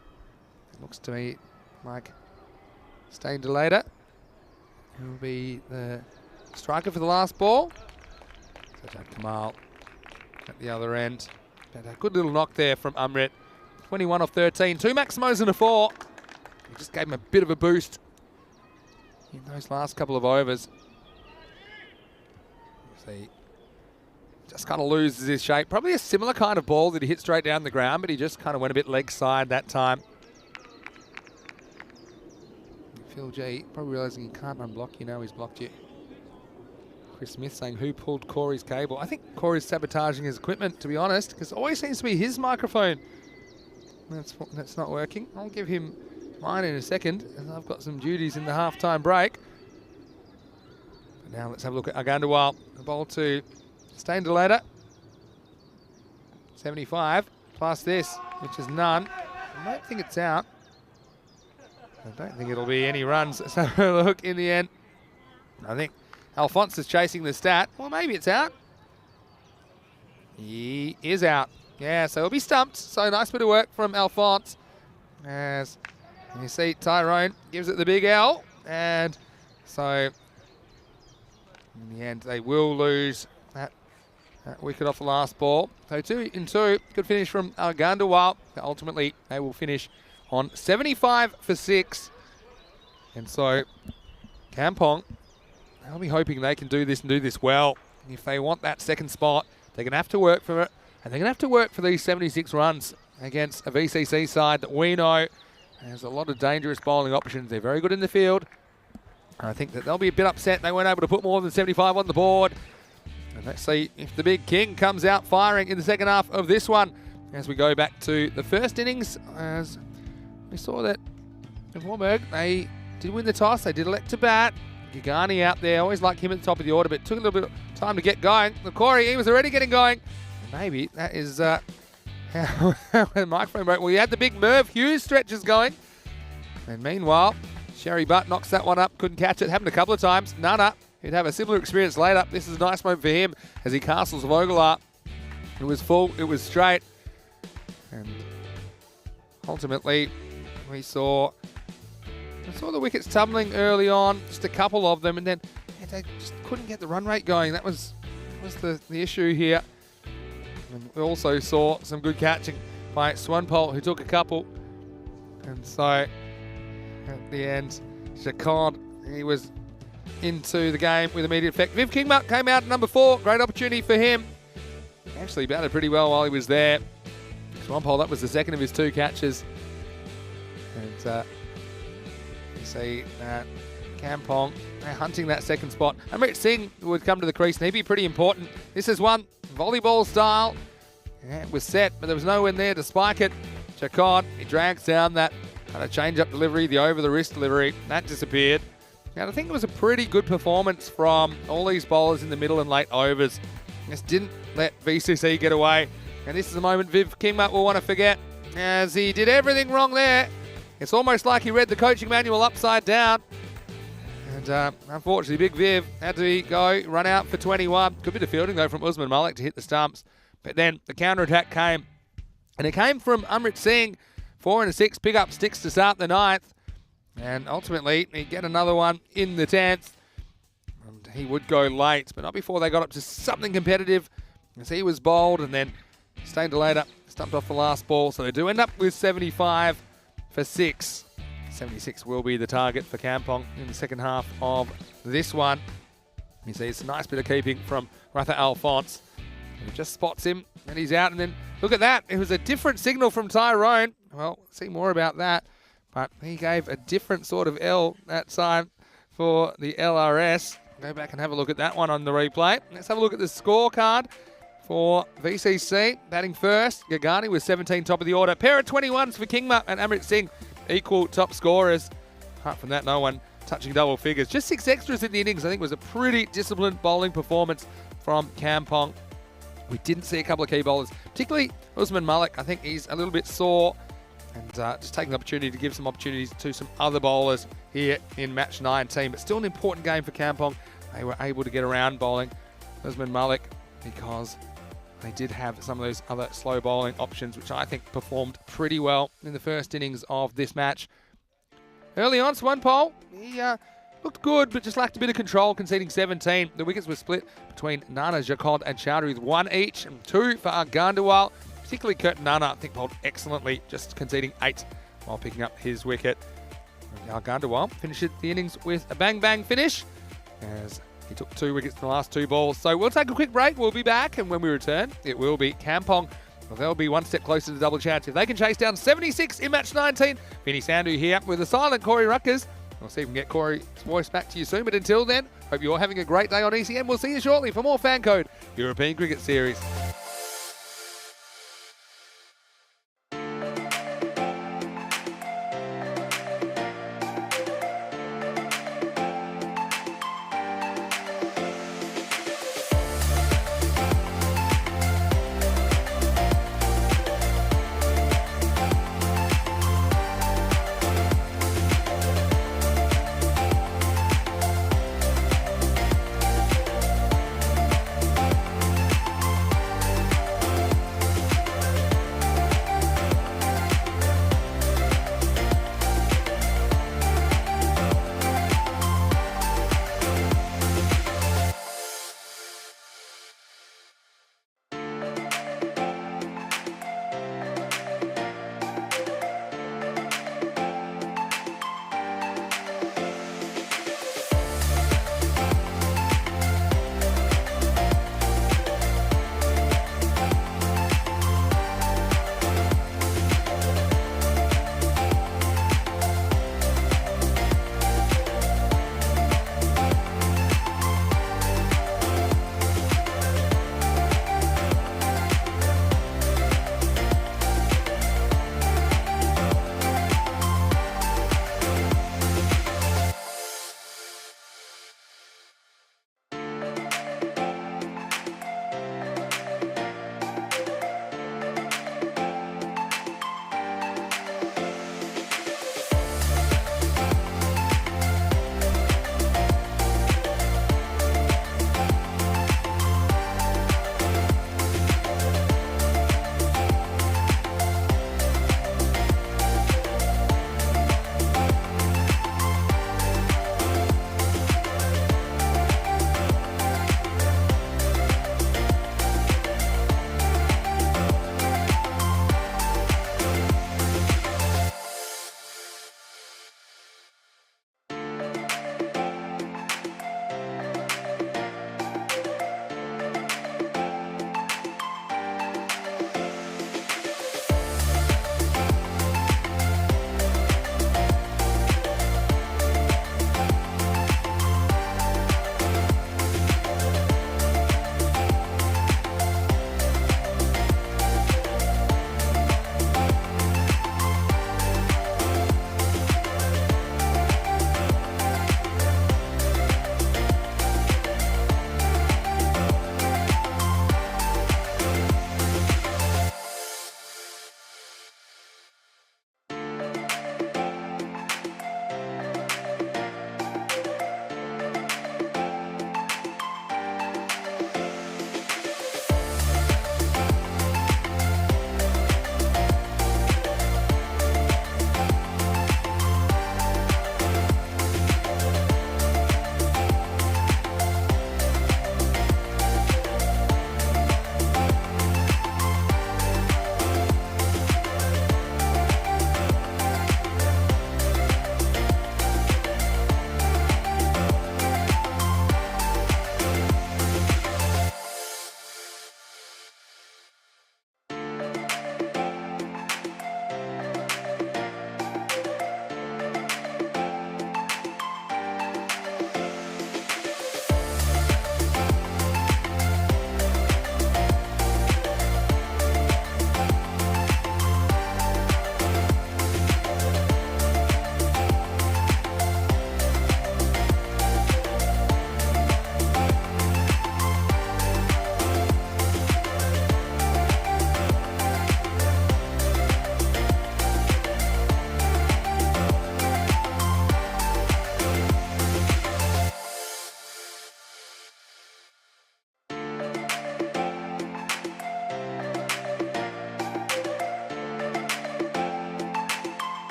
It looks to me like Steindelater, who will be the striker for the last ball. Sajjad Kamal at the other end. But a good little knock there from Amrit. 21 off 13. 2 Maximos and a 4. He just gave him a bit of a boost in those last couple of overs. See, just kind of loses his shape. Probably a similar kind of ball that he hit straight down the ground, but he just kind of went a bit leg side that time. Phil G probably realising he can't unblock you now, he's blocked you. Chris Smith saying, who pulled Corey's cable? I think Corey's sabotaging his equipment, to be honest, because it always seems to be his microphone that's not working. I'll give him mine in a second, and I've got some duties in the halftime break. But now let's have a look at Agandawal. The ball to Steindelater. 75 plus this, which is none. I don't think it's out. I don't think it'll be any runs. Let's have a look in the end. I think Alphonse is chasing the stat. Well, maybe it's out. He is out. Yeah, so he'll be stumped. So nice bit of work from Alphonse. As you see, Tyrone gives it the big L. And so in the end, they will lose that wicket off the last ball. So 2 and 2. Good finish from Agandawal. Ultimately, they will finish on 75 for 6. And so Kampong, they'll be hoping they can do this and do this well. If they want that second spot, they're going to have to work for it. And they're going to have to work for these 76 runs against a VCC side that we know has a lot of dangerous bowling options. They're very good in the field. I think that they'll be a bit upset they weren't able to put more than 75 on the board. And let's see if the big king comes out firing in the second half of this one. As we go back to the first innings, as we saw that Warburg, they did win the toss. They did elect to bat. Gigani out there, always like him at the top of the order, but it took a little bit of time to get going. The Corey, he was already getting going. Maybe that is how the microphone broke. Well, you had the big Merv Hughes stretches going. And meanwhile, Sherry Butt knocks that one up, couldn't catch it. Happened a couple of times. Nana, he'd have a similar experience later. This is a nice moment for him as he castles Vogelar. It was full, it was straight. And ultimately, we saw the wickets tumbling early on, just a couple of them, and then they just couldn't get the run rate going. That was the issue here. And we also saw some good catching by Swanpole, who took a couple. And so, at the end, Shakad, he was into the game with immediate effect. Viv Kingmutt came out at number 4. Great opportunity for him. Actually batted pretty well while he was there. Swanpole, that was the second of his 2 catches. And you see that Kampong, they're hunting that second spot. Amrit Singh would come to the crease, and he'd be pretty important. This is one volleyball style. Yeah, it was set, but there was no one there to spike it. Chakon, he drags down that kind of change-up delivery, the over-the-wrist delivery. That disappeared. And I think it was a pretty good performance from all these bowlers in the middle and late overs. Just didn't let VCC get away. And this is a moment Viv Kingmutt will want to forget, as he did everything wrong there. It's almost like he read the coaching manual upside down. And unfortunately, Big Viv had to go, run out for 21. Good bit of fielding, though, from Usman Malik to hit the stumps. But then the counter-attack came. And it came from Amrit Singh. 4 and a 6, pick up sticks to start the 9th. And ultimately, he'd get another one in the 10th. And he would go late, but not before they got up to something competitive. As he was bowled, and then Steindelater stumped off the last ball. So they do end up with 75 for 6. 76 will be the target for Kampong in the second half of this one. You see, it's a nice bit of keeping from Ratha Alphonse. He just spots him and he's out. And then look at that. It was a different signal from Tyrone. Well, see more about that. But he gave a different sort of L that time for the LRS. Go back and have a look at that one on the replay. Let's have a look at the scorecard for VCC. Batting first, Gagani with 17, top of the order. Pair of 21s for Kingma and Amrit Singh, equal top scorers. Apart from that, no one touching double figures. Just 6 extras in the innings. I think it was a pretty disciplined bowling performance from Kampong. We didn't see a couple of key bowlers, particularly Usman Malik. I think he's a little bit sore, and just taking the opportunity to give some opportunities to some other bowlers here in match 19. But still an important game for Kampong. They were able to get around bowling Usman Malik because they did have some of those other slow bowling options, which I think performed pretty well in the first innings of this match. Early on, Swanpole, he looked good, but just lacked a bit of control, conceding 17. The wickets were split between Nana, Jacod and Chowdhury with 1 each, and 2 for Argandawal. Particularly Kurt Nana, I think, bowled excellently, just conceding 8 while picking up his wicket. Argandawal finished the innings with a bang-bang finish, as he took 2 wickets in the last 2 balls. So we'll take a quick break. We'll be back, and when we return, it will be Kampong. Well, they'll be one step closer to double chance if they can chase down 76 in match 19. Vinny Sandhu here with the silent Corey Ruckers. We'll see if we can get Corey's voice back to you soon. But until then, hope you're having a great day on ECN. We'll see you shortly for more FanCode European Cricket Series.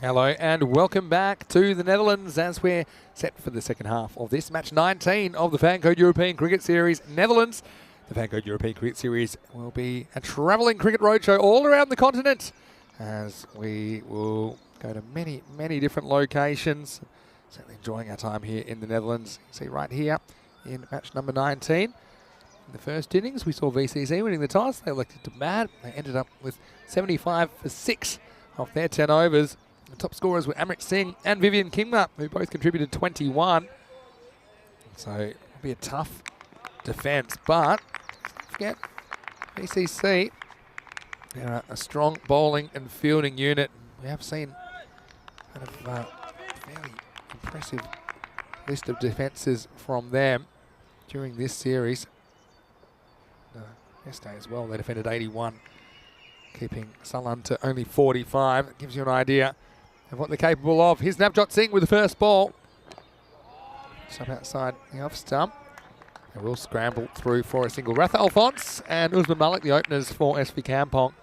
Hello and welcome back to the Netherlands as we're set for the second half of this match 19 of the FanCode European Cricket Series Netherlands. The FanCode European Cricket Series will be a travelling cricket roadshow all around the continent as we will go to many, many different locations. Certainly enjoying our time here in the Netherlands. You see right here in match number 19. In the first innings, we saw VCC winning the toss. They elected to bat. They ended up with 75 for 6 off their 10 overs. The top scorers were Amrit Singh and Vivian Kingma, who both contributed 21. So it'll be a tough defence, but don't forget, VCC, they're a strong bowling and fielding unit. We have seen kind of a fairly impressive list of defences from them during this series. Yesterday as well, they defended 81, keeping Salan to only 45. It gives you an idea of what they're capable of. Here's Navjot Singh with the first ball. Just up outside the off stump. They will scramble through for a single. Ratha Alphonse and Usman Malik, the openers for SV Kampong.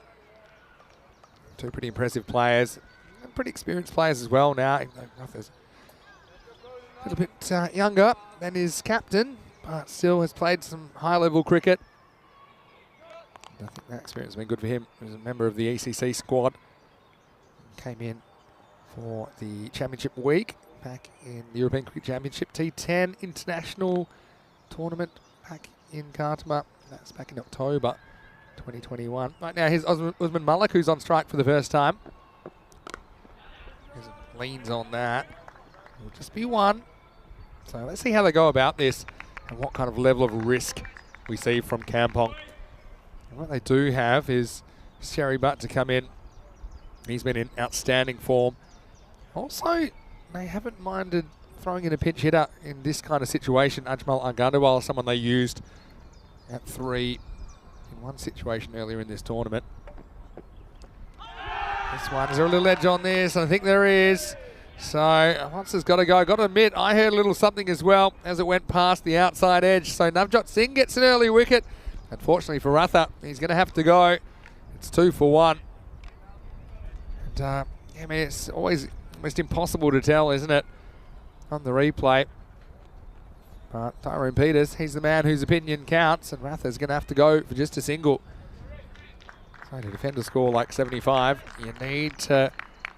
Two pretty impressive players. And pretty experienced players as well now. Ratha's a little bit younger than his captain, but still has played some high-level cricket. I think that experience has been good for him. He was a member of the ECC squad. Came in for the championship week back in the European Cricket Championship T10 international tournament back in Khartoum. That's back in October 2021. Right now here's Usman Malik, who's on strike for the first time. Leans on that. It'll just be one. So let's see how they go about this and what kind of level of risk we see from Kampong. And what they do have is Sherry Butt to come in. He's been in outstanding form. Also, they haven't minded throwing in a pinch hitter in this kind of situation. Ajmal Agandawal, someone they used at 3 in one situation earlier in this tournament. This one, is there a little edge on this? I think there is. So, once has got to go. Got to admit, I heard a little something as well as it went past the outside edge. So, Navjot Singh gets an early wicket. Unfortunately for Ratha, he's going to have to go. It's 2 for 1. And, I mean, it's always almost impossible to tell, isn't it, on the replay. But Tyrone Peters, he's the man whose opinion counts, and Ratha's going to have to go for just a single. So to defend a score like 75, you need to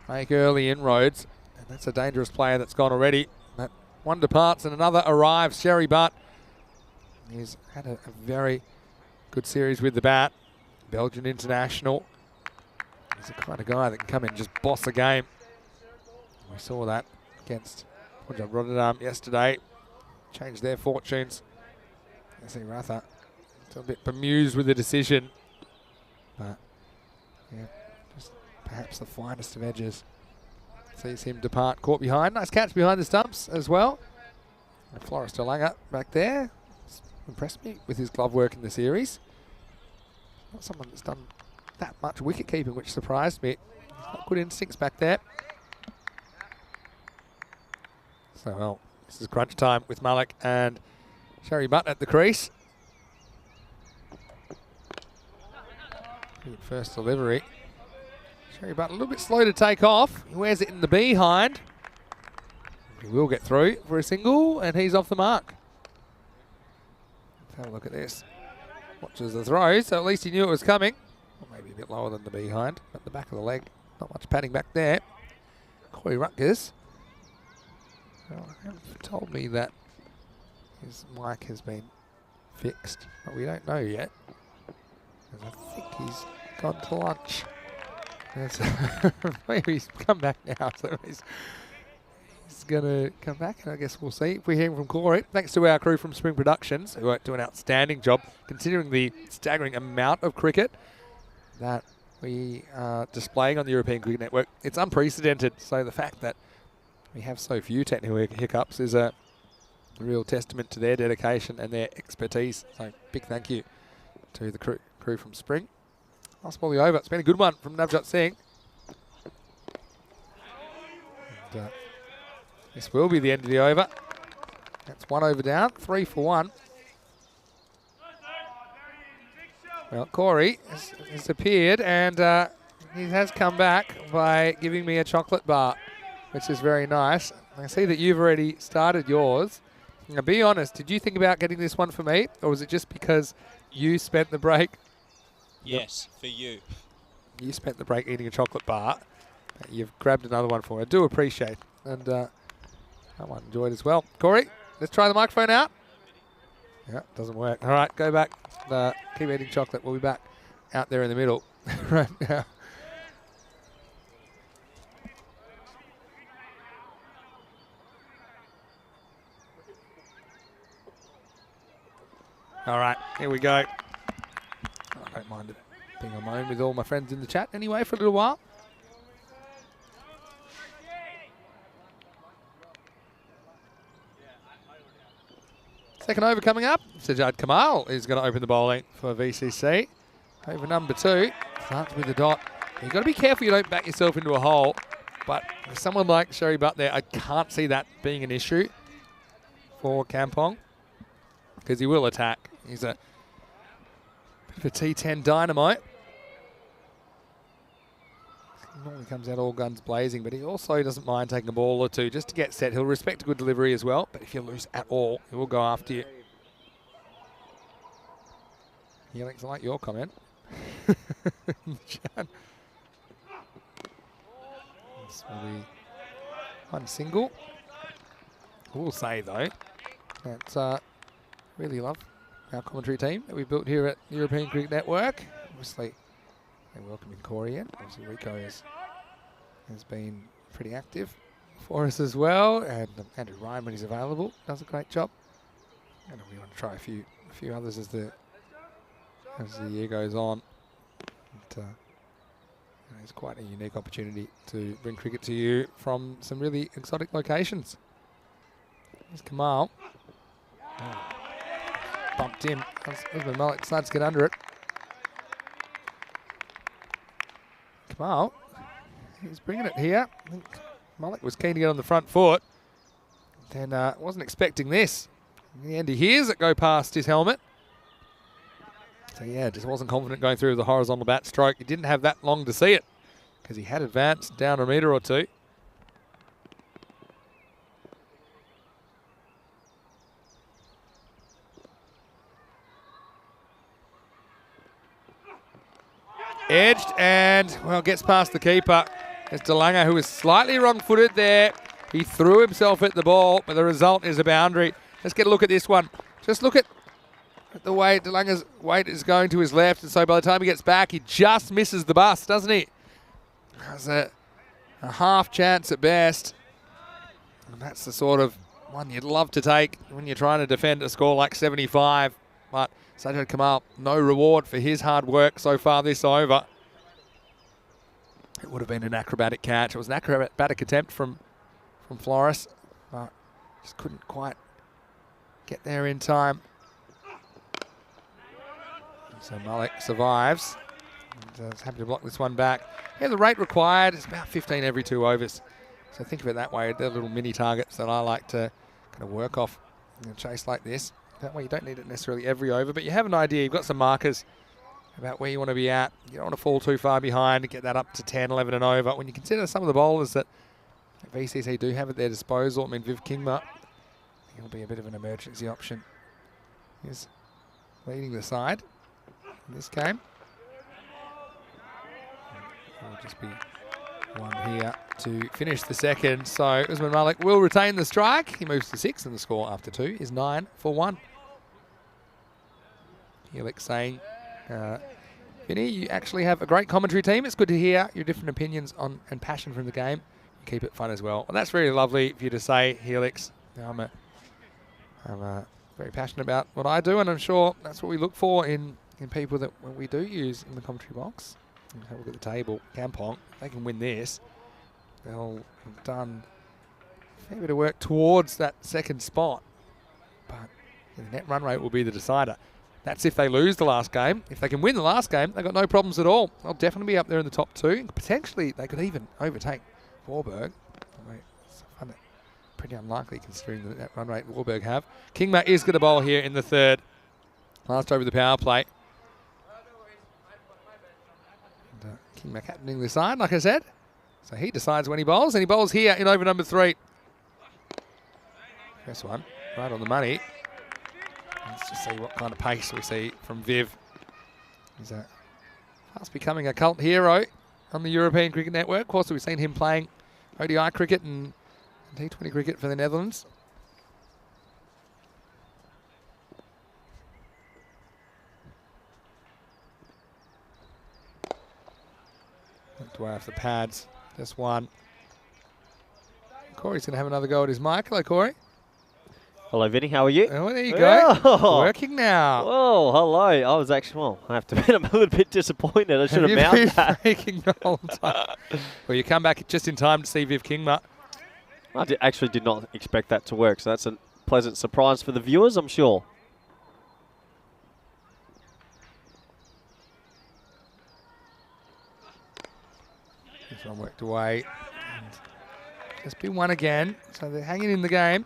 make early inroads, and that's a dangerous player that's gone already. But one departs and another arrives. Sherry Butt, he's had a very good series with the bat. Belgian international. He's the kind of guy that can come in and just boss a game. We saw that against Punjab Rotterdam yesterday. Changed their fortunes. I see Ratha a bit bemused with the decision. But, yeah, just perhaps the finest of edges. Sees him depart, caught behind. Nice catch behind the stumps as well. And Floris Delanga back there. It's impressed me with his glove work in the series. Not someone that's done that much wicket keeping, which surprised me. He's got good instincts back there. So, well, this is crunch time with Malik and Sherry Butt at the crease. Good first delivery. Sherry Butt a little bit slow to take off. He wears it in the behind. He will get through for a single, and he's off the mark. Let's have a look at this. Watches the throw, so at least he knew it was coming. Well, maybe a bit lower than the behind, but the back of the leg, not much padding back there. Corey Rutgers. Well, haven't told me that his mic has been fixed, but we don't know yet. I think he's gone to lunch. Maybe he's come back now, so he's going to come back, and I guess we'll see if we're hearing from Corey. Thanks to our crew from Spring Productions, who do an outstanding job, considering the staggering amount of cricket that we are displaying on the European Cricket Network. It's unprecedented, so the fact that we have so few technical hiccups is a real testament to their dedication and their expertise. So big thank you to the crew from Spring. Last ball over. It's been a good one from Navjot Singh. And, this will be the end of the over. That's 1 over down, 3 for 1. Well, Corey has appeared and he has come back by giving me a chocolate bar, which is very nice. I see that you've already started yours. Now, be honest, did you think about getting this one for me, or was it just because you spent the break? Yes, for you. You spent the break eating a chocolate bar. You've grabbed another one for me. I do appreciate, and I might enjoy it as well. Corey, let's try the microphone out. Yeah, doesn't work. All right, go back. Keep eating chocolate. We'll be back out there in the middle right now. All right, here we go. I don't mind it being on my own with all my friends in the chat anyway for a little while. Second over coming up. Sajjad Kamal is going to open the bowling for VCC. Over number 2. Starts with a dot. You've got to be careful you don't back yourself into a hole. But for someone like Sherry Butt there, I can't see that being an issue for Kampong, because he will attack. He's a bit of a T10 dynamite. He normally comes out all guns blazing, but he also doesn't mind taking a ball or two just to get set. He'll respect a good delivery as well, but if you lose at all, he will go after you. Helix, I like your comment. This will be one single. I will say, though, that really love our commentary team that we built here at European Cricket Network. Obviously, they're welcoming Corey in. Obviously, Rico has been pretty active for us as well. And Andrew Ryan, when he's available, does a great job. And we want to try a few others as the year goes on. But, it's quite a unique opportunity to bring cricket to you from some really exotic locations. Here's Kamal. Oh. Bumped him. Usman Malik decides to get under it. Kamal, he's bringing it here. I think Malik was keen to get on the front foot. Then wasn't expecting this. In the end, he hears it go past his helmet. So yeah, just wasn't confident going through the horizontal bat stroke. He didn't have that long to see it because he had advanced down a metre or two. Edged and, well, gets past the keeper. It's DeLange, who was slightly wrong-footed there. He threw himself at the ball, but the result is a boundary. Let's get a look at this one. Just look at the way DeLange's weight is going to his left, and so by the time he gets back, he just misses the bus, doesn't he? That's a half chance at best. And that's the sort of one you'd love to take when you're trying to defend a score like 75. But Sajjad Kamal, no reward for his hard work so far this over. It would have been an acrobatic catch. It was an acrobatic attempt from Flores, but just couldn't quite get there in time. So Malik survives. And, is happy to block this one back. Yeah, the rate required is about 15 every 2 overs. So think of it that way. They're little mini targets that I like to kind of work off in a chase like this. That way you don't need it necessarily every over, but you have an idea. You've got some markers about where you want to be at. You don't want to fall too far behind to get that up to 10, 11 and over. When you consider some of the bowlers that VCC do have at their disposal, I mean, Viv Kingma, he'll be a bit of an emergency option. He's leading the side in this game. Will just be one here to finish the second. So Usman Malik will retain the strike. He moves to 6, and the score after 2 is 9 for 1. Helix saying, Vinny, you actually have a great commentary team. It's good to hear your different opinions on and passion from the game. You keep it fun as well. And that's really lovely for you to say, Helix. I'm very passionate about what I do, and I'm sure that's what we look for in people that we do use in the commentary box. And have a look at the table. Kampong, if they can win this, they'll have done a fair bit of work towards that second spot. But the net run rate will be the decider. That's if they lose the last game. If they can win the last game, they've got no problems at all. They'll definitely be up there in the top 2. Potentially, they could even overtake Warburg. It's pretty unlikely considering the net run rate Warburg have. Kingma is going to bowl here in the third. Last over the power play. Kingma captaining the side, like I said. So he decides when he bowls, and he bowls here in over number 3. First one, right on the money. Let's just see what kind of pace we see from Viv. He's fast becoming a cult hero on the European Cricket Network. Of course, we've seen him playing ODI cricket and T20 cricket for the Netherlands. Looked way off the pads. Just one. Corey's going to have another go at his mic. Hello, Corey. Hello, Vinny. How are you? Oh, there you go. Oh. Working now. Oh, hello. I was actually, well, I have to admit, I'm a little bit disappointed. I should have mounted that. Making the whole time. Well, you come back just in time to see Viv Kingma. I actually did not expect that to work, so that's a pleasant surprise for the viewers, I'm sure. This one worked away. And just be one again, so they're hanging in the game.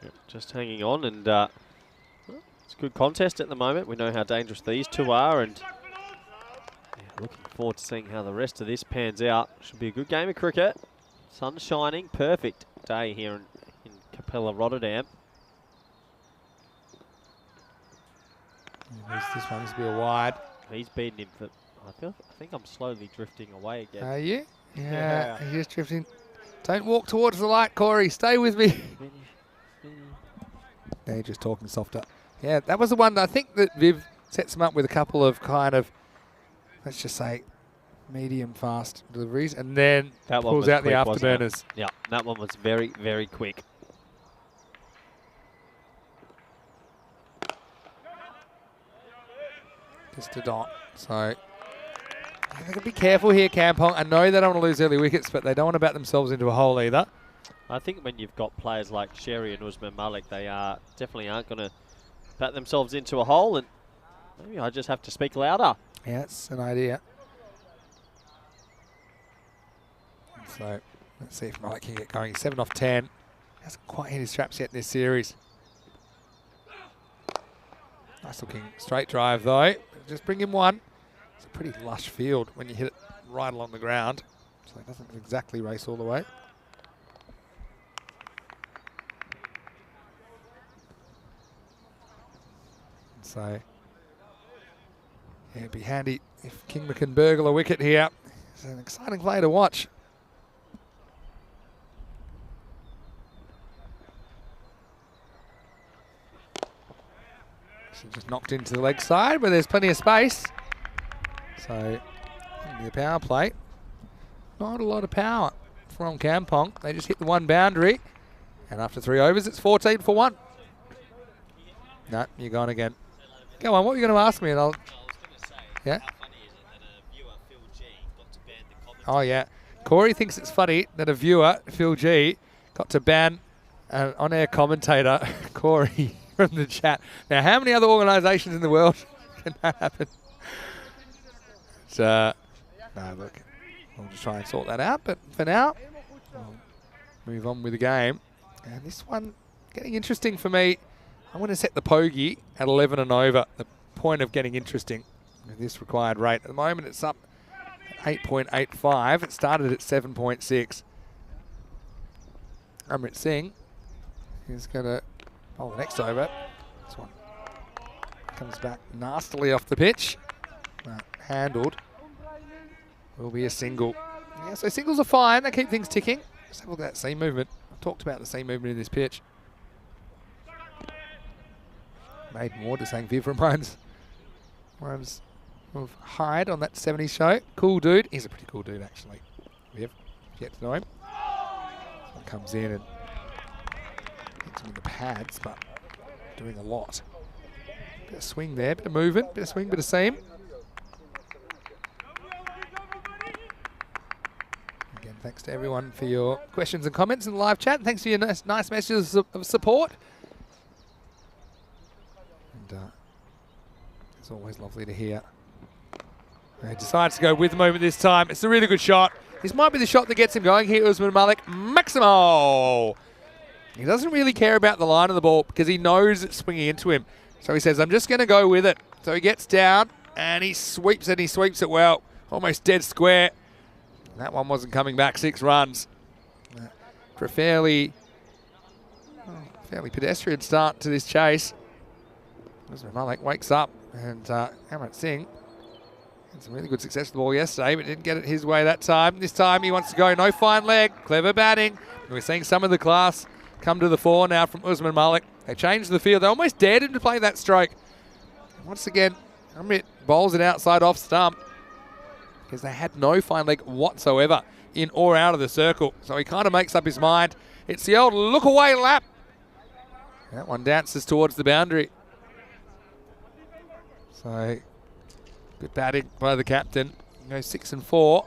Yep, just hanging on, and it's a good contest at the moment. We know how dangerous these two are, and looking forward to seeing how the rest of this pans out. Should be a good game of cricket. Sun shining, perfect day here in Capella, Rotterdam. This one's to be a wide. He's beaten him for. I think I'm slowly drifting away again. Are you? Yeah, you're just drifting. Don't walk towards the light, Corey. Stay with me. Now you're just talking softer. Yeah, that was the one that I think that Viv sets him up with a couple of kind of, let's just say, medium fast deliveries, and then that pulls out the afterburners. Yeah, that one was very, very quick. Just a dot. So they've got to be careful here, Kampong. I know they don't want to lose early wickets, but they don't want to bat themselves into a hole either. I think when you've got players like Sherry and Usman Malik, they definitely aren't going to bat themselves into a hole, and maybe I just have to speak louder. Yeah, that's an idea. So let's see if Malik can get going. 7 off 10. Hasn't quite hit his straps yet in this series. Nice looking straight drive though. Just bring him one. It's a pretty lush field when you hit it right along the ground. So it doesn't exactly race all the way. So yeah, it'd be handy if Kingma can burgle a wicket here. It's an exciting play to watch. So just knocked into the leg side where there's plenty of space. So the power play, not a lot of power from Kampong. They just hit the one boundary, and after 3 overs, it's 14 for 1. No, you're gone again. Go on, what were you going to ask me? And I'll. Yeah. Oh yeah, Corey thinks it's funny that a viewer, Phil G, got to ban an on-air commentator, Corey, from the chat. Now, how many other organisations in the world can that happen? No, look, we'll just try and sort that out. But for now, we'll move on with the game. And this one getting interesting for me. I'm going to set the bogey at 11 and over. The point of getting interesting with this required rate. At the moment, it's up at 8.85. It started at 7.6. Amrit Singh is going to bowl the next over. This one comes back nastily off the pitch. Handled. Will be a single. Yeah, so singles are fine. They keep things ticking. Let's have a look at that seam movement. I've talked about the seam movement in this pitch. Made more to saying Viv reminds of Hyde on that 70s show. Cool dude. He's a pretty cool dude, actually. Viv, yet to know him. One comes in and hits him in the pads, but doing a lot. Bit of swing there, bit of movement, bit of swing, bit of seam. Again, thanks to everyone for your questions and comments in the live chat. Thanks for your nice messages of support. And it's always lovely to hear. He decides to go with the moment this time. It's a really good shot. This might be the shot that gets him going here, Usman Malik. Maximo! He doesn't really care about the line of the ball because he knows it's swinging into him. So he says, I'm just going to go with it. So he gets down, and he sweeps it well. Almost dead square. That one wasn't coming back, 6 runs. For a fairly pedestrian start to this chase. Malik wakes up, and Amrit Singh had some really good success with the ball yesterday, but didn't get it his way that time. This time he wants to go no fine leg, clever batting. And we're seeing some of the class come to the fore now from Usman Malik. They changed the field. They almost dared him to play that stroke. And once again, Amrit bowls it outside off stump because they had no fine leg whatsoever in or out of the circle. So he kind of makes up his mind. It's the old look away lap. That one dances towards the boundary. So good batting by the captain. He goes 6 and 4.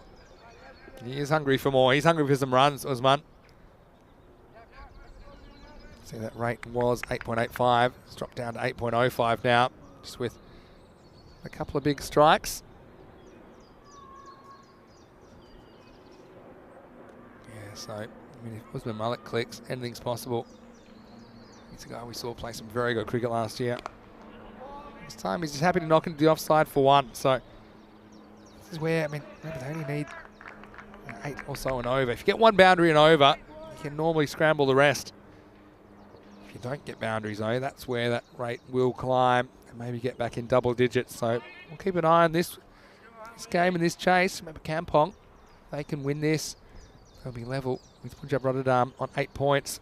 He is hungry for more. He's hungry for some runs, Usman. See, that rate was 8.85. It's dropped down to 8.05 now, just with a couple of big strikes. Yeah, so, I mean, if Usman Malik clicks, anything's possible. It's a guy we saw play some very good cricket last year. This time he's just happy to knock into the offside for 1. So this is where, I mean, remember they only need 8 or so and over. If you get 1 boundary and over, you can normally scramble the rest. If you don't get boundaries though, that's where that rate will climb and maybe get back in double digits. So we'll keep an eye on this game and this chase. Remember Kampong, they can win this. They'll be level with Punjab Rotterdam on 8 points.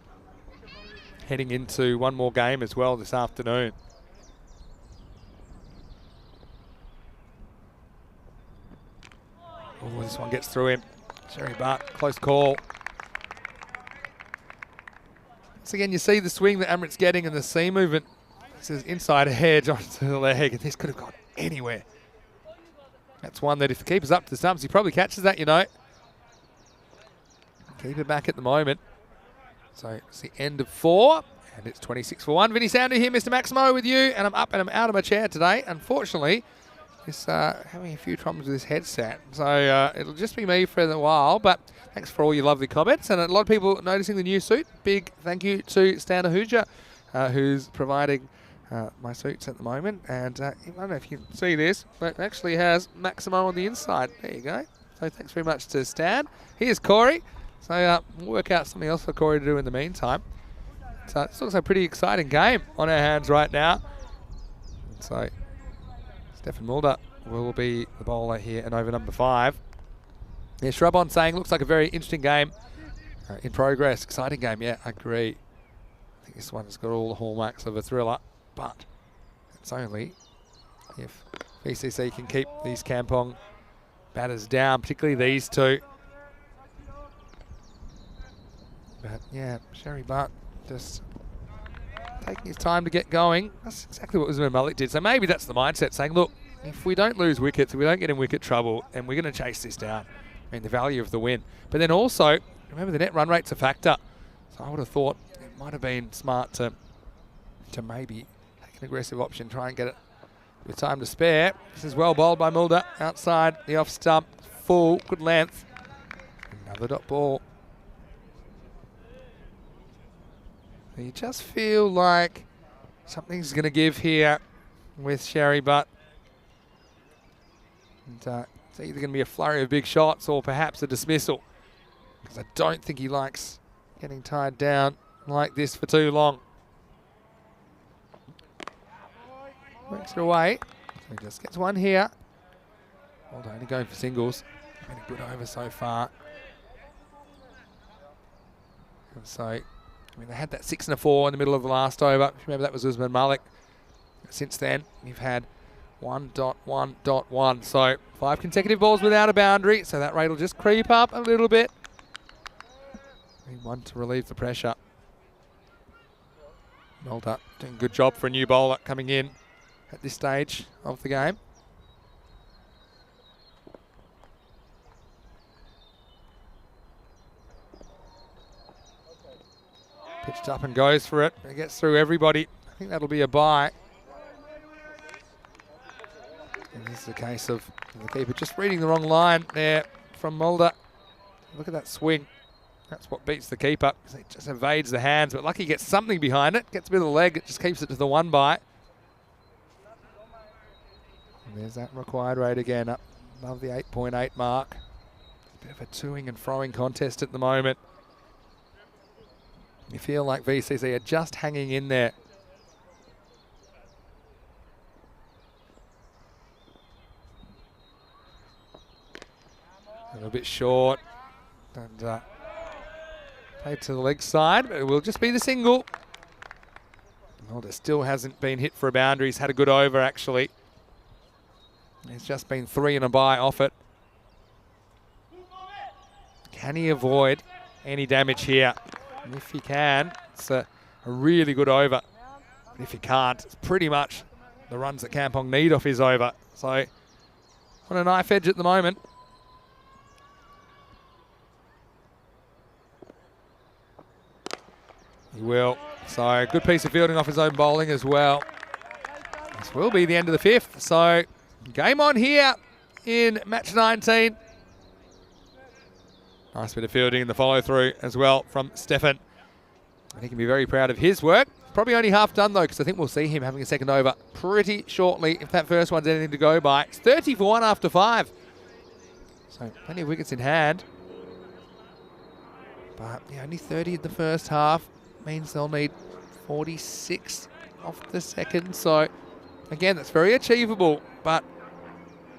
Heading into one more game as well this afternoon. Oh, this one gets through him. Sherry Butt, close call. Once again, you see the swing that Amrit's getting and the seam movement. This is inside edge onto the leg, and this could have gone anywhere. That's one that if the keeper's up to the stumps, he probably catches that, you know. Keeper back at the moment. So it's the end of 4, and it's 26 for 1. Vinny Sander here, Mr. Maximo with you, and I'm up and I'm out of my chair today. Unfortunately, just having a few problems with this headset. So it'll just be me for a while, but thanks for all your lovely comments. And a lot of people noticing the new suit. Big thank you to Stan Ahuja, who's providing my suits at the moment. And I don't know if you can see this, but it actually has Maximo on the inside. There you go. So thanks very much to Stan. Here's Corey. So we'll work out something else for Corey to do in the meantime. So it's also a pretty exciting game on our hands right now. So Stefan Mulder will be the bowler here and over number 5. Yeah, Shrubon saying looks like a very interesting game in progress. Exciting game, yeah, I agree. I think this one's got all the hallmarks of a thriller, but it's only if VCC can keep these Kampong batters down, particularly these two. But yeah, Sherry Butt just taking his time to get going. That's exactly what Usman Malik did. So maybe that's the mindset, saying, look, if we don't lose wickets, if we don't get in wicket trouble, and we're going to chase this down. I mean, the value of the win. But then also, remember the net run rate's a factor. So I would have thought it might have been smart to maybe take an aggressive option, try and get it with time to spare. This is well bowled by Mulder, outside the off stump, full, good length. Another dot ball. You just feel like something's going to give here with Sherry Butt. And it's either going to be a flurry of big shots or perhaps a dismissal, because I don't think he likes getting tied down like this for too long. Works it away. He just gets one here. Well, only going for singles. Been a good over so far. And so, I mean, they had that 6 and a 4 in the middle of the last over. Remember, that was Usman Malik. Since then, you've had 1.1.1. So 5 consecutive balls without a boundary. So that rate will just creep up a little bit. Need one to relieve the pressure. Mulder doing a good job for a new bowler coming in at this stage of the game. Pitched up and goes for it. It gets through everybody. I think that'll be a bye. And this is a case of the keeper just reading the wrong line there from Mulder. Look at that swing. That's what beats the keeper. It just evades the hands, but lucky he gets something behind it. Gets a bit of the leg. It just keeps it to the 1 bye. And there's that required rate again, up above the 8.8 mark. A bit of a toing and throwing contest at the moment. You feel like VCC are just hanging in there. A little bit short. And played to the leg side, but it will just be the single. Mulder still hasn't been hit for a boundary. He's had a good over, actually. He's just been 3 and a bye off it. Can he avoid any damage here? And if he can, it's a really good over. But if he can't, it's pretty much the runs that Kampong need off his over. So on a knife edge at the moment. He will. So good piece of fielding off his own bowling as well. This will be the end of the 5th. So game on here in match 19. Nice bit of fielding in the follow through as well from Stefan. And he can be very proud of his work. Probably only half done though, because I think we'll see him having a second over pretty shortly if that first one's anything to go by. It's 30 for 1 after 5. So plenty of wickets in hand. But yeah, only 30 in the first half. Means they'll need 46 off the second. So again, that's very achievable, but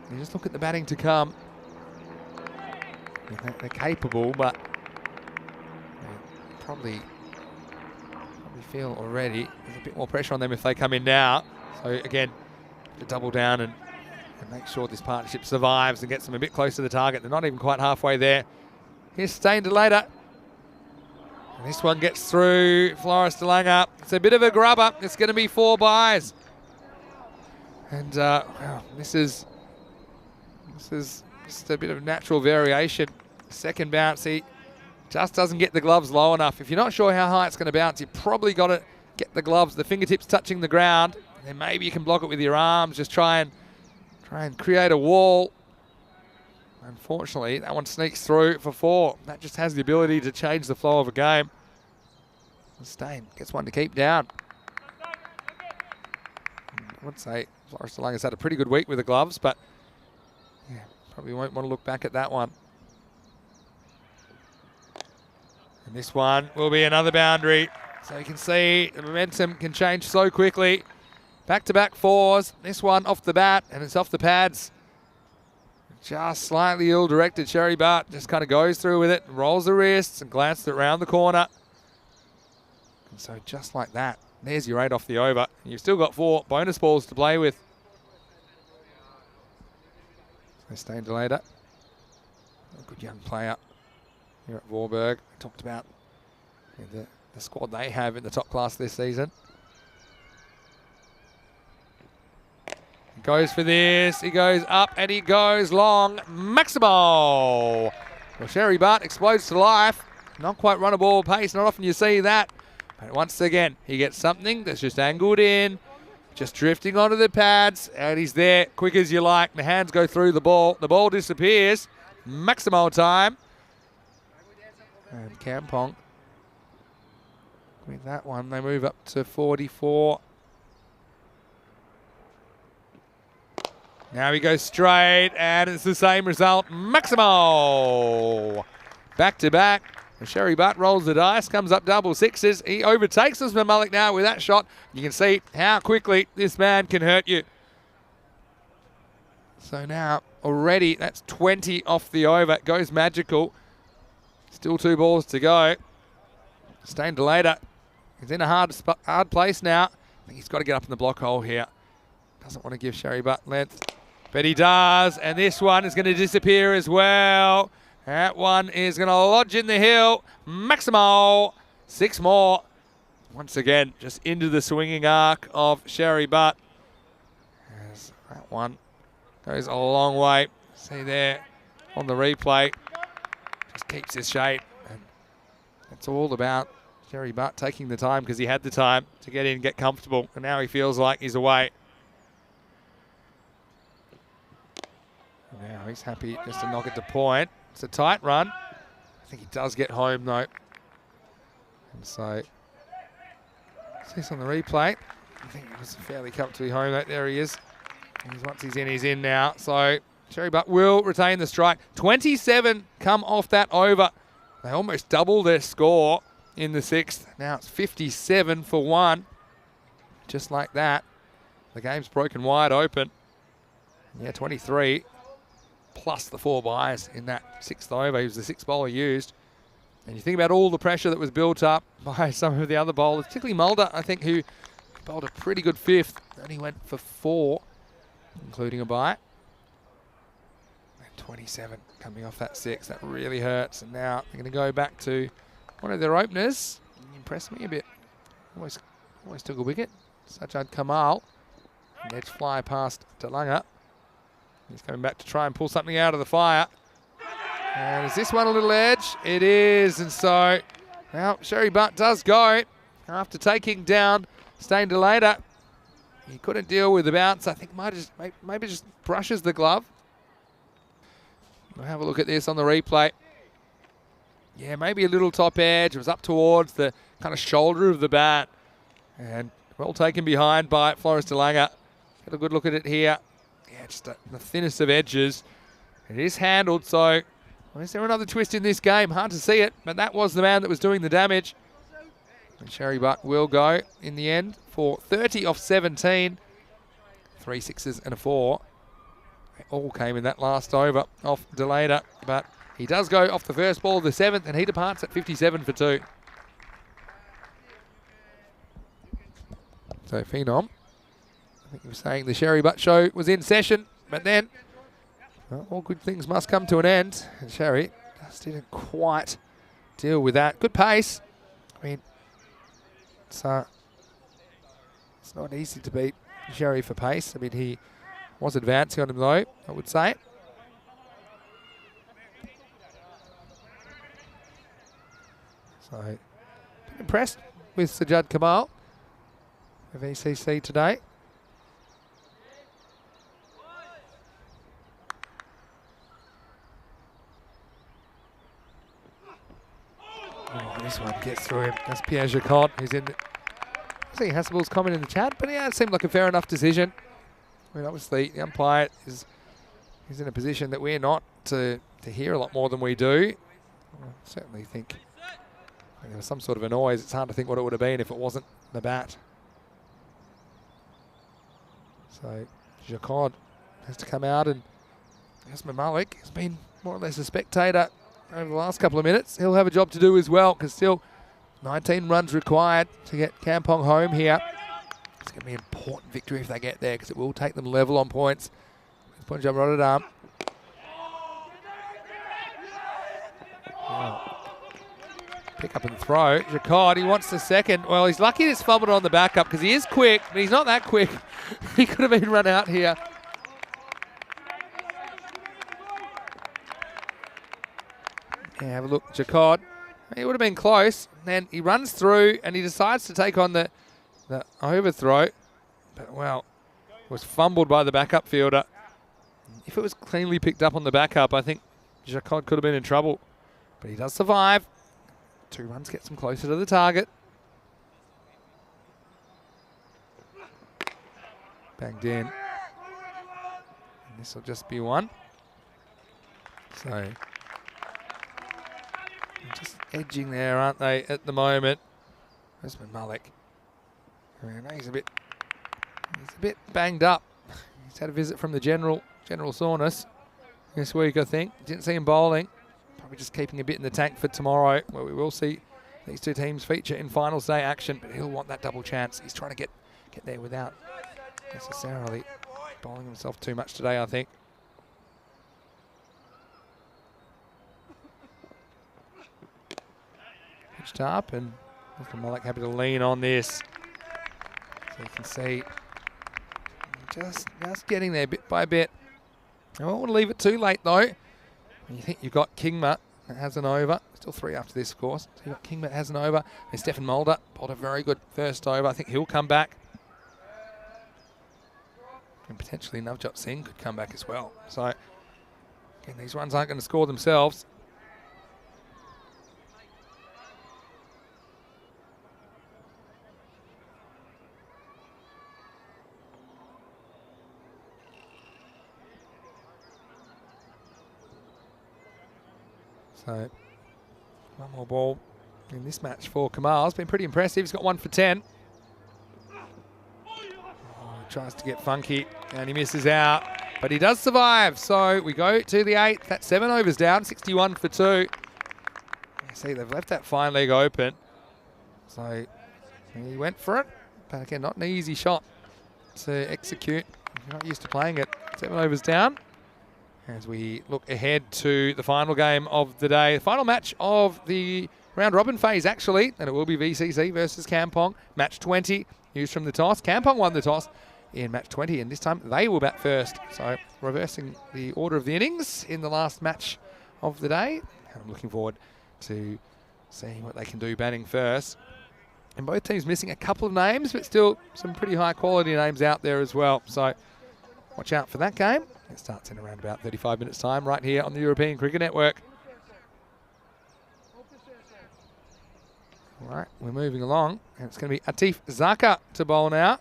you just look at the batting to come. They're capable, but they probably feel already there's a bit more pressure on them if they come in now. So again, to double down and make sure this partnership survives and gets them a bit closer to the target. They're not even quite halfway there. Here's Stain to later. And this one gets through. Flores to Langer. It's a bit of a grubber. It's going to be 4 byes. And well, this is just a bit of natural variation. Second bounce, he just doesn't get the gloves low enough. If you're not sure how high it's going to bounce, you probably got to get the gloves, the fingertips touching the ground. Then maybe you can block it with your arms. Just try and create a wall. Unfortunately, that one sneaks through for 4. That just has the ability to change the flow of a game. Stain gets one to keep down. I would say Flores DeLanger's had a pretty good week with the gloves, but yeah, probably won't want to look back at that one. And this one will be another boundary. So you can see the momentum can change so quickly. Back-to-back 4s. This one off the bat, and it's off the pads. Just slightly ill-directed. Sherry Butt just kind of goes through with it, rolls the wrists and glances it around the corner. And so just like that, there's your 8 off the over. You've still got 4 bonus balls to play with. So Stain Delader, a good young player here at Vorberg. We talked about the squad they have in the top class this season. He goes for this, he goes up and he goes long. Maximal! Well, Sherry Butt explodes to life. Not quite run a ball pace, not often you see that. But once again, he gets something that's just angled in, just drifting onto the pads, and he's there quick as you like. The hands go through the ball disappears. Maximal time. And Kampong, with that one, they move up to 44. Now he goes straight, and it's the same result. Maximal! Back to back. And Sherry Butt rolls the dice, comes up double 6s. He overtakes Usman Malik now with that shot. You can see how quickly this man can hurt you. So now, already, that's 20 off the over. It goes magical. Still 2 balls to go. Stain Delader. He's in a hard place now. I think he's got to get up in the block hole here. Doesn't want to give Sherry Butt length. But he does. And this one is going to disappear as well. That one is going to lodge in the hill. Maximal. 6 more. Once again, just into the swinging arc of Sherry Butt. As that one goes a long way. See there on the replay. Just keeps his shape. And it's all about Sherry Butt taking the time, because he had the time to get in, get comfortable. And now he feels like he's away. Now he's happy just to knock it to point. It's a tight run. I think he does get home though. And so, see this on the replay. I think it was fairly comfortably home. There he is. Once he's in now. So Cherry Butt will retain the strike. 27 come off that over. They almost double their score in the 6th. Now it's 57 for 1. Just like that. The game's broken wide open. Yeah, 23 plus the 4 byes in that 6th over. He was the 6th bowler used. And you think about all the pressure that was built up by some of the other bowlers, particularly Mulder, I think, who bowled a pretty good 5th. Only went for 4, including a bye. And 27 coming off that 6. That really hurts. And now they're going to go back to one of their openers. He impressed me a bit. Almost took a wicket. Sajjad Kamal. And edge fly past Delanga. He's coming back to try and pull something out of the fire. And is this one a little edge? It is. And so, well, Cherry Butt does go after taking down Stain Delata. He couldn't deal with the bounce. I think maybe just brushes the glove. We'll have a look at this on the replay. Yeah, maybe a little top edge. It was up towards the kind of shoulder of the bat. And well taken behind by Floris Delanga. Get a good look at it here. Yeah, just the thinnest of edges. It is handled, so well, is there another twist in this game? Hard to see it, but that was the man that was doing the damage. And Cherry Butt will go in the end for 30 off 17. 3 6s and a 4. They all came in that last over off Delata, but he does go off the first ball of the 7th, and he departs at 57 for 2. So Phenom, I think he was saying the Cherry Butt show was in session, but then well, all good things must come to an end. And Cherry just didn't quite deal with that. Good pace. I mean, it's not easy to beat Cherry for pace. I mean, he was advancing on him though, I would say. So, been impressed with Sajjad Kamal of ECC today. Oh, this one gets through him. That's Pierre Jacot, who's in. I see Hasselball's comment in the chat, but yeah, it seemed like a fair enough decision. I mean, obviously, the umpire is in a position that we're not to hear a lot more than we do. I certainly think there was some sort of a noise. It's hard to think what it would have been if it wasn't the bat. So Jacot has to come out, and Yasmin Malik has been more or less a spectator over the last couple of minutes. He'll have a job to do as well, because still 19 runs required to get Kampong home here. It's going to be an important victory if they get there, because it will take them level on points with Punjab Rotterdam. Wow. Pick up and throw. Jacot, he wants the second. Well, he's lucky it's fumbled on the backup, because he is quick, but he's not that quick. He could have been run out here. Yeah, have a look. Jacot, he would have been close. And then he runs through and he decides to take on the overthrow. But, well, it was fumbled by the backup fielder. If it was cleanly picked up on the backup, I think Jacot could have been in trouble. But he does survive. 2 runs gets him closer to the target. Banged in. And this will just be 1. So just edging there, aren't they, at the moment? Usman Malik. I mean, he's a bit banged up. He's had a visit from the General Soreness this week, I think. Didn't see him bowling. Probably just keeping a bit in the tank for tomorrow, where we will see these 2 teams feature in finals day action, but he'll want that double chance. He's trying to get there without necessarily bowling himself too much today, I think. Pitched up, and Malik happy to lean on this. So you can see just getting there bit by bit. I don't want to leave it too late though. You think you've got Kingma that has an over. Still 3 after this, of course. So you've got Kingma that has an over. And Stefan Mulder bowled a very good first over. I think he'll come back. And potentially Navjot Singh could come back as well. So, again, these runs aren't going to score themselves. So one more ball in this match for Kamal. It's been pretty impressive. He's got 1 for 10. Tries to get funky and he misses out, but he does survive. So we go to the 8th. That's 7 overs down, 61 for 2. You see, they've left that fine leg open. So he went for it, but again, not an easy shot to execute. You're not used to playing it. 7 overs down. As we look ahead to the final game of the day, the final match of the round robin phase, actually, and it will be VCC versus Kampong. Match 20, used from the toss. Kampong won the toss in match 20, and this time they will bat first. So reversing the order of the innings in the last match of the day. And I'm looking forward to seeing what they can do batting first. And both teams missing a couple of names, but still some pretty high quality names out there as well. So watch out for that game. It starts in around about 35 minutes time right here on the European Cricket Network. All right, we're moving along, and it's going to be Atif Zaka to bowl now.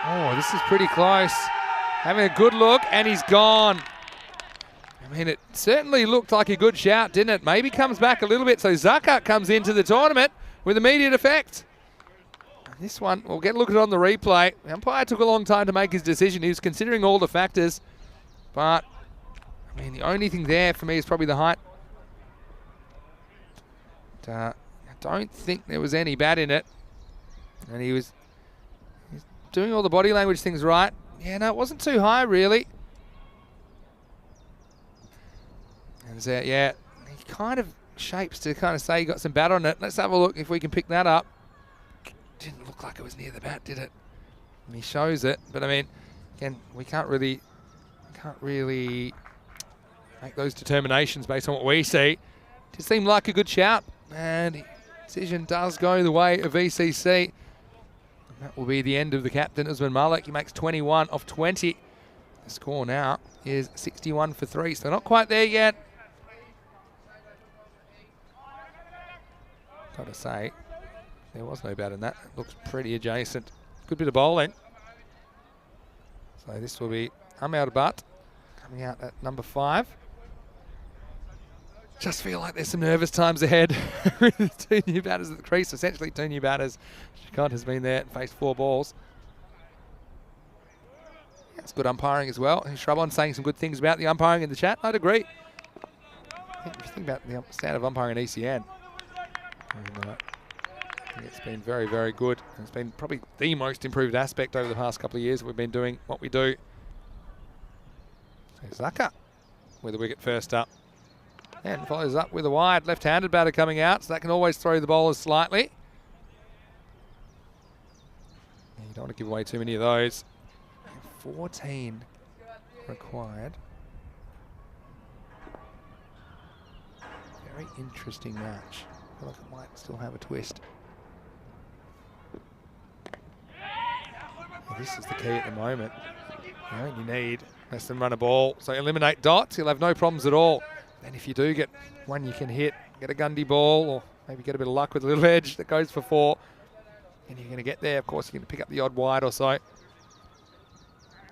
Oh, this is pretty close. Having a good look, and he's gone. I mean, it certainly looked like a good shout, didn't it? Maybe comes back a little bit, so Zaka comes into the tournament with immediate effect. And this one, we'll get a look at it on the replay. The umpire took a long time to make his decision. He was considering all the factors, but, I mean, the only thing there for me is probably the height. I don't think there was any bat in it, and he's doing all the body language things right. Yeah, no, it wasn't too high, really. And so, yeah, he kind of shapes to kind of say he got some bat on it. Let's have a look if we can pick that up. Didn't look like it was near the bat, did it? And he shows it, but I mean, again, we can't really make those determinations based on what we see. Just seemed like a good shout, and decision does go the way of VCC. That will be the end of the captain, Usman Malik. He makes 21 off 20. The score now is 61 for 3, so not quite there yet. Got to say, there was no bat in that. It looks pretty adjacent. Good bit of bowling. So this will be Ahmed Butt coming out at number 5. Just feel like there's some nervous times ahead with the 2 new batters at the crease. Essentially 2 new batters. Shakant has been there and faced 4 balls. That's good umpiring as well. Shrubon saying some good things about the umpiring in the chat. I'd agree. I think if you think about the standard of umpiring in ECN, I think it's been very, very good. And it's been probably the most improved aspect over the past couple of years that we've been doing what we do. So Zaka with the wicket first up. And follows up with a wide left-handed batter coming out, so that can always throw the bowlers slightly. And you don't want to give away too many of those. 14 required. Very interesting match. I feel like it might still have a twist. Well, this is the key at the moment. You need less than run a ball, so eliminate dots. You'll have no problems at all. And if you do get one you can hit, get a Gundy ball, or maybe get a bit of luck with a little edge that goes for 4, and you're going to get there. Of course, you're going to pick up the odd wide or so.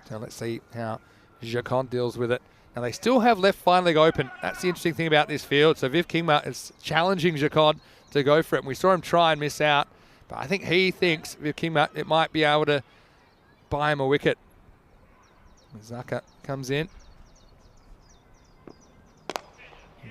So let's see how Jacont deals with it. Now, they still have left fine leg open. That's the interesting thing about this field. So Viv Kingma is challenging Jacont to go for it. And we saw him try and miss out. But I think he thinks, Viv Kingma, it might be able to buy him a wicket. Zaka comes in.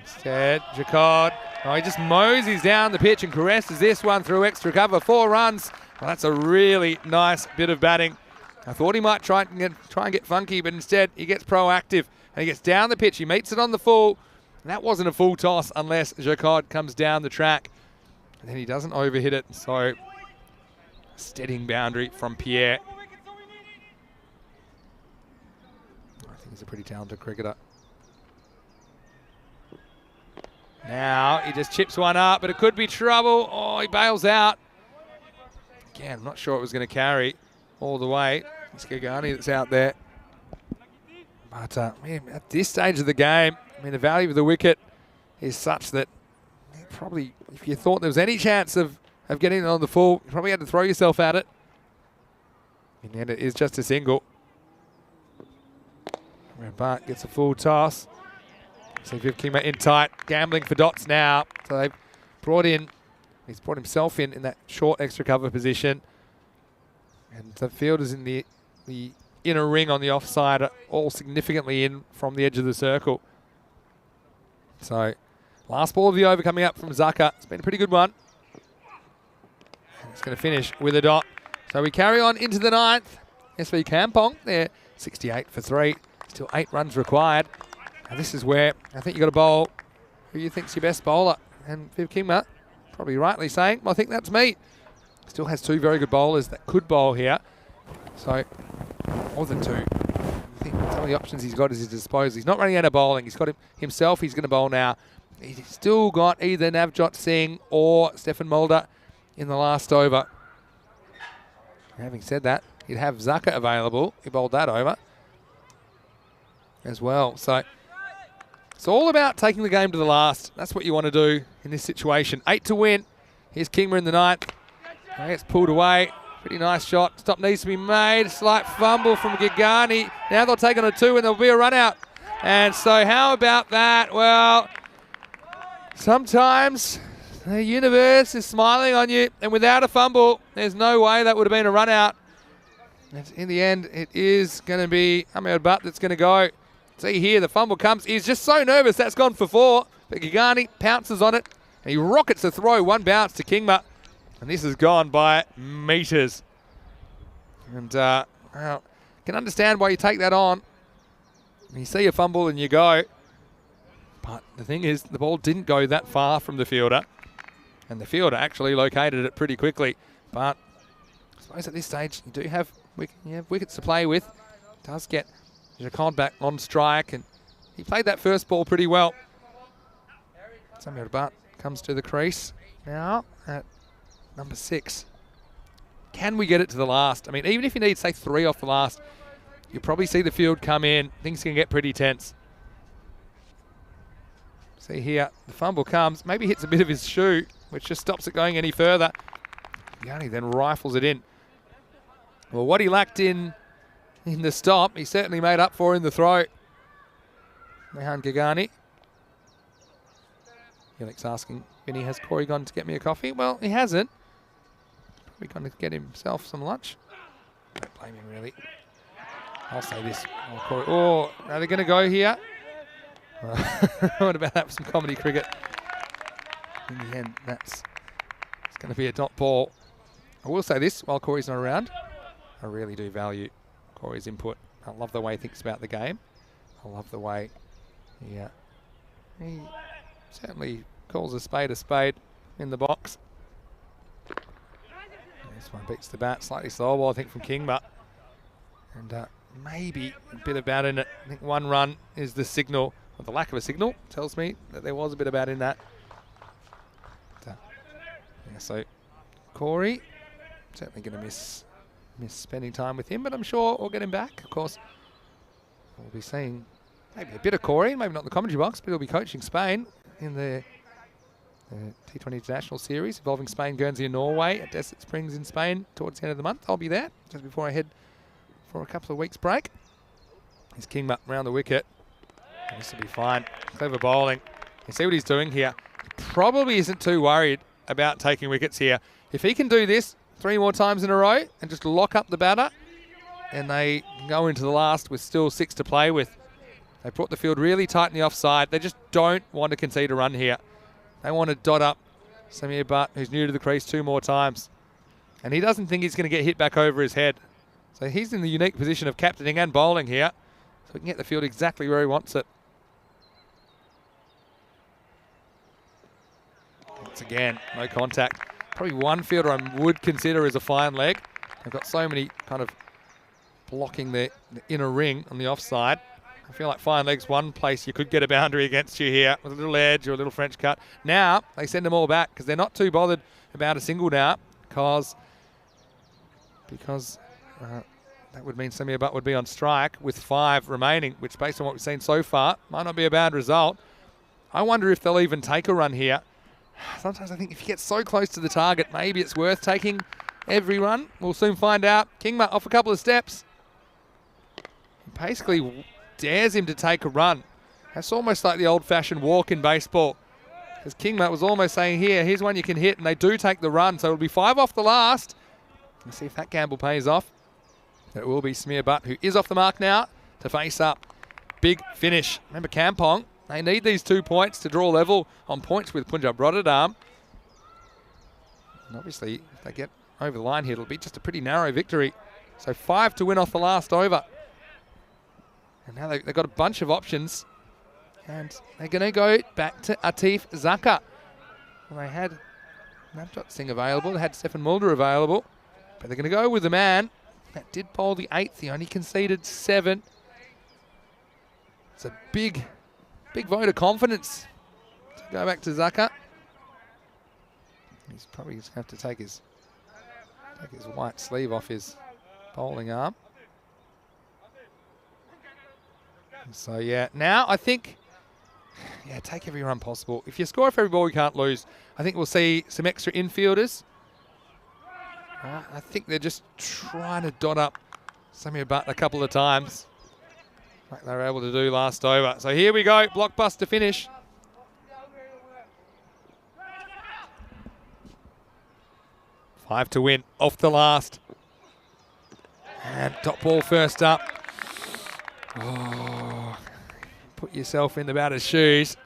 Instead, Jacont, he just moseys down the pitch and caresses this one through extra cover. 4 runs. Well, that's a really nice bit of batting. I thought he might try and get funky, but instead he gets proactive and he gets down the pitch. He meets it on the full. And that wasn't a full toss unless Jacont comes down the track. And then he doesn't overhit it. So, steadying boundary from Pierre. I think he's a pretty talented cricketer. Now, he just chips one up, but it could be trouble. Oh, he bails out. Again, I'm not sure it was going to carry all the way. It's Gagani that's out there. But man, at this stage of the game, I mean, the value of the wicket is such that probably, if you thought there was any chance of getting it on the full, you probably had to throw yourself at it. In the end, it is just a single. Bart gets a full toss. See Viv Kingma in tight, gambling for dots now. So they've he's brought himself in that short extra cover position. And the field is in the inner ring on the offside, all significantly in from the edge of the circle. So last ball of the over coming up from Zucker. It's been a pretty good one. And it's going to finish with a dot. So we carry on into the 9th. SV Kampong, they're 68 for 3. Still 8 runs required. Now this is where I think you've got to bowl who you think's your best bowler. And Viv Kingma, probably rightly saying, well, I think that's me. Still has 2 very good bowlers that could bowl here. So, more than 2. I think some of the options he's got at his disposal. He's not running out of bowling. He's got himself. He's going to bowl now. He's still got either Navjot Singh or Stefan Mulder in the last over. Having said that, he'd have Zucker available. He bowled that over as well. So, it's all about taking the game to the last. That's what you want to do in this situation. 8 to win. Here's Kingma in the 9th. It's pulled away. Pretty nice shot. Stop needs to be made. Slight fumble from Gigani. Now they'll take on a 2 and there'll be a run out. And so how about that? Well, sometimes the universe is smiling on you, and without a fumble, there's no way that would have been a run out. And in the end, it is going to be Ahmed Butt that's going to go. See here, the fumble comes. He's just so nervous. That's gone for 4. But Gigani pounces on it, and he rockets the throw. 1 bounce to Kingma. And this has gone by metres. And well, can understand why you take that on. You see a fumble and you go. But the thing is, the ball didn't go that far from the fielder. And the fielder actually located it pretty quickly. But I suppose at this stage, you do have wickets to play with. Does get Jacond back on strike. And he played that first ball pretty well. Samuel Butt comes to the crease now at number 6. Can we get it to the last? I mean, even if you need, say, 3 off the last, you'll probably see the field come in. Things can get pretty tense. See here, the fumble comes. Maybe hits a bit of his shoe, which just stops it going any further. Gigani then rifles it in. Well, what he lacked in the stop, he certainly made up for in the throw. Rehan Gigani. Felix asking, Vinny, has Corey gone to get me a coffee? Well, he hasn't. Probably going to get himself some lunch. Don't blame him, really. I'll say this. Oh, Corey. Oh, are they going to go here? What about that for some comedy cricket? In the end, it's going to be a dot ball. I will say this, while Corey's not around, I really do value Corey's input. I love the way he thinks about the game. I love the way he certainly calls a spade in the box. This one beats the bat. Slightly slower ball, I think, from Kingma. And maybe a bit of bat in it. I think 1 run is the signal. Or the lack of a signal tells me that there was a bit of bat in that. But, so Corey, certainly going to miss spending time with him, but I'm sure we'll get him back. Of course, we'll be seeing maybe a bit of Corey, maybe not in the commentary box, but he'll be coaching Spain in the T20 International Series involving Spain, Guernsey and Norway at Desert Springs in Spain towards the end of the month. I'll be there just before I head for a couple of weeks break. He's Kingma round the wicket. And this will be fine. Clever bowling. You see what he's doing here. He probably isn't too worried about taking wickets here. If he can do this 3 more times in a row and just lock up the batter, and they go into the last with still 6 to play with. They brought the field really tight in the offside. They just don't want to concede a run here. They want to dot up Samir Butt, who's new to the crease, 2 more times. And he doesn't think he's going to get hit back over his head. So he's in the unique position of captaining and bowling here. So he can get the field exactly where he wants it. Once again, no contact. Probably one fielder I would consider as a fine leg. They've got so many kind of blocking the inner ring on the offside. I feel like fine leg's one place you could get a boundary against you here with a little edge or a little French cut. Now they send them all back because they're not too bothered about a single now because that would mean Samir Butt would be on strike with 5 remaining, which based on what we've seen so far might not be a bad result. I wonder if they'll even take a run here. Sometimes I think if you get so close to the target, maybe it's worth taking every run. We'll soon find out. Kingma off a couple of steps. Basically dares him to take a run. That's almost like the old-fashioned walk in baseball. Because Kingma was almost saying, here's one you can hit, and they do take the run. So it'll be 5 off the last. Let's see if that gamble pays off. It will be Smear Butt, who is off the mark now to face up. Big finish. Remember Kampong, they need these 2 points to draw level on points with Punjab Rotterdam. And obviously, if they get over the line here, it'll be just a pretty narrow victory. So 5 to win off the last over. And now they've got a bunch of options. And they're going to go back to Atif Zaka. Well, they had Navjot Singh available. They had Stefan Mulder available. But they're going to go with the man that did bowl the 8th. He only conceded 7. It's a big vote of confidence to go back to Zaka. He's probably just going to have to take his white sleeve off his bowling arm. So, yeah, now I think, take every run possible. If you score for every ball, you can't lose. I think we'll see some extra infielders. I think they're just trying to dot up Samir Butt a couple of times, like they were able to do last over. So here we go, blockbuster finish. Five to win, off the last. And top ball first up. Oh, put yourself in the batter's shoes.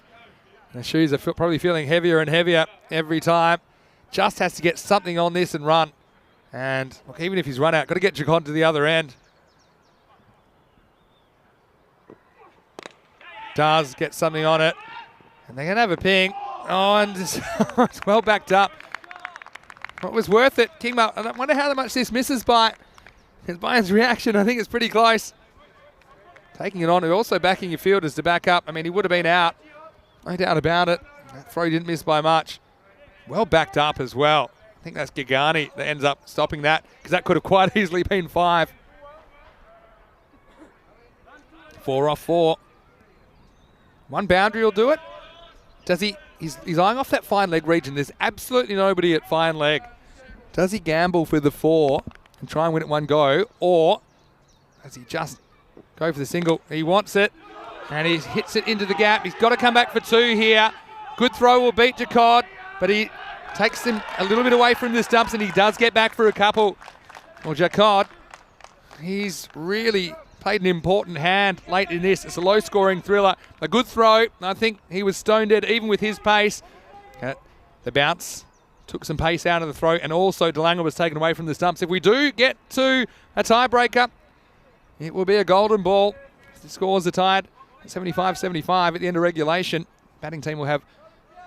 The shoes are probably feeling heavier and heavier every time. Just has to get something on this and run. And look, even if he's run out, got to get Jacon to the other end. Does get something on it. And they're going to have a ping. Oh, and it's well backed up. Well, it was worth it. Kingma, I wonder how much this misses by. Because by his reaction, I think it's pretty close. Taking it on, and also backing your fielders to back up. I mean, he would have been out. No doubt about it. That throw didn't miss by much. Well backed up as well. I think that's Gigani that ends up stopping that, because that could have quite easily been 5. 4 off 4. One boundary will do it. Does he? He's eyeing off that fine leg region. There's absolutely nobody at fine leg. Does he gamble for the 4 and try and win it one go, or does he just go for the single? He wants it, and he hits it into the gap. He's got to come back for 2 here. Good throw will beat Jacod, but he takes him a little bit away from the stumps, and he does get back for a couple. Well, Jacod, he's really played an important hand late in this. It's a low-scoring thriller. A good throw. I think he was stone dead even with his pace. The bounce took some pace out of the throw, and also DeLange was taken away from the stumps. If we do get to a tiebreaker, it will be a golden ball. The scores are tied at 75-75 at the end of regulation. Batting team will have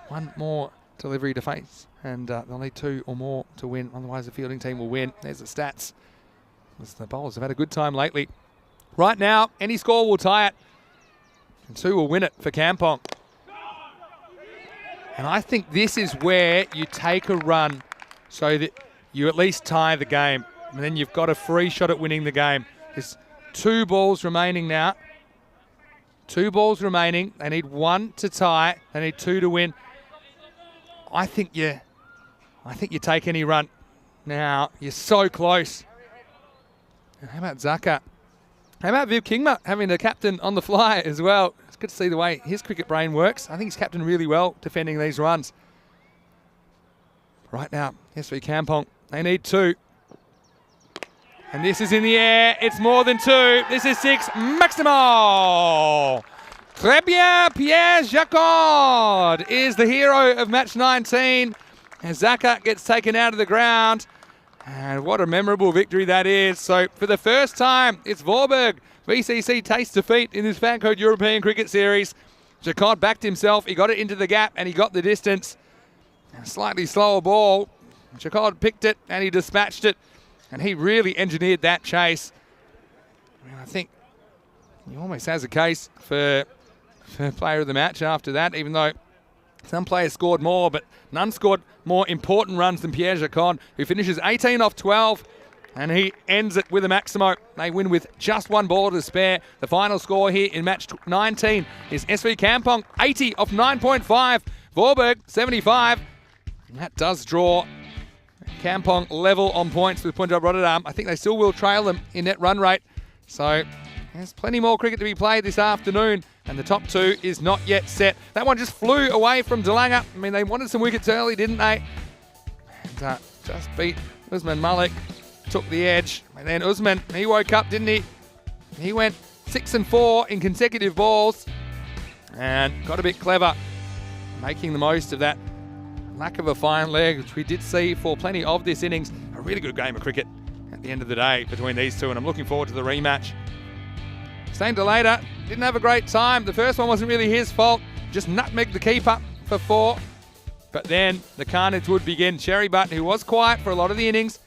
one more delivery to face, and they'll need 2 or more to win. Otherwise, the fielding team will win. There's the stats. As the bowlers have had a good time lately. Right now, any score will tie it, and 2 will win it for Kampong. And I think this is where you take a run so that you at least tie the game, and then you've got a free shot at winning the game. There's 2 balls remaining now. 2 balls remaining. They need 1 to tie. They need 2 to win. I think you take any run now. You're so close. And how about Zaka? How about Viv Kingma having the captain on the fly as well? It's good to see the way his cricket brain works. I think he's captained really well defending these runs. Right now, SV Kampong, they need 2. And this is in the air. It's more than 2. This is 6. Maximal. Très bien, Pierre Jacod is the hero of match 19. As Zaka gets taken out of the ground. And what a memorable victory that is. So for the first time, it's Vorberg. VCC tastes defeat in this FanCode European Cricket Series. Jacod backed himself. He got it into the gap and he got the distance. A slightly slower ball. Jacod picked it and he dispatched it. And he really engineered that chase. I think he almost has a case for player of the match after that, even though some players scored more, but none scored more important runs than Pierre Jacon, who finishes 18 off 12, and he ends it with a Maximo. They win with just 1 ball to spare. The final score here in match 19 is SV Kampong, 80 off 9.5, Vorberg, 75. And that does draw Kampong level on points with Punjab Rotterdam. I think they still will trail them in net run rate. So there's plenty more cricket to be played this afternoon. and the top 2 is not yet set. That one just flew away from DeLanger. I mean, they wanted some wickets early, didn't they? And just beat Usman Malik, took the edge. And then Usman, he woke up, didn't he? He went 6 and 4 in consecutive balls and got a bit clever, making the most of that lack of a fine leg, which we did see for plenty of this innings. A really good game of cricket at the end of the day between these two, and I'm looking forward to the rematch. Shane DeLater didn't have a great time. The first one wasn't really his fault. Just nutmegged the keeper for 4. But then the carnage would begin. Sherry Butt, who was quiet for a lot of the innings,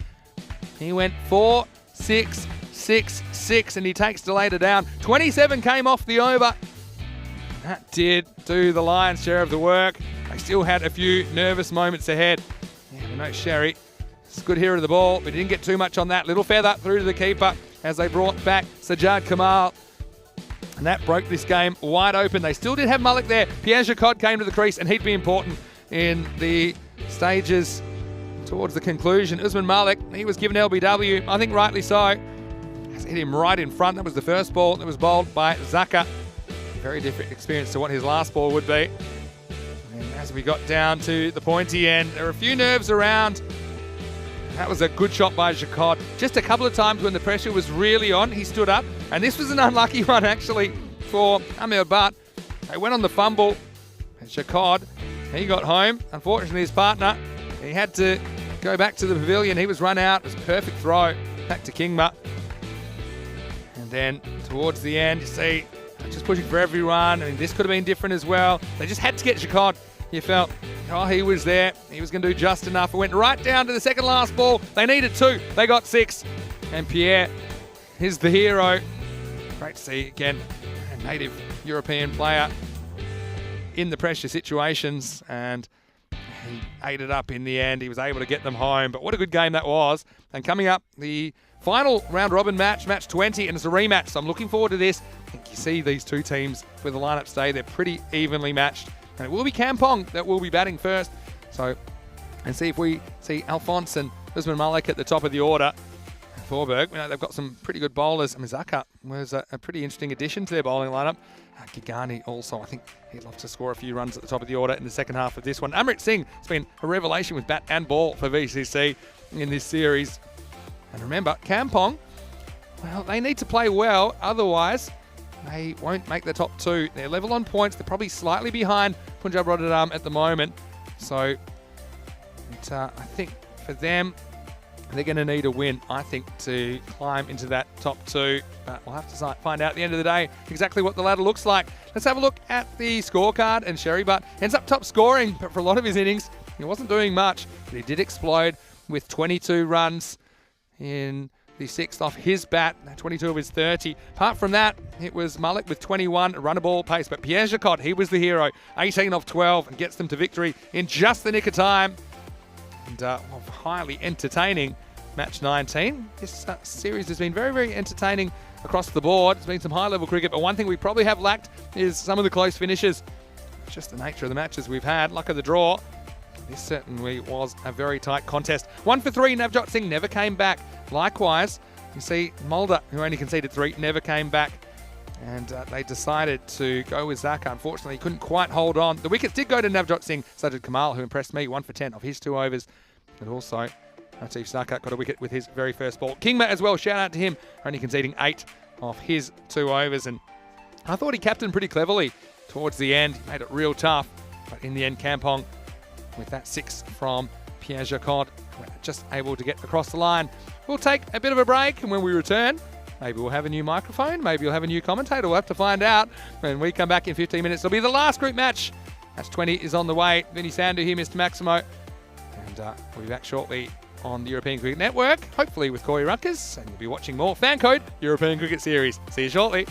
he went 4, 6, 6, 6, and he takes DeLater down. 27 came off the over. That did do the lion's share of the work. They still had a few nervous moments ahead. Yeah, we know Sherry is a good hitter of the ball, but he didn't get too much on that. Little feather through to the keeper as they brought back Sajjad Kamal. And that broke this game wide open. They still did have Malik there. Pierre Jacquot came to the crease, and he'd be important in the stages towards the conclusion. Usman Malik, he was given LBW, I think rightly so. Hit him right in front. That was the first ball that was bowled by Zaka. Very different experience to what his last ball would be. And as we got down to the pointy end, there were a few nerves around. That was a good shot by Jacquot. Just a couple of times when the pressure was really on, he stood up. And this was an unlucky one, actually, for Amir Butt. They went on the fumble. And Jacquot, he got home. Unfortunately, his partner, he had to go back to the pavilion. He was run out. It was a perfect throw back to Kingma. And then towards the end, you see, just pushing for everyone. I mean, this could have been different as well. They just had to get Jacquot. You felt, oh, he was there. He was going to do just enough. It went right down to the second last ball. They needed 2. They got 6. And Pierre is the hero. Great to see, again, a native European player in the pressure situations. And he ate it up in the end. He was able to get them home. But what a good game that was. And coming up, the final round-robin match, match 20, and it's a rematch. So I'm looking forward to this. I think you see these two teams with the lineup today. They're pretty evenly matched. And it will be Kampong that will be batting first. So, and see if we see Alphonse and Usman Malik at the top of the order. Thorberg, you know, they've got some pretty good bowlers. Mizaka was a pretty interesting addition to their bowling lineup. Gigani also, I think he'd love to score a few runs at the top of the order in the second half of this one. Amrit Singh has been a revelation with bat and ball for VCC in this series. And remember, Kampong, well, they need to play well, otherwise they won't make the top 2. They're level on points. They're probably slightly behind Punjab Rotterdam at the moment. So I think for them, they're going to need a win, I think, to climb into that top 2. But we'll have to find out at the end of the day exactly what the ladder looks like. Let's have a look at the scorecard. And Sherry Butt ends up top scoring, but for a lot of his innings, he wasn't doing much. But he did explode with 22 runs in the 6th off his bat, 22 of his 30. Apart from that, it was Malik with 21, run a ball pace. But Pierre Jacquot, he was the hero. 18 off 12 and gets them to victory in just the nick of time. And highly entertaining match 19. This series has been very, very entertaining across the board. It's been some high-level cricket, but one thing we probably have lacked is some of the close finishes. It's just the nature of the matches we've had. Luck of the draw. This certainly was a very tight contest. 1 for 3, Navjot Singh never came back. Likewise, you see Mulder, who only conceded 3, never came back. And they decided to go with Zaka. Unfortunately, he couldn't quite hold on. The wickets did go to Navjot Singh, Sajjad Kamal, who impressed me, 1 for 10 of his 2 overs. But also, Latif Zaka got a wicket with his very first ball. Kingma as well, shout out to him, only conceding 8 off his 2 overs. And I thought he captained pretty cleverly towards the end. He made it real tough. But in the end, Kampong, with that 6 from Pierre Jacquot, just able to get across the line. We'll take a bit of a break, and when we return, maybe we'll have a new microphone, maybe we'll have a new commentator. We'll have to find out. When we come back in 15 minutes, it'll be the last group match. Match 20 is on the way. Vinny Sandu here, Mr. Maximo. And we'll be back shortly on the European Cricket Network, hopefully with Corey Ruckers, and you'll be watching more FanCode European Cricket Series. See you shortly.